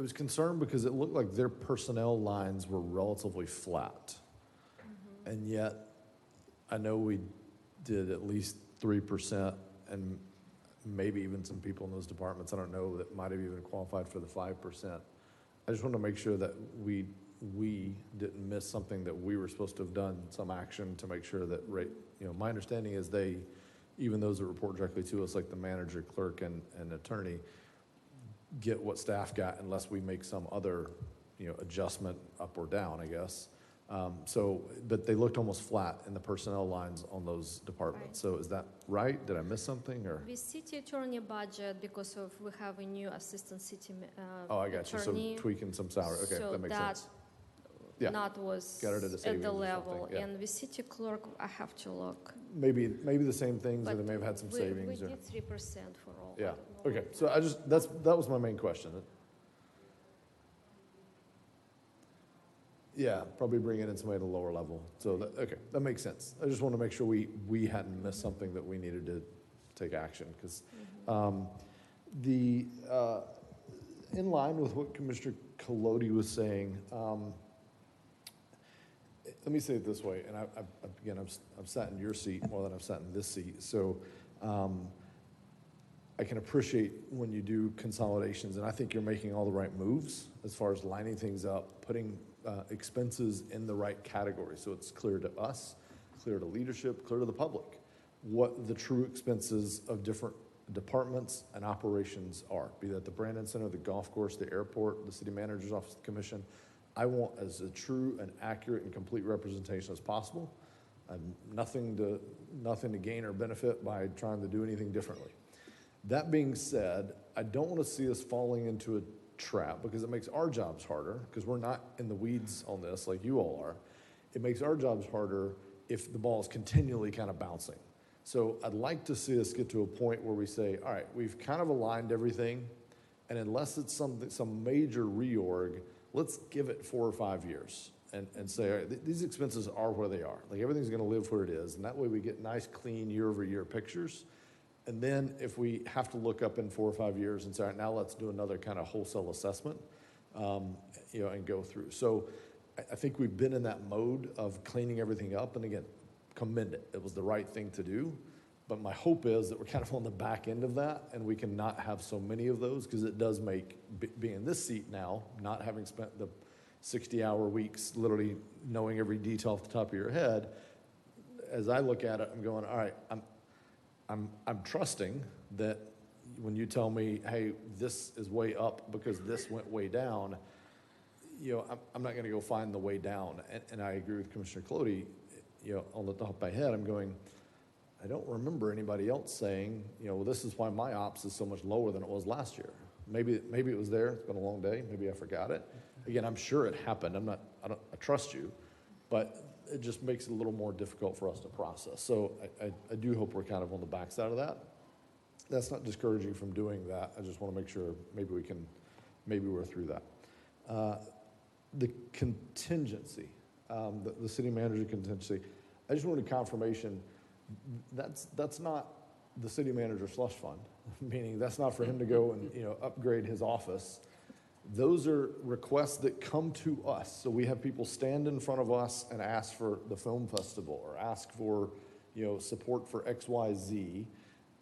was concerned because it looked like their personnel lines were relatively flat. And yet, I know we did at least 3%, and maybe even some people in those departments, I don't know, that might have even qualified for the 5%. I just want to make sure that we didn't miss something that we were supposed to have done, some action to make sure that my understanding is even those that report directly to us, like the manager, clerk, and attorney, get what staff got unless we make some other, adjustment up or down, I guess. But they looked almost flat in the personnel lines on those departments. Right. So is that right? Did I miss something, or? The city attorney budget, because we have a new assistant city oh, I got attorney, you. So tweaking some salary. Okay, so that makes sense. Yeah. Not was got it at the level, yeah. And the city clerk, I have to look. Maybe the same things, or they may have had some savings. We did 3% for all. Yeah. Okay. So that was my main question. Yeah, probably bringing in somebody at a lower level. So that makes sense. I just want to make sure we hadn't missed something that we needed to take action, because in line with what Commissioner Colodi was saying. Let me say it this way, and I've sat in your seat more than I've sat in this seat, so I can appreciate when you do consolidations, and I think you're making all the right moves as far as lining things up, putting expenses in the right category, so it's clear to us, clear to leadership, clear to the public, what the true expenses of different departments and operations are, be that the Brandon Center, the golf course, the airport, the city manager's office, the commission. I want as a true and accurate and complete representation as possible. Nothing to gain or benefit by trying to do anything differently. That being said, I don't want to see us falling into a trap, because it makes our jobs harder, because we're not in the weeds on this like you all are. It makes our jobs harder if the ball is continually kind of bouncing. So I'd like to see us get to a point where we say, all right, we've kind of aligned everything, and unless it's some major reorg, let's give it 4 or 5 years and say, all right, these expenses are where they are. Like, everything's gonna live where it is, and that way we get nice, clean, year-over-year pictures. And then if we have to look up in 4 or 5 years and say, all right, now let's do another kind of wholesale assessment, and go through. So I think we've been in that mode of cleaning everything up, and again, commend it. It was the right thing to do. But my hope is that we're kind of on the back end of that, and we can not have so many of those, because it does make, being in this seat now, not having spent the 60-hour weeks literally knowing every detail off the top of your head, as I look at it, I'm going, all right, I'm trusting that when you tell me, hey, this is way up because this went way down, I'm not going to go find the way down. And I agree with Commissioner Clody, on the top of my head, I'm going, I don't remember anybody else saying, well, this is why my ops is so much lower than it was last year. Maybe it was there. It's been a long day. Maybe I forgot it. Again, I'm sure it happened. I trust you, but it just makes it a little more difficult for us to process. So I do hope we're kind of on the backside of that. That's not discouraging you from doing that. I just want to make sure maybe we're through that. The contingency, the city manager contingency, I just wanted confirmation. That's not the city manager slush fund, meaning that's not for him to go and upgrade his office. Those are requests that come to us. So we have people stand in front of us and ask for the film festival or ask for support for XYZ,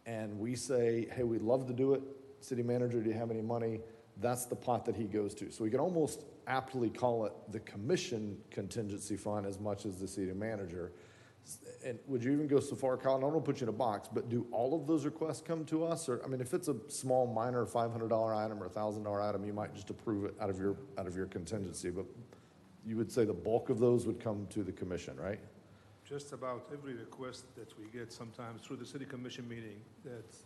and we say, hey, we'd love to do it. City manager, do you have any money? That's the pot that he goes to. So we can almost aptly call it the commission contingency fund as much as the city manager. And would you even go so far, Colin? I don't want to put you in a box, but do all of those requests come to us? Or, I mean, if it's a small, minor $500 item or $1,000 item, you might just approve it out of your contingency. But you would say the bulk of those would come to the commission, right? Just about every request that we get sometimes through the city commission meeting that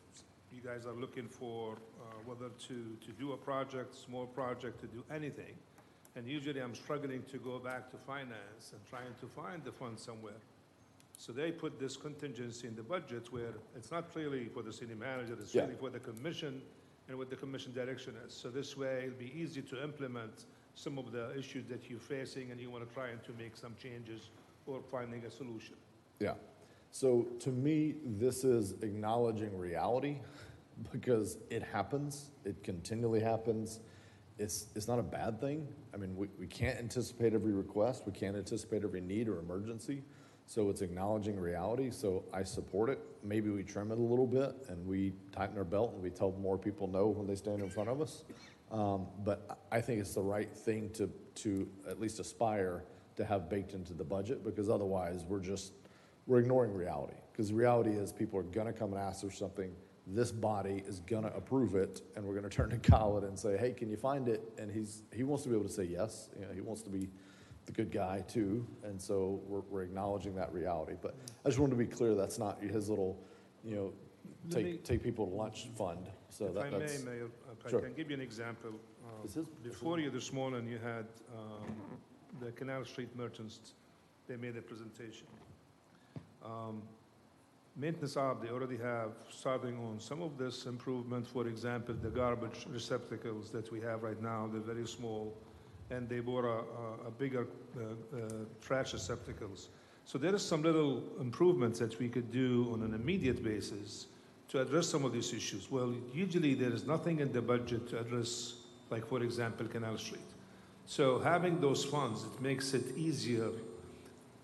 you guys are looking for, whether to do a project, small project, to do anything. And usually I'm struggling to go back to finance and trying to find the fund somewhere. So they put this contingency in the budget where it's not really for the city manager, it's really for the commission and what the commission direction is. So this way it'll be easy to implement some of the issues that you're facing and you want to try and to make some changes or finding a solution. Yeah. So to me, this is acknowledging reality because it happens. It continually happens. It's not a bad thing. I mean, we can't anticipate every request. We can't anticipate every need or emergency. So it's acknowledging reality. So I support it. Maybe we trim it a little bit and we tighten our belt and we tell more people no when they stand in front of us. But I think it's the right thing to at least aspire to have baked into the budget, because otherwise we're ignoring reality. Because the reality is people are gonna come and ask for something. This body is gonna approve it, and we're gonna turn to Colin and say, hey, can you find it? And he wants to be able to say yes. He wants to be the good guy too, and so we're acknowledging that reality. But I just wanted to be clear that's not his little, take people to lunch fund. So if I may, Mayor, if I can give you an example. Before you this morning, you had the Canal Street merchants. They made a presentation. Maintenance op, they already have starting on some of this improvement. For example, the garbage receptacles that we have right now, they're very small, and they bought a bigger trash receptacles. So there is some little improvements that we could do on an immediate basis to address some of these issues. Well, usually there is nothing in the budget to address, like for example, Canal Street. So having those funds, it makes it easier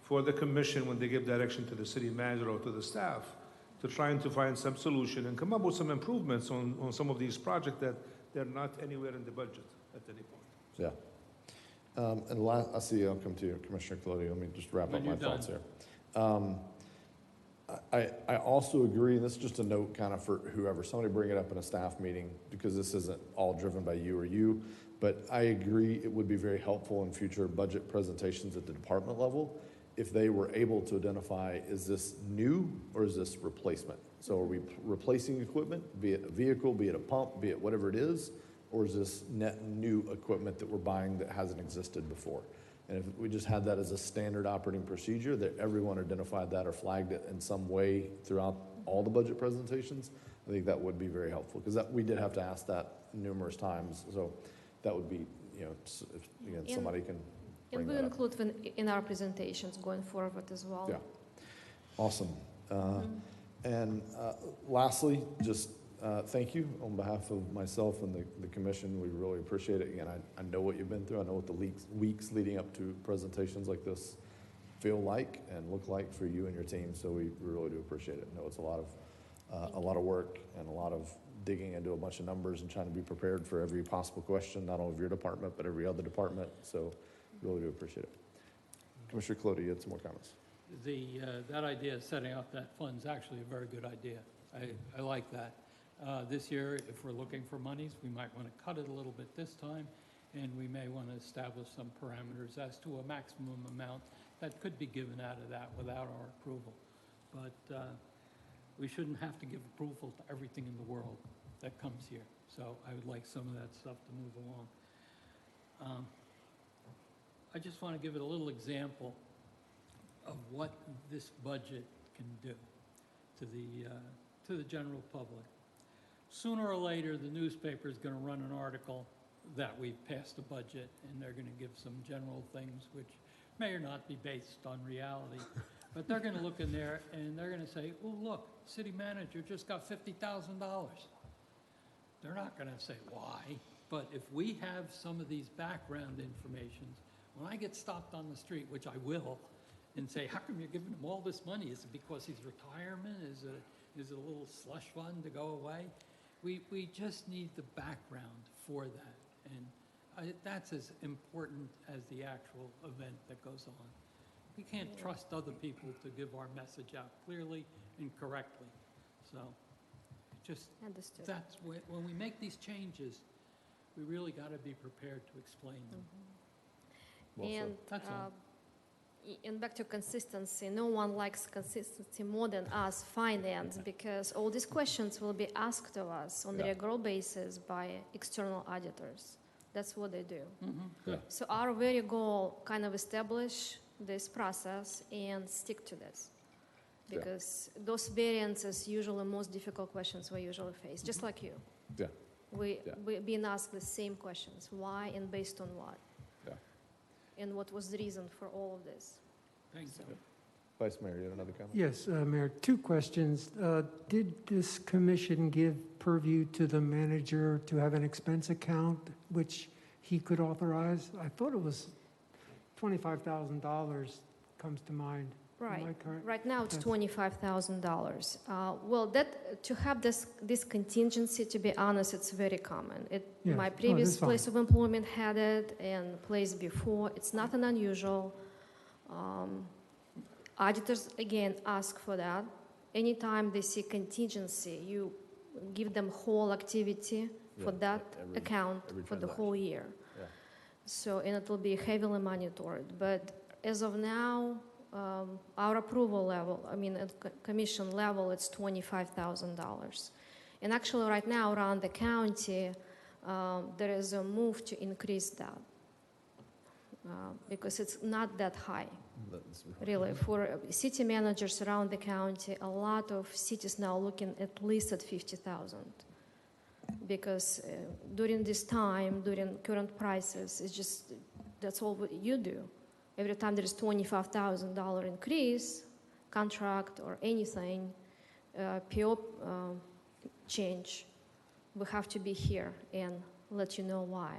for the commission when they give direction to the city manager or to the staff to trying to find some solution and come up with some improvements on some of these projects that they're not anywhere in the budget at any point. Yeah. And last, I see I'll come to you, Commissioner Clody. Let me just wrap up my thoughts here. I also agree, and this is just a note kind of for whoever, somebody bring it up in a staff meeting, because this isn't all driven by you or you, but I agree it would be very helpful in future budget presentations at the department level if they were able to identify, is this new or is this replacement? So are we replacing equipment, be it a vehicle, be it a pump, be it whatever it is, or is this net new equipment that we're buying that hasn't existed before? And if we just had that as a standard operating procedure, that everyone identified that or flagged it in some way throughout all the budget presentations, I think that would be very helpful, because that, we did have to ask that numerous times. So that would be, you know, if, again, somebody can bring And we'll that up. include in our presentations going forward as well. Yeah, awesome. And lastly, just thank you on behalf of myself and the commission. We really appreciate it. Again, I know what you've been through. I know what the weeks leading up to presentations like this feel like and look like for you and your team. So we really do appreciate it. I know it's a lot of work and a lot of digging into a bunch of numbers and trying to be prepared for every possible question, not only of your department, but every other department. So really do appreciate it. Commissioner Clody, you had some more comments. That idea of setting up that fund is actually a very good idea. I like that. This year, if we're looking for monies, we might want to cut it a little bit this time, and we may want to establish some parameters as to a maximum amount that could be given out of that without our approval. But we shouldn't have to give approval to everything in the world that comes here. So I would like some of that stuff to move along. I just want to give it a little example of what this budget can do to the general public. Sooner or later, the newspaper is going to run an article that we've passed a budget, and they're going to give some general things which may or not be based on reality. But they're going to look in there and they're going to say, oh, look, city manager just got $50,000. They're not going to say why. But if we have some of these background informations, when I get stopped on the street, which I will, and say, how come you're giving him all this money? Is it because he's retirement? Is it a little slush fund to go away? We just need the background for that. And that's as important as the actual event that goes on. We can't trust other people to give our message out clearly and correctly. So just, Understood. that's when we make these changes, we really got to be prepared to explain them. Well said. And, That's all. and back to consistency, no one likes consistency more than us, finance, because all these questions will be asked of us on a regular basis by external auditors. That's what they do. Yeah. So our very goal, kind of establish this process and stick to this. Because those variances usually most difficult questions we usually face, just like you. Yeah. We've been asked the same questions, why and based on what? Yeah. And what was the reason for all of this? Thank you. Vice Mayor, you have another comment? Yes, Mayor, two questions. Did this commission give purview to the manager to have an expense account which he could authorize? I thought it was $25,000 comes to mind. Am I Right. correct? Right now, it's Yes. $25,000. Well, to have this contingency, to be honest, it's very common. Yes. My No, previous that's fine. place of employment had it, and place before. It's nothing unusual. Auditors, again, ask for that. Anytime they see contingency, you give them whole activity for Yeah, that account every for the transaction. whole year. Yeah. So, and it will be heavily monitored. But as of now, our approval level, I mean, at commission level, it's $25,000. And actually, right now, around the county, there is a move to increase that because it's not that high. That's Really, for city managers around the county, a lot of cities now looking at least at 50,000, because during this time, during current prices, it's just that's all what you do. Every time there is $25,000 increase, contract or anything, PO change, we have to be here and let you know why.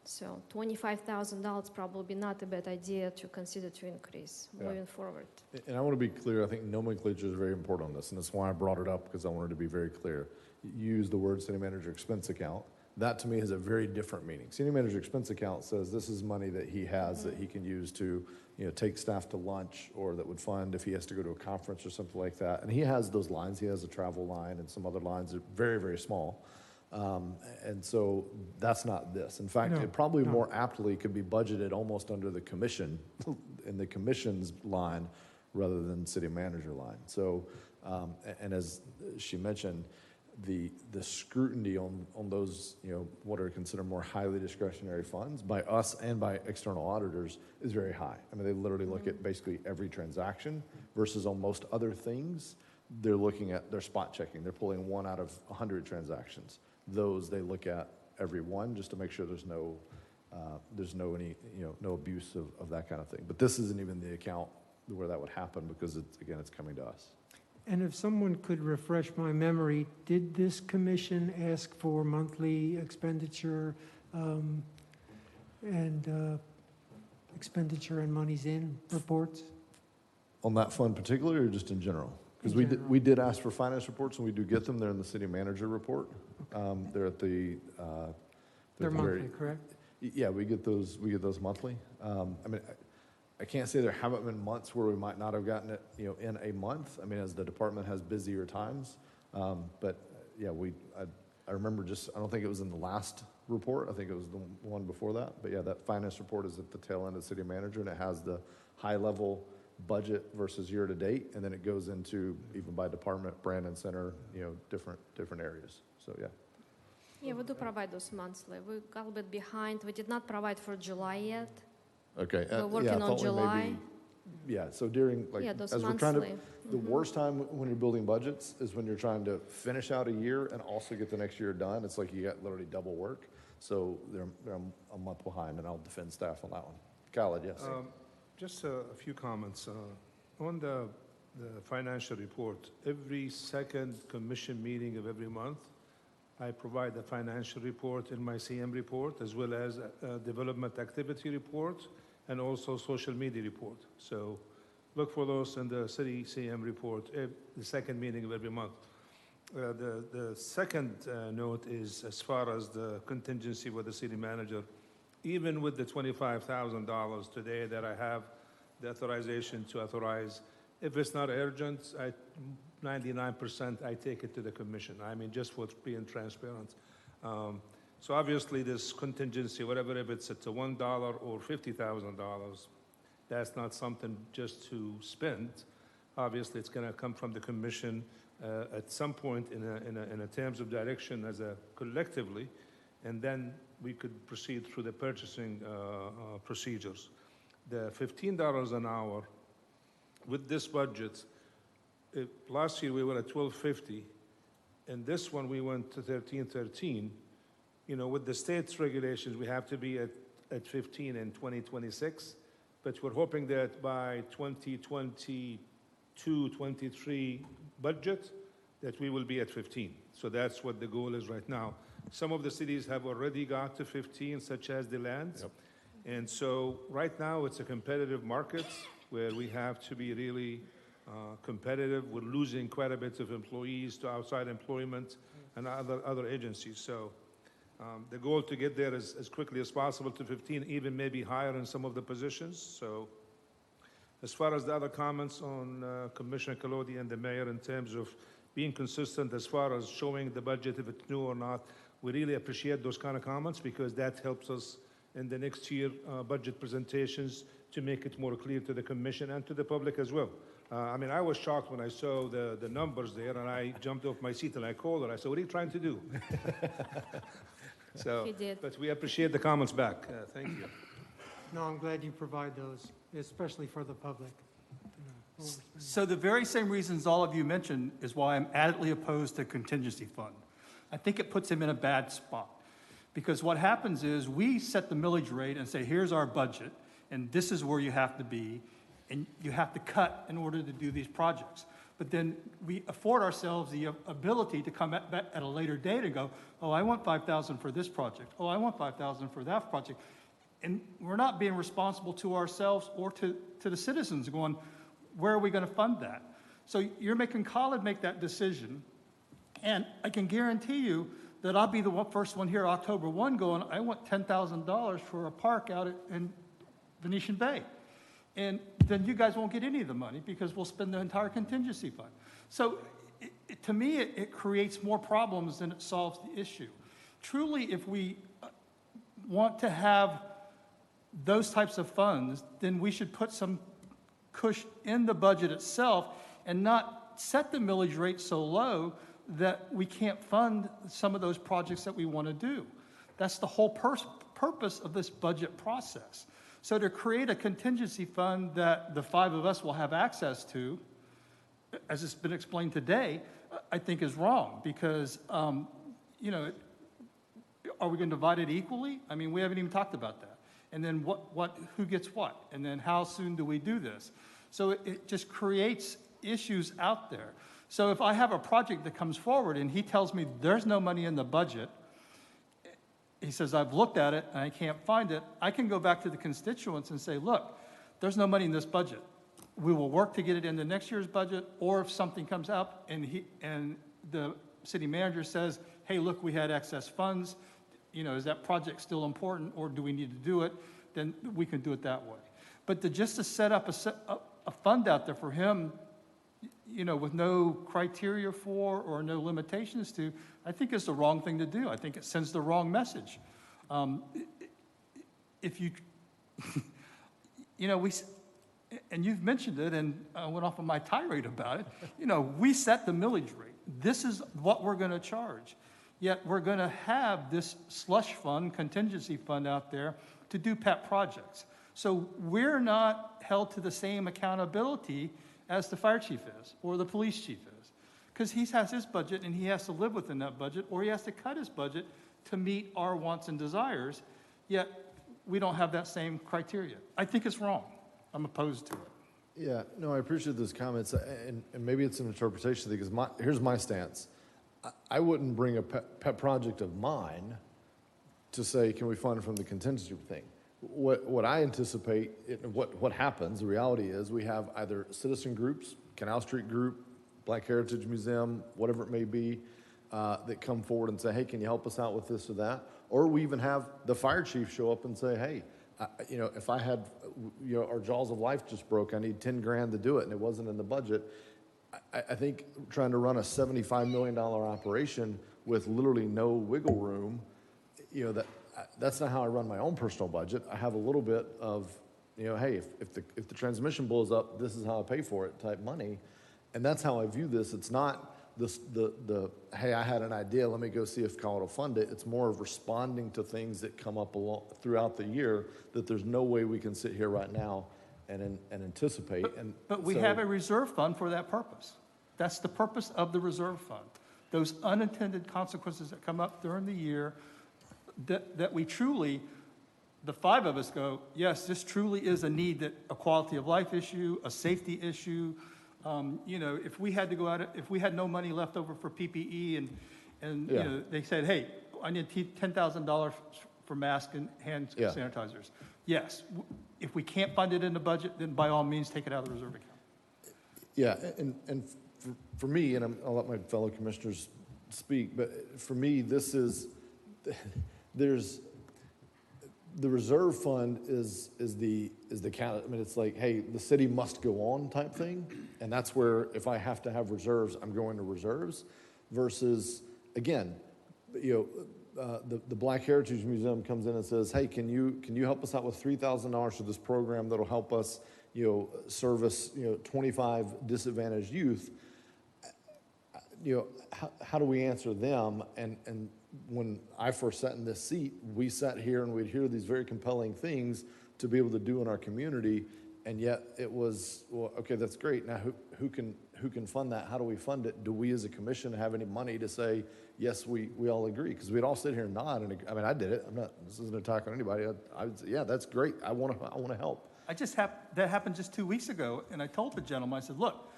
So $25,000 probably not a bad idea to consider to increase moving forward. And I want to be clear, I think nomenclature is very important on this, and that's why I brought it up, because I wanted to be very clear. You use the word city manager expense account. That to me has a very different meaning. City manager expense account says this is money that he has that he can use to, take staff to lunch, or that would fund if he has to go to a conference or something like that. And he has those lines. He has a travel line and some other lines that are very, very small. And so that's not this. In fact, it probably more aptly could be budgeted almost under the commission, in the commission's line, rather than city manager line. So, and as she mentioned, the scrutiny on those, what are considered more highly discretionary funds by us and by external auditors is very high. I mean, they literally look at basically every transaction versus on most other things, they're looking at, they're spot checking. They're pulling 1 out of 100 transactions. Those they look at every one just to make sure there's no abuse of that kind of thing. But this isn't even the account where that would happen because it's coming to us. And if someone could refresh my memory, did this commission ask for monthly expenditure expenditure and monies in reports? On that fund particularly, or just in general? Because we did ask for finance reports, and we do get them. They're in the city manager report. They're at the. They're monthly, correct? Yeah, we get those monthly. I mean, I can't say there haven't been months where we might not have gotten it, in a month. I mean, as the department has busier times. But yeah, I remember I don't think it was in the last report. I think it was the one before that. But yeah, that finance report is at the tail end of city manager, and it has the high level budget versus year to date, and then it goes into even by department, Brandon Center, different areas. So yeah. Yeah, we do provide those monthly. We're a little bit behind. We did not provide for July yet. Okay. We're working on July. So during, those as we're trying to, monthly. the worst time when you're building budgets is when you're trying to finish out a year and also get the next year done. It's like you got literally double work. So they're a month behind, and I'll defend staff on that one. Khaled, yes. Just a few comments. On the financial report, every second commission meeting of every month, I provide the financial report in my CM report, as well as a development activity report, and also social media report. So look for those in the city CM report, the second meeting of every month. The second note is as far as the contingency with the city manager. Even with the $25,000 today that I have the authorization to authorize, if it's not urgent, 99% I take it to the commission. I mean, just for being transparent. So obviously this contingency, whatever, if it's at $1 or $50,000, that's not something just to spend. Obviously, it's going to come from the commission at some point in a terms of direction as a collectively, and then we could proceed through the purchasing procedures. The $15 an hour with this budget, last year we were at $12.50, and this one we went to $13.13. With the state's regulations, we have to be at 15 in 2026, but we're hoping that by 2022-23 budget, that we will be at 15. So that's what the goal is right now. Some of the cities have already got to 15, such as the land. Yep. And so right now it's a competitive market where we have to be really competitive. We're losing quite a bit of employees to outside employment and other agencies. So the goal to get there is as quickly as possible to 15, even maybe higher in some of the positions. So as far as the other comments on Commissioner Colodi and the mayor in terms of being consistent as far as showing the budget, if it's new or not, we really appreciate those kind of comments because that helps us in the next year budget presentations to make it more clear to the commission and to the public as well. I mean, I was shocked when I saw the numbers there, and I jumped off my seat and I called her. I said, "What are you trying to do?" So, He did. but we appreciate the comments back. Thank you. No, I'm glad you provide those, especially for the public. So the very same reasons all of you mentioned is why I'm adamantly opposed to contingency fund. I think it puts him in a bad spot. Because what happens is we set the millage rate and say, here's our budget, and this is where you have to be, and you have to cut in order to do these projects. But then we afford ourselves the ability to come back at a later date and go, oh, I want $5,000 for this project. Oh, I want $5,000 for that project. And we're not being responsible to ourselves or to the citizens going, where are we going to fund that? So you're making Khaled make that decision, and I can guarantee you that I'll be the first one here October 1 going, I want $10,000 for a park out in Venetian Bay. And then you guys won't get any of the money because we'll spend the entire contingency fund. So to me, it creates more problems than it solves the issue. Truly, if we want to have those types of funds, then we should put some cushion in the budget itself and not set the millage rate so low that we can't fund some of those projects that we want to do. That's the whole purpose of this budget process. So to create a contingency fund that the five of us will have access to, as it's been explained today, I think is wrong because, you know, are we going to divide it equally? I mean, we haven't even talked about that. And then who gets what? And then how soon do we do this? So it just creates issues out there. So if I have a project that comes forward and he tells me there's no money in the budget, he says, I've looked at it and I can't find it, I can go back to the constituents and say, look, there's no money in this budget. We will work to get it into next year's budget, or if something comes up and the city manager says, hey, look, we had excess funds, you know, is that project still important or do we need to do it? Then we can do it that way. But just to set up a fund out there for him, you know, with no criteria for or no limitations to, I think is the wrong thing to do. I think it sends the wrong message. If you, you know, and you've mentioned it, and I went off on my tirade about it, you know, we set the millage rate. This is what we're going to charge. Yet we're going to have this slush fund, contingency fund out there to do pet projects. So we're not held to the same accountability as the fire chief is or the police chief is. Because he has his budget and he has to live within that budget, or he has to cut his budget to meet our wants and desires, yet we don't have that same criteria. I think it's wrong. I'm opposed to it. Yeah, no, I appreciate those comments, and maybe it's an interpretation thing, because here's my stance. I wouldn't bring a pet project of mine to say, can we fund it from the contingency thing? What I anticipate, what happens, the reality is we have either citizen groups, Canal Street Group, Black Heritage Museum, whatever it may be, that come forward and say, hey, can you help us out with this or that? Or we even have the fire chief show up and say, hey, you know, if I had, you know, our Jaws of Life just broke, I need 10 grand to do it, and it wasn't in the budget. I think trying to run a $75 million operation with literally no wiggle room, you know, that's not how I run my own personal budget. I have a little bit of, you know, hey, if the transmission blows up, this is how I pay for it type money. And that's how I view this. It's not the hey, I had an idea, let me go see if Cal will fund it. It's more of responding to things that come up throughout the year that there's no way we can sit here right now and anticipate. But we have a reserve fund for that purpose. That's the purpose of the reserve fund. Those unintended consequences that come up during the year that we truly, the five of us go, yes, this truly is a need, that a quality of life issue, a safety issue. You know, if we had to go out, if we had no money left over for PPE and you know, they said, hey, I need $10,000 for masks and hand sanitizers. Yes, if we can't fund it in the budget, then by all means, take it out of the reserve account. Yeah, and for me, and I'll let my fellow commissioners speak, but for me, this is, there's, the reserve fund is the count. I mean, it's like, hey, the city must go on type thing, and that's where if I have to have reserves, I'm going to reserves. Versus, again, you know, the Black Heritage Museum comes in and says, hey, can you help us out with $3,000 for this program that'll help us, you know, service, you know, 25 disadvantaged youth. You know, how do we answer them? And when I first sat in this seat, we sat here and we'd hear these very compelling things to be able to do in our community, and yet it was, well, okay, that's great. Now who can fund that? How do we fund it? Do we as a commission have any money to say, yes, we all agree? Because we'd all sit here and nod, and I mean, I did it. This isn't an attack on anybody. I would say, yeah, that's great. I want to help. That happened just 2 weeks ago, and I told the gentleman, I said, look,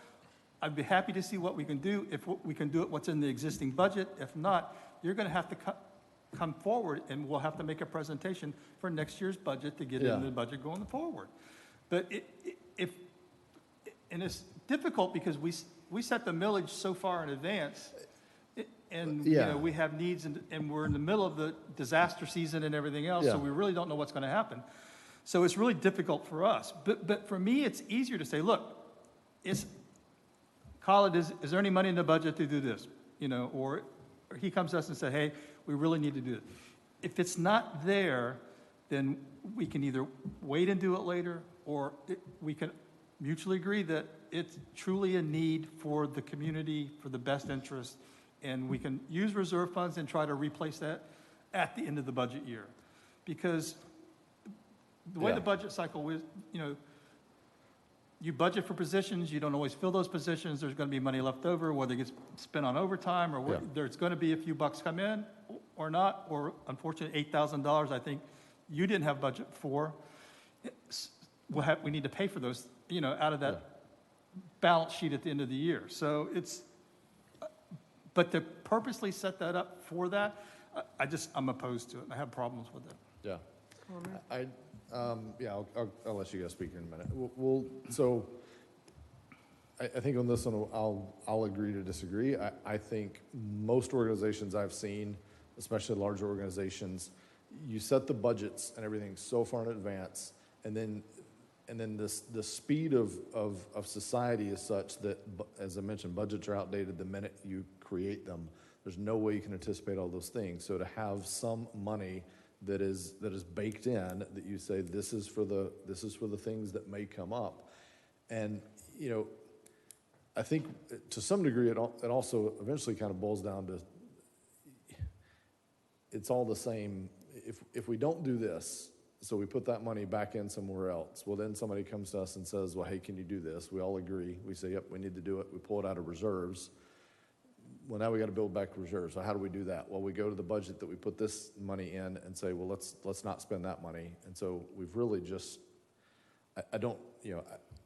I'd be happy to see what we can do. If we can do it, what's in the existing budget. If not, you're going to have to come forward, and we'll have to make a presentation for next year's budget to get it in the budget going forward. But and it's difficult because we set the millage so far in advance, and you know, we have needs, and we're in the middle of the disaster season and everything else, so we really don't know what's going to happen. So it's really difficult for us. But for me, it's easier to say, look, call it, is there any money in the budget to do this? You know, or he comes to us and says, hey, we really need to do it. If it's not there, then we can either wait and do it later, or we can mutually agree that it's truly a need for the community, for the best interest, and we can use reserve funds and try to replace that at the end of the budget year. Because the way Yeah. the budget cycle is, you know, you budget for positions, you don't always fill those positions, there's going to be money left over, whether it gets spent on overtime, or Yeah. there's going to be a few bucks come in or not, or unfortunately, $8,000, I think you didn't have budget for. We need to pay for those, you know, out of that balance sheet at the end of the year. So but to purposely set that up for that, I'm opposed to it, and I have problems with it. Yeah. I'll let you guys speak in a minute. So I think on this one, I'll agree to disagree. I think most organizations I've seen, especially larger organizations, you set the budgets and everything so far in advance, and then the speed of society is such that, as I mentioned, budgets are outdated the minute you create them. There's no way you can anticipate all those things. So to have some money that is baked in, that you say this is for the things that may come up, and you know, I think to some degree it also eventually kind of boils down to it's all the same. If we don't do this, so we put that money back in somewhere else, well then somebody comes to us and says, well, hey, can you do this? We all agree. We say, yep, we need to do it. We pull it out of reserves. Well, now we got to build back reserves. So how do we do that? Well, we go to the budget that we put this money in and say, well, let's not spend that money. And so we've really just, I don't, you know,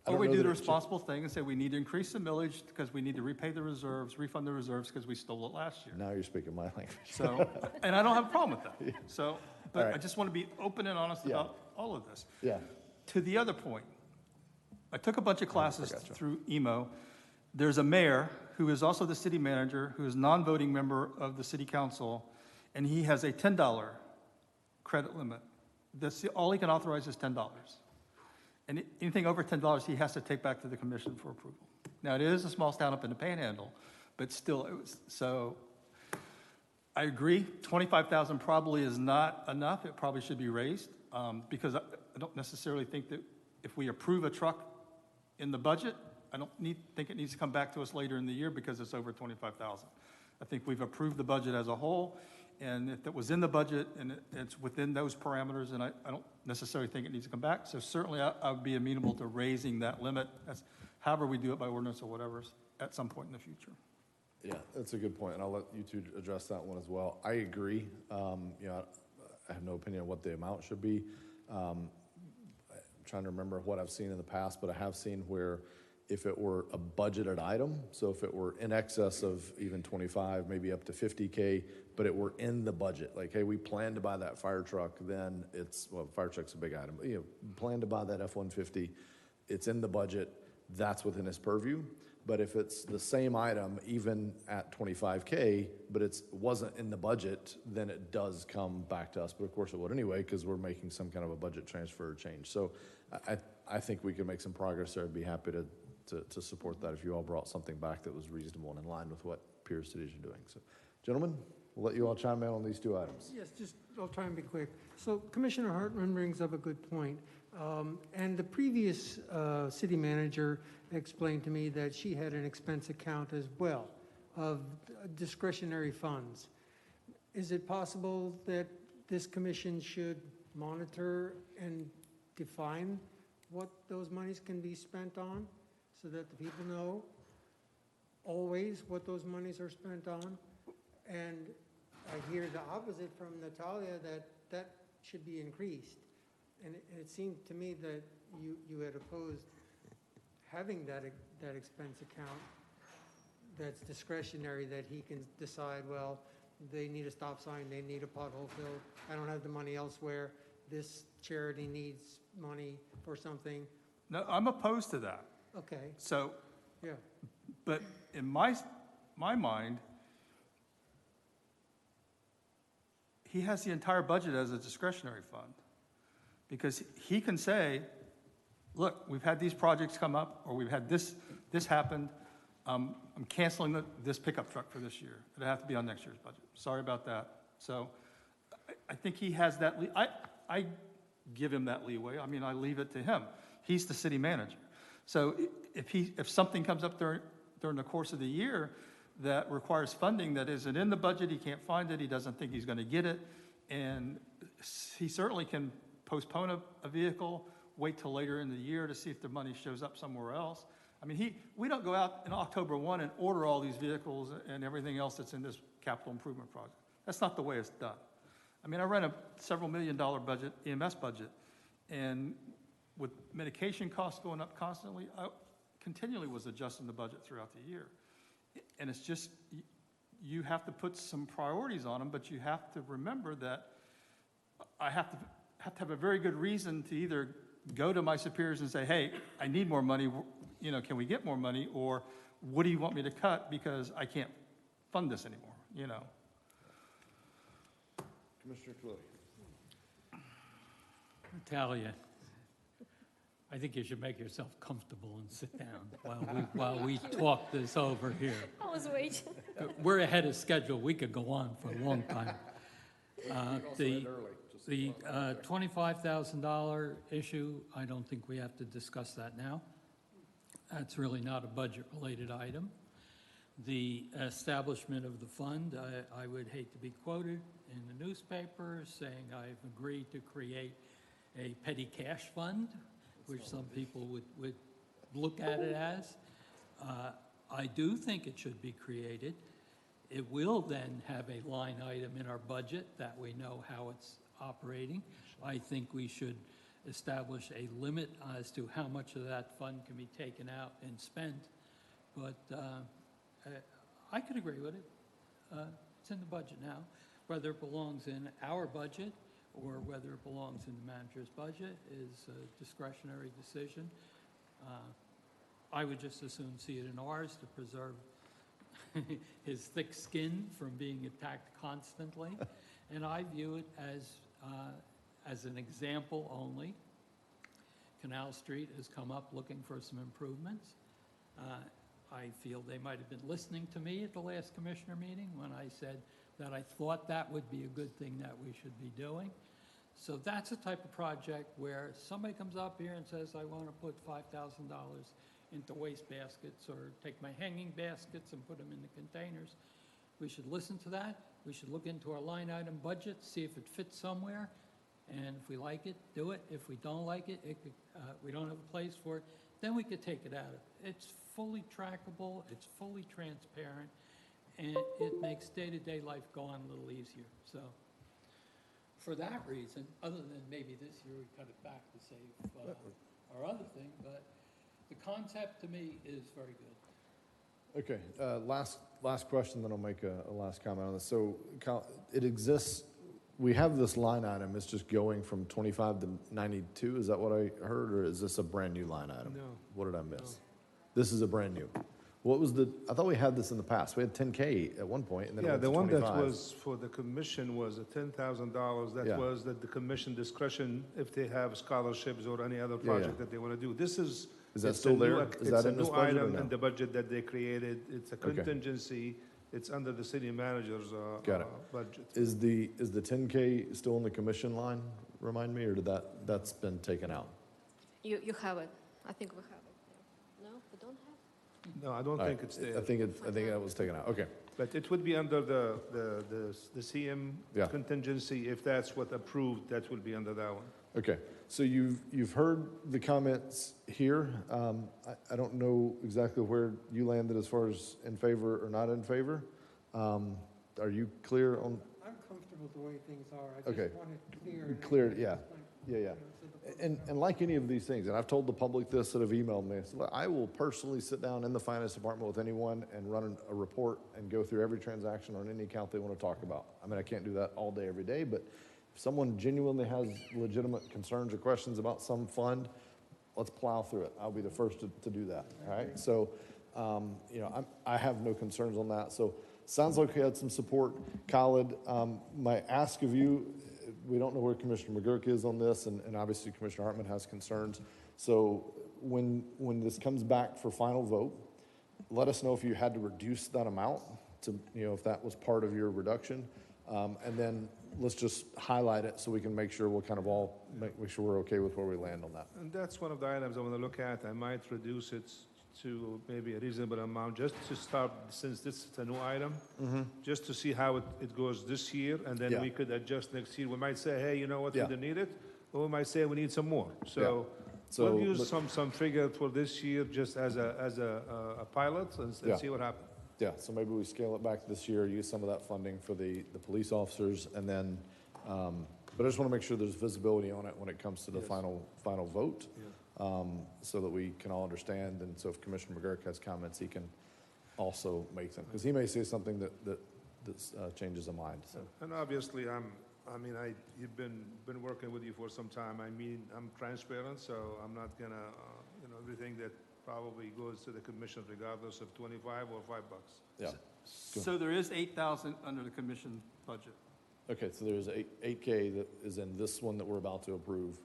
I Or don't we know do that the it responsible thing and say we need to increase the millage because we need to repay the reserves, refund the reserves because we stole it last year. Now you're speaking my language. So, and I don't have a problem with that. So, but All right. I just want to be open and honest Yeah. about all of this. Yeah. To the other point, I took a bunch of classes through EMO. There's a mayor who is also the city manager, who is a non-voting member of the city council, and he has a $10 credit limit. All he can authorize is $10. And anything over $10, he has to take back to the commission for approval. Now, it is a small town up in the Panhandle, but still, so I agree, 25,000 probably is not enough. It probably should be raised, because I don't necessarily think that if we approve a truck in the budget, I don't think it needs to come back to us later in the year because it's over 25,000. I think we've approved the budget as a whole, and if it was in the budget and it's within those parameters, and I don't necessarily think it needs to come back. So certainly I would be amenable to raising that limit, however we do it by ordinance or whatever, at some point in the future. Yeah, that's a good point, and I'll let you two address that one as well. I agree. You know, I have no opinion on what the amount should be. I'm trying to remember what I've seen in the past, but I have seen where if it were a budgeted item, so if it were in excess of even 25, maybe up to 50K, but it were in the budget, like, hey, we plan to buy that fire truck, then fire truck's a big item, but, you know, plan to buy that F-150, it's in the budget, that's within his purview. But if it's the same item, even at 25K, but it wasn't in the budget, then it does come back to us. But of course it would anyway, because we're making some kind of a budget transfer or change. So I think we could make some progress there. I'd be happy to support that if you all brought something back that was reasonable and in line with what peer cities are doing. So, gentlemen, we'll let you all chime in on these two items. Yes, I'll try and be quick. So Commissioner Hartman brings up a good point. And the previous city manager explained to me that she had an expense account as well of discretionary funds. Is it possible that this commission should monitor and define what those monies can be spent on so that the people know always what those monies are spent on? And I hear the opposite from Natalia, that should be increased. And it seemed to me that you had opposed having that expense account that's discretionary, that he can decide, well, they need a stop sign, they need a pothole filled, I don't have the money elsewhere, this charity needs money for something. No, I'm opposed to that. Okay. So, yeah. But in my mind, he has the entire budget as a discretionary fund. Because he can say, look, we've had these projects come up, or we've had this happened. I'm canceling this pickup truck for this year. It'll have to be on next year's budget. Sorry about that. So I think he has that. I give him that leeway. I mean, I leave it to him. He's the city manager. So if something comes up during the course of the year that requires funding that isn't in the budget, he can't find it, he doesn't think he's gonna get it, and he certainly can postpone a vehicle, wait till later in the year to see if the money shows up somewhere else. I mean, we don't go out in October 1 and order all these vehicles and everything else that's in this capital improvement project. That's not the way it's done. I mean, I ran a several million-dollar budget, EMS budget, and with medication costs going up constantly, I continually was adjusting the budget throughout the year. And it's just, you have to put some priorities on them, but you have to remember that I have to have a very good reason to either go to my superiors and say, hey, I need more money, you know, can we get more money? Or what do you want me to cut because I can't fund this anymore, you know? Commissioner Twillie. Natalia, I think you should make yourself comfortable and sit down while we talk this over here. I was waiting. We're ahead of schedule. We could go on for a long time. The $25,000 issue, I don't think we have to discuss that now. That's really not a budget-related item. The establishment of the fund, I would hate to be quoted in the newspaper saying I've agreed to create a petty cash fund, which some people would look at it as. I do think it should be created. It will then have a line item in our budget that we know how it's operating. I think we should establish a limit as to how much of that fund can be taken out and spent. But I could agree with it. It's in the budget now. Whether it belongs in our budget or whether it belongs in the manager's budget is a discretionary decision. I would just as soon see it in ours to preserve his thick skin from being attacked constantly. And I view it as an example only. Canal Street has come up looking for some improvements. I feel they might have been listening to me at the last commissioner meeting when I said that I thought that would be a good thing that we should be doing. So that's a type of project where somebody comes up here and says, I want to put $5,000 into waste baskets or take my hanging baskets and put them in the containers. We should listen to that. We should look into our line item budget, see if it fits somewhere. And if we like it, do it. If we don't like it, we don't have a place for it, then we could take it out. It's fully trackable, it's fully transparent, and it makes day-to-day life go on a little easier. So for that reason, other than maybe this year we cut it back to save our other thing, but the concept to me is very good. Okay, last question, then I'll make a last comment on this. So it exists, we have this line item, it's just going from 25 to 92, is that what I heard, or is this a brand-new line item? No. What did I miss? This is a brand-new. What was I thought we had this in the past. We had 10K at one point, and then it went to 25. Yeah, the one that was for the commission was a $10,000. That was the commission discretion if they have scholarships or any other project that they want to do. This is... Is that still there? Is that in this budget or no? It's a new item in the budget that they created. It's a contingency. It's under the city manager's budget. Is the 10K still in the commission line, remind me, or that's been taken out? You have it. I think we have it. No, we don't have? No, I don't think it's there. I think that was taken out. Okay. But it would be under the CM contingency. If that's what approved, that would be under that one. Okay. So you've heard the comments here. I don't know exactly where you landed as far as in favor or not in favor. Are you clear on? I'm comfortable with the way things are. I just want it clear. Yeah. And like any of these things, and I've told the public this that have emailed me, I will personally sit down in the finance department with anyone and run a report and go through every transaction on any account they want to talk about. I mean, I can't do that all day, every day, but if someone genuinely has legitimate concerns or questions about some fund, let's plow through it. I'll be the first to do that, all right? So, I have no concerns on that. So, sounds like we had some support. Khalid, my ask of you, we don't know where Commissioner McGurk is on this, and obviously Commissioner Hartman has concerns. So, when this comes back for final vote, let us know if you had to reduce that amount to, if that was part of your reduction, and then let's just highlight it so we can make sure we'll kind of all make sure we're okay with where we land on that. And that's one of the items I want to look at. I might reduce it to maybe a reasonable amount, just to start, since this is a new item, just to see how it goes this year, and then Yeah. we could adjust next year. We might say, hey, you know what, we Yeah. don't need it, or we might say we need some more. So So, we'll use but- some figure for this year just as a pilot and Yeah. see what happens. Yeah, so maybe we scale it back this year, use some of that funding for the police officers, and then, but I just want to make sure there's visibility on it when it comes to the Yes. final vote, so that we can all understand, and so if Commissioner McGurk has comments, he can also make them, because he may say something that changes a mind, so. And obviously, you've been working with you for some time. I mean, I'm transparent, so I'm not gonna, everything that probably goes to the commission regardless of 25 or $5. Yeah. So there is 8,000 under the commission budget. Okay, so there's 8K that is in this one that we're about to approve,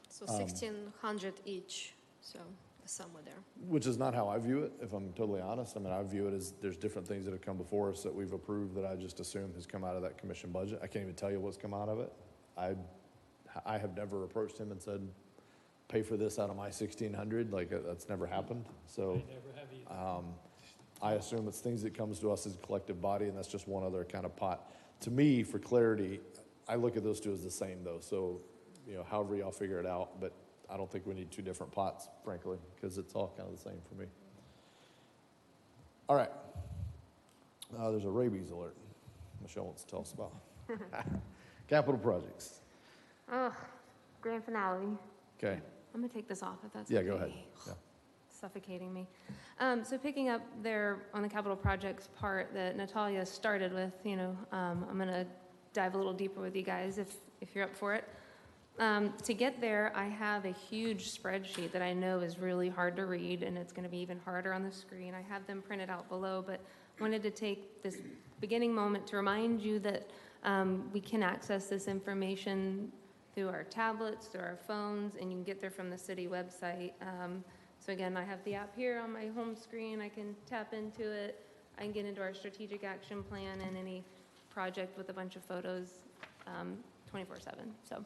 So 1,600 each, so somewhere there. which is not how I view it, if I'm totally honest. I mean, I view it as there's different things that have come before us that we've approved that I just assume has come out of that commission budget. I can't even tell you what's come out of it. I have never approached him and said, pay for this out of my 1,600, like, that's never happened, so. They never have either. I assume it's things that comes to us as a collective body, and that's just one other kind of pot. To me, for clarity, I look at those two as the same, though, so, however y'all figure it out, but I don't think we need two different pots, frankly, because it's all kind of the same for me. All right. There's a rabies alert Michelle wants to tell us about. Capital projects. Oh, grand finale. Okay. I'm gonna take this off if that's Yeah, okay. go ahead. Yeah. Suffocating me. So picking up there on the capital projects part that Natalia started with, I'm gonna dive a little deeper with you guys if you're up for it. To get there, I have a huge spreadsheet that I know is really hard to read, and it's gonna be even harder on the screen. I have them printed out below, but wanted to take this beginning moment to remind you that we can access this information through our tablets, through our phones, and you can get there from the city website. So again, I have the app here on my home screen. I can tap into it. I can get into our strategic action plan and any project with a bunch of photos 24/7. So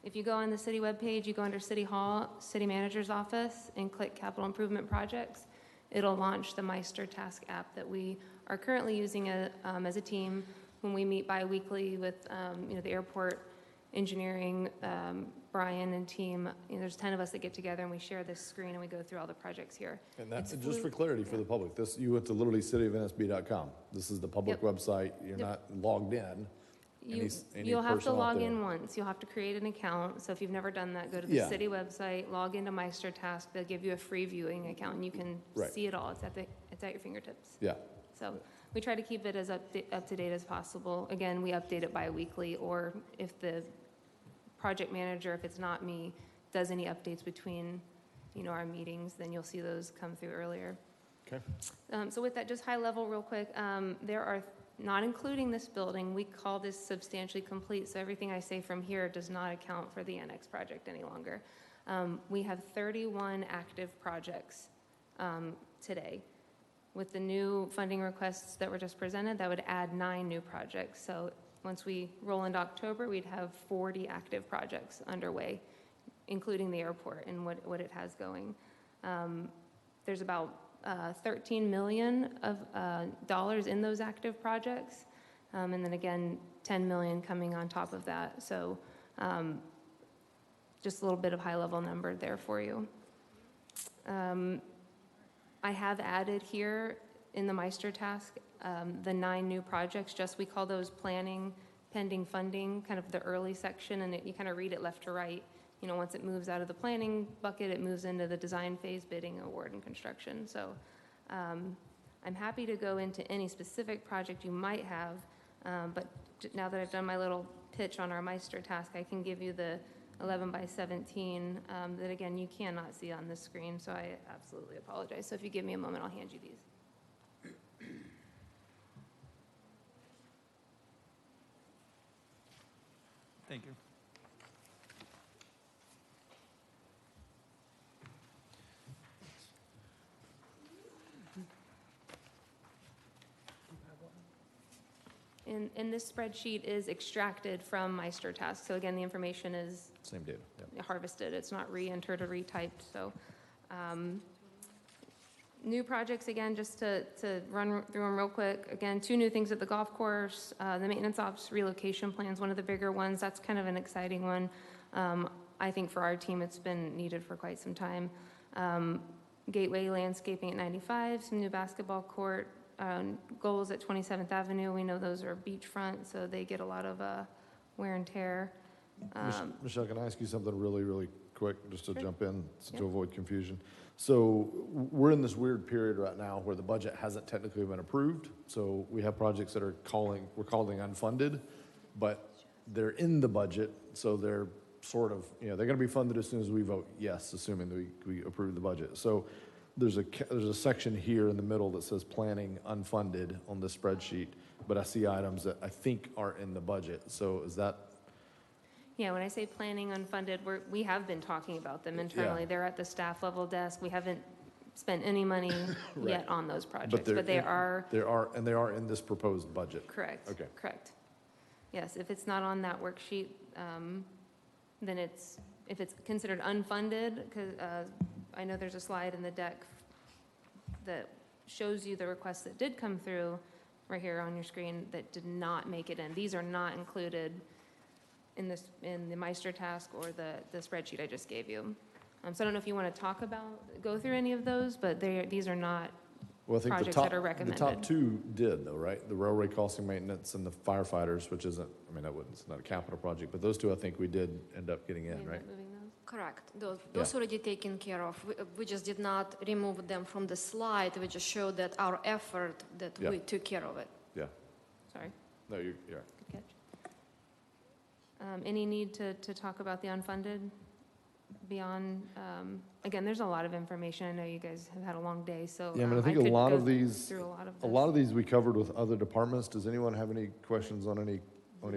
if you go on the city webpage, you go under City Hall, City Manager's Office, and click Capital Improvement Projects, it'll launch the Meister Task app that we are currently using as a team when we meet bi-weekly with the airport engineering, Brian and team. There's 10 of us that get together and we share this screen and we go through all the projects here. And that's It's just flu- for clarity for the public. You went to literally cityofnsb.com. This is the public Yep. website. You're Yep. not logged in. You'll have to log in once. You'll have to create an account. So if you've never done that, go to the Yeah. city website, log into Meister Task. They'll give you a free viewing account and you can Right. see it all. It's at your fingertips. Yeah. So we try to keep it as up to date as possible. Again, we update it bi-weekly, or if the project manager, if it's not me, does any updates between, our meetings, then you'll see those come through earlier. Okay. So with that, just high level real quick, there are, not including this building, we call this substantially complete, so everything I say from here does not account for the annex project any longer. We have 31 active projects today. With the new funding requests that were just presented, that would add 9 new projects. So once we roll into October, we'd have 40 active projects underway, including the airport and what it has going. There's about $13 million of dollars in those active projects, and then again, $10 million coming on top of that. So just a little bit of high-level number there for you. I have added here in the Meister Task the 9 new projects. We call those planning, pending funding, kind of the early section, and you kind of read it left to right. Once it moves out of the planning bucket, it moves into the design phase, bidding, award, and construction. So I'm happy to go into any specific project you might have, but now that I've done my little pitch on our Meister Task, I can give you the 11 by 17 that, again, you cannot see on this screen, so I absolutely apologize. So if you give me a moment, I'll hand you these. Thank you. And this spreadsheet is extracted from Meister Task. So again, the information is Same data. Yeah. harvested. It's not re-entered or retyped. So New projects, again, just to run through them real quick. Again, 2 new things at the golf course. The maintenance ops relocation plan is one of the bigger ones. That's kind of an exciting one. I think for our team, it's been needed for quite some time. Gateway landscaping at 95, some new basketball court, goals at 27th Avenue. We know those are beachfront, so they get a lot of wear and tear. Michelle, can I ask you something really, really quick, just to Sure. jump in, Yep. to avoid confusion? So we're in this weird period right now where the budget hasn't technically been approved. So we have projects that we're calling unfunded, but they're in the budget, so they're sort of, they're gonna be funded as soon as we vote yes, assuming that we approve the budget. So there's a section here in the middle that says planning unfunded on the spreadsheet, but I see items that I think are in the budget. So is that? Yeah, when I say planning unfunded, we have been talking about them internally. Yeah. They're at the staff level desk. We haven't spent any money Right. yet on those projects, but they are. They are in this proposed budget. Correct. Okay. Correct. Yes, if it's not on that worksheet, then if it's considered unfunded, because I know there's a slide in the deck that shows you the requests that did come through right here on your screen that did not make it in. These are not included in the Meister task or the spreadsheet I just gave you. So I don't know if you want to go through any of those, but these are not Well, I think projects the that are recommended. top 2 did though, right? The railway crossing maintenance and the firefighters, which isn't, it's not a capital project, but those 2 I think we did end up getting in, right? Correct. Those already taken care of. We just did not remove them from the slide. We just showed that our effort that Yeah. we took care of it. Yeah. Sorry. No, you're right. Good catch. Any need to talk about the unfunded beyond, again, there's a lot of information. I know you guys have had a long day, so. Yeah, I think could a lot go of these, through a a lot of these we covered with other departments. Does anyone have any questions on any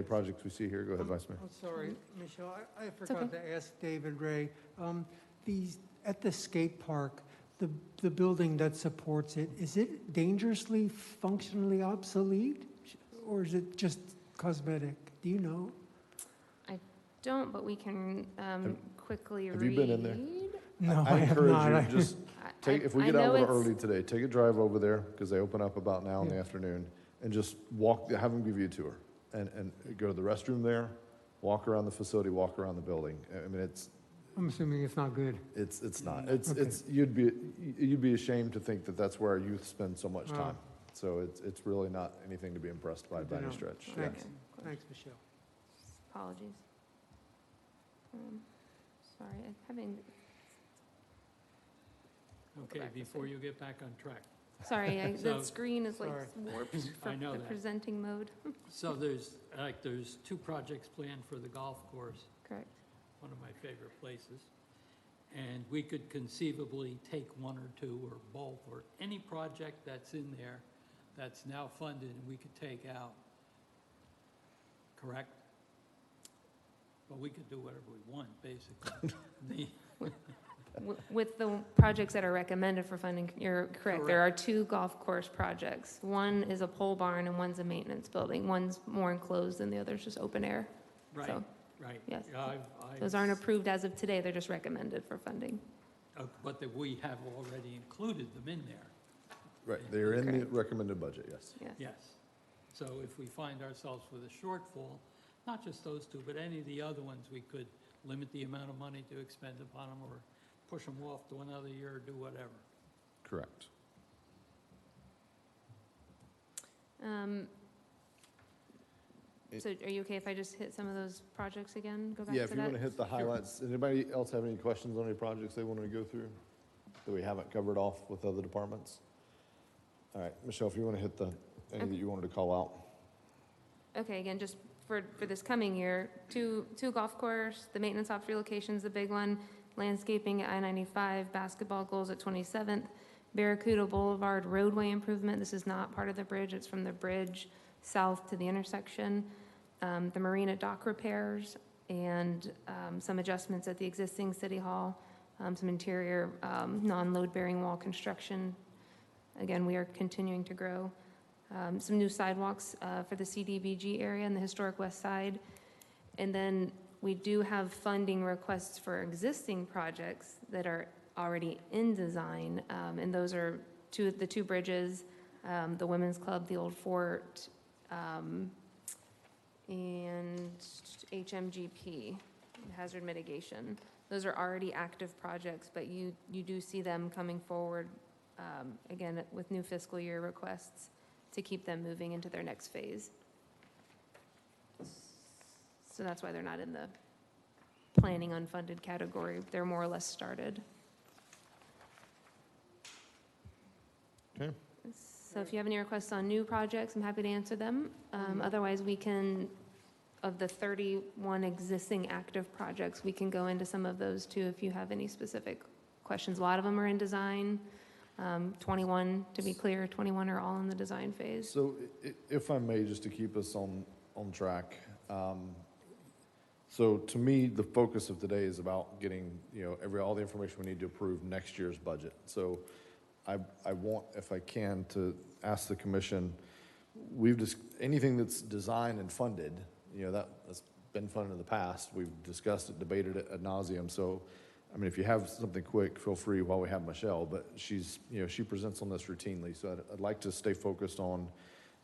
projects we see here? Go ahead, Vice Mayor. I'm sorry, Michelle, I okay. forgot to ask David Ray. At the skate park, the building that supports it, is it dangerously functionally obsolete? Or is it just cosmetic? Do you know? I don't, but we can quickly read. Have you been in there? No, I I have encourage not. you, just if we I get out a know little it's- early today, take a drive over there, because they open up about now in the afternoon, and just have them give you a tour. And go to the restroom there, walk around the facility, walk around the building. I'm assuming it's not good. It's not. Okay. You'd be ashamed to think that that's where our youth spend so much Wow. time. So it's really not anything to be impressed by Good to any know. stretch. Thanks. Yeah. Thanks, Michelle. Apologies. Sorry, I'm having, Okay, before you get back on track. sorry, So- the screen is like Sorry. warped for I know the that. presenting mode. So there's 2 projects planned for the golf course, Correct. one of my favorite places. And we could conceivably take 1 or 2 or both, or any project that's in there that's now funded and we could take out. Correct? Well, we could do whatever we want, basically. With the projects that are recommended for funding, you're correct. There are 2 golf course projects. One is a pole barn and one's a maintenance building. One's more enclosed than the other's just open air. Right, So, right. yes. Yeah, Those aren't approved as of today, they're just recommended for funding. But that we have already included them in there. Right, they're in the recommended budget, yes. Yes. So if we find ourselves with a shortfall, not just those 2, but any of the other ones, we could limit the amount of money to expend upon them or push them off to another year or do whatever. Correct. So are you okay if I just hit some of those projects again? Go back to that? Yeah, if you want to hit the highlights. Anybody else have any questions on any projects they wanted to go through that we haven't covered off with other departments? All right, Michelle, if you want to hit any that you wanted to call out. Okay, again, just for this coming year, two golf course, the maintenance ops relocation's the big one, landscaping at I-95, basketball goals at 27th, Barracuda Boulevard roadway improvement. This is not part of the bridge, it's from the bridge south to the intersection. The marina dock repairs and some adjustments at the existing city hall, some interior non-load bearing wall construction. Again, we are continuing to grow. Some new sidewalks for the CDBG area and the historic west side. And then we do have funding requests for existing projects that are already in design, and those are the two bridges, the Women's Club, the Old Fort, and HMGP, hazard mitigation. Those are already active projects, but you do see them coming forward, again, with new fiscal year requests to keep them moving into their next phase. So that's why they're not in the planning unfunded category. They're more or less started. Okay. So if you have any requests on new projects, I'm happy to answer them. Otherwise, we can, of the 31 existing active projects, we can go into some of those too if you have any specific questions. A lot of them are in design. 21, to be clear, 21 are all in the design phase. So if I may, just to keep us on track, so to me, the focus of today is about getting, all the information we need to approve next year's budget. So I want, if I can, to ask the commission, anything that's designed and funded, that's been funded in the past. We've discussed it, debated it ad nauseum. So, I mean, if you have something quick, feel free while we have Michelle, but she presents on this routinely. So I'd like to stay focused on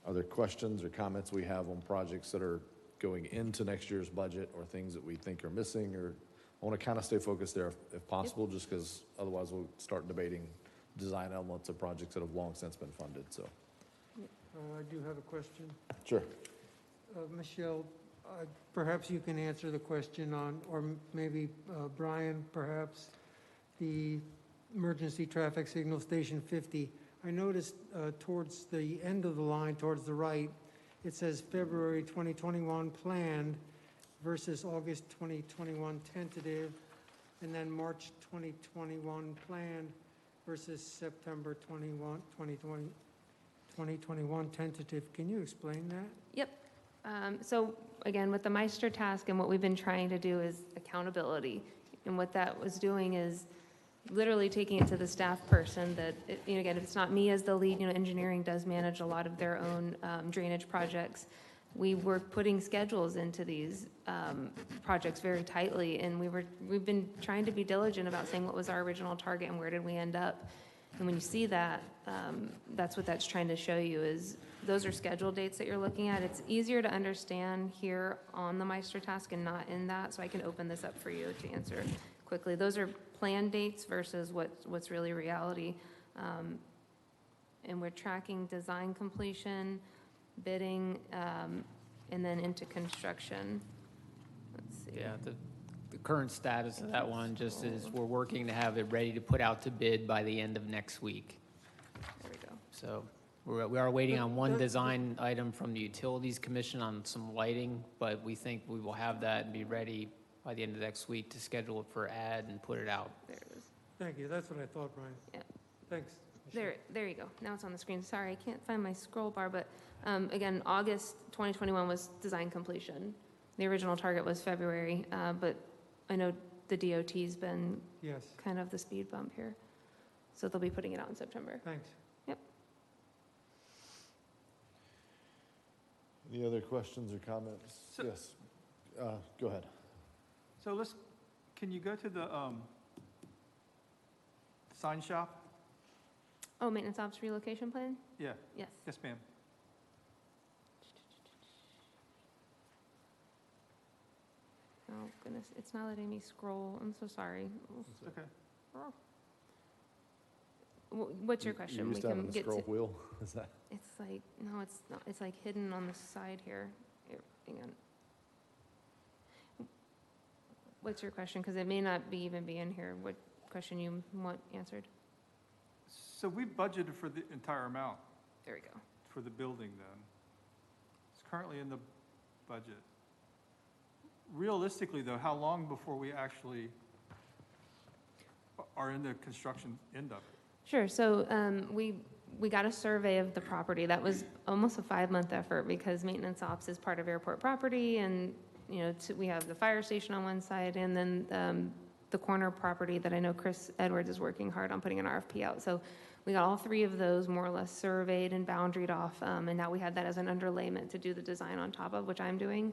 other questions or comments we have on projects that are going into next year's budget or things that we think are missing, or I want to kind of stay focused there if possible, just because otherwise we'll start debating design elements of projects that have long since been funded, so. I do have a question. Sure. Michelle, perhaps you can answer the question on, or maybe Brian, perhaps, the emergency traffic signal station 50. I noticed towards the end of the line, towards the right, it says February 2021 planned versus August 2021 tentative, and then March 2021 planned versus September 2021 tentative. Can you explain that? Yep. So again, with the Meister task and what we've been trying to do is accountability. And what that was doing is literally taking it to the staff person that, again, if it's not me as the lead, engineering does manage a lot of their own drainage projects. We were putting schedules into these projects very tightly, and we've been trying to be diligent about saying what was our original target and where did we end up. And when you see that, that's what that's trying to show you is those are scheduled dates that you're looking at. It's easier to understand here on the Meister task and not in that, so I can open this up for you to answer quickly. Those are planned dates versus what's really reality. And we're tracking design completion, bidding, and then into construction. Let's see. Yeah, the current status of that one just is we're working to have it ready to put out to bid by the end of next week. There we go. So we are waiting on one design item from the Utilities Commission on some lighting, but we think we will have that and be ready by the end of next week to schedule it for ad and put it out. There it is. Thank you. That's what I thought, Brian. Yeah. Thanks. There you go. Now it's on the screen. Sorry, I can't find my scroll bar, but again, August 2021 was design completion. The original target was February, but I know the DOT's been kind of the speed bump here. So they'll be putting it out in September. Thanks. Yep. Any other questions or comments? Yes. Go ahead. So can you go to the sign shop? Oh, maintenance ops relocation plan? Yeah. Yes. Yes, ma'am. Oh, goodness, it's not letting me scroll. I'm so sorry. It's okay. What's your question? You used to having a scroll wheel? Is that? It's like, no, it's not. It's like hidden on the side here. Here, hang on. What's your question? Because it may not even be in here. What question you want answered? So we budgeted for the entire amount. There we go. For the building then. It's currently in the budget. Realistically though, how long before we actually are in the construction end of it? Sure. So we got a survey of the property. That was almost a 5-month effort because maintenance ops is part of airport property, and we have the fire station on one side, and then the corner property that I know Chris Edwards is working hard on putting an RFP out. So we got all 3 of those more or less surveyed and boundaried off, and now we had that as an underlayment to do the design on top of, which I'm doing.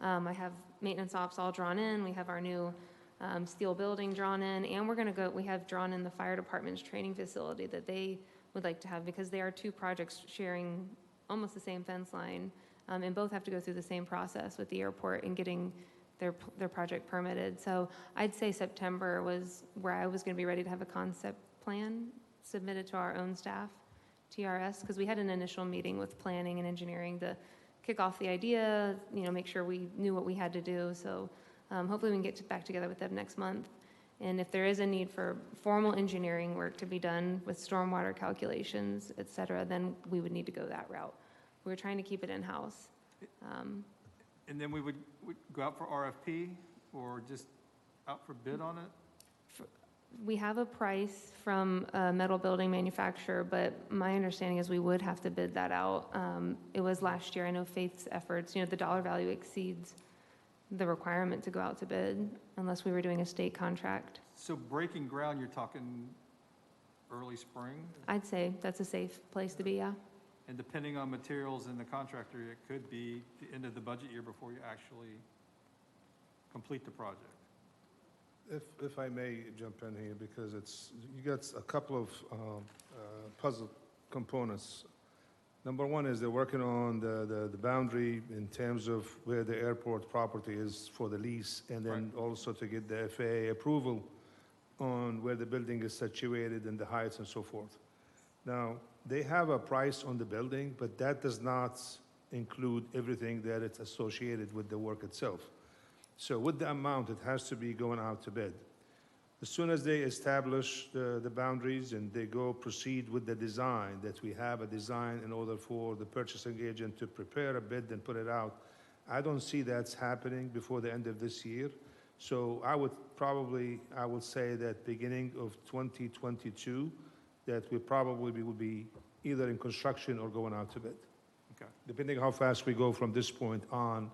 I have maintenance ops all drawn in. We have our new steel building drawn in, and we have drawn in the fire department's training facility that they would like to have, because they are two projects sharing almost the same fence line, and both have to go through the same process with the airport and getting their project permitted. So I'd say September was where I was going to be ready to have a concept plan submitted to our own staff, TRS, because we had an initial meeting with planning and engineering to kick off the idea, make sure we knew what we had to do. So hopefully we can get back together with them next month. And if there is a need for formal engineering work to be done with stormwater calculations, et cetera, then we would need to go that route. We're trying to keep it in-house. And then we would go out for RFP or just out for bid on it? We have a price from a metal building manufacturer, but my understanding is we would have to bid that out. It was last year. I know Faith's efforts, the dollar value exceeds the requirement to go out to bid unless we were doing a state contract. So breaking ground, you're talking early spring? I'd say that's a safe place to be, yeah. And depending on materials and the contractor, it could be the end of the budget year before you actually complete the project. If I may jump in here, because you got a couple of puzzle components. Number one is they're working on the boundary in terms of where the airport property is for the lease, and then also to get the FAA approval on where the building is situated and the heights and so forth. Now, they have a price on the building, but that does not include everything that it's associated with the work itself. So with the amount, it has to be going out to bid. As soon as they establish the boundaries and they proceed with the design, that we have a design in order for the purchasing agent to prepare a bid and put it out, I don't see that's happening before the end of this year. So I would say that beginning of 2022, that we probably will be either in construction or going out to bid. Okay. Depending how fast we go from this point on.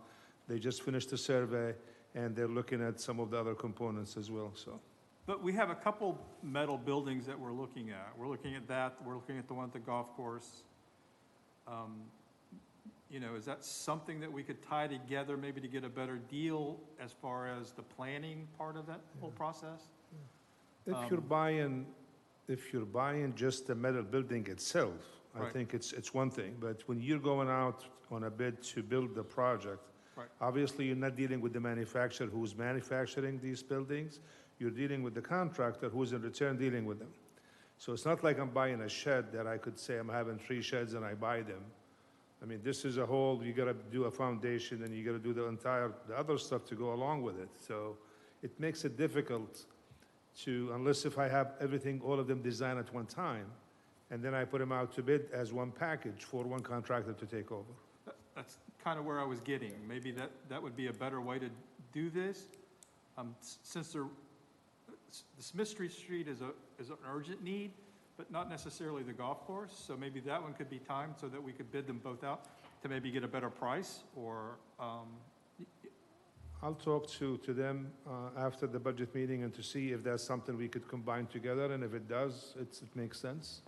They just finished the survey, and they're looking at some of the other components as well, so. But we have a couple metal buildings that we're looking at. We're looking at that, we're looking at the one at the golf course. Is that something that we could tie together maybe to get a better deal as far as the planning part of that whole process? If you're buying just the metal building itself, I think it's one thing. But when you're going out on a bid to build the project, obviously you're not dealing with the manufacturer who's manufacturing these buildings. You're dealing with the contractor who's in return dealing with them. So it's not like I'm buying a shed that I could say I'm having 3 sheds and I buy them. I mean, this is a whole, you got to do a foundation and you got to do the other stuff to go along with it. So it makes it difficult unless if I have everything, all of them designed at one time, and then I put them out to bid as one package for one contractor to take over. That's kind of where I was getting. Maybe that would be a better way to do this. Since the Smith Street is an urgent need, but not necessarily the golf course. So maybe that one could be timed so that we could bid them both out to maybe get a better price, or I'll talk to them after the budget meeting and to see if that's something we could combine together, and if it does, it makes sense.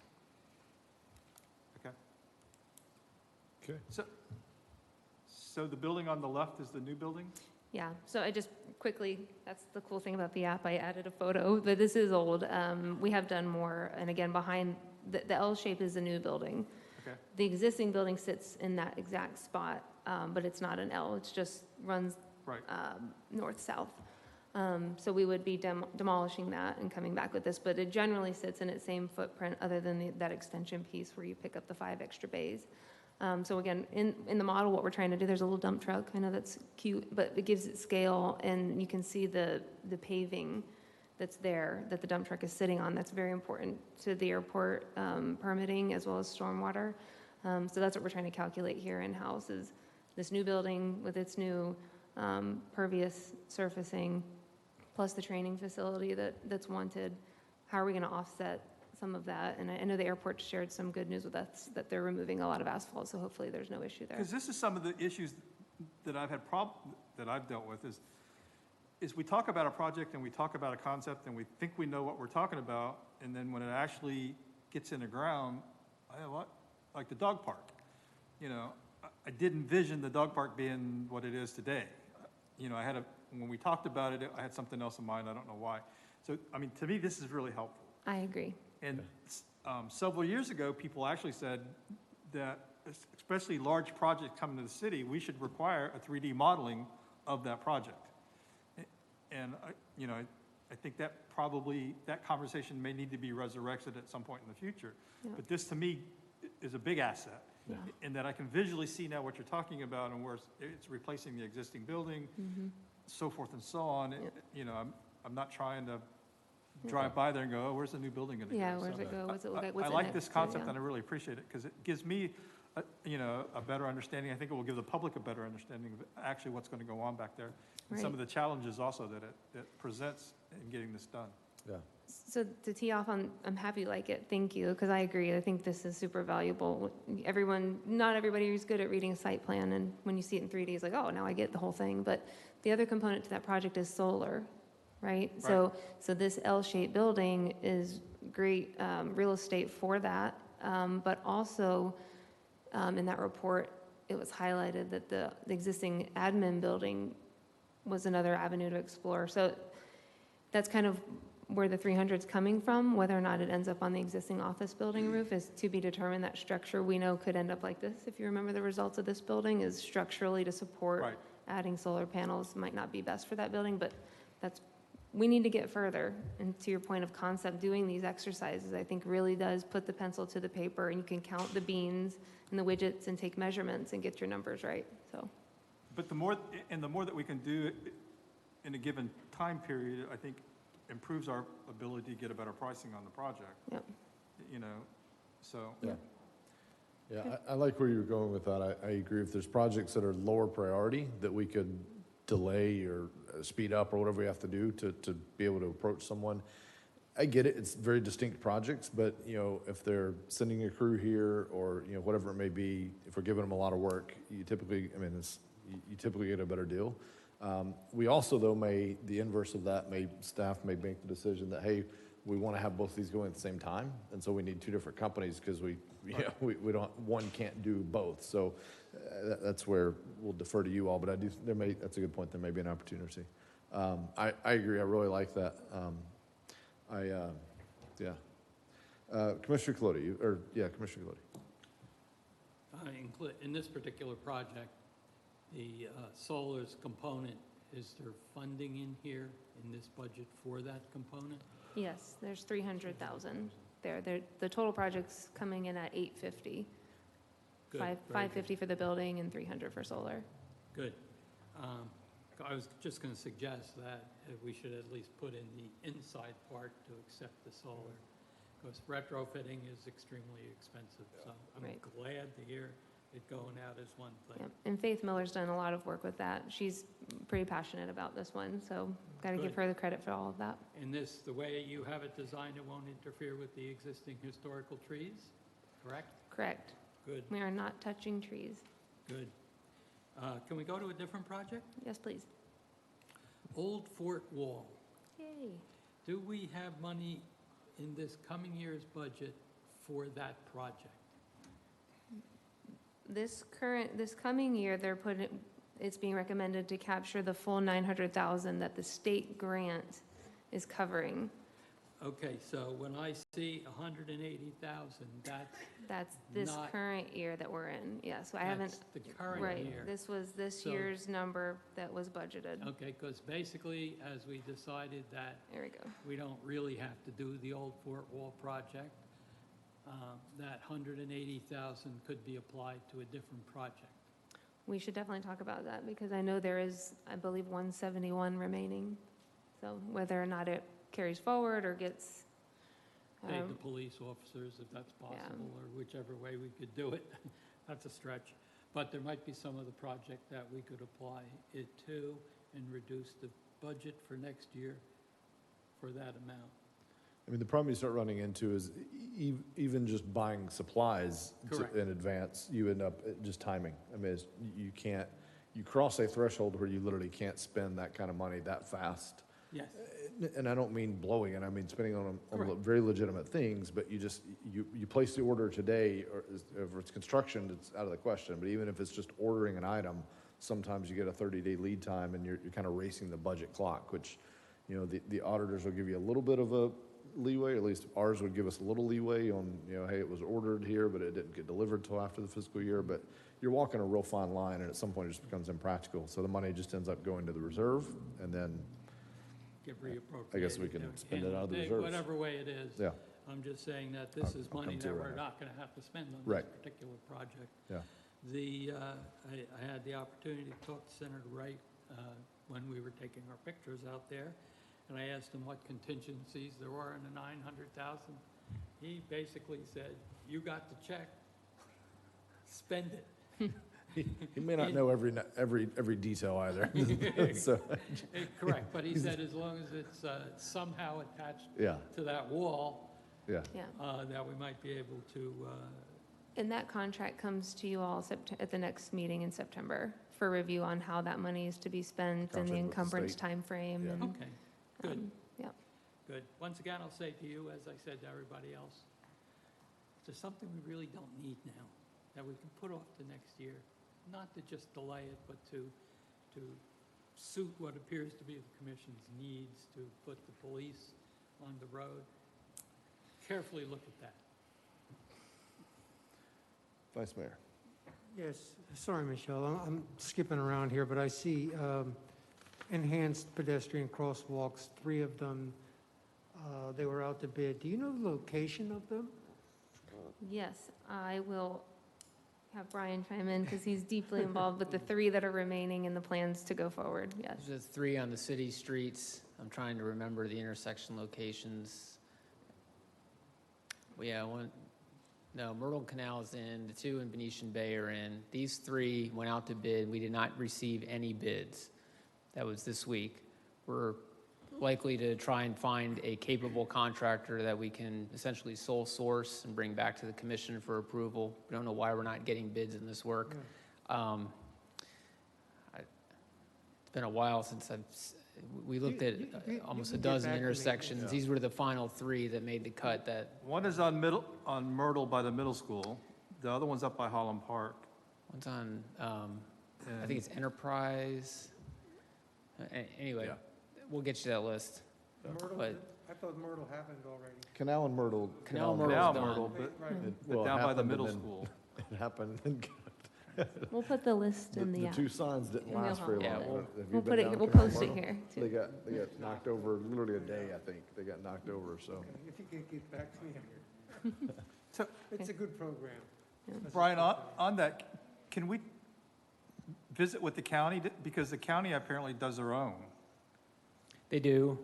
Okay. Okay. So the building on the left is the new building? Yeah, so I just quickly, that's the cool thing about the app, I added a photo, but this is old. We have done more, and again, behind, the L shape is the new building. Okay. The existing building sits in that exact spot, but it's not an L, it just runs north-south. So we would be demolishing that and coming back with this, but it generally sits in its same footprint other than that extension piece where you pick up the 5 extra bays. So again, in the model, what we're trying to do, there's a little dump truck. I know that's cute, but it gives it scale, and you can see the paving that's there that the dump truck is sitting on. That's very important to the airport permitting as well as stormwater. So that's what we're trying to calculate here in-house, is this new building with its new pervious surfacing, plus the training facility that's wanted. How are we going to offset some of that? And I know the airport shared some good news with us that they're removing a lot of asphalt, so hopefully there's no issue there. Because this is some of the issues that I've dealt with is we talk about a project and we talk about a concept and we think we know what we're talking about, and then when it actually gets in the ground, like the dog park. I did envision the dog park being what it is today. When we talked about it, I had something else in mind. I don't know why. So, to me, this is really helpful. I agree. And Several years ago, people actually said that, especially large projects coming to the city, we should require a 3D modeling of that project. And, you know, I think that that conversation may need to be resurrected at some point in the future. Yeah. But this, to me, is a big asset. Yeah. In that I can visually see now what you're talking about and where it's replacing the existing building, so forth and so on. You know, I'm not trying to drive by there and go, oh, where's the new building going to go? Yeah, where's it go? What's it look like? What's I it like next this to? concept Yeah. and I really appreciate it because it gives me, you know, a better understanding. I think it will give the public a better understanding of actually what's going to go on back there. And some Right. of the challenges also that it presents in getting this done. Yeah. So to tee off on, I'm happy you like it, thank you, because I agree, I think this is super valuable. Not everybody is good at reading a site plan, and when you see it in 3D, it's like, oh, now I get the whole thing. But the other component to that project is solar, right? So this L-shaped building is great real estate for that, but also in that report, it was highlighted that the existing admin building was another avenue to explore. So that's kind of where the 300 is coming from. Whether or not it ends up on the existing office building roof is to be determined. That structure we know could end up like this. If you remember, the results of this building is structurally to support adding solar panels might not be best for that building, but we need to get further. And to your point of concept, doing these exercises, I think really does put the pencil to the paper, and you can count the beans and the widgets and take measurements and get your numbers right. So, But the more that we can do in a given time period, I think improves our ability to get a better pricing on the project. Yep. You know, so. Yeah. Yeah, I like where you're going with that. I agree. If there's projects that are lower priority that we could delay or speed up or whatever we have to do to be able to approach someone, I get it. It's very distinct projects, but, you know, if they're sending a crew here or, you know, whatever it may be, if we're giving them a lot of work, you typically, I mean, you typically get a better deal. We also, though, the inverse of that, staff may make the decision that, hey, we want to have both these going at the same time, and so we need two different companies because we don't, one can't do both. So that's where we'll defer to you all, but that's a good point. There may be an opportunity. I agree. I really like that. Commissioner Colodi, Commissioner Colodi. In this particular project, the solar's component, is there funding in here in this budget for that component? yes, there's 300,000 there. The total project's coming in at 850. Good, very good. 550 for the building and 300 for solar. Good. I was just going to suggest that we should at least put in the inside part to accept the solar, because retrofitting is extremely expensive. So I'm glad to hear it going out as one thing. Yep. And Faith Miller's done a lot of work with that. She's pretty passionate about this one, so got to give her the credit for all of that. And this, the way you have it designed, it won't interfere with the existing historical trees, correct? Correct. Good, We are not touching trees. good. Can we go to a different project? Yes, please. Old Fort Wall. Yay. Do we have money in this coming year's budget for that project? This coming year, it's being recommended to capture the full 900,000 that the state grant is covering. Okay, so when I see 180,000, That's this not- current year that we're in, yeah, so I haven't. That's the current Right, year. this was this So- year's number that was budgeted. Okay, because basically, as we decided that There we go. we don't really have to do the old Fort Wall project, that 180,000 could be applied to a different project. We should definitely talk about that, because I know there is, I believe, 171 remaining. So whether or not it carries forward or gets, Pay the police officers if that's possible, or whichever way we could do it. That's a stretch. But there might be some of the project that we could apply it to and reduce the budget for next year for that amount. I mean, the problem you start running into is even just buying supplies in advance, you end up just timing. I mean, you cross a threshold where you literally can't spend that kind of money that fast. Yes. And I don't mean blowing it, I mean spending on very legitimate things, but you place the order today, or if it's construction, it's out of the question, but even if it's just ordering an item, sometimes you get a 30-day lead time and you're kind of racing the budget clock, which, you know, the auditors will give you a little bit of leeway, at least ours would give us a little leeway on, you know, hey, it was ordered here, but it didn't get delivered till after the fiscal year, but you're walking a real fine line, and at some point it just becomes impractical, so the money just ends up going to the reserve, and then Get reappropriated. I guess we can spend it out of the Hey, reserves. Whatever way it is. Yeah. I'm just saying that this is I'll money come to that it we're right not gonna have to spend on this Right. particular project. Yeah. I had the opportunity to talk to Senator Wright when we were taking our pictures out there, and I asked him what contingencies there were in the 900,000. He basically said, "You got the check, spend it." He may not know every detail either, so. Correct, but he said as long as it's somehow attached Yeah. to that wall, Yeah. Yeah. that we might be able to, And that contract comes to you all at the next meeting in September for review on how that money is to be spent and the Contract with the encumbrance state. timeframe. Yeah. and, okay, good, Yeah. good. Once again, I'll say to you, as I said to everybody else, there's something we really don't need now, that we can put off to next year, not to just delay it, but to suit what appears to be the commission's needs to put the police on the road. Carefully look at that. Vice Mayor. Yes, sorry, Michelle, I'm skipping around here, but I see enhanced pedestrian crosswalks, 3 of them, they were out to bid. Do you know the location of them? Yes, I will have Brian chime in because he's deeply involved with the 3 that are remaining and the plans to go forward, yes. There's 3 on the city streets. I'm trying to remember the intersection locations. Well, yeah, Myrtle Canal is in, the 2 in Venetian Bay are in. These 3 went out to bid. We did not receive any bids. That was this week. We're likely to try and find a capable contractor that we can essentially sole source and bring back to the commission for approval. We don't know why we're not getting bids in this work. It's been a while since we looked at almost a dozen intersections. Yeah. These were the final 3 that made the cut that, One is on Myrtle by the middle school. The other one's up by Holland Park. one's on, I think it's Enterprise. Anyway, Yeah. we'll get you that list. But I thought Myrtle happened already. Canal and Myrtle. Canal and Now Myrtle's Myrtle, done. but Right. but down by the happened middle and then- school. It happened and We'll put the list in the the app. 2 signs didn't And we'll last very help. long. Yeah, we'll- Have you We'll been put it, down we'll Canal post it Myrtle? here, too. They got knocked over literally a day, I think. They got knocked over, so. If you could get back to me. So, It's a good program. Brian, on that, can we visit with the county? Because the county apparently does their own. They do.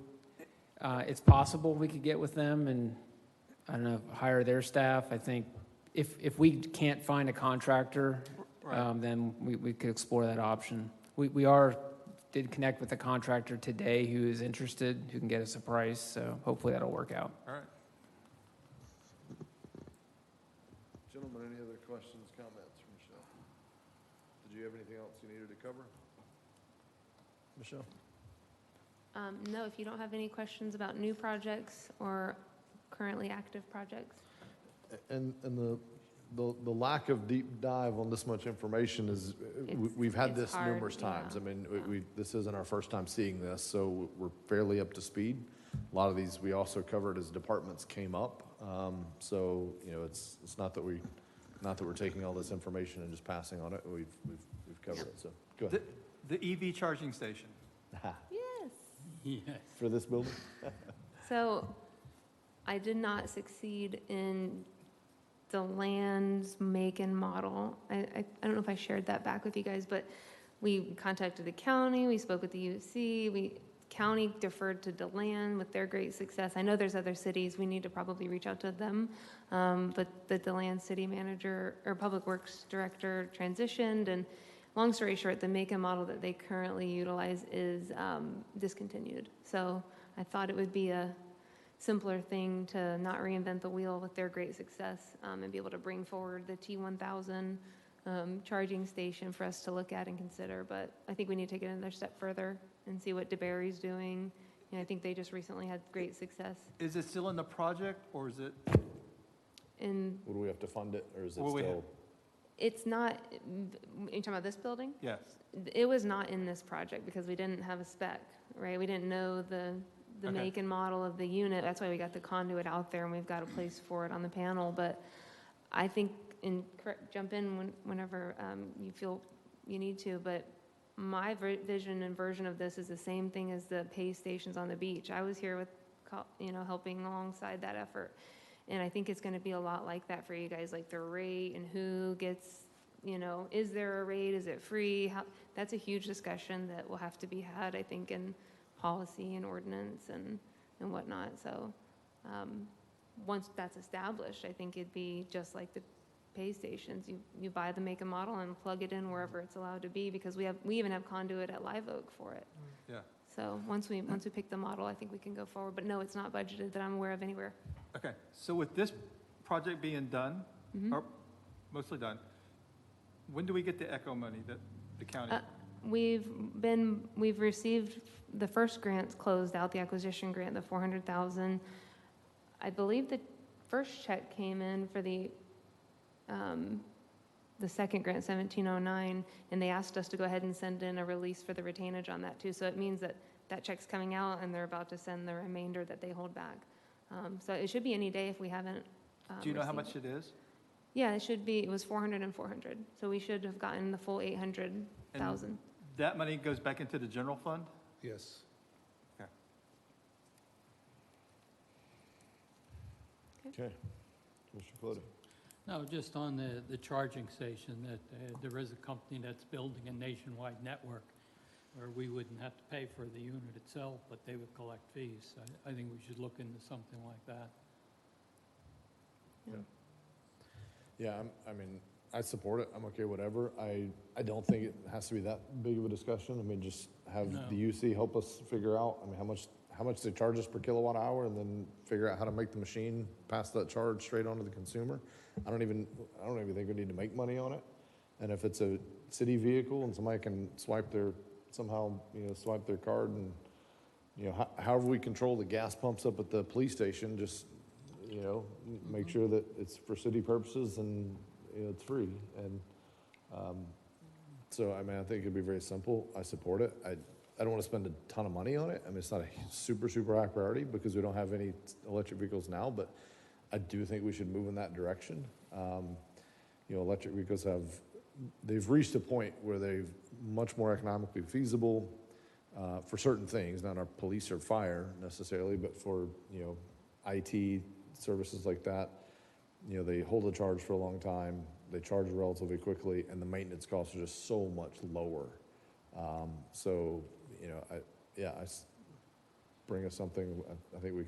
It's possible we could get with them and, I don't know, hire their staff. I think if we can't find a contractor, then we could explore that option. We did connect with a contractor today who is interested, who can get us a price, so hopefully that'll work out. All right. Gentlemen, any other questions, comments from Michelle? Did you have anything else you needed to cover? Michelle? No, if you don't have any questions about new projects or currently active projects. And the lack of deep dive on this much information is, we've had it's this hard, numerous times. yeah. I mean, this isn't our first time seeing this, so we're fairly up to speed. A lot of these we also covered as departments came up. So, you know, it's not that we're taking all this information and just passing on it. We've covered it, so go ahead. The EV charging station. Yes. Yes. For this building? So I did not succeed in the land's make and model. I don't know if I shared that back with you guys, but we contacted the county, we spoke with the UC, county deferred to DeLand with their great success. I know there's other cities, we need to probably reach out to them. But the DeLand city manager or public works director transitioned, and long story short, the make and model that they currently utilize is discontinued. So I thought it would be a simpler thing to not reinvent the wheel with their great success, and be able to bring forward the T1000 charging station for us to look at and consider. But I think we need to take it another step further and see what DeBerry's doing. You know, I think they just recently had great success. Is it still in the project, or is it? Would we have to fund it, or is it Well, we still? It's not, you talking about this building? Yes. It was not in this project because we didn't have a spec, right? We didn't know the the Okay. make and model of the unit. That's why we got the conduit out there and we've got a place for it on the panel. But I think, jump in whenever you feel you need to, but my vision and version of this is the same thing as the pay stations on the beach. I was here with, helping alongside that effort. And I think it's going to be a lot like that for you guys, like the rate and who gets, is there a rate? Is it free? That's a huge discussion that will have to be had, I think, in policy and ordinance and whatnot. So once that's established, I think it'd be just like the pay stations. You buy the make and model and plug it in wherever it's allowed to be, because we even have conduit at Live Oak for it. Yeah. So once we pick the model, I think we can go forward. But no, it's not budgeted that I'm aware of anywhere. Okay, so with this project being done, or mostly done, when do we get the ECHO money that the county? We've received the first grants closed out, the acquisition grant, the 400,000. I believe the first check came in for the second grant, 1709, and they asked us to go ahead and send in a release for the retainage on that too. So it means that that check's coming out and they're about to send the remainder that they hold back. So it should be any day if we haven't. Do you know how received much it is? Yeah, it should be. It was 400 and 400. So we should have gotten the full 800,000. And that money goes back into the general fund? Yes. Okay. Okay. Mr. Floody. No, just on the charging station, that there is a company that's building a nationwide network where we wouldn't have to pay for the unit itself, but they would collect fees. I think we should look into something like that. Yeah, I support it. I'm okay, whatever. I don't think it has to be that big of a discussion. I mean, just have No. the UC help us figure out, how much they charge us per kilowatt hour, and then figure out how to make the machine pass that charge straight on to the consumer. I don't even think we need to make money on it. And if it's a city vehicle and somebody can swipe their card and, however we control the gas pumps up at the police station, just, make sure that it's for city purposes and, it's free. And so, I think it'd be very simple. I support it. I don't want to spend a ton of money on it. It's not a super, super high priority because we don't have any electric vehicles now, but I do think we should move in that direction. Electric vehicles they've reached a point where they've much more economically feasible for certain things, not our police or fire necessarily, but for, IT services like that. They hold a charge for a long time, they charge relatively quickly, and the maintenance costs are just so much lower. Bring us something, I think we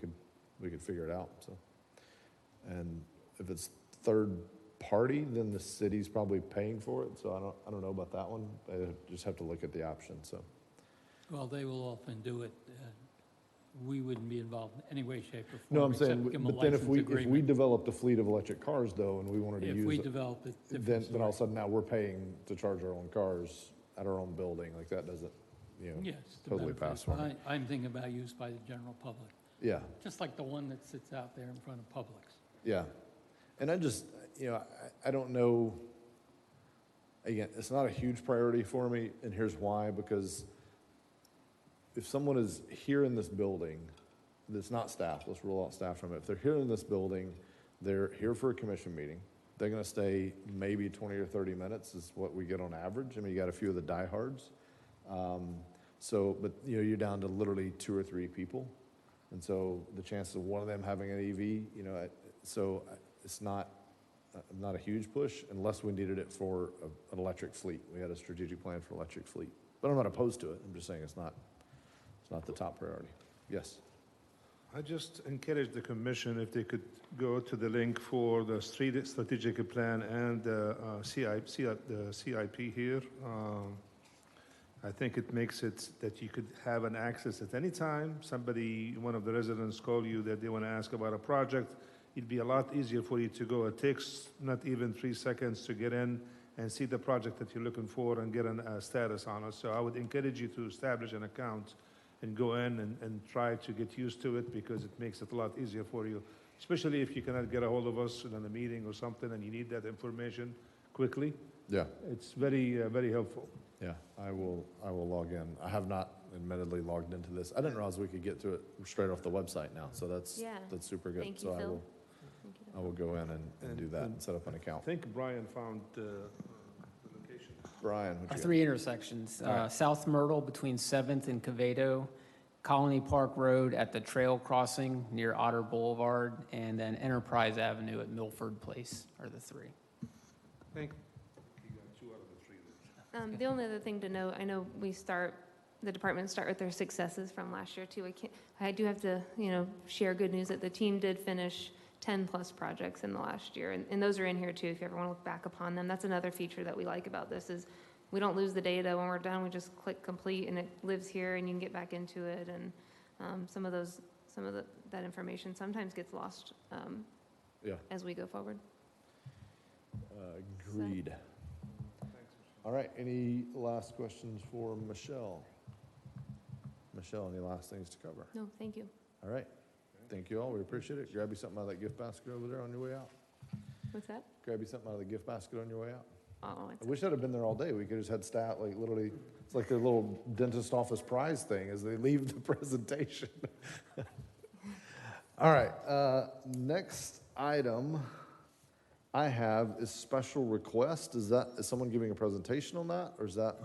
could figure it out, so. And if it's third party, then the city's probably paying for it, so I don't know about that one. I just have to look at the option, so. Well, they will often do it. We wouldn't be involved in any way, shape, or form. No, I'm except saying, give them a but then if license we agreement. developed a fleet of electric cars though, and we wanted to use If we it, develop it, then different all of a story. sudden now we're paying to charge our own cars at our own building, like that doesn't, Yes, the totally benefit. pass for me. I'm thinking about use by the general public, Yeah, just like the one that sits out there in front of Publix. yeah. And I just, I don't know, again, it's not a huge priority for me, and here's why, because if someone is here in this building, that's not staff, let's rule out staff from it. If they're here in this building, they're here for a commission meeting, they're gonna stay maybe 20 or 30 minutes is what we get on average. You got a few of the diehards. But you're down to literally 2 or 3 people. And so the chances of one of them having an EV, it's not a huge push unless we needed it for an electric fleet. We had a strategic plan for electric fleet, but I'm not opposed to it. I'm just saying it's not the top priority. Yes. I just encourage the commission if they could go to the link for the strategic plan and the CIP here. I think it makes it that you could have an access at any time. One of the residents call you that they want to ask about a project. It'd be a lot easier for you to go. It takes not even 3 seconds to get in and see the project that you're looking for and get a status on it. So I would encourage you to establish an account and go in and try to get used to it, because it makes it a lot easier for you, especially if you cannot get a hold of us in a meeting or something and you need that information quickly. Yeah. It's very, very helpful. Yeah, I will log in. I have not admittedly logged into this. I didn't realize we could get to it straight off the website now, so that's Yeah. super good. Thank you, So Phil. I will go in and do that and set up an I account. think Brian found the location. Brian, what you got? 3 intersections, All right. South Myrtle between 7th and Cavedo, Colony Park Road at the trail crossing near Otter Boulevard, and then Enterprise Avenue at Milford Place are the 3. Thank you. Got 2 out of the 3 there. The only other thing to note, I know the departments start with their successes from last year too. I do have to, share good news that the team did finish 10-plus projects in the last year, and those are in here too, if you ever want to look back upon them. That's another feature that we like about this is we don't lose the data when we're done. We just click complete, and it lives here, and you can get back into it. And that information sometimes gets lost Yeah. as we go forward. Agreed. All right, any last questions for Michelle? Michelle, any last things to cover? No, thank you. All right, thank you all, we appreciate it. Grab you something out of that gift basket over there on your way out. What's that? Grab you something out of the gift basket on your way out. Oh, I wish I'd have been there all day. We could have just had staff, like literally, it's like their little dentist office prize thing as they leave the presentation. All right, next item I have is special request. Is someone giving a presentation on that, or is that?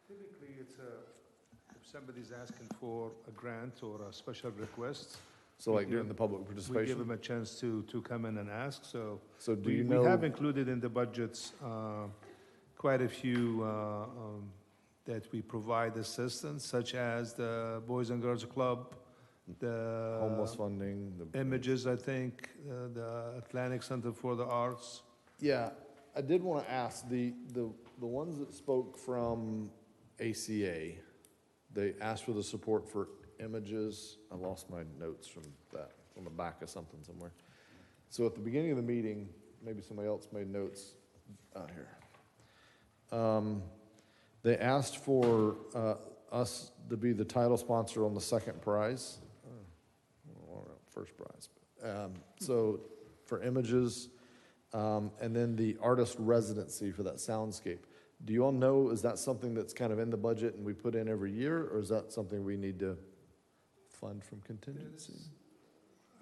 Typically, it's if somebody's asking for a grant or a special request. So like during the public participation? We give them a chance to come in and ask, so. So do we- you know? We have included in the budgets quite a few that we provide assistance, such as the Boys and Girls Club, the. Homeless funding. Images, I think, the Atlantic Center for the Arts. Yeah, I did want to ask, the ones that spoke from ACA, they asked for the support for images. I lost my notes from that, on the back of something somewhere. So at the beginning of the meeting, maybe somebody else made notes out here. They asked for us to be the title sponsor on the second prize. First prize. So for images, and then the artist residency for that soundscape. Do you all know, is that something that's kind of in the budget and we put in every year, or is that something we need to fund from contingency?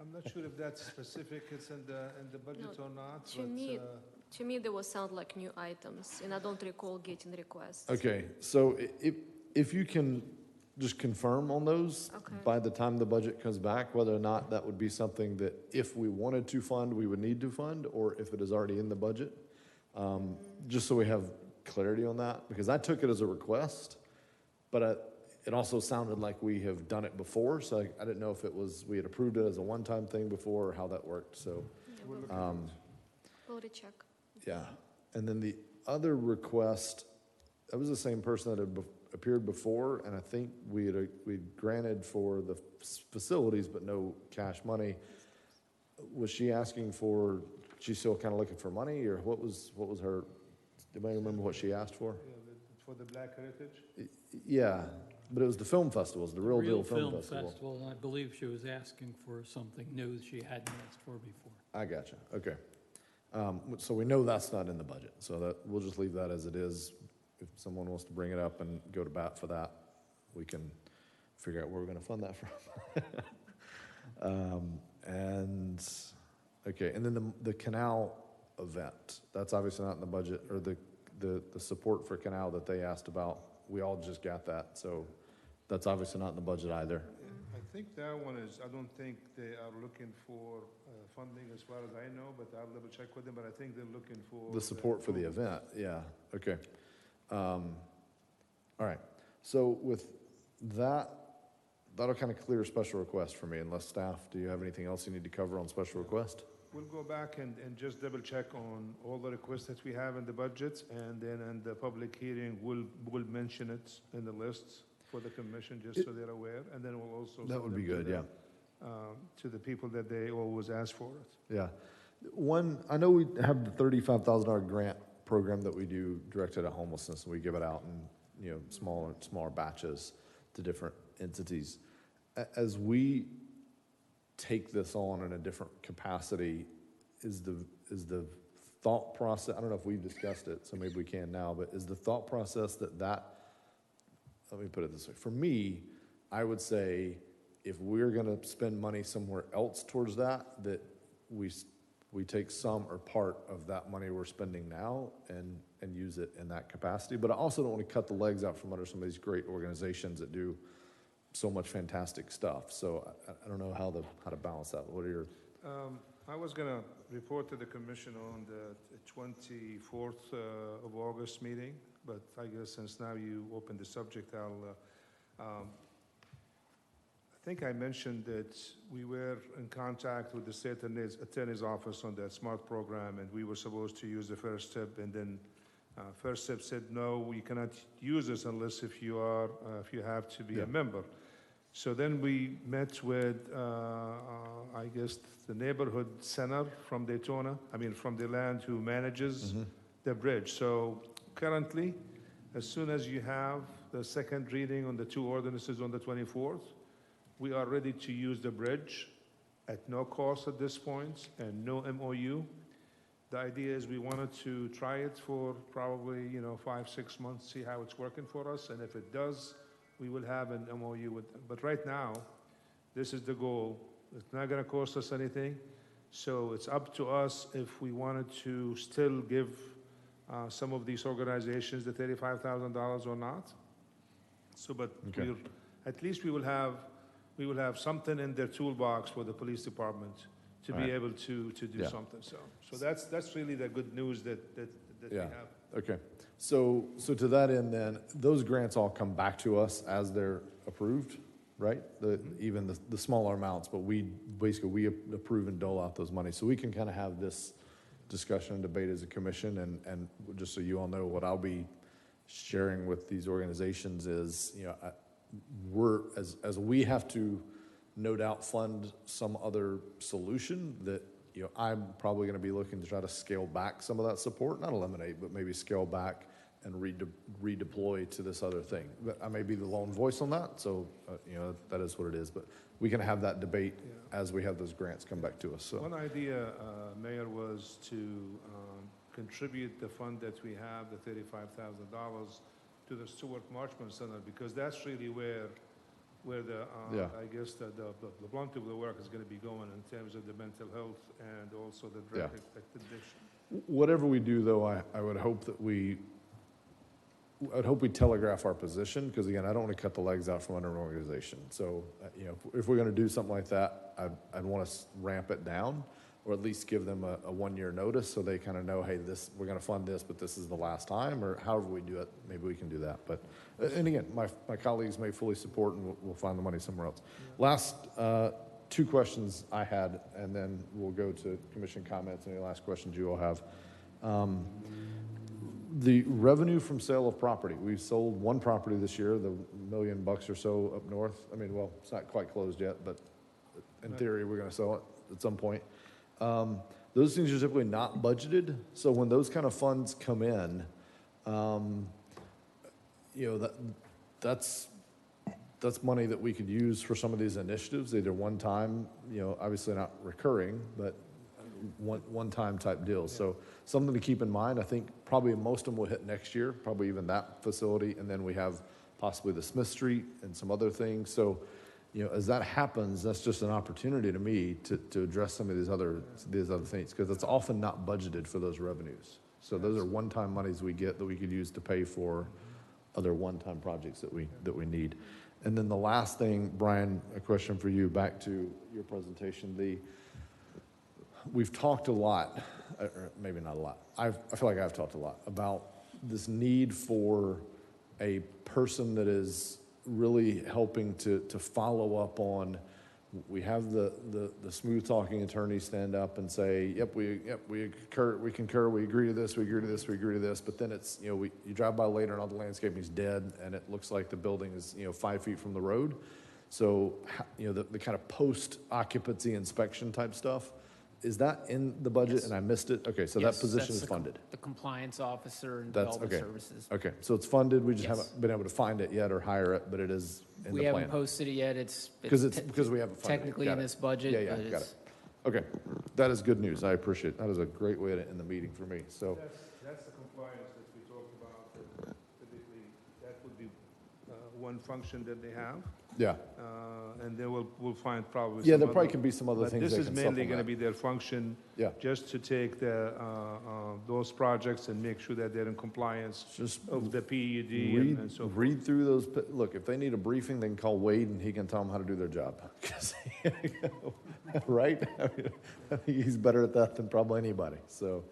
I'm not sure if that's specific, it's in the budget or not, To me, they will sound like new items, and I don't recall getting requests. Okay, so if you can just confirm on those Okay. by the time the budget comes back, whether or not that would be something that if we wanted to fund, we would need to fund, or if it is already in the budget, just so we have clarity on that, because I took it as a request, but it also sounded like we have done it before, so I didn't know if we had approved it as a one-time thing before, or how that worked, so. We'll recheck. Yeah, and then the other request, that was the same person that had appeared before, and I think we'd granted for the facilities, but no cash money. Was she asking for, she's still kind of looking for money, or what was her, anybody remember what she asked for? for the Black Heritage? Yeah, but it was the film festivals, the Real Deal Film Festival. And I believe she was asking for something new she hadn't asked for before. I gotcha, okay. So we know that's not in the budget, so that, we'll just leave that as it is. If someone wants to bring it up and go to bat for that, we can figure out where we're gonna fund that from. Okay, and then the canal event, that's obviously not in the budget, or the support for canal that they asked about, we all just got that, so that's obviously not in the budget either. I think that one is, I don't think they are looking for funding as far as I know, but I'll double check with them, but I think they're looking for. The support for the event, yeah, okay. All right, so with that, that'll kind of clear special request for me, unless staff, do you have anything else you need to cover on special request? We'll go back and just double check on all the requests that we have in the budgets, and then in the public hearing, we'll mention it in the lists for the commission, just so they're aware, and then we'll also. That would be good, yeah. To the people that they always ask for it. Yeah. One, I know we have the $35,000 grant program that we do directed at homelessness, and we give it out in, smaller batches to different entities. As we take this on in a different capacity, is the thought process, I don't know if we've discussed it, so maybe we can now, but is the thought process that let me put it this way. For me, I would say if we're gonna spend money somewhere else towards that, that we take some or part of that money we're spending now and use it in that capacity. But I also don't want to cut the legs out from under some of these great organizations that do so much fantastic stuff. So I don't know how to balance that. What are your? I was going to report to the commission on the 24th of August meeting, but I guess since now you opened the subject, I think I mentioned that we were in contact with the state attorney's office on that SMART program, and we were supposed to use the First Step, and then First Step said, no, we cannot use this unless if you have to be a member. So then we met with, I guess, the neighborhood center from Daytona, from the land who manages the bridge. So currently, as soon as you have the second reading on the two ordinances on the 24th, we are ready to use the bridge at no cost at this point and no MOU. The idea is we wanted to try it for probably, 5-6 months, see how it's working for us, and if it does, we will have an MOU with them. But right now, this is the goal. It's not gonna cost us anything, so it's up to us if we wanted to still give some of these organizations the $35,000 or not. So, but at least we will have something in their toolbox for the police department to be able to do something. So that's really the good news that we have. Okay. So to that end, then those grants all come back to us as they're approved, right? Even the smaller amounts, but we approve and dole out those monies, so we can kind of have this discussion and debate as a commission. And just so you all know, what I'll be sharing with these organizations is, as we have to no doubt fund some other solution that, I'm probably going to be looking to try to scale back some of that support, not eliminate, but maybe scale back and redeploy to this other thing. But I may be the lone voice on that, so, that is what it is. But we can have that debate as we have those grants come back to us. So one idea, Mayor, was to contribute the fund that we have, the $35,000, to the Stuart Marchman Center, because that's really where the I guess the blunt of the work is going to be going in terms of the mental health and also the drug addiction. Whatever we do, though, I would hope that we telegraph our position, because again, I don't want to cut the legs out from under an organization. So, if we're going to do something like that, I'd want to ramp it down, or at least give them a 1-year notice so they kind of know, hey, we're going to fund this, but this is the last time, or however we do it, maybe we can do that. But, and again, my colleagues may fully support, and we'll find the money somewhere else. Last 2 questions I had, and then we'll go to commission comments, any last questions you all have. The revenue from sale of property. We've sold 1 property this year, the $1 million or so up north. It's not quite closed yet, but in theory, we're going to sell it at some point. Those things are typically not budgeted. So when those kind of funds come in, that's money that we could use for some of these initiatives, either one time, obviously not recurring, but one-time type deals. So something to keep in mind. I think probably most of them will hit next year, probably even that facility, and then we have possibly the Smith Street and some other things. So, as that happens, that's just an opportunity to me to address some of these other things, because it's often not budgeted for those revenues. So those are one-time monies we get that we could use to pay for other one-time projects that we need. And then the last thing, Brian, a question for you, back to your presentation. We've talked a lot, or maybe not a lot. I feel like I've talked a lot about this need for a person that is really helping to follow up on. We have the smooth talking attorney stand up and say, we concur, we agree to this, we agree to this, we agree to this. But then it's, you drive by later and all the landscaping is dead and it looks like the building is 5 feet from the road. So the kind of post occupancy inspection type stuff, is that in the budget? Yes. And I missed it? Okay, so Yes, that position that's is funded. The compliance officer and That's development okay. services. Okay, so it's funded, we just Yes. haven't been able to find it yet or hire it, but it is in We the plan. haven't posted it yet. It's Because we haven't funded it. technically Got in it. this budget, Yeah, but got it's. it. Okay, that is good news, I appreciate it. That is a great way to end the meeting for me, so. That's the compliance that we talked about. Typically, that would be one function that they have. Yeah. And then we'll find probably Yeah, some there probably other- can be some other but things this they is can mainly supplement. gonna be their function. Yeah. Just to take those projects and make sure that they're in compliance of the PUD and so forth. Read through those, look, if they need a briefing, they can call Wade and he can tell them how to do their job. Right? I mean, I think he's better at that than probably anybody, so.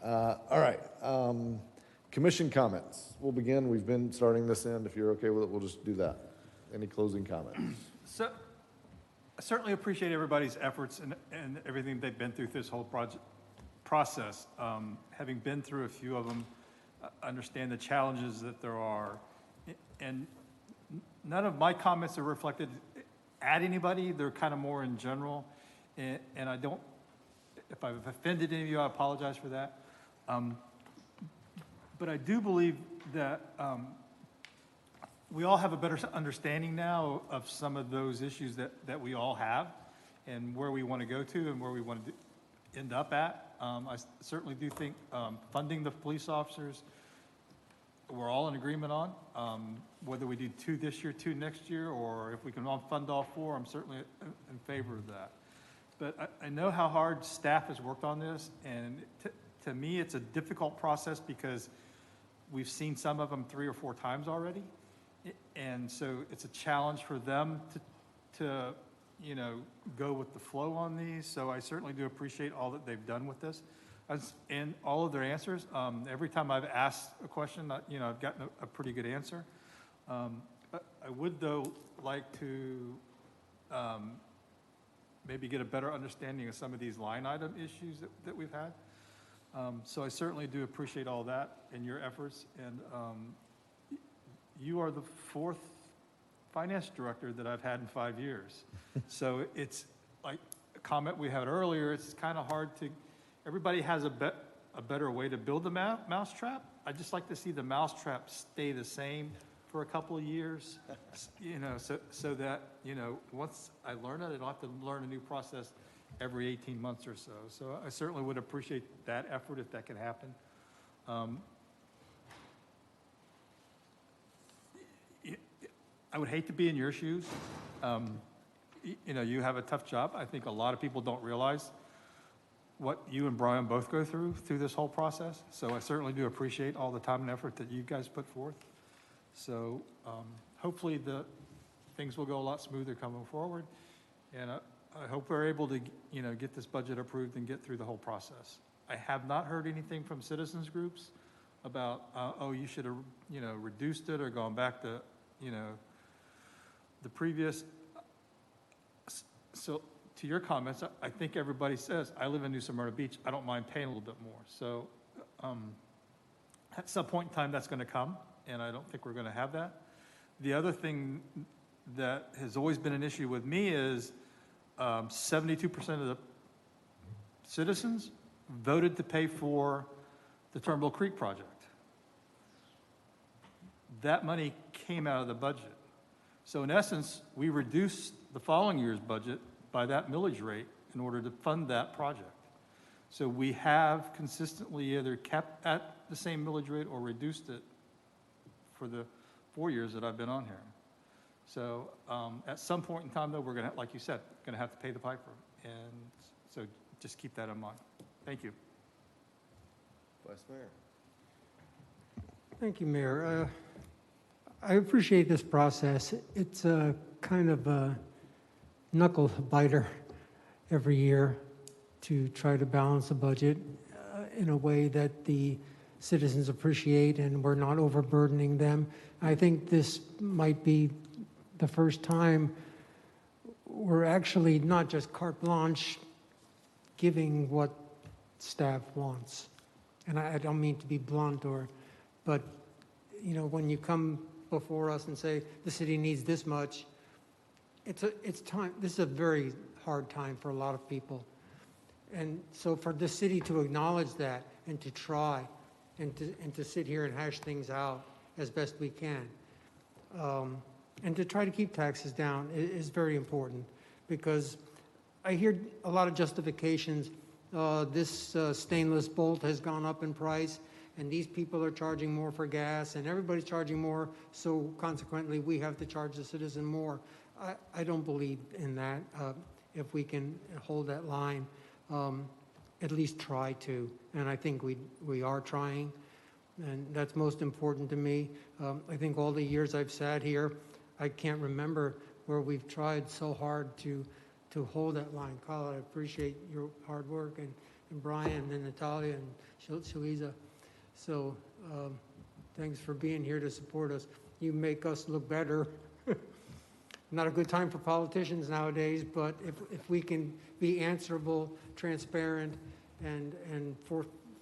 All right, commission comments. We'll begin, we've been starting this end. If you're okay with it, we'll just do that. Any closing comments? So, I certainly appreciate everybody's efforts and everything they've been through this whole process. Having been through a few of them, I understand the challenges that there are. And none of my comments are reflected at anybody. They're kind of more in general. And I don't, if I've offended any of you, I apologize for that. But I do believe that we all have a better understanding now of some of those issues that we all have and where we want to go to and where we want to end up at. I certainly do think funding the police officers, we're all in agreement on. Whether we do 2 this year, 2 next year, or if we can all fund all 4, I'm certainly in favor of that. But I know how hard staff has worked on this, and to me, it's a difficult process because we've seen some of them 3 or 4 times already. And so it's a challenge for them to you know, go with the flow on these. So I certainly do appreciate all that they've done with this and all of their answers. Every time I've asked a question, you know, I've gotten a pretty good answer. But I would, though, like to maybe get a better understanding of some of these line item issues that we've had. So I certainly do appreciate all that and your efforts. And you are the 4th finance director that I've had in 5 years. So it's like a comment we had earlier, it's kind of hard to, everybody has a better way to build the mousetrap. I'd just like to see the mousetrap stay the same for a couple of years, you know, so that, you know, once I learn it, I don't have to learn a new process every 18 months or so. So I certainly would appreciate that effort if that could happen. I would hate to be in your shoes. You know, you have a tough job. I think a lot of people don't realize what you and Brian both go through this whole process. So I certainly do appreciate all the time and effort that you guys put forth. So hopefully things will go a lot smoother coming forward. And I hope we're able to, you know, get this budget approved and get through the whole process. I have not heard anything from citizens groups about, oh, you should have, you know, reduced it or gone back to, you know, the previous. So to your comments, I think everybody says, I live in New Smyrna Beach, I don't mind paying a little bit more. So at some point in time, that's going to come, and I don't think we're going to have that. The other thing that has always been an issue with me is 72% of the citizens voted to pay for the Turnbull Creek project. That money came out of the budget. So in essence, we reduced the following year's budget by that millage rate in order to fund that project. So we have consistently either kept at the same millage rate or reduced it for the 4 years that I've been on here. So at some point in time, though, we're going to, like you said, going to have to pay the piper. And so just keep that in mind. Thank you. Vice Mayor. Thank you, Mayor. I appreciate this process. It's a kind of a knuckle biter every year to try to balance the budget in a way that the citizens appreciate and we're not overburdening them. I think this might be the first time we're actually not just carte blanche giving what staff wants. And I don't mean to be blunt but you know, when you come before us and say the city needs this much, it's time. This is a very hard time for a lot of people. And so for the city to acknowledge that and to try and to sit here and hash things out as best we can, and to try to keep taxes down is very important, because I hear a lot of justifications. This stainless bolt has gone up in price. and these people are charging more for gas, and everybody's charging more, so consequently, we have to charge the citizen more. I don't believe in that. If we can hold that line, at least try to, and I think we are trying, and that's most important to me. I think all the years I've sat here, I can't remember where we've tried so hard to hold that line. Kyle, I appreciate your hard work, and Brian and Natalia and Shaliza. So thanks for being here to support us. You make us look better. Not a good time for politicians nowadays, but if we can be answerable, transparent, and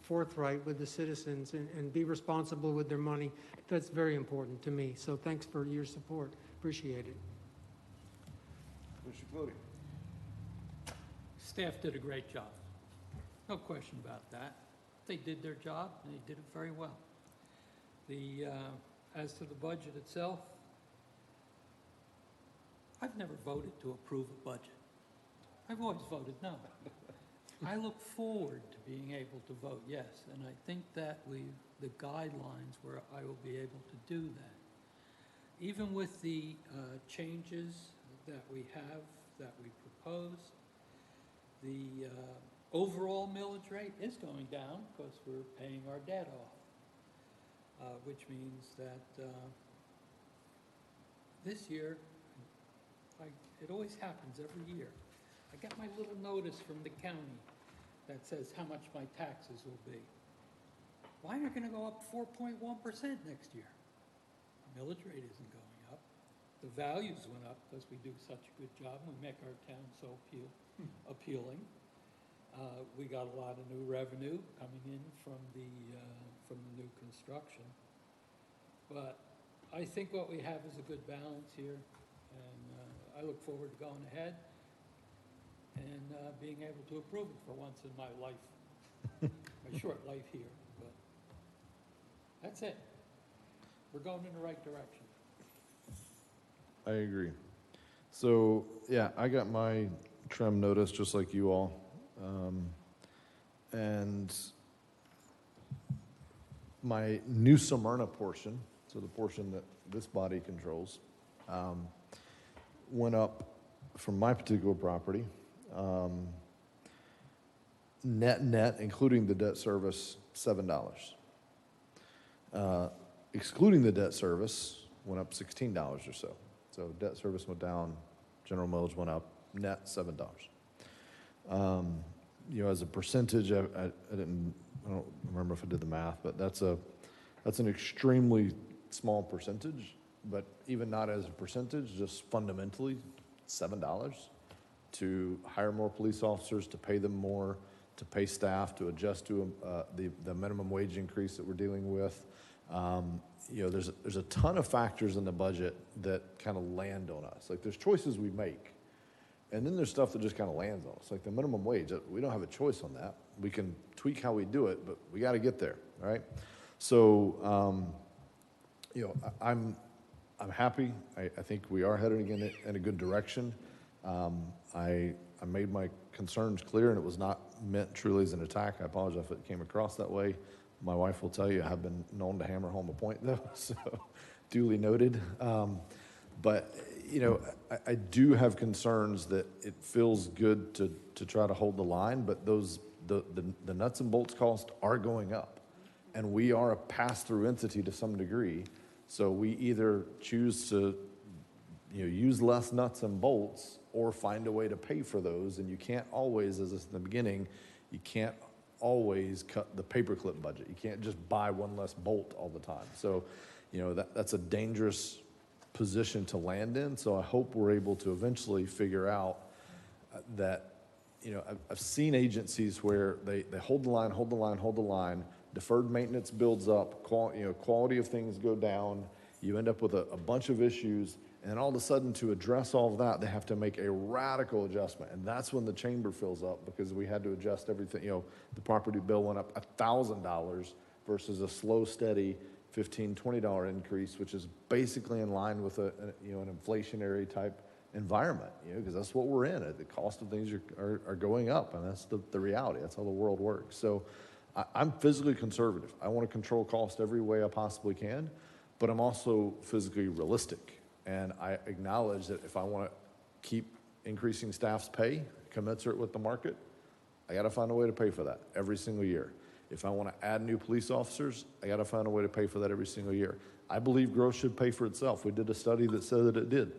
forthright with the citizens and be responsible with their money, that's very important to me. So thanks for your support. Appreciate it. Mr. Clody. Staff did a great job. No question about that. They did their job, and they did it very well. As to the budget itself, I've never voted to approve a budget. I've always voted no. I look forward to being able to vote yes, and I think that the guidelines where I will be able to do that. Even with the changes that we have, that we proposed, the overall millage rate is going down because we're paying our debt off, which means that this year, it always happens every year. I get my little notice from the county that says how much my taxes will be. Mine are going to go up 4.1% next year. Millage rate isn't going up. The values went up because we do such a good job. We make our town so appealing. We got a lot of new revenue coming in from the new construction. But I think what we have is a good balance here, and I look forward to going ahead and being able to approve it for once in my life, my short life here. But that's it. We're going in the right direction. I agree. So, yeah, I got my trim notice just like you all. And my New Smyrna portion, so the portion that this body controls, went up from my particular property, net, including the debt service, $7. Excluding the debt service, went up $16 or so. So debt service went down, general millage went up, net $7. You know, as a percentage, I don't remember if I did the math, but that's an extremely small percentage. But even not as a percentage, just fundamentally, $7 to hire more police officers, to pay them more, to pay staff, to adjust to the minimum wage increase that we're dealing with. You know, there's a ton of factors in the budget that kind of land on us. Like, there's choices we make, and then there's stuff that just kind of lands on us. Like the minimum wage, we don't have a choice on that. We can tweak how we do it, but we got to get there, all right? So, you know, I'm happy. I think we are headed again in a good direction. I made my concerns clear, and it was not meant truly as an attack. I apologize if it came across that way. My wife will tell you I have been known to hammer home a point, though, so duly noted. But, you know, I do have concerns that it feels good to try to hold the line, but the nuts and bolts costs are going up. And we are a pass-through entity to some degree. So we either choose to, you know, use less nuts and bolts or find a way to pay for those. And you can't always, as I said in the beginning, you can't always cut the paperclip budget. You can't just buy one less bolt all the time. So, you know, that's a dangerous position to land in. So I hope we're able to eventually figure out that, you know, I've seen agencies where they hold the line, deferred maintenance builds up, quality of things go down, you end up with a bunch of issues, and all of a sudden to address all of that, they have to make a radical adjustment. And that's when the chamber fills up, because we had to adjust everything. You know, the property bill went up $1,000 versus a slow, steady $15, $20 increase, which is basically in line with an inflationary type environment, you know, because that's what we're in. The cost of things are going up, and that's the reality. That's how the world works. So I'm physically conservative. I want to control cost every way I possibly can, but I'm also physically realistic. And I acknowledge that if I want to keep increasing staff's pay commensurate with the market, I got to find a way to pay for that every single year. If I want to add new police officers, I got to find a way to pay for that every single year. I believe growth should pay for itself. We did a study that said that it did.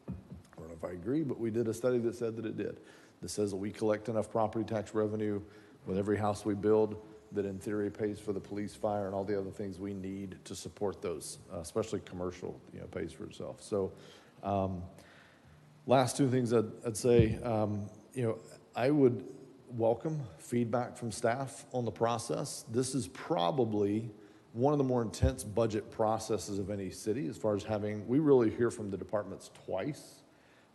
I don't know if I agree, but we did a study that said that it did. That says that we collect enough property tax revenue with every house we build that in theory pays for the police, fire, and all the other things we need to support those, especially commercial, pays for itself. So last two things I'd say, I would welcome feedback from staff on the process. This is probably one of the more intense budget processes of any city as far as we really hear from the departments twice.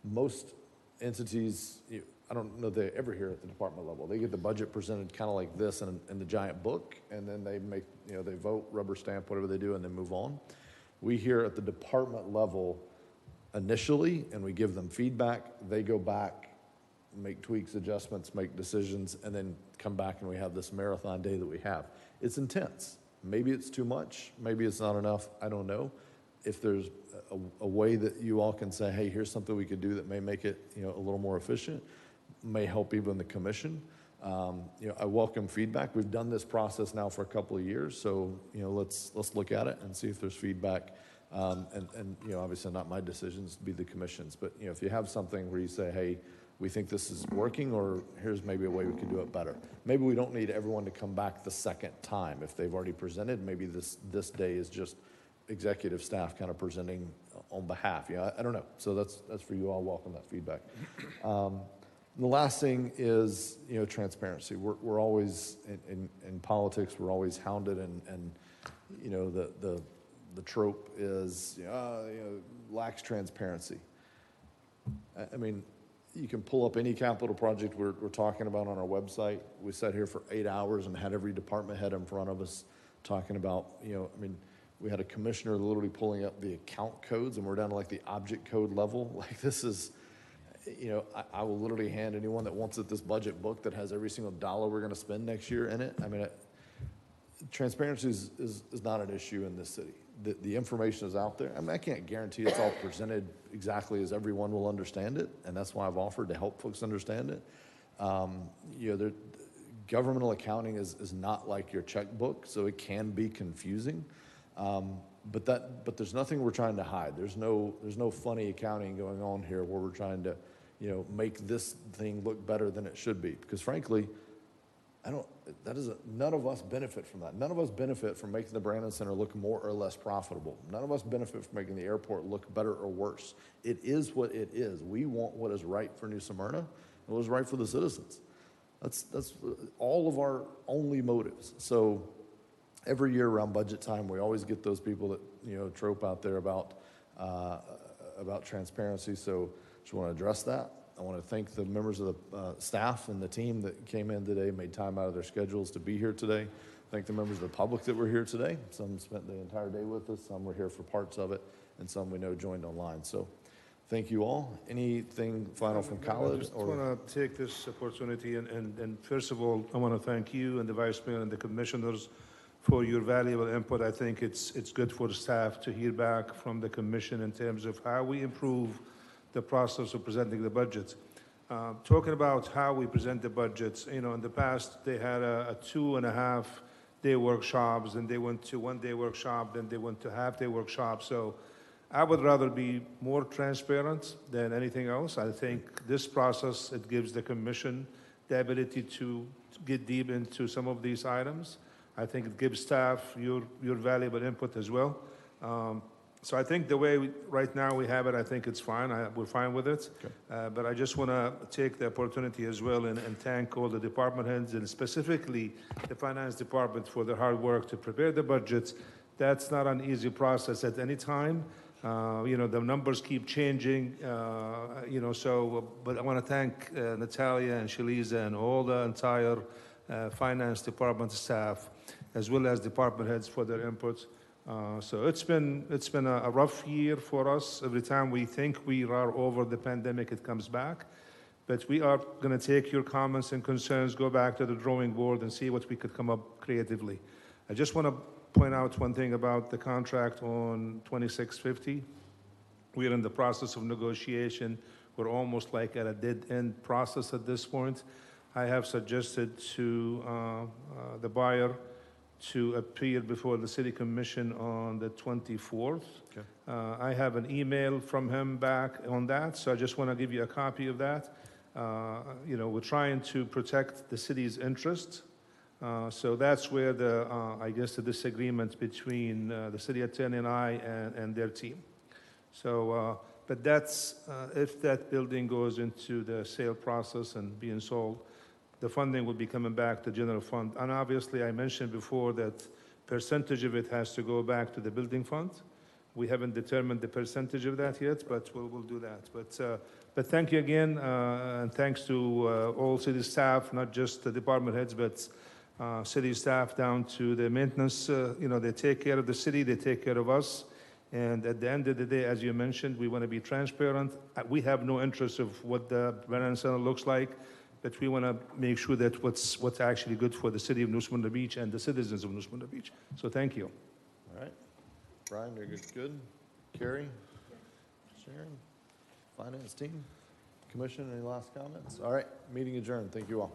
Most entities, I don't know they ever hear at the department level. They get the budget presented kind of like this in the giant book, and then they make, they vote, rubber stamp, whatever they do, and then move on. We hear at the department level initially, and we give them feedback. They go back, make tweaks, adjustments, make decisions, and then come back and we have this marathon day that we have. It's intense. Maybe it's too much. Maybe it's not enough. I don't know. If there's a way that you all can say, hey, here's something we could do that may make it, a little more efficient, may help even the commission. I welcome feedback. We've done this process now for a couple of years, so let's look at it and see if there's feedback. And obviously not my decisions, to be the commission's. But if you have something where you say, hey, we think this is working, or here's maybe a way we could do it better. Maybe we don't need everyone to come back the second time if they've already presented. Maybe this day is just executive staff kind of presenting on behalf. I don't know. So that's for you all. Welcome that feedback. The last thing is transparency. We're always in politics. We're always hounded, and the trope is lacks transparency. I mean, you can pull up any capital project we're talking about on our website. We sat here for 8 hours and had every department head in front of us talking about, we had a commissioner literally pulling up the account codes, and we're down to like the object code level. Like this is, I will literally hand anyone that wants it this budget book that has every single dollar we're going to spend next year in it. I mean, transparency is not an issue in this city. The information is out there. I mean, I can't guarantee it's all presented exactly as everyone will understand it, and that's why I've offered to help folks understand it. Governmental accounting is not like your checkbook, so it can be confusing. But there's nothing we're trying to hide. There's no funny accounting going on here where we're trying to, make this thing look better than it should be. Because frankly, none of us benefit from that. None of us benefit from making the Brandon Center look more or less profitable. None of us benefit from making the airport look better or worse. It is what it is. We want what is right for New Smyrna and what is right for the citizens. That's all of our only motives. So every year around budget time, we always get those people that, trope out there about transparency. So just want to address that. I want to thank the members of the staff and the team that came in today, made time out of their schedules to be here today. Thank the members of the public that were here today. Some spent the entire day with us, some were here for parts of it, and some we know joined online. So thank you all. Anything final from college? I just want to take this opportunity and first of all, I want to thank you and the Vice Mayor and the commissioners for your valuable input. I think it's good for the staff to hear back from the commission in terms of how we improve the process of presenting the budgets. Talking about how we present the budgets, in the past they had a 2.5-day workshops, and they went to 1-day workshop, then they went to half-day workshop. So I would rather be more transparent than anything else. I think this process, it gives the commission the ability to get deep into some of these items. I think it gives staff your valuable input as well. So I think the way right now we have it, I think it's fine. We're fine with it. Okay. But I just want to take the opportunity as well and thank all the department heads and specifically the finance department for their hard work to prepare the budgets. That's not an easy process at any time. The numbers keep changing, but I want to thank Natalia and Shaliza and all the entire finance department staff, as well as department heads for their inputs. So it's been a rough year for us. Every time we think we are over the pandemic, it comes back. But we are going to take your comments and concerns, go back to the drawing board and see what we could come up creatively. I just want to point out one thing about the contract on 2650. We are in the process of negotiation. We're almost like at a dead-end process at this point. I have suggested to the buyer to appear before the city commission on the 24th. Okay. I have an email from him back on that, so I just want to give you a copy of that. You know, we're trying to protect the city's interests. So that's where the, I guess, the disagreement between the city attorney and I and their team. So, but that's, if that building goes into the sale process and being sold, the funding will be coming back to general fund. And obviously, I mentioned before that percentage of it has to go back to the building fund. We haven't determined the percentage of that yet, but we'll do that. But thank you again, and thanks to all city staff, not just the department heads, but city staff down to the maintenance. You know, they take care of the city, they take care of us. And at the end of the day, as you mentioned, we want to be transparent. We have no interest of what the Brennan Center looks like, but we want to make sure that what's actually good for the city of New Smyrna Beach and the citizens of New Smyrna Beach. So thank you. All right. Brian, you're good? Carrie? Sharon? Finance team? Commission, any last comments? All right, meeting adjourned. Thank you all.